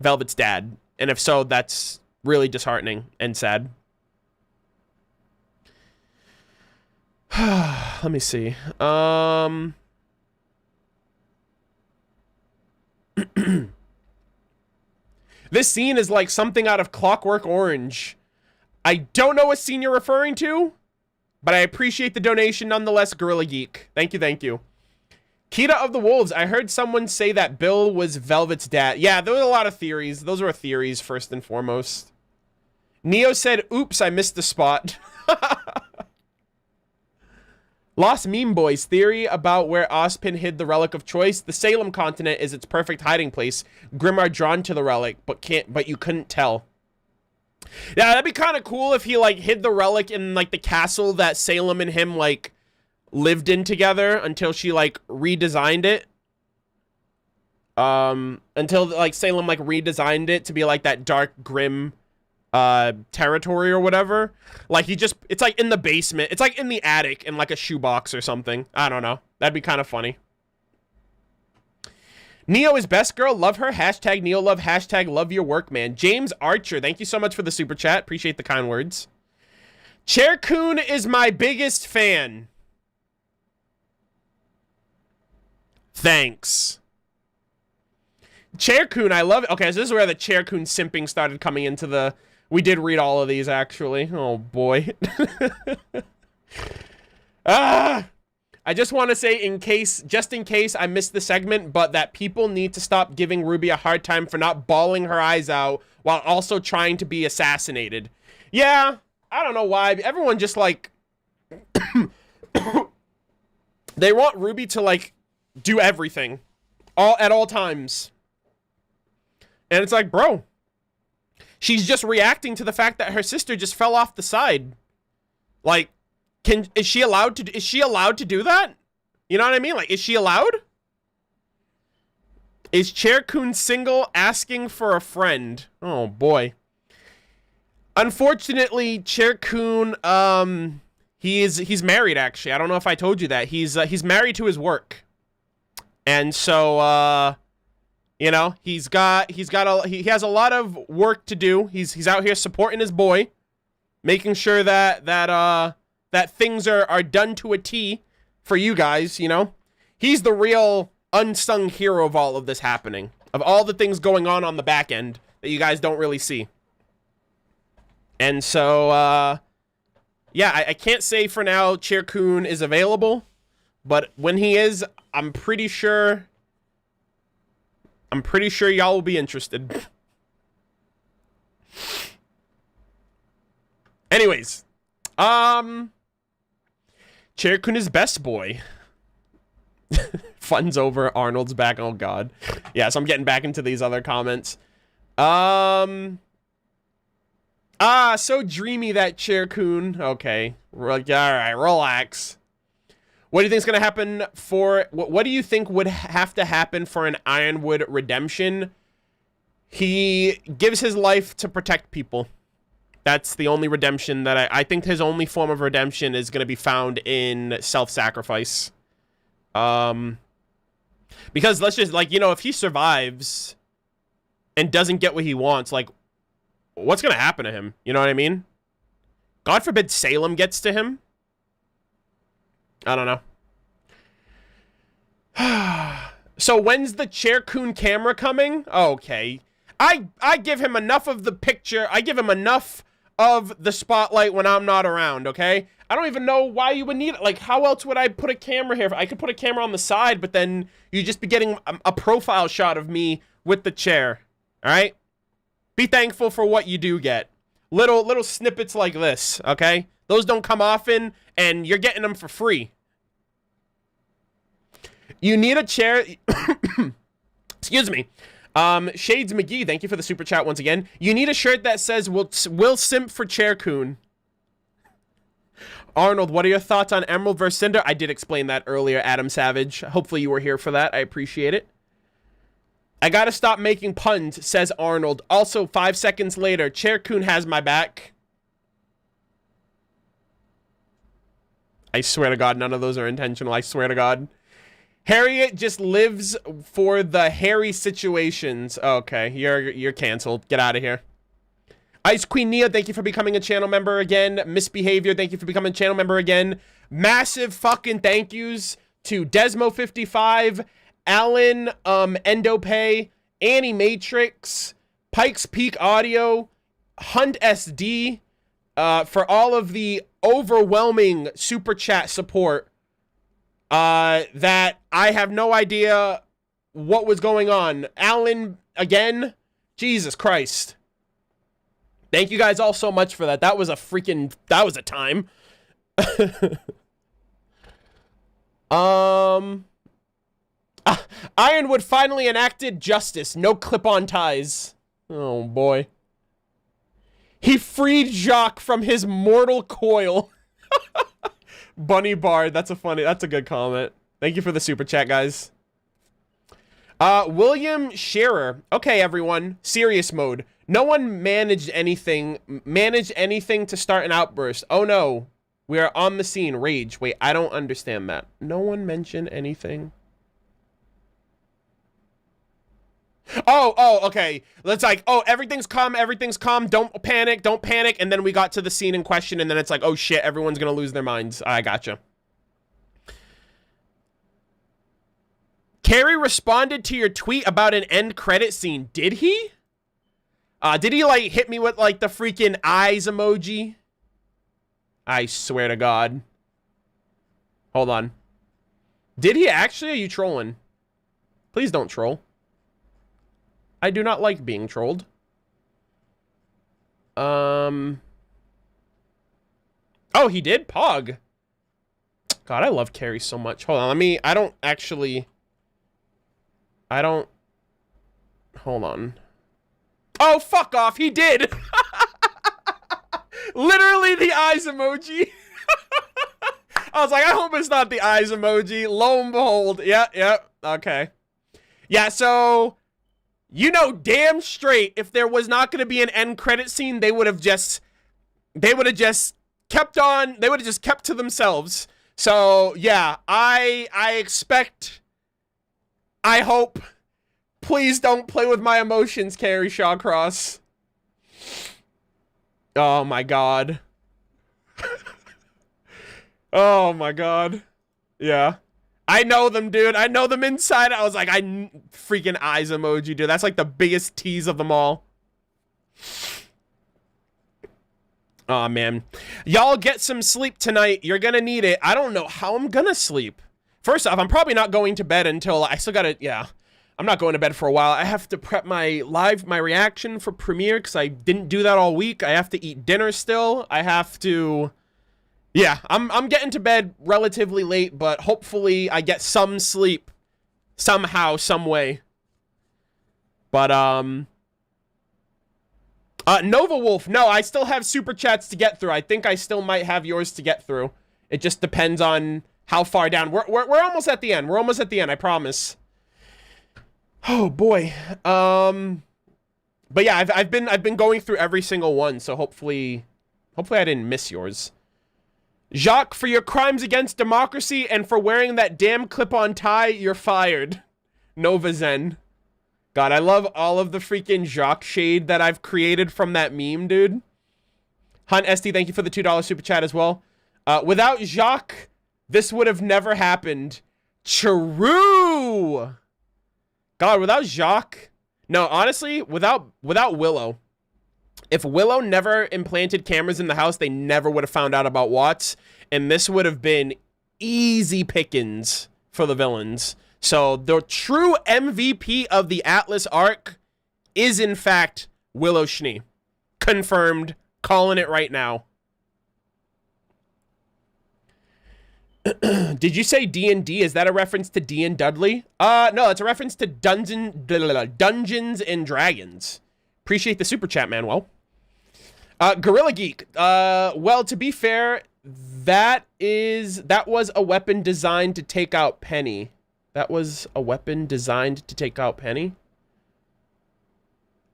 Velvet's dad. And if so, that's really disheartening and sad. Let me see. This scene is like something out of Clockwork Orange. I don't know what scene you're referring to, but I appreciate the donation nonetheless, Gorilla Geek. Thank you, thank you. Kita of the Wolves, I heard someone say that Bill was Velvet's dad. Yeah, there were a lot of theories. Those were theories, first and foremost. Neo said, oops, I missed the spot. Lost Meme Boys theory about where Ozpin hid the relic of choice. The Salem continent is its perfect hiding place. Grimar drawn to the relic, but you couldn't tell. Yeah, that'd be kind of cool if he, like, hid the relic in, like, the castle that Salem and him, like, lived in together until she, like, redesigned it. Until, like, Salem, like, redesigned it to be, like, that dark, grim, territory or whatever. Like, it's, like, in the basement. It's, like, in the attic in, like, a shoebox or something. I don't know. That'd be kind of funny. Neo is best girl. Love her. Hashtag Neo love. Hashtag love your work, man. James Archer, thank you so much for the super chat. Appreciate the kind words. Chair Coon is my biggest fan. Thanks. Chair Coon, I love it. Okay, so this is where the Chair Coon simping started coming into the... We did read all of these, actually. Oh, boy. I just want to say, just in case I missed the segment, but that people need to stop giving Ruby a hard time for not bawling her eyes out while also trying to be assassinated. Yeah, I don't know why. Everyone just, like... they want Ruby to, like, do everything. At all times. And it's like, bro... She's just reacting to the fact that her sister just fell off the side. Like, is she allowed to do that? You know what I mean? Like, is she allowed? Is Chair Coon single asking for a friend? Oh boy. Unfortunately, Chair Coon, he's married actually. I don't know if I told you that. He's married to his work. And so you know, he has a lot of work to do. He's out here supporting his boy, making sure that things are done to a T for you guys, you know. He's the real unsung hero of all of this happening, of all the things going on the back end that you guys don't really see. And so, yeah, I can't say for now Chair-kun is available, but when he is, I'm pretty sure y'all will be interested. Anyways, Chair-kun is best boy. Fun's over, Arnold's back. Oh god. Yeah, so I'm getting back into these other comments. So dreamy, that Chair-kun. Okay. Alright, relax. What do you think is going to happen for... What do you think would have to happen for an Ironwood redemption? He gives his life to protect people. That's the only redemption that I think his only form of redemption is going to be found in self-sacrifice. Because let's just, like, you know, if he survives and doesn't get what he wants, like, what's going to happen to him? You know what I mean? God forbid Salem gets to him. I don't know. So when's the Chair-kun camera coming? Okay. I give him enough of the picture. I give him enough of the spotlight when I'm not around, okay? I don't even know why you would need it. Like, how else would I put a camera here? I could put a camera on the side, but then you'd just be getting a profile shot of me with the chair, all right? Be thankful for what you do get. Little snippets like this, okay? Those don't come often, and you're getting them for free. You need a chair... Excuse me. Shades McGee, thank you for the super chat once again. You need a shirt that says, will simp for Chair-kun. Arnold, what are your thoughts on Emerald vs. Cinder? I did explain that earlier, Adam Savage. Hopefully you were here for that. I appreciate it. I gotta stop making puns, says Arnold. Also, 5 seconds later, Chair-kun has my back. I swear to God, none of those are intentional. I swear to God. Harriet just lives for the hairy situations. Okay, you're canceled. Get out of here. Ice Queen Nia, thank you for becoming a channel member again. Misbehavior, thank you for becoming a channel member again. Massive fucking thank yous to Dezmo55, Alan, Endopay, Annie Matrix, Pikes Peak Audio, Hunt SD, for all of the overwhelming super chat support. That I have no idea what was going on. Alan, again, Jesus Christ. Thank you guys all so much for that. That was a time. Ironwood finally enacted justice. No clip-on ties. Oh, boy. He freed Jacques from his mortal coil. Bunny Bard, that's a good comment. Thank you for the super chat, guys. William Scherer. Okay, everyone. Serious mode. No one managed anything to start an outburst. Oh no. We are on the scene. Rage. Wait, I don't understand that. No one mentioned anything. Oh, okay. Let's like, oh, everything's calm, don't panic, and then we got to the scene in question, and then it's like, oh shit, everyone's gonna lose their minds. I gotcha. Carrie responded to your tweet about an end credit scene. Did he? Did he like hit me with like the freaking eyes emoji? I swear to God. Hold on. Did he actually? Are you trolling? Please don't troll. I do not like being trolled. Oh, he did? Pog. God, I love Carrie so much. Hold on, hold on. Oh, fuck off, he did! Literally the eyes emoji. I was like, I hope it's not the eyes emoji. Lo and behold, yeah, okay. Yeah, so... You know damn straight if there was not going to be an end credit scene, they would have just kept to themselves. So, yeah, I expect, I hope, please don't play with my emotions, Carrie Shawcross. Oh my God. Oh my God. Yeah. I know them, dude. I know them inside. I was like, freaking eyes emoji, dude. That's like the biggest tease of them all. Aw, man. Y'all get some sleep tonight. You're gonna need it. I don't know how I'm gonna sleep. First off, I'm probably not going to bed until I still gotta, yeah. I'm not going to bed for a while. I have to prep my reaction for Premiere because I didn't do that all week. I have to eat dinner still. I have to, yeah, I'm getting to bed relatively late, but hopefully I get some sleep somehow, some way. But, Nova Wolf, no, I still have super chats to get through. I think I still might have yours to get through. It just depends on how far down. We're almost at the end. We're almost at the end, I promise. Oh boy. But yeah, I've been going through every single one, so hopefully I didn't miss yours. Jacques, for your crimes against democracy and for wearing that damn clip-on tie, you're fired. Nova Zen. God, I love all of the freaking Jacques shade that I've created from that meme, dude. Hunt SD, thank you for the $2 super chat as well. Without Jacques, this would have never happened. True. God, without Jacques, no, honestly, without Willow. If Willow never implanted cameras in the house, they never would have found out about Watts, and this would have been easy pickings for the villains. So the true MVP of the Atlas arc is, in fact, Willow Schnee. Confirmed. Calling it right now. Did you say D&D? Is that a reference to D and Dudley? No, it's a reference to Dungeons and Dragons. Appreciate the super chat, Manuel. Gorilla Geek. Well, to be fair, that was a weapon designed to take out Penny. That was a weapon designed to take out Penny?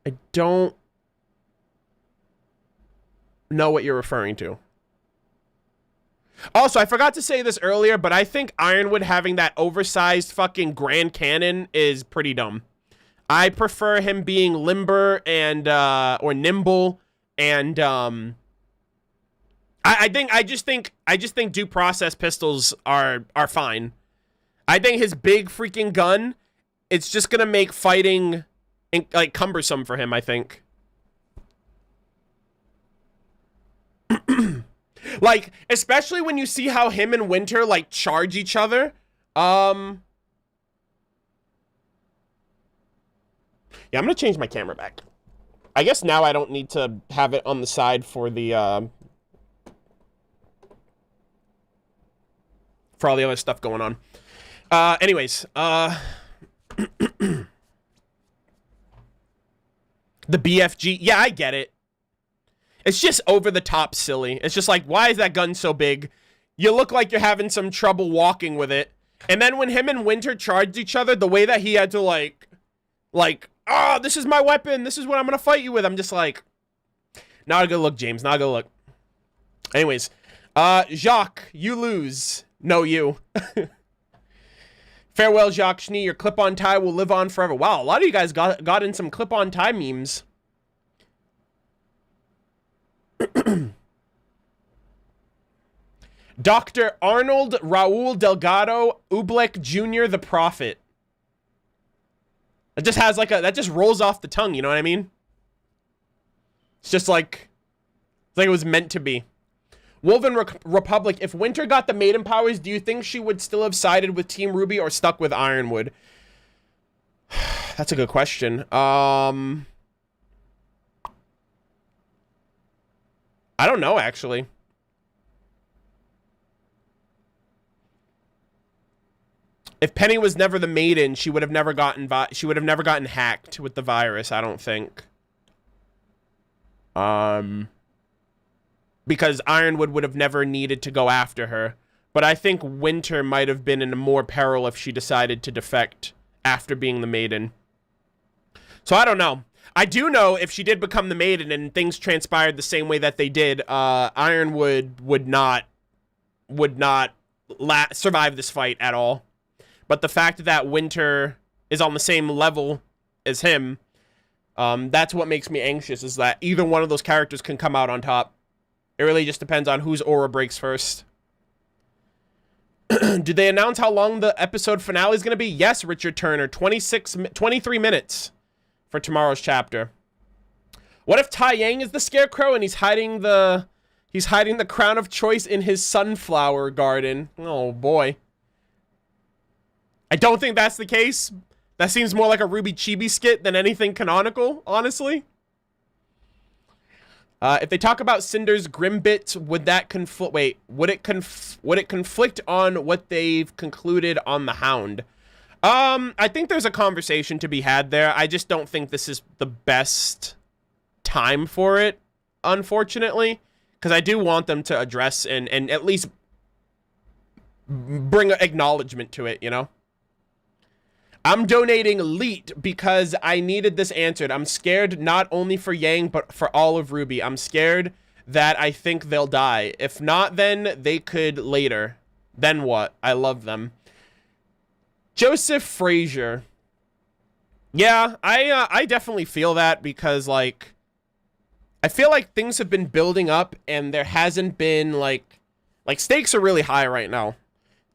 I don't know what you're referring to. Also, I forgot to say this earlier, but I think Ironwood having that oversized fucking Grand Cannon is pretty dumb. I prefer him being limber and, or nimble, and, I just think due process pistols are fine. I think his big freaking gun, it's just gonna make fighting, like, cumbersome for him, I think. Like, especially when you see how him and Winter, like, charge each other. Yeah, I'm gonna change my camera back. I guess now I don't need to have it on the side for the, for all the other stuff going on. Anyways, the BFG, yeah, I get it. It's just over the top silly. It's just like, why is that gun so big? You look like you're having some trouble walking with it. And then when him and Winter charged each other, the way that he had to like, oh, this is my weapon. This is what I'm going to fight you with. I'm just like, not a good look, James. Not a good look. Anyways, Jacques, you lose. No, you. Farewell, Jacques Schnee. Your clip-on tie will live on forever. Wow, a lot of you guys got in some clip-on tie memes. Dr. Arnold Raul Delgado Oobleck Jr. the Prophet. It just has like that just rolls off the tongue, you know what I mean? It's just like, it's like it was meant to be. WolvenRepublic, if Winter got the maiden powers, do you think she would still have sided with Team RWBY or stuck with Ironwood? That's a good question. I don't know, actually. If Penny was never the maiden, she would have never gotten hacked with the virus, I don't think. Because Ironwood would have never needed to go after her. But I think Winter might have been in more peril if she decided to defect after being the maiden. So I don't know. I do know if she did become the maiden and things transpired the same way that they did, Ironwood would not survive this fight at all. But the fact that Winter is on the same level as him, that's what makes me anxious, is that either one of those characters can come out on top. It really just depends on whose aura breaks first. Did they announce how long the episode finale is going to be? Yes, Richard Turner. 23 minutes for tomorrow's chapter. What if Tai Yang is the Scarecrow and he's hiding the He's hiding the crown of choice in his sunflower garden. Oh, boy. I don't think that's the case. That seems more like a RWBY Chibi skit than anything canonical, honestly. If they talk about Cinder's grim bits, would that conflict? Wait, would it conflict on what they've concluded on the Hound? I think there's a conversation to be had there. I just don't think this is the best time for it, unfortunately, because I do want them to address and at least bring acknowledgement to it, you know? I'm donating Leet because I needed this answered. I'm scared not only for Yang, but for all of RWBY. I'm scared that I think they'll die. If not, then they could later. Then what? I love them. Joseph Frazier. Yeah, I definitely feel that because, like, I feel like things have been building up and there hasn't been, like stakes are really high right now.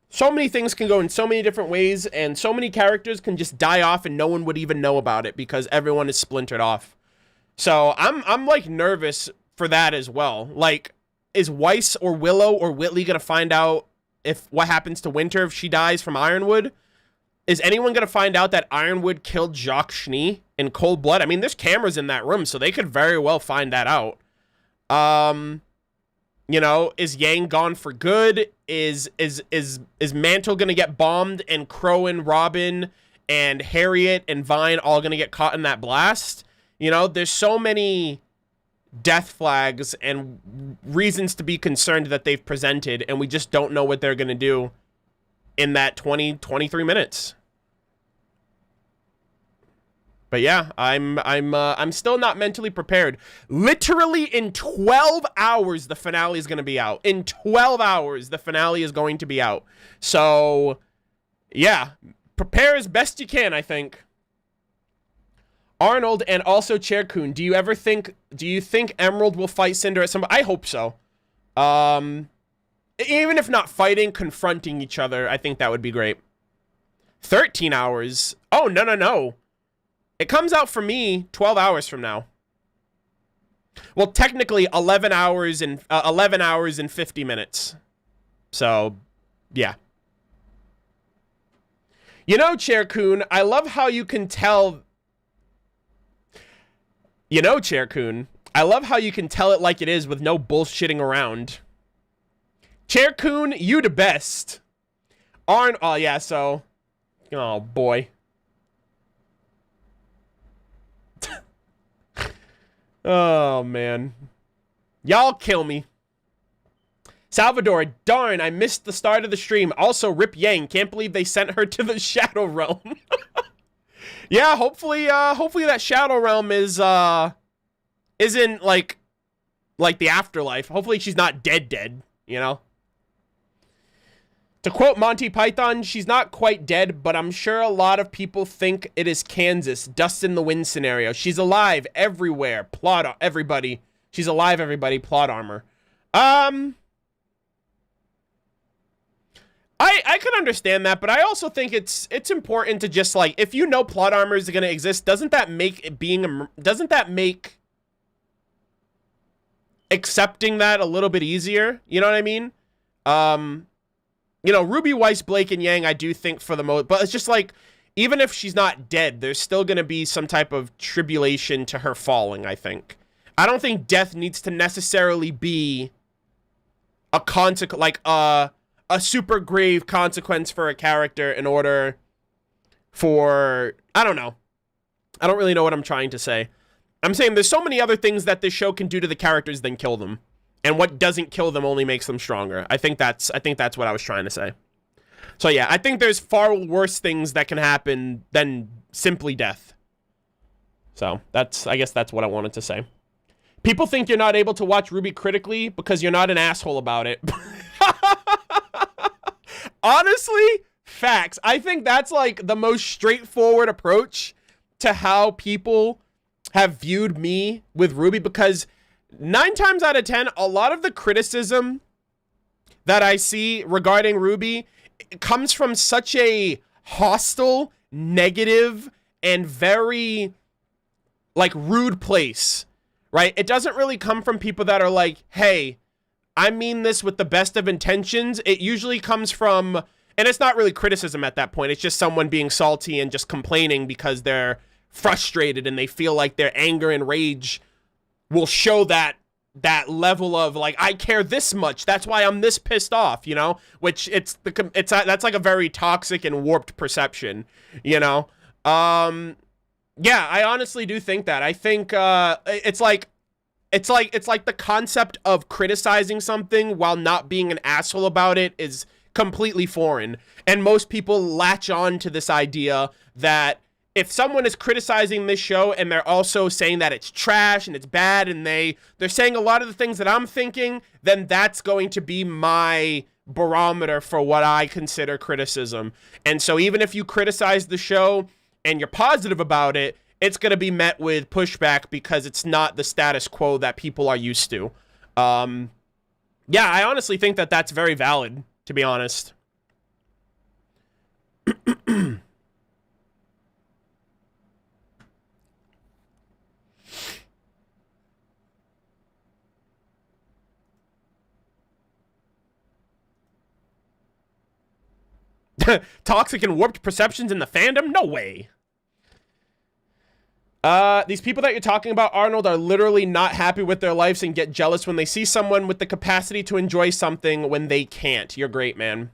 So many things can go in so many different ways, and so many characters can just die off and no one would even know about it because everyone is splintered off. So I'm like nervous for that as well. Like, is Weiss or Willow or Whitley gonna find out if what happens to Winter if she dies from Ironwood? Is anyone gonna find out that Ironwood killed Jacques Schnee in cold blood? I mean, there's cameras in that room, so they could very well find that out. You know, is Yang gone for good? Is Mantle gonna get bombed and Crow and Robin and Harriet and Vine all gonna get caught in that blast? You know, there's so many death flags and reasons to be concerned that they've presented, and we just don't know what they're gonna do in that 23 minutes. But yeah, I'm still not mentally prepared. Literally in 12 hours, the finale is going to be out. In 12 hours, the finale is going to be out. So, yeah, prepare as best you can, I think. Arnold and also Chair Kun, do you think Emerald will fight Cinder at some? I hope so. Even if not fighting, confronting each other, I think that would be great. 13 hours. Oh, no. It comes out for me 12 hours from now. Well, technically 11 hours and 50 minutes. So, yeah. You know, Chair Kun, I love how you can tell. You know, Chair Kun, I love how you can tell it like it is with no bullshitting around. Chair Kun, you the best. Oh yeah, so. Oh boy. Oh, man. Y'all kill me. Salvador, darn, I missed the start of the stream. Also, Rip Yang, can't believe they sent her to the Shadow Realm. Yeah, hopefully that Shadow Realm isn't like the afterlife. Hopefully she's not dead, you know? To quote Monty Python, she's not quite dead, but I'm sure a lot of people think it is Kansas, dust in the wind scenario. She's alive everywhere. Everybody. She's alive, everybody. Plot armor. I can understand that, but I also think it's important to just, like, if you know plot armor is going to exist, doesn't that make accepting that a little bit easier? You know what I mean? You know, Ruby, Weiss, Blake, and Yang, I do think for the most, but it's just like, even if she's not dead, there's still going to be some type of tribulation to her falling, I think. I don't think death needs to necessarily be a consequence, like, a super grave consequence for a character in order for, I don't know. I don't really know what I'm trying to say. I'm saying there's so many other things that this show can do to the characters than kill them. And what doesn't kill them only makes them stronger. I think that's what I was trying to say. So yeah, I think there's far worse things that can happen than simply death. So I guess that's what I wanted to say. People think you're not able to watch RWBY critically because you're not an asshole about it. Honestly, facts. I think that's like the most straightforward approach to how people have viewed me with RWBY, because 9 times out of 10, a lot of the criticism that I see regarding RWBY comes from such a hostile, negative, and very, like, rude place, right? It doesn't really come from people that are like, hey, I mean this with the best of intentions. It usually comes from, and it's not really criticism at that point. It's just someone being salty and just complaining because they're frustrated and they feel like their anger and rage will show that level of like, I care this much, that's why I'm this pissed off, you know, which that's like a very toxic and warped perception, you know. Yeah, I honestly do think that. I think it's like the concept of criticizing something while not being an asshole about it is completely foreign, and most people latch on to this idea that if someone is criticizing this show and they're also saying that it's trash and it's bad and they're saying a lot of the things that I'm thinking, then that's going to be my barometer for what I consider criticism. And so even if you criticize the show and you're positive about it, it's going to be met with pushback because it's not the status quo that people are used to. Yeah, I honestly think that that's very valid, to be honest. Toxic and warped perceptions in the fandom? No way. These people that you're talking about, Arnold, are literally not happy with their lives and get jealous when they see someone with the capacity to enjoy something when they can't. You're great, man.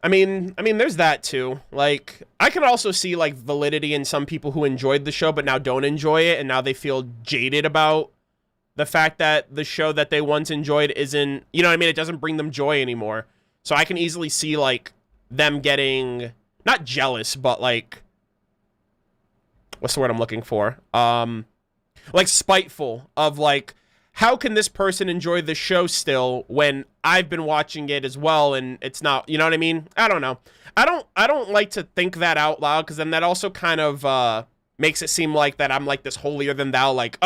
I mean, there's that too. Like, I can also see like validity in some people who enjoyed the show but now don't enjoy it, and now they feel jaded about the fact that the show that they once enjoyed isn't, you know what I mean? It doesn't bring them joy anymore. So I can easily see like them getting not jealous, but like, what's the word I'm looking for? Like spiteful of like, how can this person enjoy the show still when I've been watching it as well and it's not, you know what I mean? I don't know. I don't like to think that out loud, because then that also kind of makes it seem like that I'm like this holier than thou, like,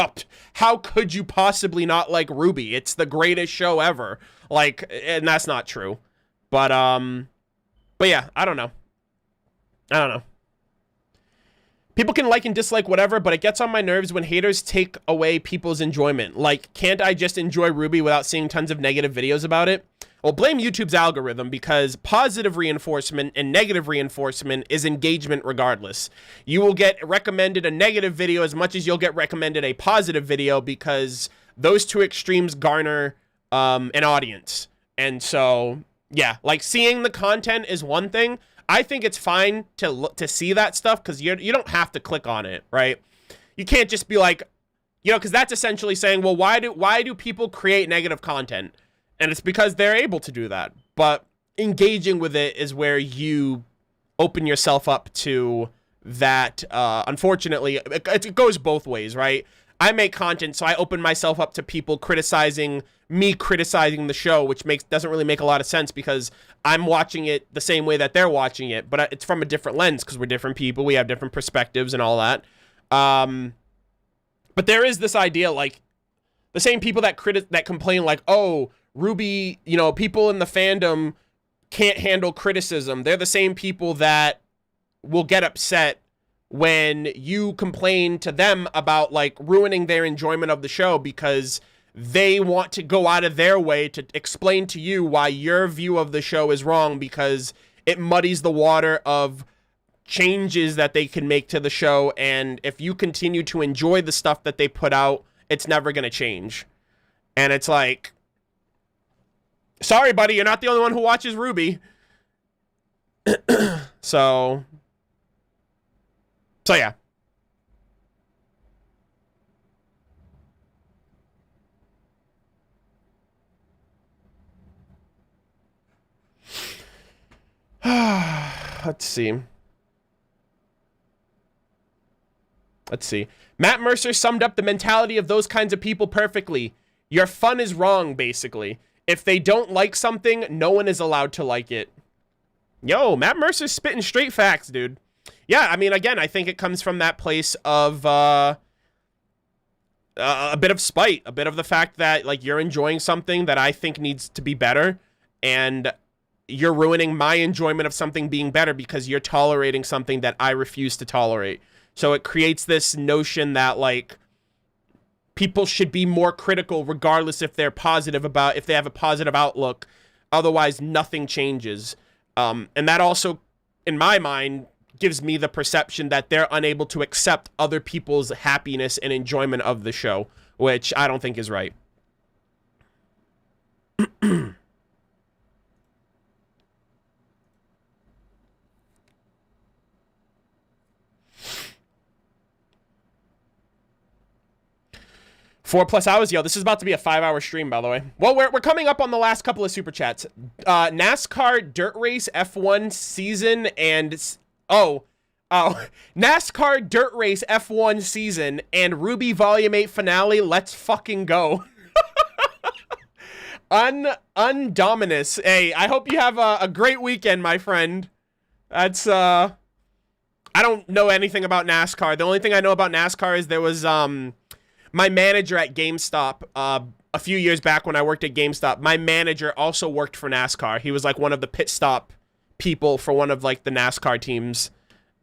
how could you possibly not like RWBY? It's the greatest show ever. Like, and that's not true. But yeah, I don't know. People can like and dislike whatever, but it gets on my nerves when haters take away people's enjoyment. Like, can't I just enjoy RWBY without seeing tons of negative videos about it? Well, blame YouTube's algorithm, because positive reinforcement and negative reinforcement is engagement regardless. You will get recommended a negative video as much as you'll get recommended a positive video, because those two extremes garner an audience. And so, yeah, like seeing the content is one thing. I think it's fine to see that stuff, because you don't have to click on it, right? You can't just be like, you know, because that's essentially saying, well, why do people create negative content? And it's because they're able to do that. But engaging with it is where you open yourself up to that. Unfortunately, it goes both ways, right? I make content, so I open myself up to people criticizing the show, which doesn't really make a lot of sense, because I'm watching it the same way that they're watching it, but it's from a different lens, because we're different people, we have different perspectives and all that. But there is this idea, like, the same people that complain, like, oh, RWBY, you know, people in the fandom can't handle criticism. They're the same people that will get upset when you complain to them about like ruining their enjoyment of the show, because they want to go out of their way to explain to you why your view of the show is wrong, because it muddies the water of changes that they can make to the show. And if you continue to enjoy the stuff that they put out, it's never going to change. And it's like, sorry, buddy, you're not the only one who watches RWBY. So yeah. Let's see. Matt Mercer summed up the mentality of those kinds of people perfectly. Your fun is wrong, basically. If they don't like something, no one is allowed to like it. Yo, Matt Mercer's spitting straight facts, dude. Yeah, I mean, again, I think it comes from that place of a bit of spite, a bit of the fact that, like, you're enjoying something that I think needs to be better, and you're ruining my enjoyment of something being better because you're tolerating something that I refuse to tolerate. So it creates this notion that, like, people should be more critical regardless if they're if they have a positive outlook. Otherwise, nothing changes. And that also, in my mind, gives me the perception that they're unable to accept other people's happiness and enjoyment of the show, which I don't think is right. 4+ hours, yo. This is about to be a 5-hour stream, by the way. Well, we're coming up on the last couple of super chats. NASCAR Dirt Race F1 season and NASCAR Dirt Race F1 season and RWBY Volume 8 finale. Let's fucking go. Undominus. Hey, I hope you have a great weekend, my friend. That's I don't know anything about NASCAR. The only thing I know about NASCAR is there was my manager at GameStop, a few years back when I worked at GameStop, my manager also worked for NASCAR. He was like one of the pit stop people for one of like the NASCAR teams.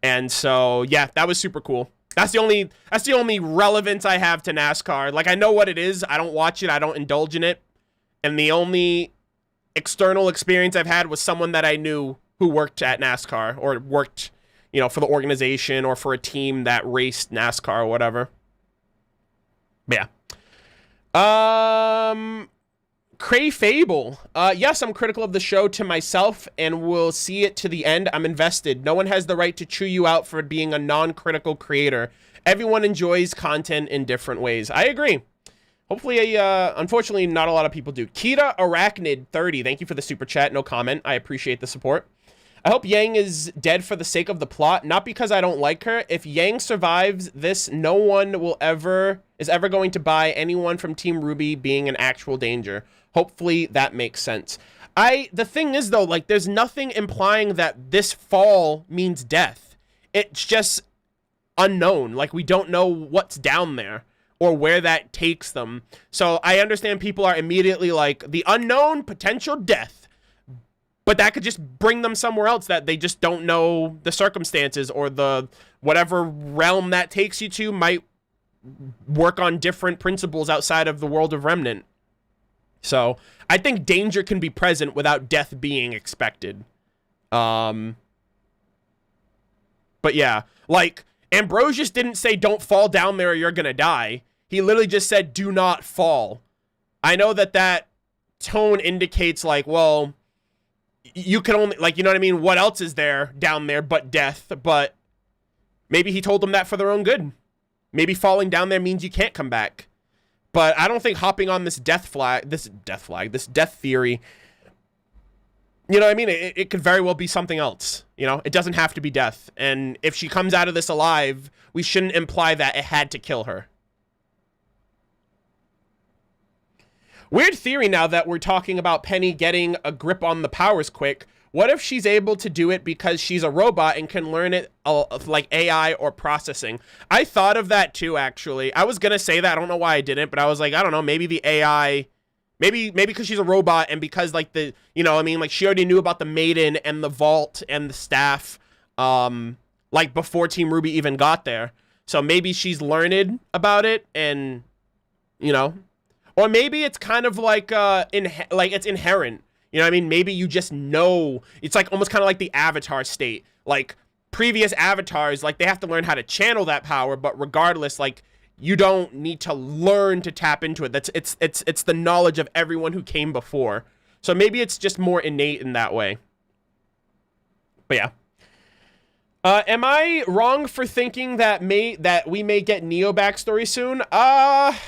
And so, yeah, that was super cool. That's the only relevance I have to NASCAR. Like, I know what it is. I don't watch it. I don't indulge in it. And the only external experience I've had was someone that I knew who worked at NASCAR or worked, you know, for the organization or for a team that raced NASCAR or whatever. But yeah. Cray Fable. Yes, I'm critical of the show to myself and will see it to the end. I'm invested. No one has the right to chew you out for being a non-critical creator. Everyone enjoys content in different ways. I agree. Hopefully, unfortunately, not a lot of people do. Kita Arachnid 30. Thank you for the super chat. No comment. I appreciate the support. I hope Yang is dead for the sake of the plot, not because I don't like her. If Yang survives this, no one is ever going to buy anyone from Team RWBY being an actual danger. Hopefully that makes sense. The thing is though, like, there's nothing implying that this fall means death. It's just unknown. Like, we don't know what's down there or where that takes them. So I understand people are immediately like, the unknown potential death. But that could just bring them somewhere else that they just don't know the circumstances, or the whatever realm that takes you to might work on different principles outside of the world of Remnant. So I think danger can be present without death being expected. But yeah, like Ambrosius didn't say don't fall down there or you're gonna die. He literally just said do not fall. I know that tone indicates like, well, you can only, like, you know what I mean? What else is there down there but death? But maybe he told them that for their own good. Maybe falling down there means you can't come back. But I don't think hopping on this death theory, you know what I mean? It could very well be something else. You know, it doesn't have to be death. And if she comes out of this alive, we shouldn't imply that it had to kill her. Weird theory now that we're talking about Penny getting a grip on the powers quick. What if she's able to do it because she's a robot and can learn it like AI or processing? I thought of that too, actually. I was going to say that. I don't know why I didn't, but I was like, I don't know, maybe the AI, maybe because she's a robot and because like the, you know, I mean, like she already knew about the Maiden and the Vault and the staff, like before Team RWBY even got there. So maybe she's learned about it and, you know, or maybe it's kind of like, it's inherent. You know what I mean? Maybe you just know. It's like almost kind of like the Avatar state. Like previous avatars, like they have to learn how to channel that power, but regardless, like you don't need to learn to tap into it. It's the knowledge of everyone who came before. So maybe it's just more innate in that way. But yeah. Am I wrong for thinking that we may get Neo backstory soon? I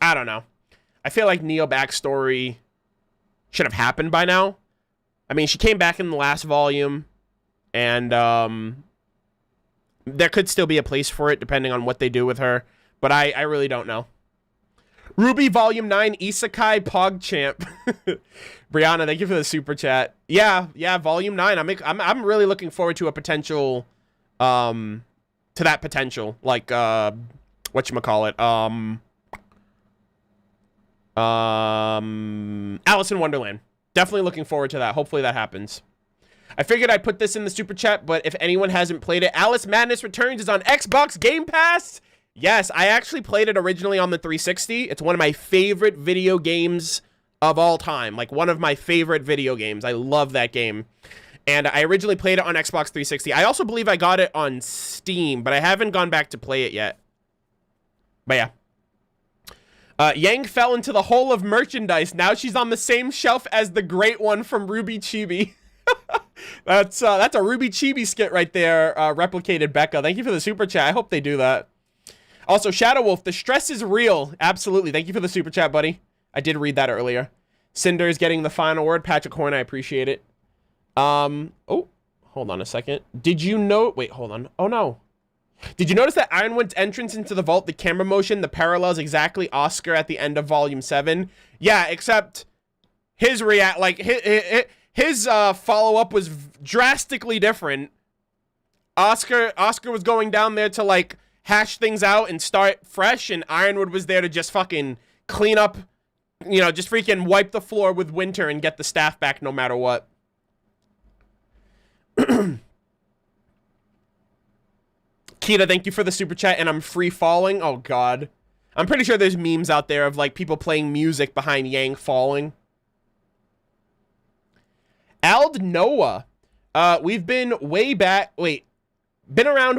don't know. I feel like Neo backstory should have happened by now. I mean, she came back in the last volume, and there could still be a place for it depending on what they do with her, but I really don't know. RWBY Volume 9 Isekai PogChamp. Brianna, thank you for the super chat. Yeah, Volume 9. I'm really looking forward to a potential to that potential, like whatchamacallit, Alice in Wonderland. Definitely looking forward to that. Hopefully that happens. I figured I'd put this in the super chat, but if anyone hasn't played it, Alice Madness Returns is on Xbox Game Pass. Yes, I actually played it originally on the 360. It's one of my favorite video games of all time. Like, one of my favorite video games. I love that game. And I originally played it on Xbox 360. I also believe I got it on Steam, but I haven't gone back to play it yet. But yeah. Yang fell into the hole of merchandise. Now she's on the same shelf as the great one from RWBY Chibi. That's a RWBY Chibi skit right there, replicated Becca. Thank you for the super chat. I hope they do that. Also, Shadow Wolf, the stress is real. Absolutely. Thank you for the super chat, buddy. I did read that earlier. Cinder's getting the final word. Patrick Horn, I appreciate it. Oh, hold on a second. Did you know? Wait, hold on. Oh, no. Did you notice that Ironwood's entrance into the vault, the camera motion, the parallels exactly Oscar at the end of Volume 7? Yeah, except his his follow-up was drastically different. Oscar was going down there to, like, hash things out and start fresh, and Ironwood was there to just fucking clean up, you know, just freaking wipe the floor with Winter and get the staff back no matter what. Kita, thank you for the super chat, and I'm free falling. Oh, God. I'm pretty sure there's memes out there of, like, people playing music behind Yang falling. Ald Noah. We've been around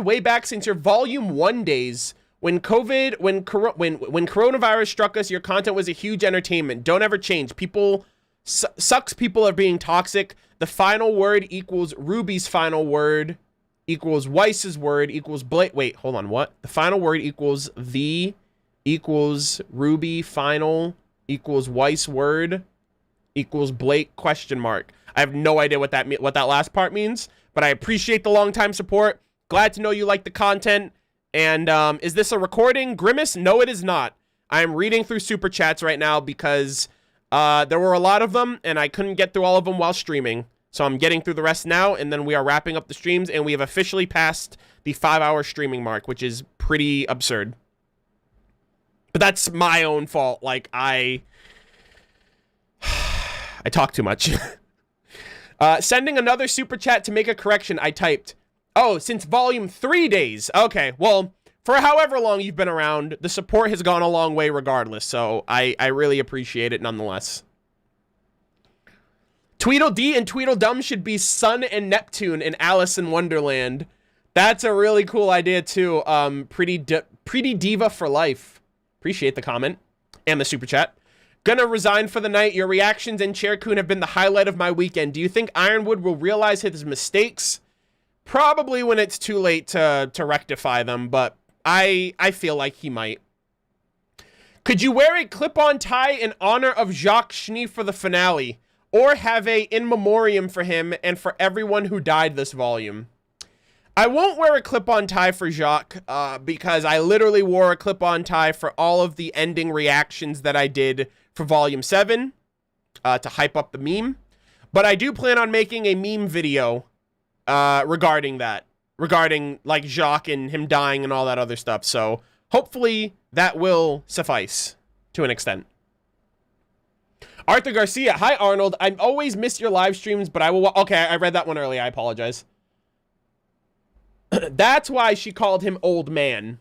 way back since your Volume 1 days. When coronavirus struck us, your content was a huge entertainment. Don't ever change. People are being toxic. The final word equals Ruby's final word equals Weiss's word equals Blake. Wait, hold on. What? The final word equals Ruby final equals Weiss word equals Blake question mark. I have no idea what that last part means, but I appreciate the long time support. Glad to know you like the content. And is this a recording, Grimace? No, it is not. I am reading through super chats right now because there were a lot of them, and I couldn't get through all of them while streaming. So I'm getting through the rest now, and then we are wrapping up the streams, and we have officially passed the 5-hour streaming mark, which is pretty absurd. But that's my own fault. Like, I talk too much. Sending another super chat to make a correction. I typed, oh, since Volume 3 days. Okay, well, for however long you've been around, the support has gone a long way regardless, so I really appreciate it nonetheless. Tweedledee and Tweedledum should be Sun and Neptune in Alice in Wonderland. That's a really cool idea, too. Pretty diva for life. Appreciate the comment and the super chat. Gonna resign for the night. Your reactions and Chaircoon have been the highlight of my weekend. Do you think Ironwood will realize his mistakes? Probably when it's too late to rectify them, but I feel like he might. Could you wear a clip-on tie in honor of Jacques Schnee for the finale? Or have a in memoriam for him and for everyone who died this volume? I won't wear a clip-on tie for Jacques because I literally wore a clip-on tie for all of the ending reactions that I did for Volume 7 to hype up the meme. But I do plan on making a meme video regarding that. Regarding, like, Jacques and him dying and all that other stuff. So, hopefully, that will suffice to an extent. Arthur Garcia, hi Arnold. I always miss your live streams, but I will. Okay, I read that one early. I apologize. That's why she called him old man.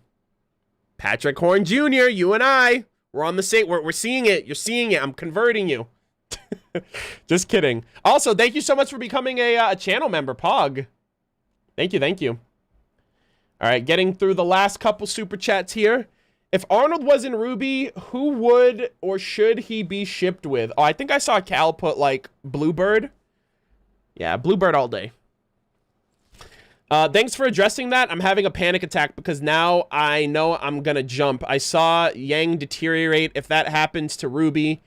Patrick Horn Jr., you and I, we're on the same. We're seeing it. You're seeing it. I'm converting you. Just kidding. Also, thank you so much for becoming a channel member, Pog. Thank you. Thank you. All right, getting through the last couple super chats here. If Arnold was in RWBY, who would or should he be shipped with? Oh, I think I saw Cal put, like, Bluebird. Yeah, Bluebird all day. Thanks for addressing that. I'm having a panic attack because now I know I'm gonna jump. I saw Yang deteriorate. If that happens to RWBY,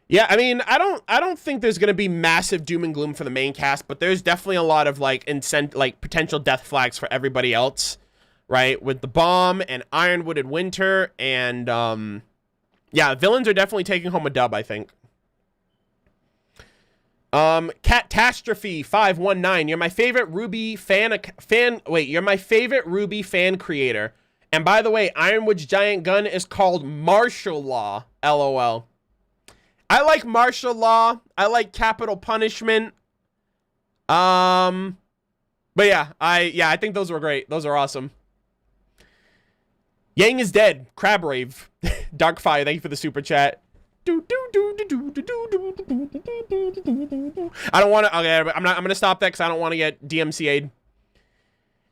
yeah, I mean, I don't think there's gonna be massive doom and gloom for the main cast, but there's definitely a lot of, like, potential death flags for everybody else. Right, with the bomb and Ironwood and Winter, and yeah, villains are definitely taking home a dub, I think. Catastrophe 519, you're my favorite RWBY you're my favorite RWBY fan creator. And by the way, Ironwood's giant gun is called martial law. LOL. I like martial law. I like capital punishment. But yeah, I think those were great. Those are awesome. Yang is dead. Crab rave. Darkfire, thank you for the super chat. I don't want to. Okay, I'm gonna stop that because I don't want to get DMCA'd.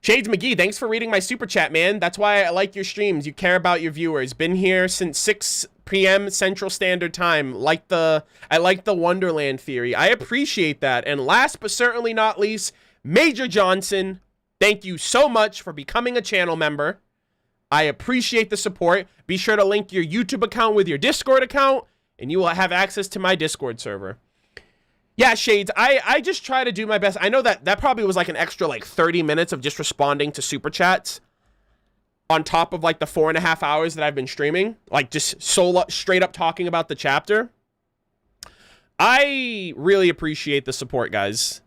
Shades McGee, thanks for reading my super chat, man. That's why I like your streams. You care about your viewers. Been here since 6 p.m. Central Standard Time. I like the Wonderland theory. I appreciate that. And last but certainly not least, Major Johnson, thank you so much for becoming a channel member. I appreciate the support. Be sure to link your YouTube account with your Discord account, and you will have access to my Discord server. Yeah, Shades, I just try to do my best. I know that probably was like an extra like 30 minutes of just responding to super chats on top of like the 4.5 hours that I've been streaming, like just straight up talking about the chapter. I really appreciate the support, guys.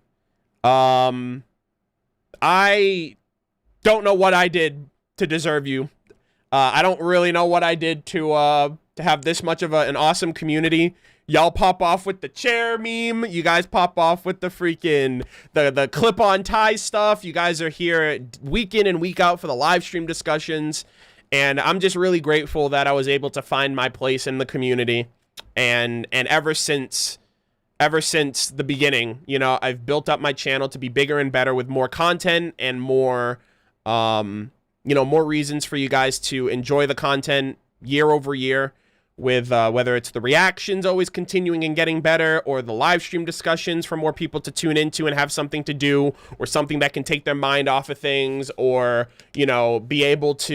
I don't know what I did to deserve you. I don't really know what I did to have this much of an awesome community. Y'all pop off with the chair meme. You guys pop off with the freaking, the clip-on tie stuff. You guys are here week in and week out for the live stream discussions. And I'm just really grateful that I was able to find my place in the community. And ever since the beginning, you know, I've built up my channel to be bigger and better with more content and more, you know, more reasons for you guys to enjoy the content year over year. With whether it's the reactions always continuing and getting better, or the live stream discussions for more people to tune into and have something to do, or something that can take their mind off of things, or, you know, be able to,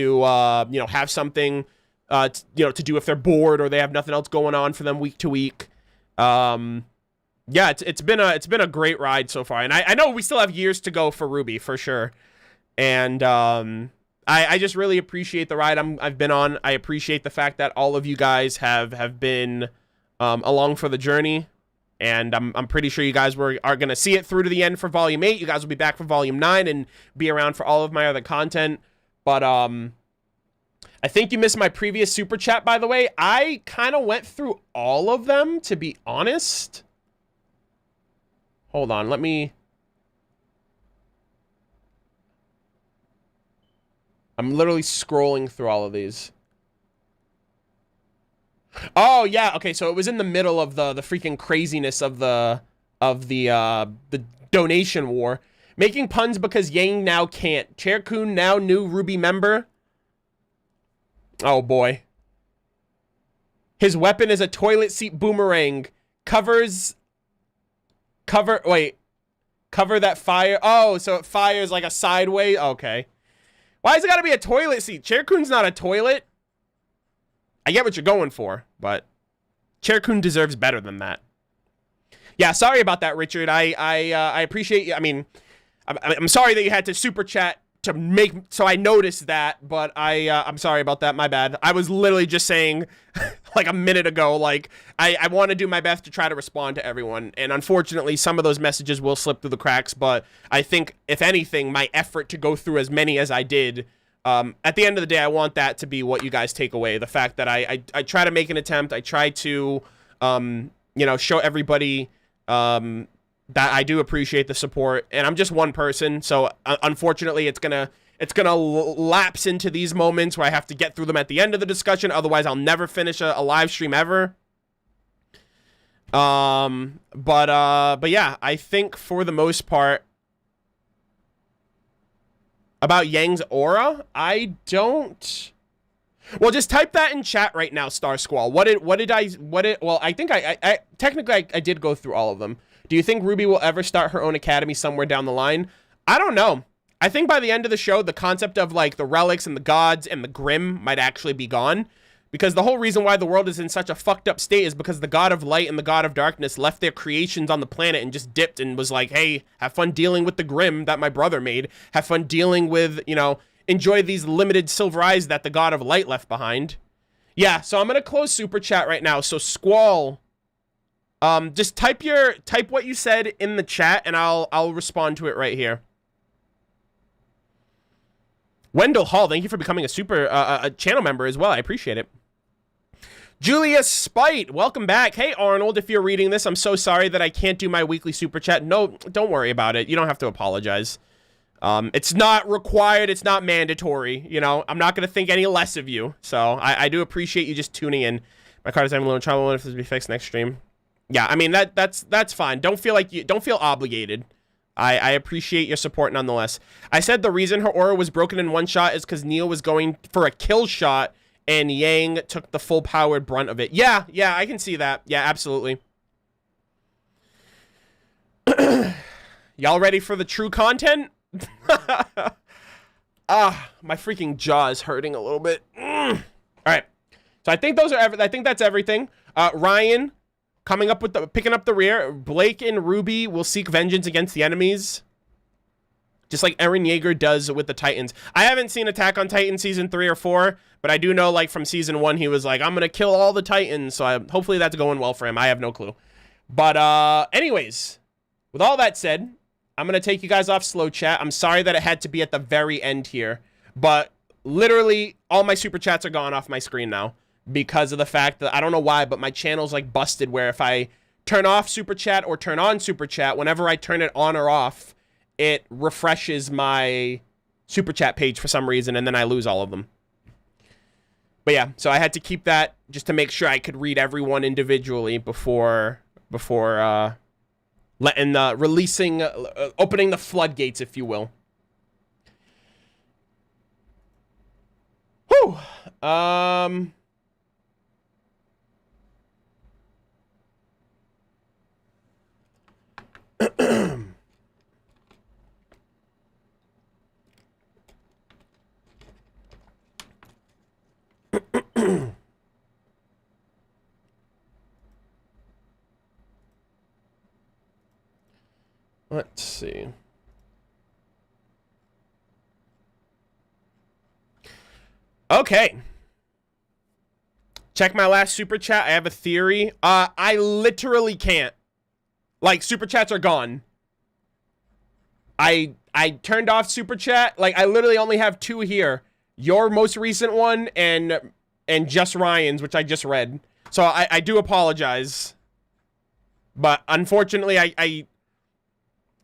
you know, have something, you know, to do if they're bored or they have nothing else going on for them week to week. Yeah, it's been a great ride so far, and I know we still have years to go for RWBY for sure, and I just really appreciate the ride I've been on. I appreciate the fact that all of you guys have been along for the journey, and I'm pretty sure you guys are going to see it through to the end for Volume 8. You guys will be back for Volume 9 and be around for all of my other content. But I think you missed my previous super chat, by the way. I kind of went through all of them, to be honest. Hold on, let me... I'm literally scrolling through all of these. Oh yeah, okay. So it was in the middle of the freaking craziness of the donation war, making puns because Yang now can't. Chaircoon now new RWBY member. Oh boy. His weapon is a toilet seat boomerang. Cover that fire. Oh, so it fires like a sideways. Okay. Why has it got to be a toilet seat? Chaircoon's not a toilet. I get what you're going for, but Chaircoon deserves better than that. Yeah, sorry about that, Richard. I appreciate you. I mean, I'm sorry that you had to super chat to make so I noticed that, but I'm sorry about that. My bad. I was literally just saying like a minute ago, like I want to do my best to try to respond to everyone, and unfortunately some of those messages will slip through the cracks, but I think if anything, my effort to go through as many as I did, at the end of the day, I want that to be what you guys take away. The fact that I try to make an attempt. I try to you know, show everybody that I do appreciate the support, and I'm just one person, so unfortunately it's gonna lapse into these moments where I have to get through them at the end of the discussion. Otherwise I'll never finish a live stream ever. But yeah, I think for the most part about Yang's aura, I don't. Well, just type that in chat right now, Star Squall. Well, I think I technically I did go through all of them. Do you think RWBY will ever start her own academy somewhere down the line? I don't know. I think by the end of the show, the concept of like the relics and the gods and the Grimm might actually be gone. Because the whole reason why the world is in such a fucked up state is because the god of light and the god of darkness left their creations on the planet and just dipped and was like, hey, have fun dealing with the Grimm that my brother made. Have fun dealing with, you know, enjoy these limited silver eyes that the god of light left behind. Yeah, so I'm going to close super chat right now. So Squall, just type what you said in the chat and I'll respond to it right here. Wendell Hall, thank you for becoming a channel member as well. I appreciate it. Julia Spite, welcome back. Hey, Arnold, if you're reading this, I'm so sorry that I can't do my weekly super chat. No, don't worry about it. You don't have to apologize. It's not required. It's not mandatory. You know, I'm not going to think any less of you. So I do appreciate you just tuning in. My card is having a little trouble. If this will be fixed next stream. Yeah, I mean, that's fine. Don't feel obligated. I appreciate your support nonetheless. I said the reason her aura was broken in one shot is because Neo was going for a kill shot and Yang took the full powered brunt of it. Yeah, I can see that. Yeah, absolutely. Y'all ready for the true content? My freaking jaw is hurting a little bit. All right. So I think that's everything. Ryan picking up the rear. Blake and RWBY will seek vengeance against the enemies, just like Eren Yeager does with the Titans. I haven't seen Attack on Titan season 3 or 4, but I do know, like, from season 1, he was like, I'm gonna kill all the Titans. So hopefully that's going well for him. I have no clue. But anyways, with all that said, I'm gonna take you guys off slow chat. I'm sorry that it had to be at the very end here, but literally all my super chats are gone off my screen now, because of the fact that I don't know why, but my channel's like busted where if I turn off super chat or turn on super chat, whenever I turn it on or off, it refreshes my super chat page for some reason, and then I lose all of them. But yeah, so I had to keep that just to make sure I could read everyone individually before opening the floodgates, if you will. Whew. Let's see. Okay. Check my last super chat. I have a theory. I literally can't. Like, super chats are gone. I turned off super chat. Like, I literally only have 2 here. Your most recent one and just Ryan's, which I just read. So I do apologize. But unfortunately,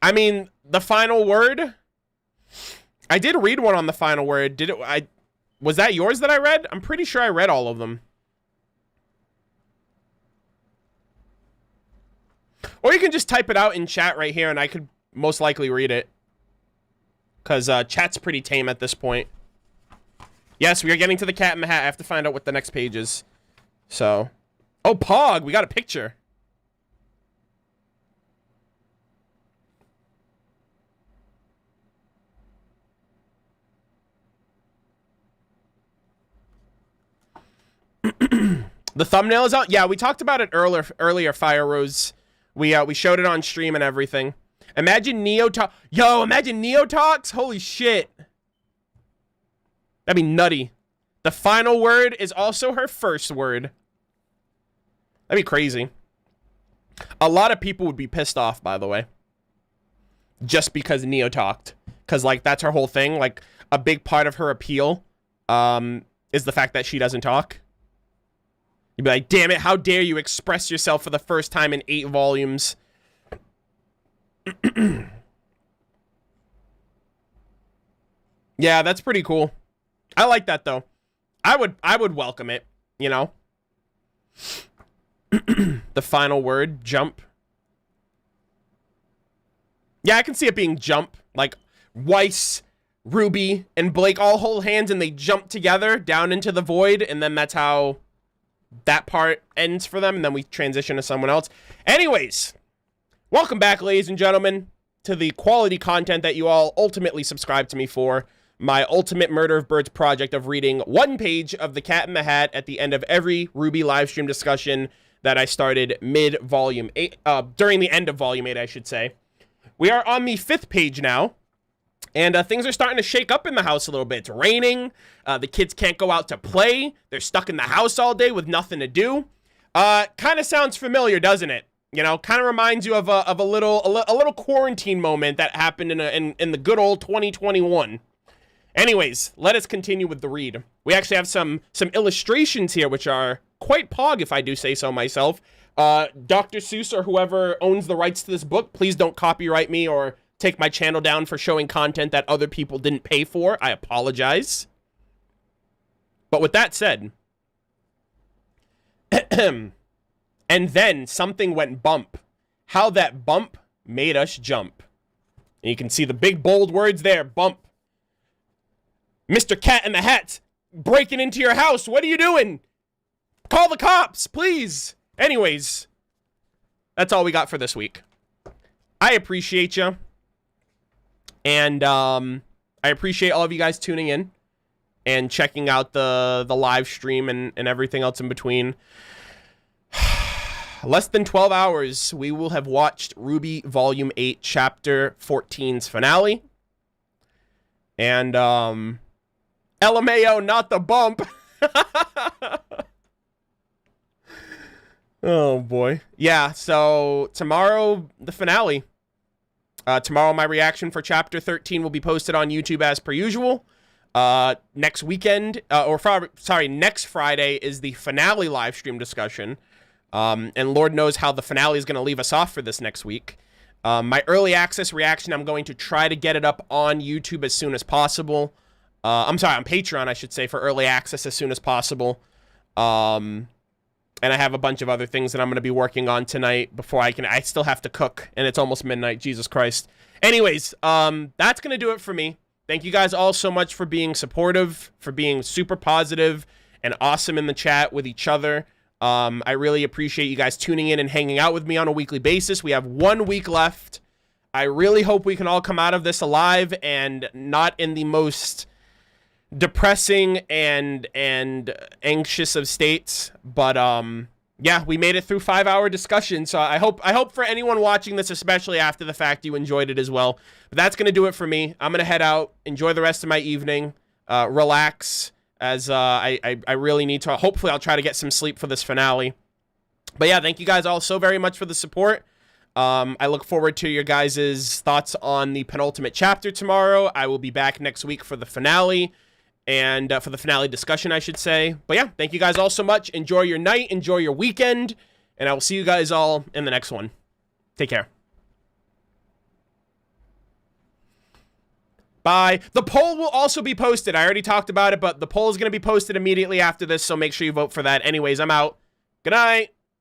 I mean, the final word, I did read one on the final word. Was that yours that I read? I'm pretty sure I read all of them. Or you can just type it out in chat right here and I could most likely read it. Because chat's pretty tame at this point. Yes, we are getting to the Cat in the Hat. I have to find out what the next page is. So. Oh, Pog, we got a picture. The thumbnail is out. Yeah, we talked about it earlier, Fire Rose. We showed it on stream and everything. Imagine Neo talk. Yo, imagine Neo talks. Holy shit. That'd be nutty. The final word is also her first word. That'd be crazy. A lot of people would be pissed off, by the way. Just because Neo talked. Because, like, that's her whole thing. Like, a big part of her appeal is the fact that she doesn't talk. You'd be like, damn it, how dare you express yourself for the first time in 8 volumes. Yeah, that's pretty cool. I like that, though. I would welcome it, you know? The final word, jump. Yeah, I can see it being jump. Like, Weiss, RWBY, and Blake all hold hands and they jump together down into the void, and then that's how that part ends for them, and then we transition to someone else. Anyways, welcome back, ladies and gentlemen, to the quality content that you all ultimately subscribe to me for. My ultimate Murder of Birds project of reading 1 page of The Cat in the Hat at the end of every RWBY live stream discussion that I started mid-volume 8, during the end of volume 8, I should say. We are on the 5th page now, and things are starting to shake up in the house a little bit. It's raining. The kids can't go out to play. They're stuck in the house all day with nothing to do. Kind of sounds familiar, doesn't it? You know, kind of reminds you of a little quarantine moment that happened in the good old 2021. Anyways, let us continue with the read. We actually have some illustrations here, which are quite pog, if I do say so myself. Dr. Seuss or whoever owns the rights to this book, please don't copyright me or take my channel down for showing content that other people didn't pay for. I apologize. But with that said, and then something went bump. How that bump made us jump. And you can see the big bold words there, bump. Mr. Cat in the Hat's breaking into your house. What are you doing? Call the cops, please. Anyways, that's all we got for this week. I appreciate you. And I appreciate all of you guys tuning in and checking out the live stream and everything else in between. Less than 12 hours, we will have watched RWBY Volume 8, Chapter 14's finale. And, LMAO, not the bump. Oh, boy. Yeah, so tomorrow, the finale. Tomorrow, my reaction for Chapter 13 will be posted on YouTube as per usual. Next weekend, next Friday is the finale live stream discussion. And Lord knows how the finale is going to leave us off for this next week. My early access reaction, I'm going to try to get it up on YouTube as soon as possible. I'm sorry, on Patreon, I should say, for early access as soon as possible. And I have a bunch of other things that I'm going to be working on tonight before I still have to cook, and it's almost midnight, Jesus Christ. Anyways, that's going to do it for me. Thank you guys all so much for being supportive, for being super positive and awesome in the chat with each other. I really appreciate you guys tuning in and hanging out with me on a weekly basis. We have 1 week left. I really hope we can all come out of this alive and not in the most depressing and anxious of states. But yeah, we made it through 5-hour discussion. So I hope for anyone watching this, especially after the fact, you enjoyed it as well. But that's going to do it for me. I'm going to head out, enjoy the rest of my evening, relax, as I really need to. Hopefully I'll try to get some sleep for this finale. But yeah, thank you guys all so very much for the support. I look forward to your guys' thoughts on the penultimate chapter tomorrow. I will be back next week for the finale, and for the finale discussion, I should say. But yeah, thank you guys all so much. Enjoy your night, enjoy your weekend, and I will see you guys all in the next one. Take care. Bye. The poll will also be posted. I already talked about it, but the poll is going to be posted immediately after this, so make sure you vote for that. Anyways, I'm out. Good night.